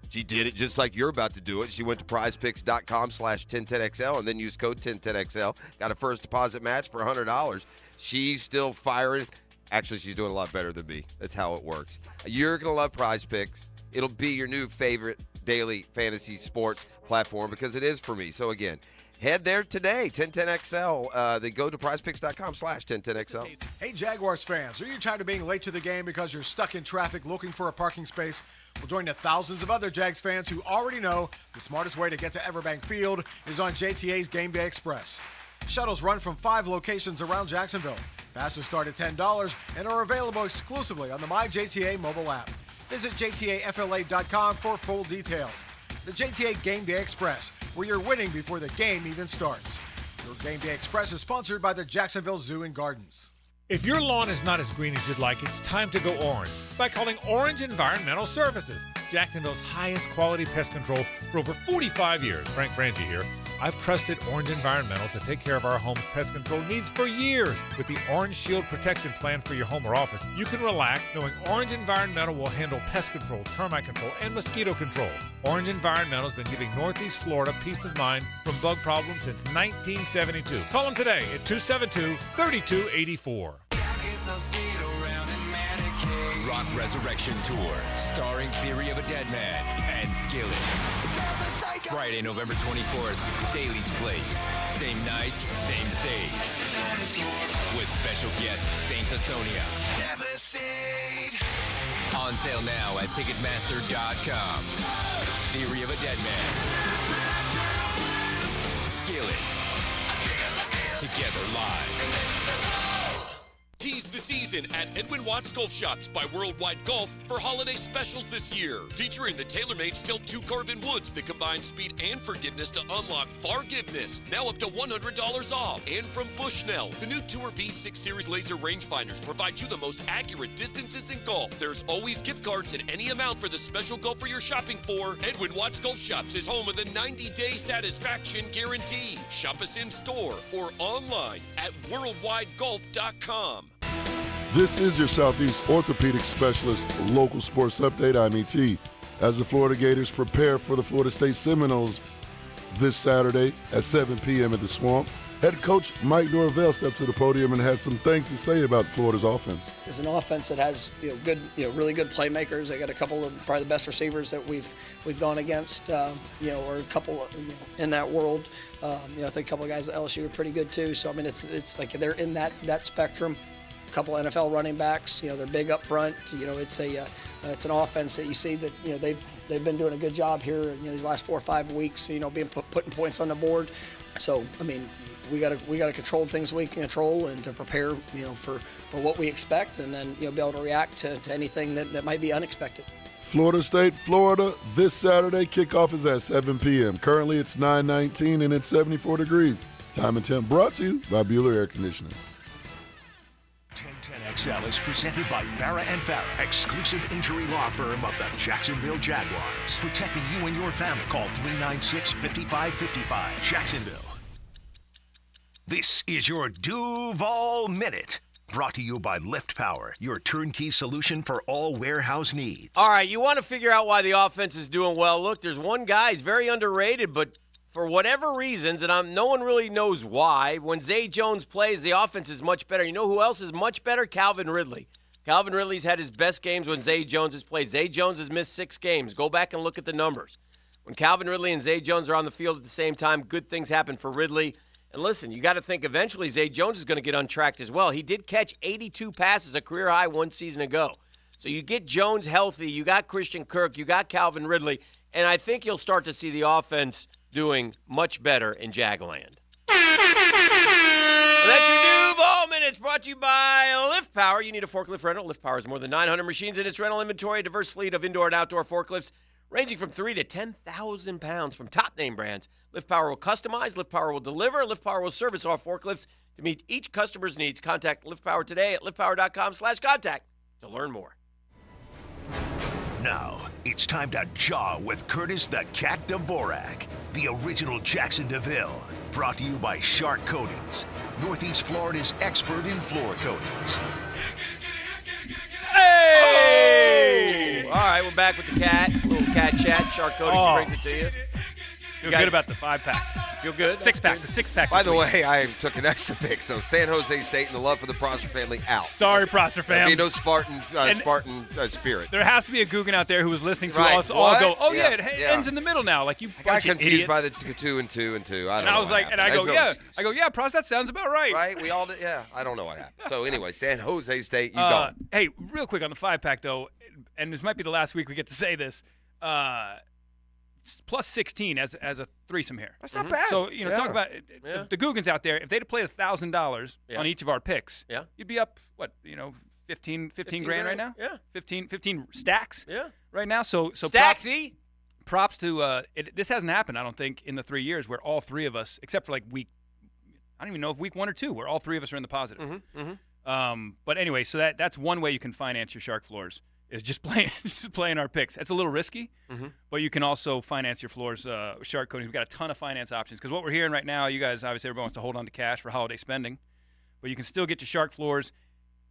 She did it just like you're about to do it. She went to prizepicks.com/1010XL and then used code 1010XL. Got a first deposit match for $100. She's still firing. Actually, she's doing a lot better than me. That's how it works. You're going to love Prize Picks. It'll be your new favorite daily fantasy sports platform because it is for me. So, again, head there today, 1010XL. Then go to prizepicks.com/1010XL. Hey, Jaguars fans, are you tired of being late to the game because you're stuck in traffic looking for a parking space? Well, join the thousands of other Jags fans who already know the smartest way to get to Everbank Field is on JTA's Game Day Express. Shuttles run from 5 locations around Jacksonville. Passes start at $10 and are available exclusively on the MyJTA mobile app. Visit JTAFLA.com for full details. The JTA Game Day Express, where you're winning before the game even starts. Your Game Day Express is sponsored by the Jacksonville Zoo and Gardens. If your lawn is not as green as you'd like, it's time to go orange by calling Orange Environmental Services, Jacksonville's highest quality pest control for over 45 years. Frank Frangie here. I've trusted Orange Environmental to take care of our home's pest control needs for years. With the Orange Shield Protection Plan for your home or office, you can relax knowing Orange Environmental will handle pest control, termite control, and mosquito control. Orange Environmental has been giving Northeast Florida peace of mind from bug problems since 1972. Call them today at 272-3284. Rock Resurrection Tour, starring Theory of a Dead Man and Skillet. Friday, November 24th, Daly's Place. Same night, same stage. With special guest Saint Asonia. On sale now at Ticketmaster.com. Theory of a Dead Man. Skillet. Together live. Tease the season at Edwin Watts Golf Shops by Worldwide Golf for holiday specials this year. Featuring the TaylorMade Stealth 2 Carbon Woods that combine speed and forgiveness to unlock forgiveness. Now up to $100 off. And from Bushnell, the new Tour V6 Series laser rangefinders provide you the most accurate distances in golf. There's always gift cards at any amount for the special golfer you're shopping for. Edwin Watts Golf Shops is home of the 90-day satisfaction guarantee. Shop us in store or online at worldwidegolf.com. This is your Southeast Orthopedic Specialist local sports update. I'm E.T. As the Florida Gators prepare for the Florida State Seminoles this Saturday at 7 p.m. at the Swamp, head coach Mike Norvell stepped to the podium and had some things to say about Florida's offense. It's an offense that has really good playmakers. They got a couple of probably the best receivers that we've gone against, or a couple in that world. I think a couple of guys at LSU are pretty good too. So I mean, it's like they're in that spectrum. A couple of NFL running backs, they're big up front. It's an offense that you see that they've been doing a good job here. These last 4 or 5 weeks, being putting points on the board. So I mean, we got to control things we can control and to prepare, for what we expect, and then be able to react to anything that might be unexpected. Florida State, Florida, this Saturday. Kickoff is at 7 p.m. Currently, it's 9:19 and it's 74 degrees. Time and Temp brought to you by Bueller Air Conditioning. 1010XL is presented by Farah and Farah, exclusive injury law firm of the Jacksonville Jaguars. Protecting you and your family. Call 396-5555. Jacksonville. This is your Duval Minute. Brought to you by Lift Power, your turnkey solution for all warehouse needs. All right, you want to figure out why the offense is doing well. Look, there's one guy, he's very underrated, but for whatever reasons, and no one really knows why, when Zay Jones plays, the offense is much better. You know who else is much better? Calvin Ridley. Calvin Ridley's had his best games when Zay Jones has played. Zay Jones has missed 6 games. Go back and look at the numbers. When Calvin Ridley and Zay Jones are on the field at the same time, good things happen for Ridley. And listen, you got to think eventually Zay Jones is going to get untracked as well. He did catch 82 passes, a career high 1 season ago. So you get Jones healthy, you got Christian Kirk, you got Calvin Ridley, and I think you'll start to see the offense doing much better in Jagland. Well, that's your Duval Minutes, brought to you by Lift Power. You need a forklift rental. Lift Power has more than 900 machines in its rental inventory, a diverse fleet of indoor and outdoor forklifts ranging from 3,000 to 10,000 pounds from top name brands. Lift Power will customize, Lift Power will deliver, Lift Power will service all forklifts to meet each customer's needs. Contact Lift Power today at liftpower.com/contact to learn more. Now, it's time to jaw with Curtis the Cat Dvorak, the original Jackson DeVille. Brought to you by Shark Coatings, Northeast Florida's expert in floor coatings. Hey! All right, we're back with the cat. A little cat chat. Shark Coatings brings it to you. Feel good about the 5-pack. Feel good? The 6-pack. By the way, I took an extra pick. So San Jose State and the love for the Prosser family out. Sorry, Prosser fam. There'll be no Spartan spirit. There has to be a Guggen out there who was listening to Right. us all go, What? it ends in the middle now. Like, you I got bunch of confused idiots. by the 2 and 2 and 2. I don't And know I was what like, happened. and I There's go, no yeah. excuse. I go, yeah, Pros, that sounds about right. Right? We all did. Yeah. I don't know what happened. So anyway, San Jose State, you gone. Hey, real quick on the 5-pack, though, and this might be the last week we get to say this, plus 16 as a threesome here. That's not bad. So, talk about if the Guggins out there, if they'd have played $1,000 on each of our picks, you'd be up, 15 grand right now? Yeah. 15 stacks Yeah. right now. So Stacksy. props to this hasn't happened, I don't think, in the 3 years where all three of us, except for week, I don't even know if week 1 or 2, where all three of us are in the positive. But anyway, so that's one way you can finance your Shark floors is just playing our picks. It's a little risky, but you can also finance your floors. Shark Coatings, we've got a ton of finance options because what we're hearing right now, you guys obviously everybody wants to hold on to cash for holiday spending, but you can still get your Shark floors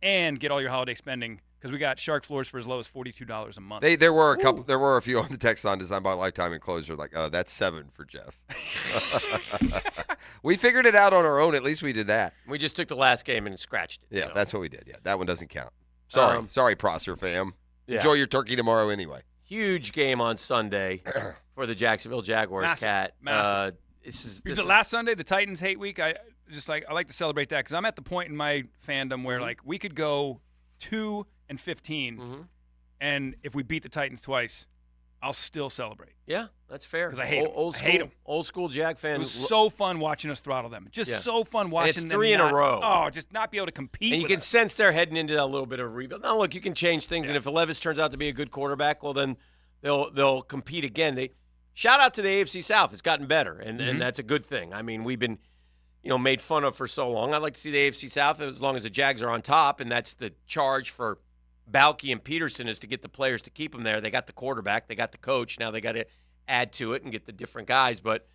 and get all your holiday spending because we got Shark floors for as low as $42 a month. There were a couple. There were a few on the text line designed by Lifetime Enclosure. Like, oh, that's 7 for Jeff. We figured it out on our own. At least we did that. We just took the last game and scratched it. Yeah, so. that's what we did. Yeah, that one doesn't count. Sorry, Prosser fam. Yeah. Enjoy your turkey tomorrow anyway. Huge game on Sunday for the Jacksonville Jaguars. Massive, Cat. massive. This Because is last Sunday, the Titans hate week, I like to celebrate that because I'm at the point in my fandom where we could go 2-15, and if we beat the Titans twice, I'll still celebrate. Yeah, that's fair. Because I hate them. Old school, I hate them. Old school Jag fan. It was so fun watching us throttle them. So fun watching and it's them. 3 in a row. Oh, just not be able to compete. And you with can us. sense they're heading into a little bit of a rebuild. Now, look, you can change things, and if Levis turns out to be a good quarterback, well, then they'll compete again. Shout out to the AFC South. It's gotten better, and that's a good thing. I mean, we've been made fun of for so long. I'd like to see the AFC South as long as the Jags are on top, and that's the charge for Balky and Peterson is to get the players to keep them there. They got the quarterback. They got the coach. Now they got to add to it and get the different guys. But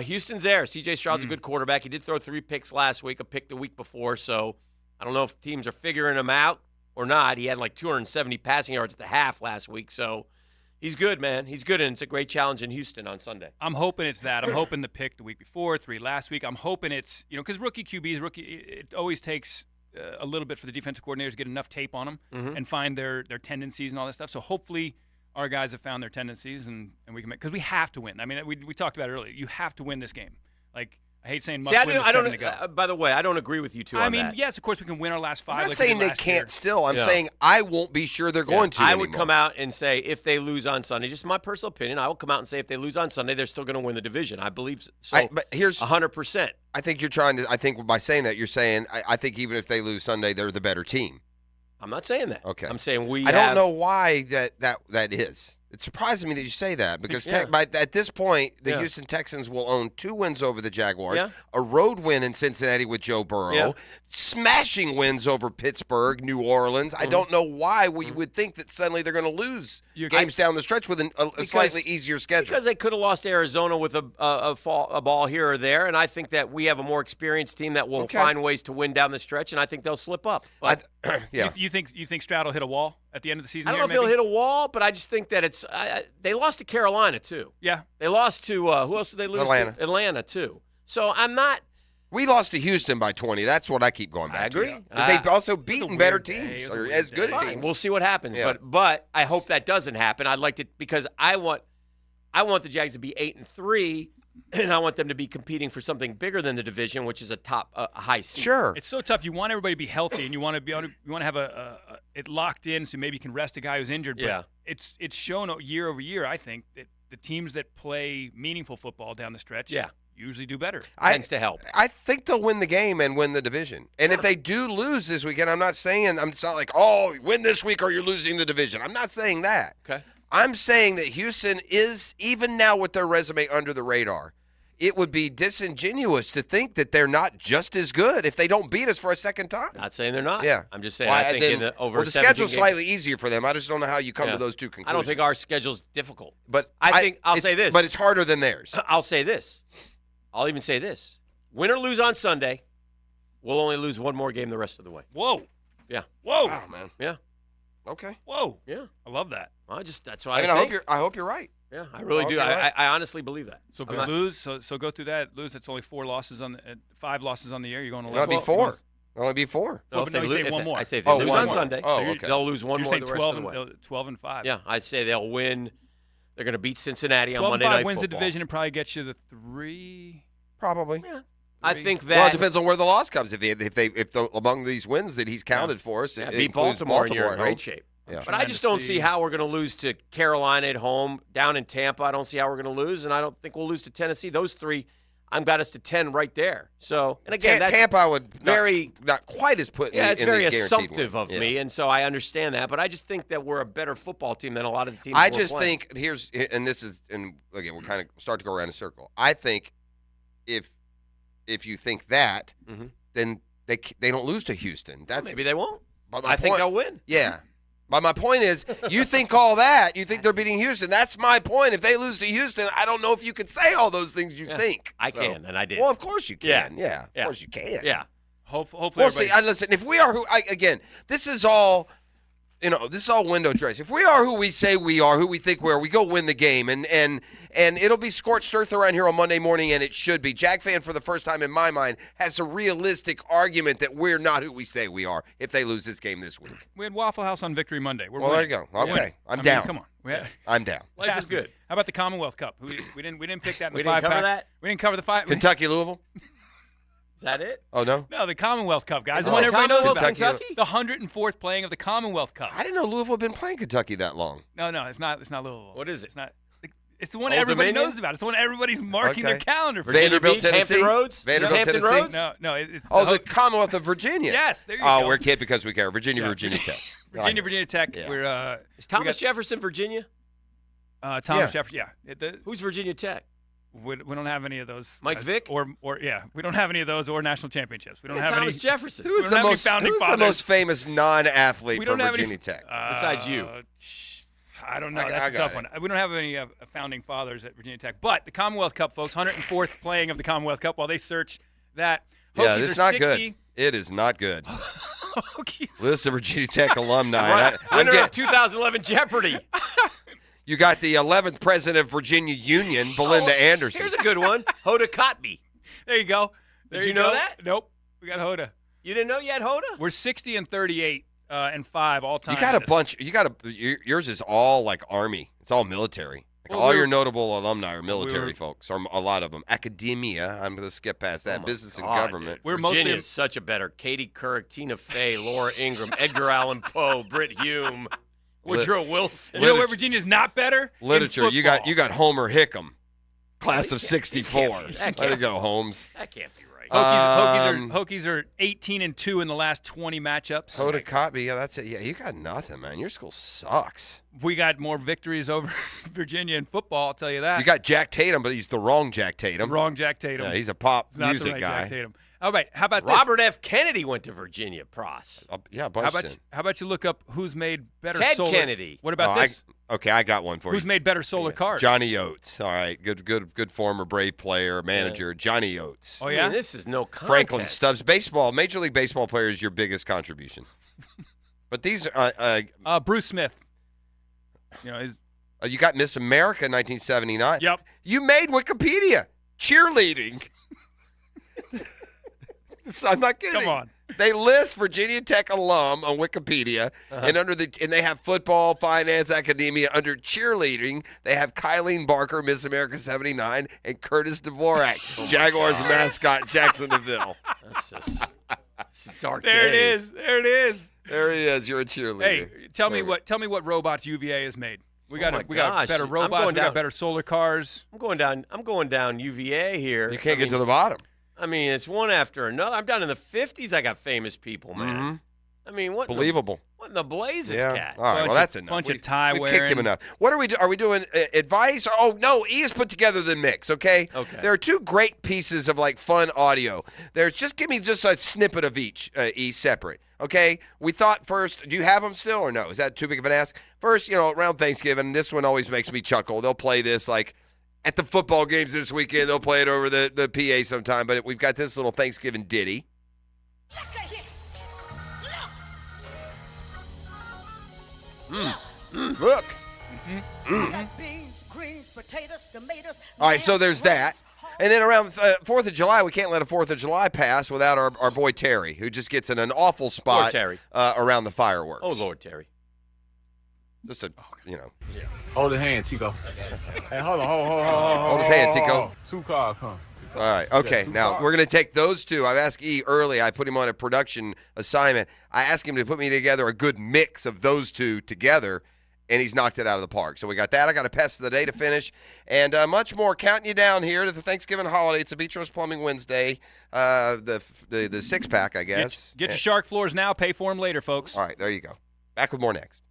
Houston's there. C.J. Stroud's a good quarterback. He did throw 3 picks last week, a pick the week before. So I don't know if teams are figuring him out or not. He had 270 passing yards at the half last week. So he's good, man. He's good, and it's a great challenge in Houston on Sunday. I'm hoping it's that. I'm hoping the pick the week before, 3 last week. I'm hoping it's, because rookie QBs, it always takes a little bit for the defensive coordinators to get enough tape on them and find their tendencies and all that stuff. So hopefully our guys have found their tendencies and we can because we have to win. I mean, we talked about it earlier. You have to win this game. I hate saying must win with 7 to go. By the way, I don't agree with you two on that. I mean, yes, of course we can win our last 5. I'm not saying they can't still. I'm saying I won't be sure they're going to I anymore. would come out and say if they lose on Sunday, just my personal opinion, I will come out and say if they lose on Sunday, they're still going to win the division. I believe so. But here's 100%. I think you're trying to. I think by saying that, you're saying I think even if they lose Sunday, they're the better team. I'm not saying that. Okay. I'm saying I don't know why that is. It surprises me that you say that because at this point, the Houston Texans will own 2 wins over the Jaguars, a road win in Cincinnati with Joe Burrow, smashing wins over Pittsburgh, New Orleans. I don't know why we would think that suddenly they're going to lose games down the stretch with a slightly easier schedule. Because they could have lost Arizona with a ball here or there, and I think that we have a more experienced team that will find ways to win down the stretch, and I think they'll slip up. But, You think Stroud will hit a wall at the end of the season? I don't know if he'll hit a wall, but I just think that it's they lost to Carolina too. Yeah, they lost to who else did they lose Atlanta. to? Atlanta too. So I'm not. We lost to Houston by 20. That's what I keep going back I agree. to. Because they've also beaten better teams or as good teams. We'll see what happens, but I hope that doesn't happen. I'd like to because I want the Jags to be 8-3. And I want them to be competing for something bigger than the division, which is a high seed. Sure, it's so tough. You want everybody to be healthy, and you want to have it locked in, so maybe you can rest a guy who's injured. But it's shown year over year. I think that the teams that play meaningful football down the stretch, usually do better. Tends to help. I think they'll win the game and win the division. And if they do lose this weekend, I'm not like, oh, win this week or you're losing the division. I'm not saying that. Okay. I'm saying that Houston is, even now with their resume under the radar, it would be disingenuous to think that they're not just as good if they don't beat us for a second time. Not saying they're not. Yeah. I'm just saying Well, I think then- in the over well, the 17 schedule's games- slightly easier for them. I just don't know how you come Yeah. to those two conclusions. I don't think our schedule's difficult. But I'll say it's- this. But it's harder than theirs. I'll say this. I'll even say this. Win or lose on Sunday, we'll only lose one more game the rest of the way. Whoa. Yeah. Whoa. Wow, man. Yeah. Okay. Whoa. Yeah. I love that. That's what I I think. hope you're right. Yeah, I really do. you're right. I honestly believe that. So if I'm we not- lose, so go through that. Lose, it's only 5 losses on the year. You're going to It'll be 4. It'll only be 4. No, but no, you say one more. I say if they lose one on more. Sunday, Oh, so okay. they'll lose one You're more saying the rest of the way. 12 and 5. Yeah, I'd say they'll win. They're going to beat Cincinnati on 12 Monday and 5 Night wins Football. the division and probably gets you the 3. Probably. Yeah. I think that Well, it depends on where the loss comes. If among these wins that he's counted for us, it beat includes Baltimore, and you're in at home. great shape. Yeah. But I just don't see how we're going to lose to Carolina at home, down in Tampa. I don't see how we're going to lose, and I don't think we'll lose to Tennessee. Those 3, I've got us to 10 right there. So, and again, that's Tampa I would very not quite as put. Yeah, in it's the very guaranteed assumptive win. of Yeah. me, and so I understand that. But I just think that we're a better football team than a lot of the teams. I we're just playing. think and this is, and again, we're kind of start to go around in a circle. I think if you think that, then they don't lose to Houston. That's maybe they won't. But I think they'll win. Yeah. But my point is, you think all that. You think they're beating Houston. That's my point. If they lose to Houston, I don't know if you could say all those things you think. I So- can, and I did. Well, of course you can. Yeah. Yeah. Of course you can. Yeah. Hopefully, Well, see, listen, if we are again, this is all window dressing. If we are who we say we are, who we think we are, we go win the game. And it'll be scorched earth around here on Monday morning, and it should be. Jag fan, for the first time in my mind, has a realistic argument that we're not who we say we are if they lose this game this week. We had Waffle House on Victory Monday. We're Well, there you winning. go. Okay. Winning. I'm I mean, down. Come on. I'm down. Life is good. How about the Commonwealth Cup? We didn't pick that in the We didn't 5-pack. cover that? We didn't cover the 5. Kentucky, Louisville? Is that it? Oh, no? No, the Commonwealth Cup, guys. The Oh, one everybody knows about. Kentucky? The 104th playing of the Commonwealth Cup. I didn't know Louisville had been playing Kentucky that long. No, it's not. It's not Louisville. What is it? It's not. It's the one Old everybody Dominion? knows about. It's the one everybody's marking their Okay. calendar for. Vanderbilt, Beach, Tennessee? Hampton Roads? Vanderbilt, Hampton Tennessee? Roads? No, it's Oh, the Commonwealth of Virginia. Yes, there you Oh, go. we're kid because we care. Virginia Tech. Virginia Tech. Yeah. We're Is Thomas Jefferson Virginia? Thomas Yeah. Jefferson. Yeah. Who's Virginia Tech? We don't have any of those. Mike Vick? Or we don't have any of those or national championships. We don't have Thomas any. Jefferson. We Who's don't the have any most founding Who's the fathers. most famous non-athlete We from don't have Virginia any, Tech? Besides you. I don't know. I That's a got tough it. one. We don't have any founding fathers at Virginia Tech. But the Commonwealth Cup, folks, 104th playing of the Commonwealth Cup. While they search that, Yeah, Hokies this is are not 60. good. It is not good. Hokies. List of Virginia Tech alumni. Right. I'm Winner getting, of 2011 Jeopardy. you got the 11th president of Virginia Union, Belinda Anderson. Here's a good one. Hoda Kotb. There you go. Did you know that? Nope. We got Hoda. You didn't know you had Hoda? We're 60 and 38 and 5 all time. You got a in this. bunch. Yours is all like Army. It's all military. Like Well, all we're- your notable alumni are military we're- folks, or a lot of them. Academia. I'm going to skip past that. Oh my Business and God, government. dude. We're Virginia mostly- is such a better. Katie Couric, Tina Fey, Laura Ingraham, Edgar Allan Poe, Britt Hume, Woodrow Wilson. You know where Virginia's not better? In Literature. You got football. Homer Hickam, class of These '64. can't be- that Let can't it go, Holmes. That can't be right. Hokies are 18 and 2 in the last 20 matchups. Hoda Kotb, yeah, that's it. Yeah, you got nothing, man. Your school sucks. We got more victories over Virginia in football. I'll tell you that. You got Jack Tatum, but he's the wrong Jack Tatum. Wrong Jack Tatum. Yeah, he's a pop It's not the music right guy. Jack Tatum. All right, how about Robert F. Kennedy went to Virginia, Pross. Yeah, a this? bunch How about you look up who's made better Ted solar? Kennedy. What about this? I got one for Who's you. made better solar cars? Johnny Oates. All right, good former Brave player, manager, Johnny Oates. Oh I yeah. mean, this is no contest. Franklin Stubbs. Baseball, Major League Baseball player is your biggest contribution. But these are Bruce Smith. You know, you got Miss America 1979. Yep. You made Wikipedia. Cheerleading. I'm not kidding. Come on. They list Virginia Tech alum on Wikipedia, and and they have football, finance, academia. Under cheerleading, they have Kylene Barker, Miss America '79, and Curtis Dvorak, Jaguars mascot, Jacksonville. That's just it's dark there it days. is. There it is. There he is. You're a cheerleader. Hey, tell me what robots UVA has made. We got my we got gosh. better I'm robots. going We got down- better solar cars. I'm going down UVA here. You can't I get mean, to the bottom. I mean, it's one after another. I'm down in the 50s. I got famous people, man. I mean, what? Believable. What in the blazes, Yeah. Cat? All right. Well, that's enough. Bunch of tie We've wearing. kicked him enough. What are we doing? Are we doing advice? Oh no, E has put together the mix. Okay. Okay. There are two great pieces of like fun audio. Give me just a snippet of each. E separate. Okay. We thought first. Do you have them still or no? Is that too big of an ask? First, around Thanksgiving, this one always makes me chuckle. They'll play this like at the football games this weekend. They'll play it over the PA sometime. But we've got this little Thanksgiving ditty. Look. Beans, greens, potatoes, tomatoes. All right, so there's that. And then around 4th of July, we can't let a 4th of July pass without our boy Terry, who just gets in an awful spot around the fireworks. Oh, Lord, Terry. Just a, Hold his hand, Tico. Hey, hold on. Hold his hand, Tico. 2 cars, come. All right. Okay. Now, we're going to take those two. I've asked E early. I put him on a production assignment. I asked him to put me together a good mix of those two together, and he's knocked it out of the park. So we got that. I got a pest of the day to finish, and much more. Counting you down here to the Thanksgiving holiday. It's a Beach Rose Plumbing Wednesday. The six-pack, I guess. Get your Shark floors now. Pay for them later, folks. All right. There you go. Back with more next.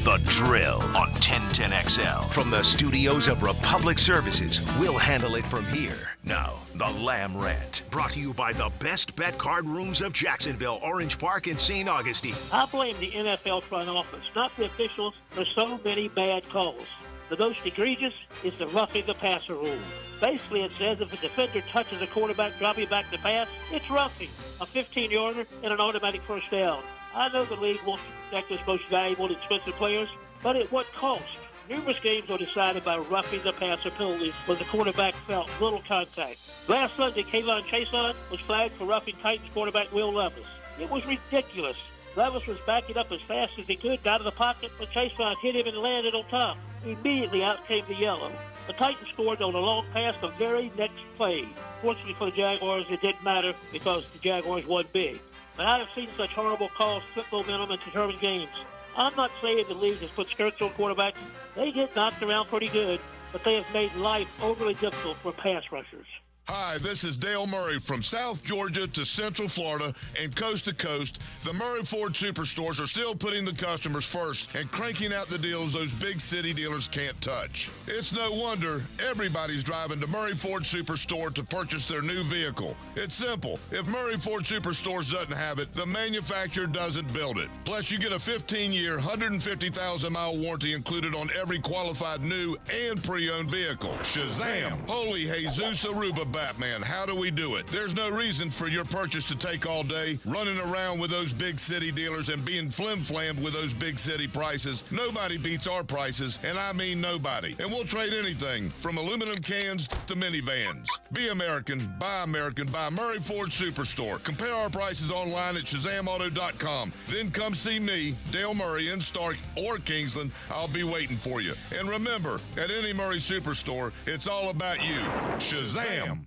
The Drill on 1010XL. From the studios of Republic Services, we'll handle it from here. Now, the Lamb Rant. Brought to you by the best bet card rooms of Jacksonville, Orange Park, and St. Augustine. I blame the NFL front office, not the officials, for so many bad calls. The most egregious is the roughing the passer rule. Basically, it says if a defender touches a quarterback dropping back to pass, it's roughing. A 15-yarder and an automatic first down. I know the league wants to protect its most valuable and expensive players, but at what cost? Numerous games are decided by roughing the passer penalties when the quarterback felt little contact. Last Sunday, Kayvon Chason was flagged for roughing Titans quarterback Will Levis. It was ridiculous. Levis was backing up as fast as he could out of the pocket, but Chason hit him and landed on top. Immediately out came the yellow. The Titans scored on a long pass the very next play. Fortunately for the Jaguars, it didn't matter because the Jaguars won big. But I have seen such horrible calls flip momentum and determine games. I'm not saying the league has put skirts on quarterbacks. They get knocked around pretty good, but they have made life overly difficult for pass rushers. Hi, this is Dale Murray from South Georgia to Central Florida and coast to coast. The Murray Ford Superstores are still putting the customers first and cranking out the deals those big city dealers can't touch. It's no wonder everybody's driving to Murray Ford Superstore to purchase their new vehicle. It's simple. If Murray Ford Superstores doesn't have it, the manufacturer doesn't build it. Plus, you get a 15-year, 150,000-mile warranty included on every qualified new and pre-owned vehicle. Shazam! Holy Jesus Aruba Batman, how do we do it? There's no reason for your purchase to take all day, running around with those big city dealers and being flim-flammed with those big city prices. Nobody beats our prices, and I mean nobody. And we'll trade anything from aluminum cans to minivans. Be American, buy Murray Ford Superstore. Compare our prices online at ShazamAuto.com. Then come see me, Dale Murray, in Stark or Kingsland. I'll be waiting for you. And remember, at any Murray Superstore, it's all about you. Shazam!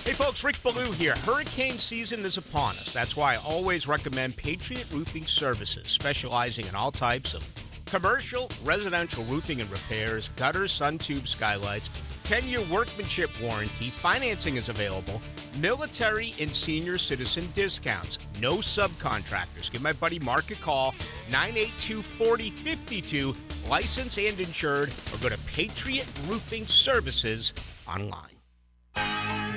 Hey folks, Rick Ballou here. Hurricane season is upon us. That's why I always recommend Patriot Roofing Services, specializing in all types of commercial, residential roofing and repairs, gutters, sun tubes, skylights, 10-year workmanship warranty, financing is available, military and senior citizen discounts, no subcontractors. Give my buddy Mark a call, 982-4052, licensed and insured, or go to Patriot Roofing Services online.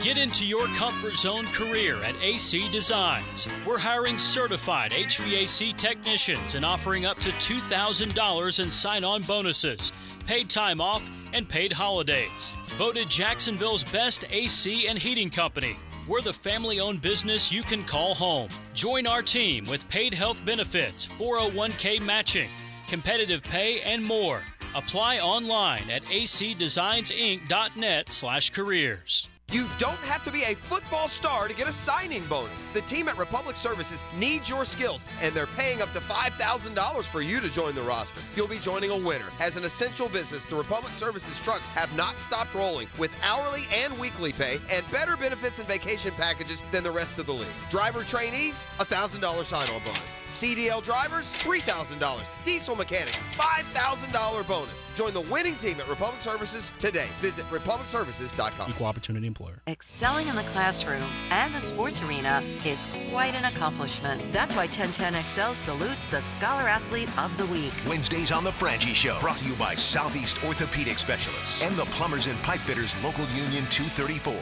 Get into your comfort zone career at AC Designs. We're hiring certified HVAC technicians and offering up to $2,000 in sign-on bonuses, paid time off, and paid holidays. Voted Jacksonville's best AC and heating company. We're the family-owned business you can call home. Join our team with paid health benefits, 401k matching, competitive pay, and more. Apply online at acdesignsinc.net/careers. You don't have to be a football star to get a signing bonus. The team at Republic Services needs your skills, and they're paying up to $5,000 for you to join the roster. You'll be joining a winner. As an essential business, the Republic Services trucks have not stopped rolling with hourly and weekly pay and better benefits and vacation packages than the rest of the league. Driver trainees, $1,000 sign-on bonus. CDL drivers, $3,000. Diesel mechanics, $5,000 bonus. Join the winning team at Republic Services today. Visit republicservices.com. Equal opportunity employer. simpler. Excelling in the classroom and the sports arena is quite an accomplishment. That's why 1010XL salutes the Scholar Athlete of the Week. Wednesdays on The Frangie Show, brought to you by Southeast Orthopedic Specialists and the Plumbers and Pipe Fitters Local Union 234.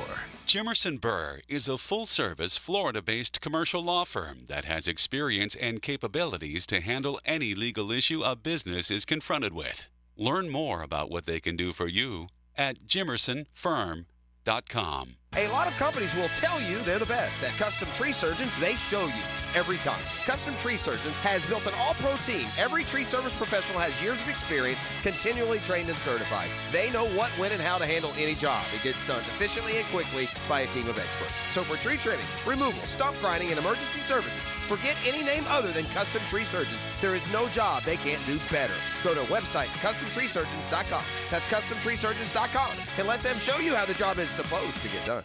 Jimerson Burr is a full-service, Florida-based commercial law firm that has experience and capabilities to handle any legal issue a business is confronted with. Learn more about what they can do for you at jimersonfirm.com. A lot of companies will tell you they're the best. At Custom Tree Surgeons, they show you every time. Custom Tree Surgeons has built an all-pro team. Every tree service professional has years of experience, continually trained and certified. They know what, when, and how to handle any job. It gets done efficiently and quickly by a team of experts. So for tree trimming, removal, stump grinding, and emergency services, forget any name other than Custom Tree Surgeons. There is no job they can't do better. Go to website CustomTreeSurgeons.com. That's CustomTreeSurgeons.com, and let them show you how the job is supposed to get done.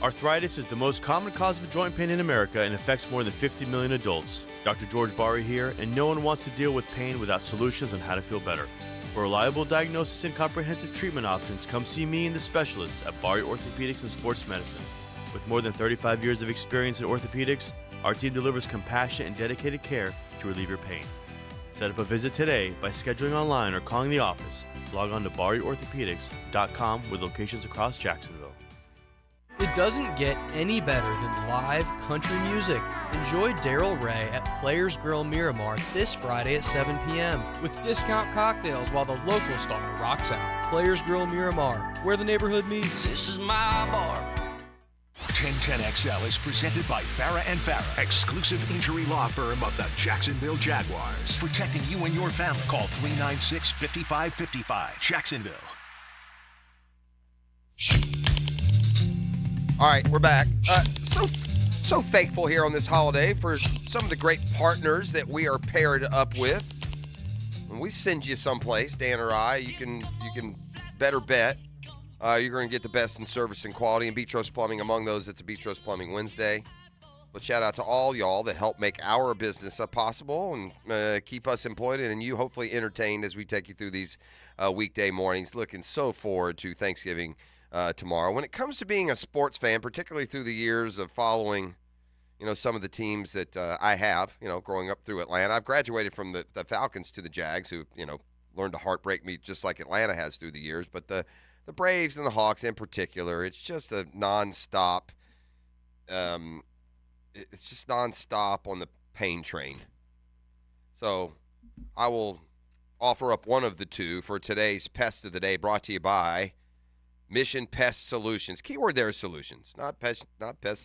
Arthritis is the most common cause of joint pain in America and affects more than 50 million adults. Dr. George Bari here, and no one wants to deal with pain without solutions on how to feel better. For reliable diagnosis and comprehensive treatment options, come see me and the specialists at Bari Orthopedics and Sports Medicine. With more than 35 years of experience in orthopedics, our team delivers compassionate and dedicated care to relieve your pain. Set up a visit today by scheduling online or calling the office. Log on to BariOrthopedics.com with locations across Jacksonville. It doesn't get any better than live country music. Enjoy Daryl Ray at Players Grill Miramar this Friday at 7 p.m. with discount cocktails while the local star rocks out. Players Grill Miramar, where the neighborhood meets. This is my bar. 1010XL is presented by Farah and Farah, exclusive injury law firm of the Jacksonville Jaguars. Protecting you and your family. Call 396-5555. Jacksonville. All right, we're back. So thankful here on this holiday for some of the great partners that we are paired up with. When we send you someplace, Dan or I, you can better bet you're going to get the best in service and quality. And Beatrice Plumbing, among those, it's a Beatrice Plumbing Wednesday. But shout out to all y'all that help make our business possible and keep us employed and you hopefully entertained as we take you through these weekday mornings. Looking so forward to Thanksgiving tomorrow. When it comes to being a sports fan, particularly through the years of following, some of the teams that I have, growing up through Atlanta. I've graduated from the Falcons to the Jags, who, learned to heartbreak me just like Atlanta has through the years. But the Braves and the Hawks in particular, it's just a nonstop. It's just nonstop on the pain train. So I will offer up one of the two for today's Pest of the Day, brought to you by Mission Pest Solutions. Keyword there is solutions, not pest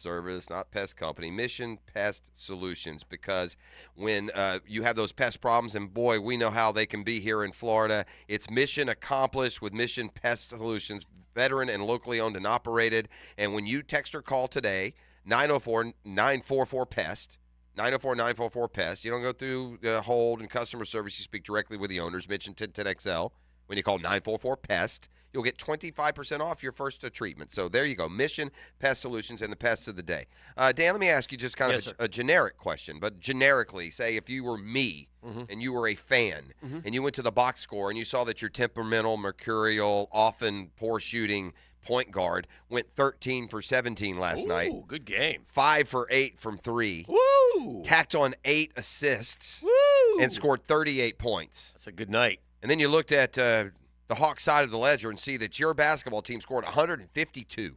service, not pest company. Mission Pest Solutions, because when you have those pest problems, and boy, we know how they can be here in Florida, it's mission accomplished with Mission Pest Solutions, veteran and locally owned and operated. And when you text or call today, 904-944-PEST, 904-944-PEST, you don't go through hold and customer service. You speak directly with the owners. Mention 1010XL. When you call 944-PEST, you'll get 25% off your first treatment. So there you go. Mission Pest Solutions and the Pest of the Day. Dan, let me ask you just kind of a generic question, but generically, say if you were me and you were a fan and you went to the box score and you saw that your temperamental, mercurial, often poor shooting point guard went 13 for 17 last night. Ooh, good game. 5 for 8 from 3. Woo! Tacked on 8 assists. Woo! And scored 38 points. That's a good night. And then you looked at the Hawks side of the ledger and see that your basketball team scored 152.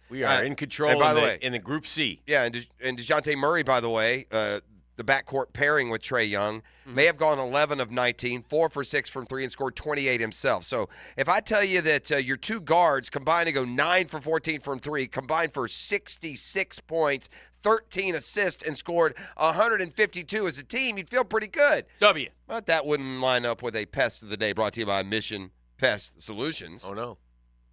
We are in control in the Group C. Yeah, and DeJounte Murray, by the way, the backcourt pairing with Trae Young, may have gone 11 of 19, 4 for 6 from 3, and scored 28 himself. So if I tell you that your two guards combined to go 9 for 14 from 3, combined for 66 points, 13 assists, and scored 152 as a team, you'd feel pretty good. W. But that wouldn't line up with a Pest of the Day brought to you by Mission Pest Solutions. Oh, no.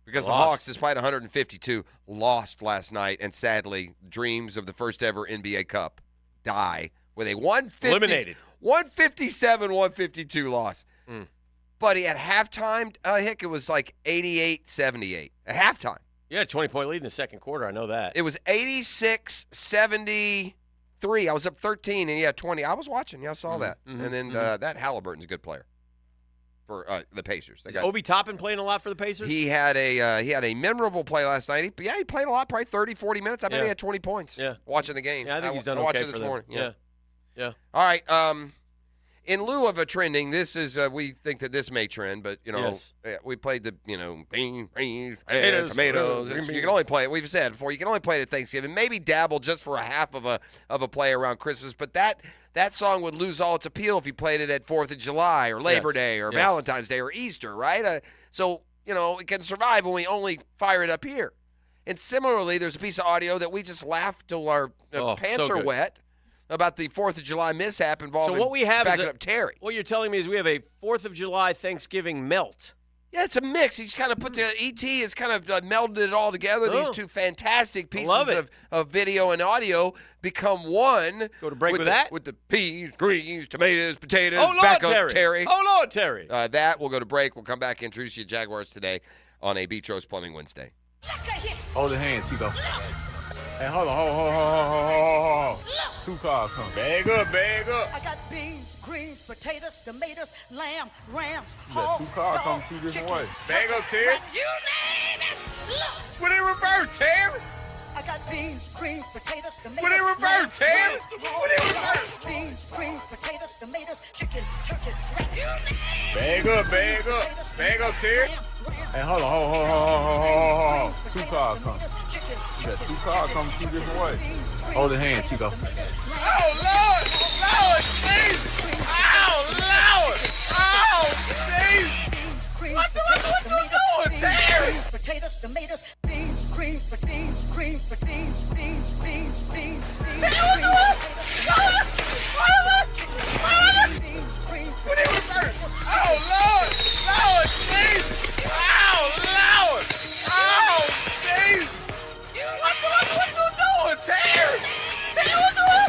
Because the Hawks, despite 152, lost last night, and sadly, dreams of the first ever NBA Cup die with a 157-152 loss. Buddy, at halftime, Hick, it was like 88-78 at halftime. Yeah, 20-point lead in the second quarter. I know that. It was 86-73. I was up 13, and 20. I was watching. Yeah, I saw that. And then that Halliburton's a good player. for the Pacers. Is Obi Toppin playing a lot for the Pacers? He had a memorable play last night. He played a lot, probably 30, 40 minutes. I bet he had 20 points watching the game. Yeah, I think he's done okay for this them. morning. Yeah. All right. In lieu of a trending, this is we think that this may trend, but we played the beans, tomatoes. You can only play it. We've said before you can only play it at Thanksgiving. Maybe dabble just for a half of a play around Christmas, but that song would lose all its appeal if you played it at 4th of July or Labor Day or Valentine's Day or Easter, right? So it can survive when we only fire it up here. And similarly, there's a piece of audio that we just laughed till our pants are wet about the 4th of July mishap involving backing up Terry. What you're telling me is we have a 4th of July Thanksgiving melt. Yeah, it's a mix. He's kind of put E.T. has kind of melded it all together. These two fantastic pieces of video and audio become one. Go to break with that? With the peas, greens, tomatoes, potatoes, Hold back on, up Terry. Hold on, Terry. That, we'll go to break. We'll come back and introduce you to Jaguars today on a Beach Rose Plumbing Wednesday. Hold the hand, Chico. Hey, hold on. 2 cars come. Bag up. I got beans, greens, potatoes, tomatoes, lamb, rams, hogs, 2 cars come dogs, 2 different chicken, ways. Bag up, Terry. rat, you name it. Look. Put it in reverse, Terry. I got beans, greens, potatoes, tomatoes. Put it in reverse, Terry. Put it in reverse. Beans, greens, potatoes, tomatoes, chicken, turkeys, rat, you name it. Bag up, Terry. Hey, hold on. 2 cars come. You got 2 cars come 2 different ways. Hold the hand, Chico. Oh, Lord, Jesus. Oh, Jesus. What you doing, Terry? Beans, potatoes, tomatoes, beans, greens, beans. Terry, Put it in reverse. Oh, Lord, Jesus. Oh, Jesus. What you doing, Terry? Terry, what you doing?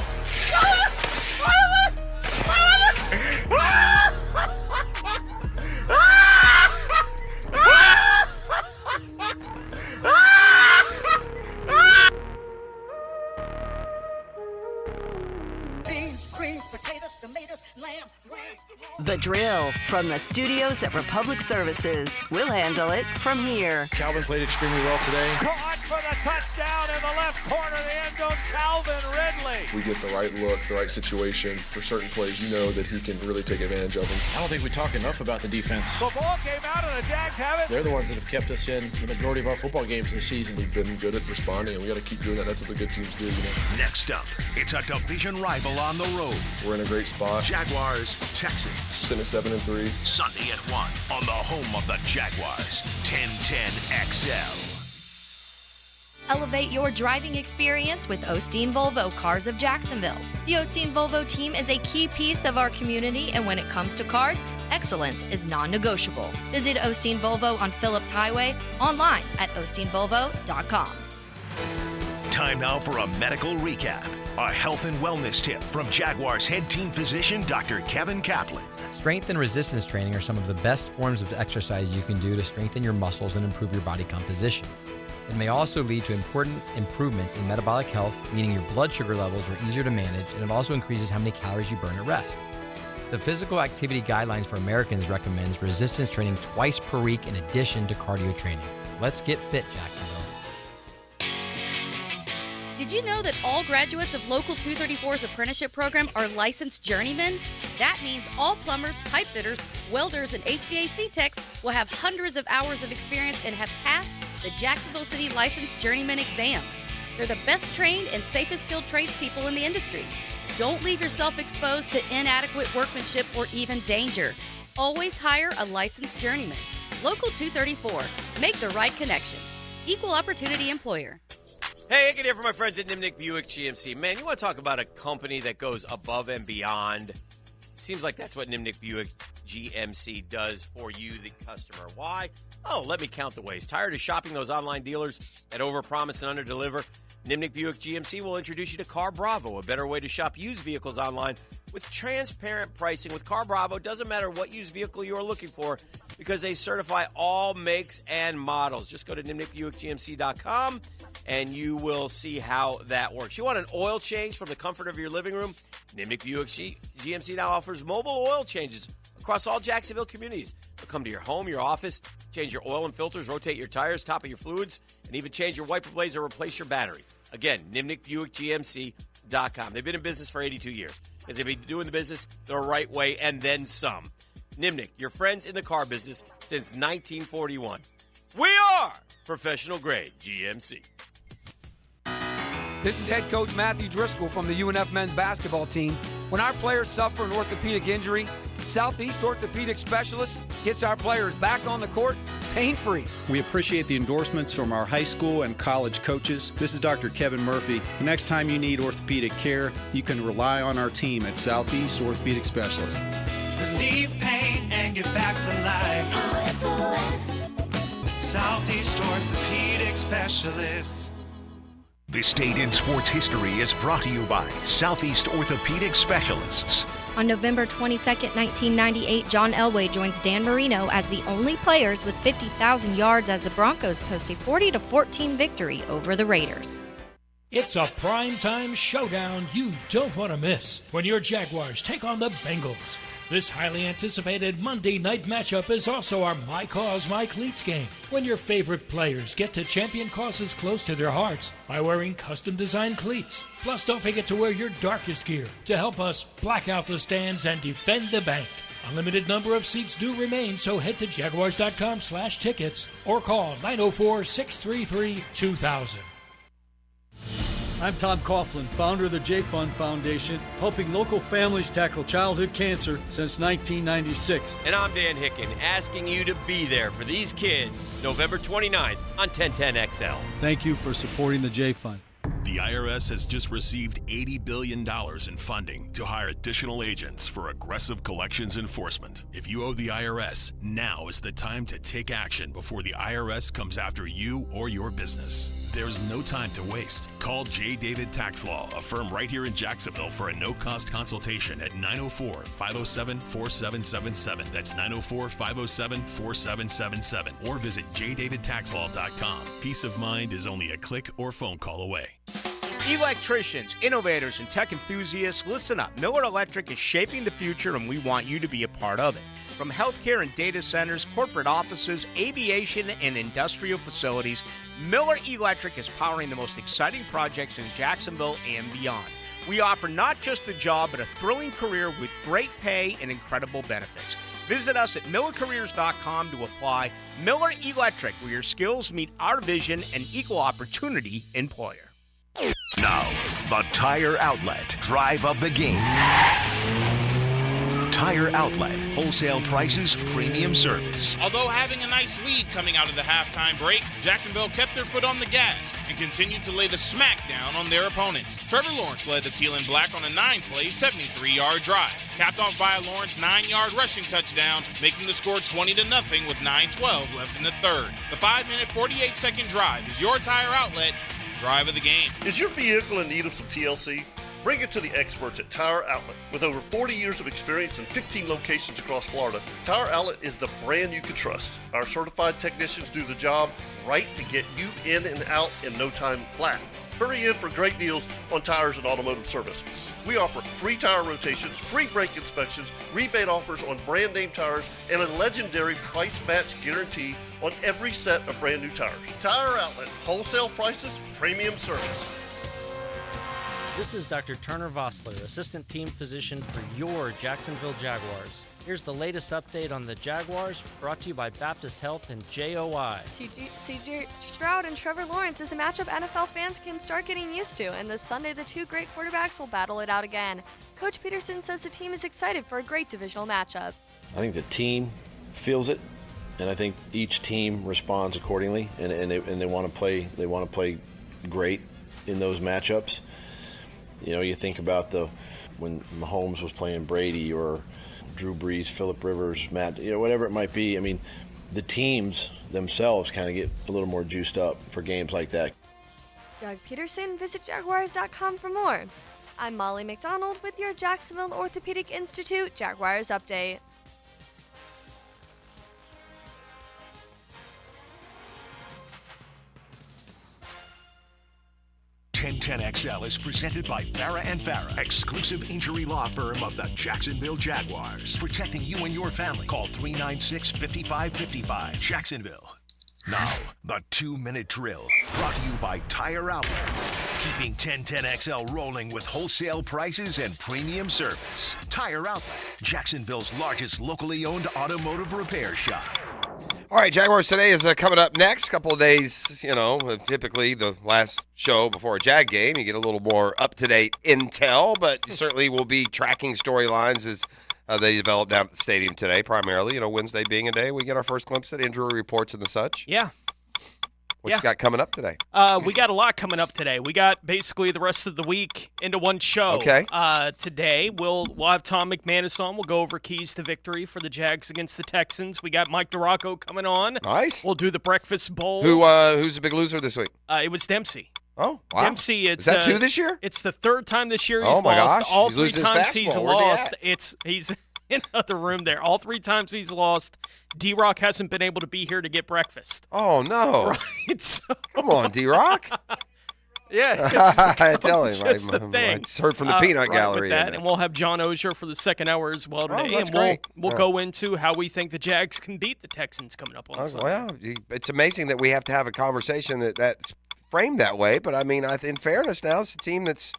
Beans, greens, potatoes, tomatoes, lamb, rams. The Drill from the studios at Republic Services. We'll handle it from here. Calvin played extremely well today. Caught for the touchdown in the left corner of the end zone, Calvin Ridley. If we get the right look, the right situation for certain plays, you know that he can really take advantage of them. I don't think we talk enough about the defense. The ball came out and the Jags have it. They're the ones that have kept us in the majority of our football games this season. We've been good at responding, and we got to keep doing that. That's what the good teams do, Next up, it's a division rival on the road. We're in a great spot. Jaguars, Texans. Sitting at 7-3. Sunday at 1 on the home of the Jaguars. 1010 XL. Elevate your driving experience with Osteen Volvo Cars of Jacksonville. The Osteen Volvo team is a key piece of our community, and when it comes to cars, excellence is non-negotiable. Visit Osteen Volvo on Phillips Highway, online at osteenvolvo.com. Time now for a medical recap. A health and wellness tip from Jaguars head team physician Dr. Kevin Kaplan. Strength and resistance training are some of the best forms of exercise you can do to strengthen your muscles and improve your body composition. It may also lead to important improvements in metabolic health, meaning your blood sugar levels are easier to manage, and it also increases how many calories you burn at rest. The Physical Activity Guidelines for Americans recommends resistance training twice per week in addition to cardio training. Let's get fit, Jacksonville. Did you know that all graduates of Local 234's apprenticeship program are licensed journeymen? That means all plumbers, pipe fitters, welders, and HVAC techs will have hundreds of hours of experience and have passed the Jacksonville City Licensed Journeyman exam. They're the best trained and safest skilled tradespeople in the industry. Don't leave yourself exposed to inadequate workmanship or even danger. Always hire a licensed journeyman. Local 234. Make the right connection. Equal opportunity employer. Hey, I can hear from my friends at Nimnik Buick GMC. Man, you want to talk about a company that goes above and beyond? Seems like that's what Nimnik Buick GMC does for you, the customer. Why? Oh, let me count the ways. Tired of shopping those online dealers that overpromise and underdeliver? Nimnik Buick GMC will introduce you to Car Bravo, a better way to shop used vehicles online with transparent pricing. With Car Bravo, it doesn't matter what used vehicle you are looking for because they certify all makes and models. Just go to NimnikBuickGMC.com and you will see how that works. You want an oil change from the comfort of your living room? Nimnik Buick GMC now offers mobile oil changes across all Jacksonville communities. They'll come to your home, your office, change your oil and filters, rotate your tires, top of your fluids, and even change your wiper blades or replace your battery. Again, NimnickBuickGMC.com. They've been in business for 82 years because they've been doing the business the right way and then some. Nimnick, your friends in the car business since 1941. We are professional grade GMC. This is head coach Matthew Driscoll from the UNF men's basketball team. When our players suffer an orthopedic injury, Southeast Orthopedic Specialists gets our players back on the court pain-free. We appreciate the endorsements from our high school and college coaches. This is Dr. Kevin Murphy. The next time you need orthopedic care, you can rely on our team at Southeast Orthopedic Specialists. Relieve pain and get back to life. Southeast Orthopedic Specialists. This Date in Sports History is brought to you by Southeast Orthopedic Specialists. On November 22, 1998, John Elway joins Dan Marino as the only players with 50,000 yards as the Broncos post a 40-14 victory over the Raiders. It's a primetime showdown you don't want to miss when your Jaguars take on the Bengals. This highly anticipated Monday night matchup is also our My Cause, My Cleats game, when your favorite players get to champion causes close to their hearts by wearing custom-designed cleats. Plus, don't forget to wear your darkest gear to help us black out the stands and defend the bank. A limited number of seats do remain, so head to Jaguars.com/tickets or call 904-633-2000. I'm Tom Coughlin, founder of the J-Fund Foundation, helping local families tackle childhood cancer since 1996. And I'm Dan Hicken, asking you to be there for these kids November 29th on 1010XL. Thank you for supporting the J-Fund. The IRS has just received $80 billion in funding to hire additional agents for aggressive collections enforcement. If you owe the IRS, now is the time to take action before the IRS comes after you or your business. There's no time to waste. Call J. David Tax Law, a firm right here in Jacksonville, for a no-cost consultation at 904-507-4777. That's 904-507-4777. Or visit jdavidtaxlaw.com. Peace of mind is only a click or phone call away. Electricians, innovators, and tech enthusiasts, listen up. Miller Electric is shaping the future, and we want you to be a part of it. From healthcare and data centers, corporate offices, aviation, and industrial facilities, Miller Electric is powering the most exciting projects in Jacksonville and beyond. We offer not just a job, but a thrilling career with great pay and incredible benefits. Visit us at millercareers.com to apply. Miller Electric, where your skills meet our vision, and equal opportunity employer. Now, the Tire Outlet Drive of the Game. Tire Outlet, wholesale prices, premium service. Although having a nice lead coming out of the halftime break, Jacksonville kept their foot on the gas and continued to lay the smack down on their opponents. Trevor Lawrence led the Teal and Black on a 9-play, 73-yard drive, capped off by a Lawrence 9-yard rushing touchdown, making the score 20-0 with 9:12 left in the third. The 5-minute, 48-second drive is your Tire Outlet Drive of the Game. Is your vehicle in need of some TLC? Bring it to the experts at Tire Outlet. With over 40 years of experience in 15 locations across Florida, Tire Outlet is the brand you can trust. Our certified technicians do the job right to get you in and out in no time flat. Hurry in for great deals on tires and automotive service. We offer free tire rotations, free brake inspections, rebate offers on brand name tires, and a legendary price match guarantee on every set of brand new tires. Tire Outlet, wholesale prices, premium service. This is Dr. Turner Vossler, Assistant Team Physician for your Jacksonville Jaguars. Here's the latest update on the Jaguars, brought to you by Baptist Health and JOI. C.J. Stroud and Trevor Lawrence is a matchup NFL fans can start getting used to, and this Sunday the two great quarterbacks will battle it out again. Coach Peterson says the team is excited for a great divisional matchup. I think the team feels it, and I think each team responds accordingly, and they want to play. They want to play great in those matchups. You know, you think about when Mahomes was playing Brady or Drew Brees, Phillip Rivers, Matt, whatever it might be. I mean, the teams themselves kind of get a little more juiced up for games like that. Doug Peterson, visit Jaguars.com for more. I'm Molly McDonald with your Jacksonville Orthopedic Institute Jaguars Update. 1010XL is presented by Farah & Farah, exclusive injury law firm of the Jacksonville Jaguars. Protecting you and your family. Call 396-5555. Jacksonville. Now, the 2-minute drill. Brought to you by Tire Outlet. Keeping 1010XL rolling with wholesale prices and premium service. Tire Outlet, Jacksonville's largest locally owned automotive repair shop. All right, Jaguars Today is coming up next. Couple of days, typically the last show before a Jag game. You get a little more up-to-date intel, but certainly we'll be tracking storylines as they develop down at the stadium today, primarily. Wednesday being a day, we get our first glimpse at injury reports and the such. Yeah. What you got coming up today? We got a lot coming up today. We got basically the rest of the week into one show. Okay. Today, we'll have Tom McManus on. We'll go over keys to victory for the Jags against the Texans. We got Mike DiRocco coming on. Nice. We'll do the Breakfast Bowl. Who's the big loser this week? It was Dempsey. Oh, wow. Dempsey, Is that 2 this year? It's the 3rd time this year he's Oh, my lost. gosh. All He's 3 losing his times he's fastball. Where's he lost. at? He's in the room there. All 3 times he's lost. D-Rock hasn't been able to be here to get breakfast. Oh, no. Right. So, come on, D-Rock. Yeah. I tell him. Just the I thing. just heard from the peanut gallery. With that, and we'll have John Ozier for the second hour as well today. that's and great. We'll go into how we think the Jags can beat the Texans coming up on Sunday. Well, it's amazing that we have to have a conversation that's framed that way. But, in fairness now, it's a team that's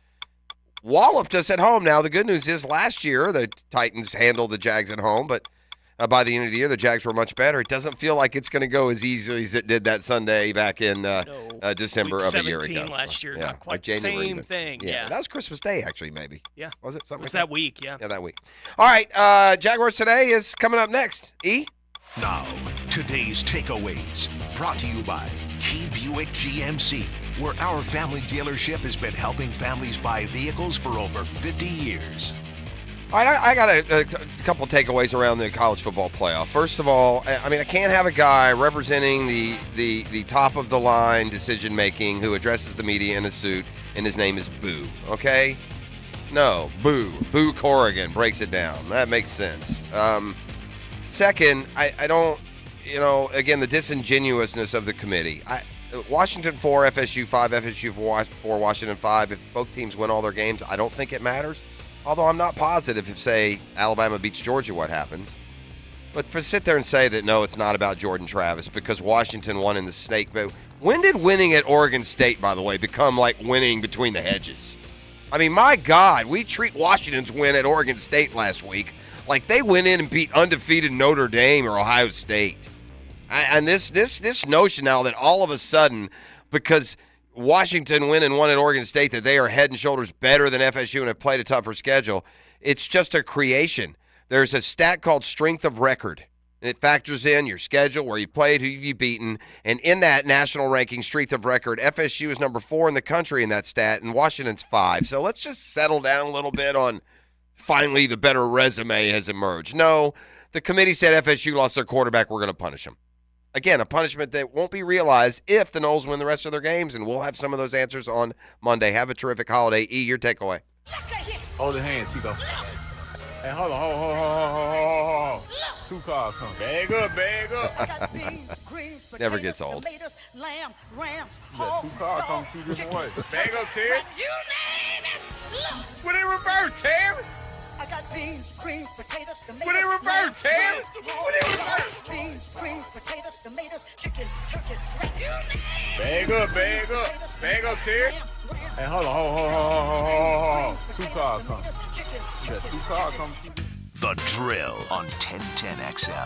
walloped us at home. Now, the good news is last year the Titans handled the Jags at home, but by the end of the year, the Jags were much better. It doesn't feel like it's going to go as easily as it did that Sunday back in December Week of a year 17 ago. last year, Yeah, not quite the January same even. thing. Yeah, Yeah. that was Christmas Day, actually, maybe. Yeah. Was it something? It was like that week, yeah. Yeah, that week. All right, Jaguars Today is coming up next. E? Now, today's takeaways, brought to you by Key Buick GMC, where our family dealership has been helping families buy vehicles for over 50 years. All right, I got a couple takeaways around the college football playoff. First of all, I can't have a guy representing the top of the line decision making who addresses the media in a suit, and his name is Boo. Okay, no, Boo Corrigan breaks it down. That makes sense. Second, I don't, again, the disingenuousness of the committee. Washington 4, FSU 5, FSU 4, Washington 5. If both teams win all their games, I don't think it matters. Although I'm not positive if, say, Alabama beats Georgia, what happens. But to sit there and say that, no, it's not about Jordan Travis because Washington won in the Snake Bowl. When did winning at Oregon State, by the way, become like winning between the hedges? My God, we treat Washington's win at Oregon State last week like they went in and beat undefeated Notre Dame or Ohio State. And this notion now that all of a sudden, because Washington won at Oregon State, that they are head and shoulders better than FSU and have played a tougher schedule, it's just a creation. There's a stat called strength of record. And it factors in your schedule, where you played, who you've beaten. And in that national ranking, strength of record, FSU is number 4 in the country in that stat, and Washington's 5. So let's just settle down a little bit on finally the better resume has emerged. No, the committee said FSU lost their quarterback, we're going to punish them. Again, a punishment that won't be realized if the Noles win the rest of their games, and we'll have some of those answers on Monday. Have a terrific holiday. E, your takeaway. Hold the hand, Chico. Hey, hold on. 2 cars come. Bag up. Never gets old. You got 2 cars come 2 different ways. Bag up, Terry. What in reverse, Terry? I got beans, greens, potatoes, tomatoes. What in reverse, Terry? What in reverse? Beans, greens, potatoes, tomatoes, chicken, turkeys, Bag up. Bag up, Terry. Hey, hold on. 2 cars come. You got 2 cars come. The Drill on 1010XL.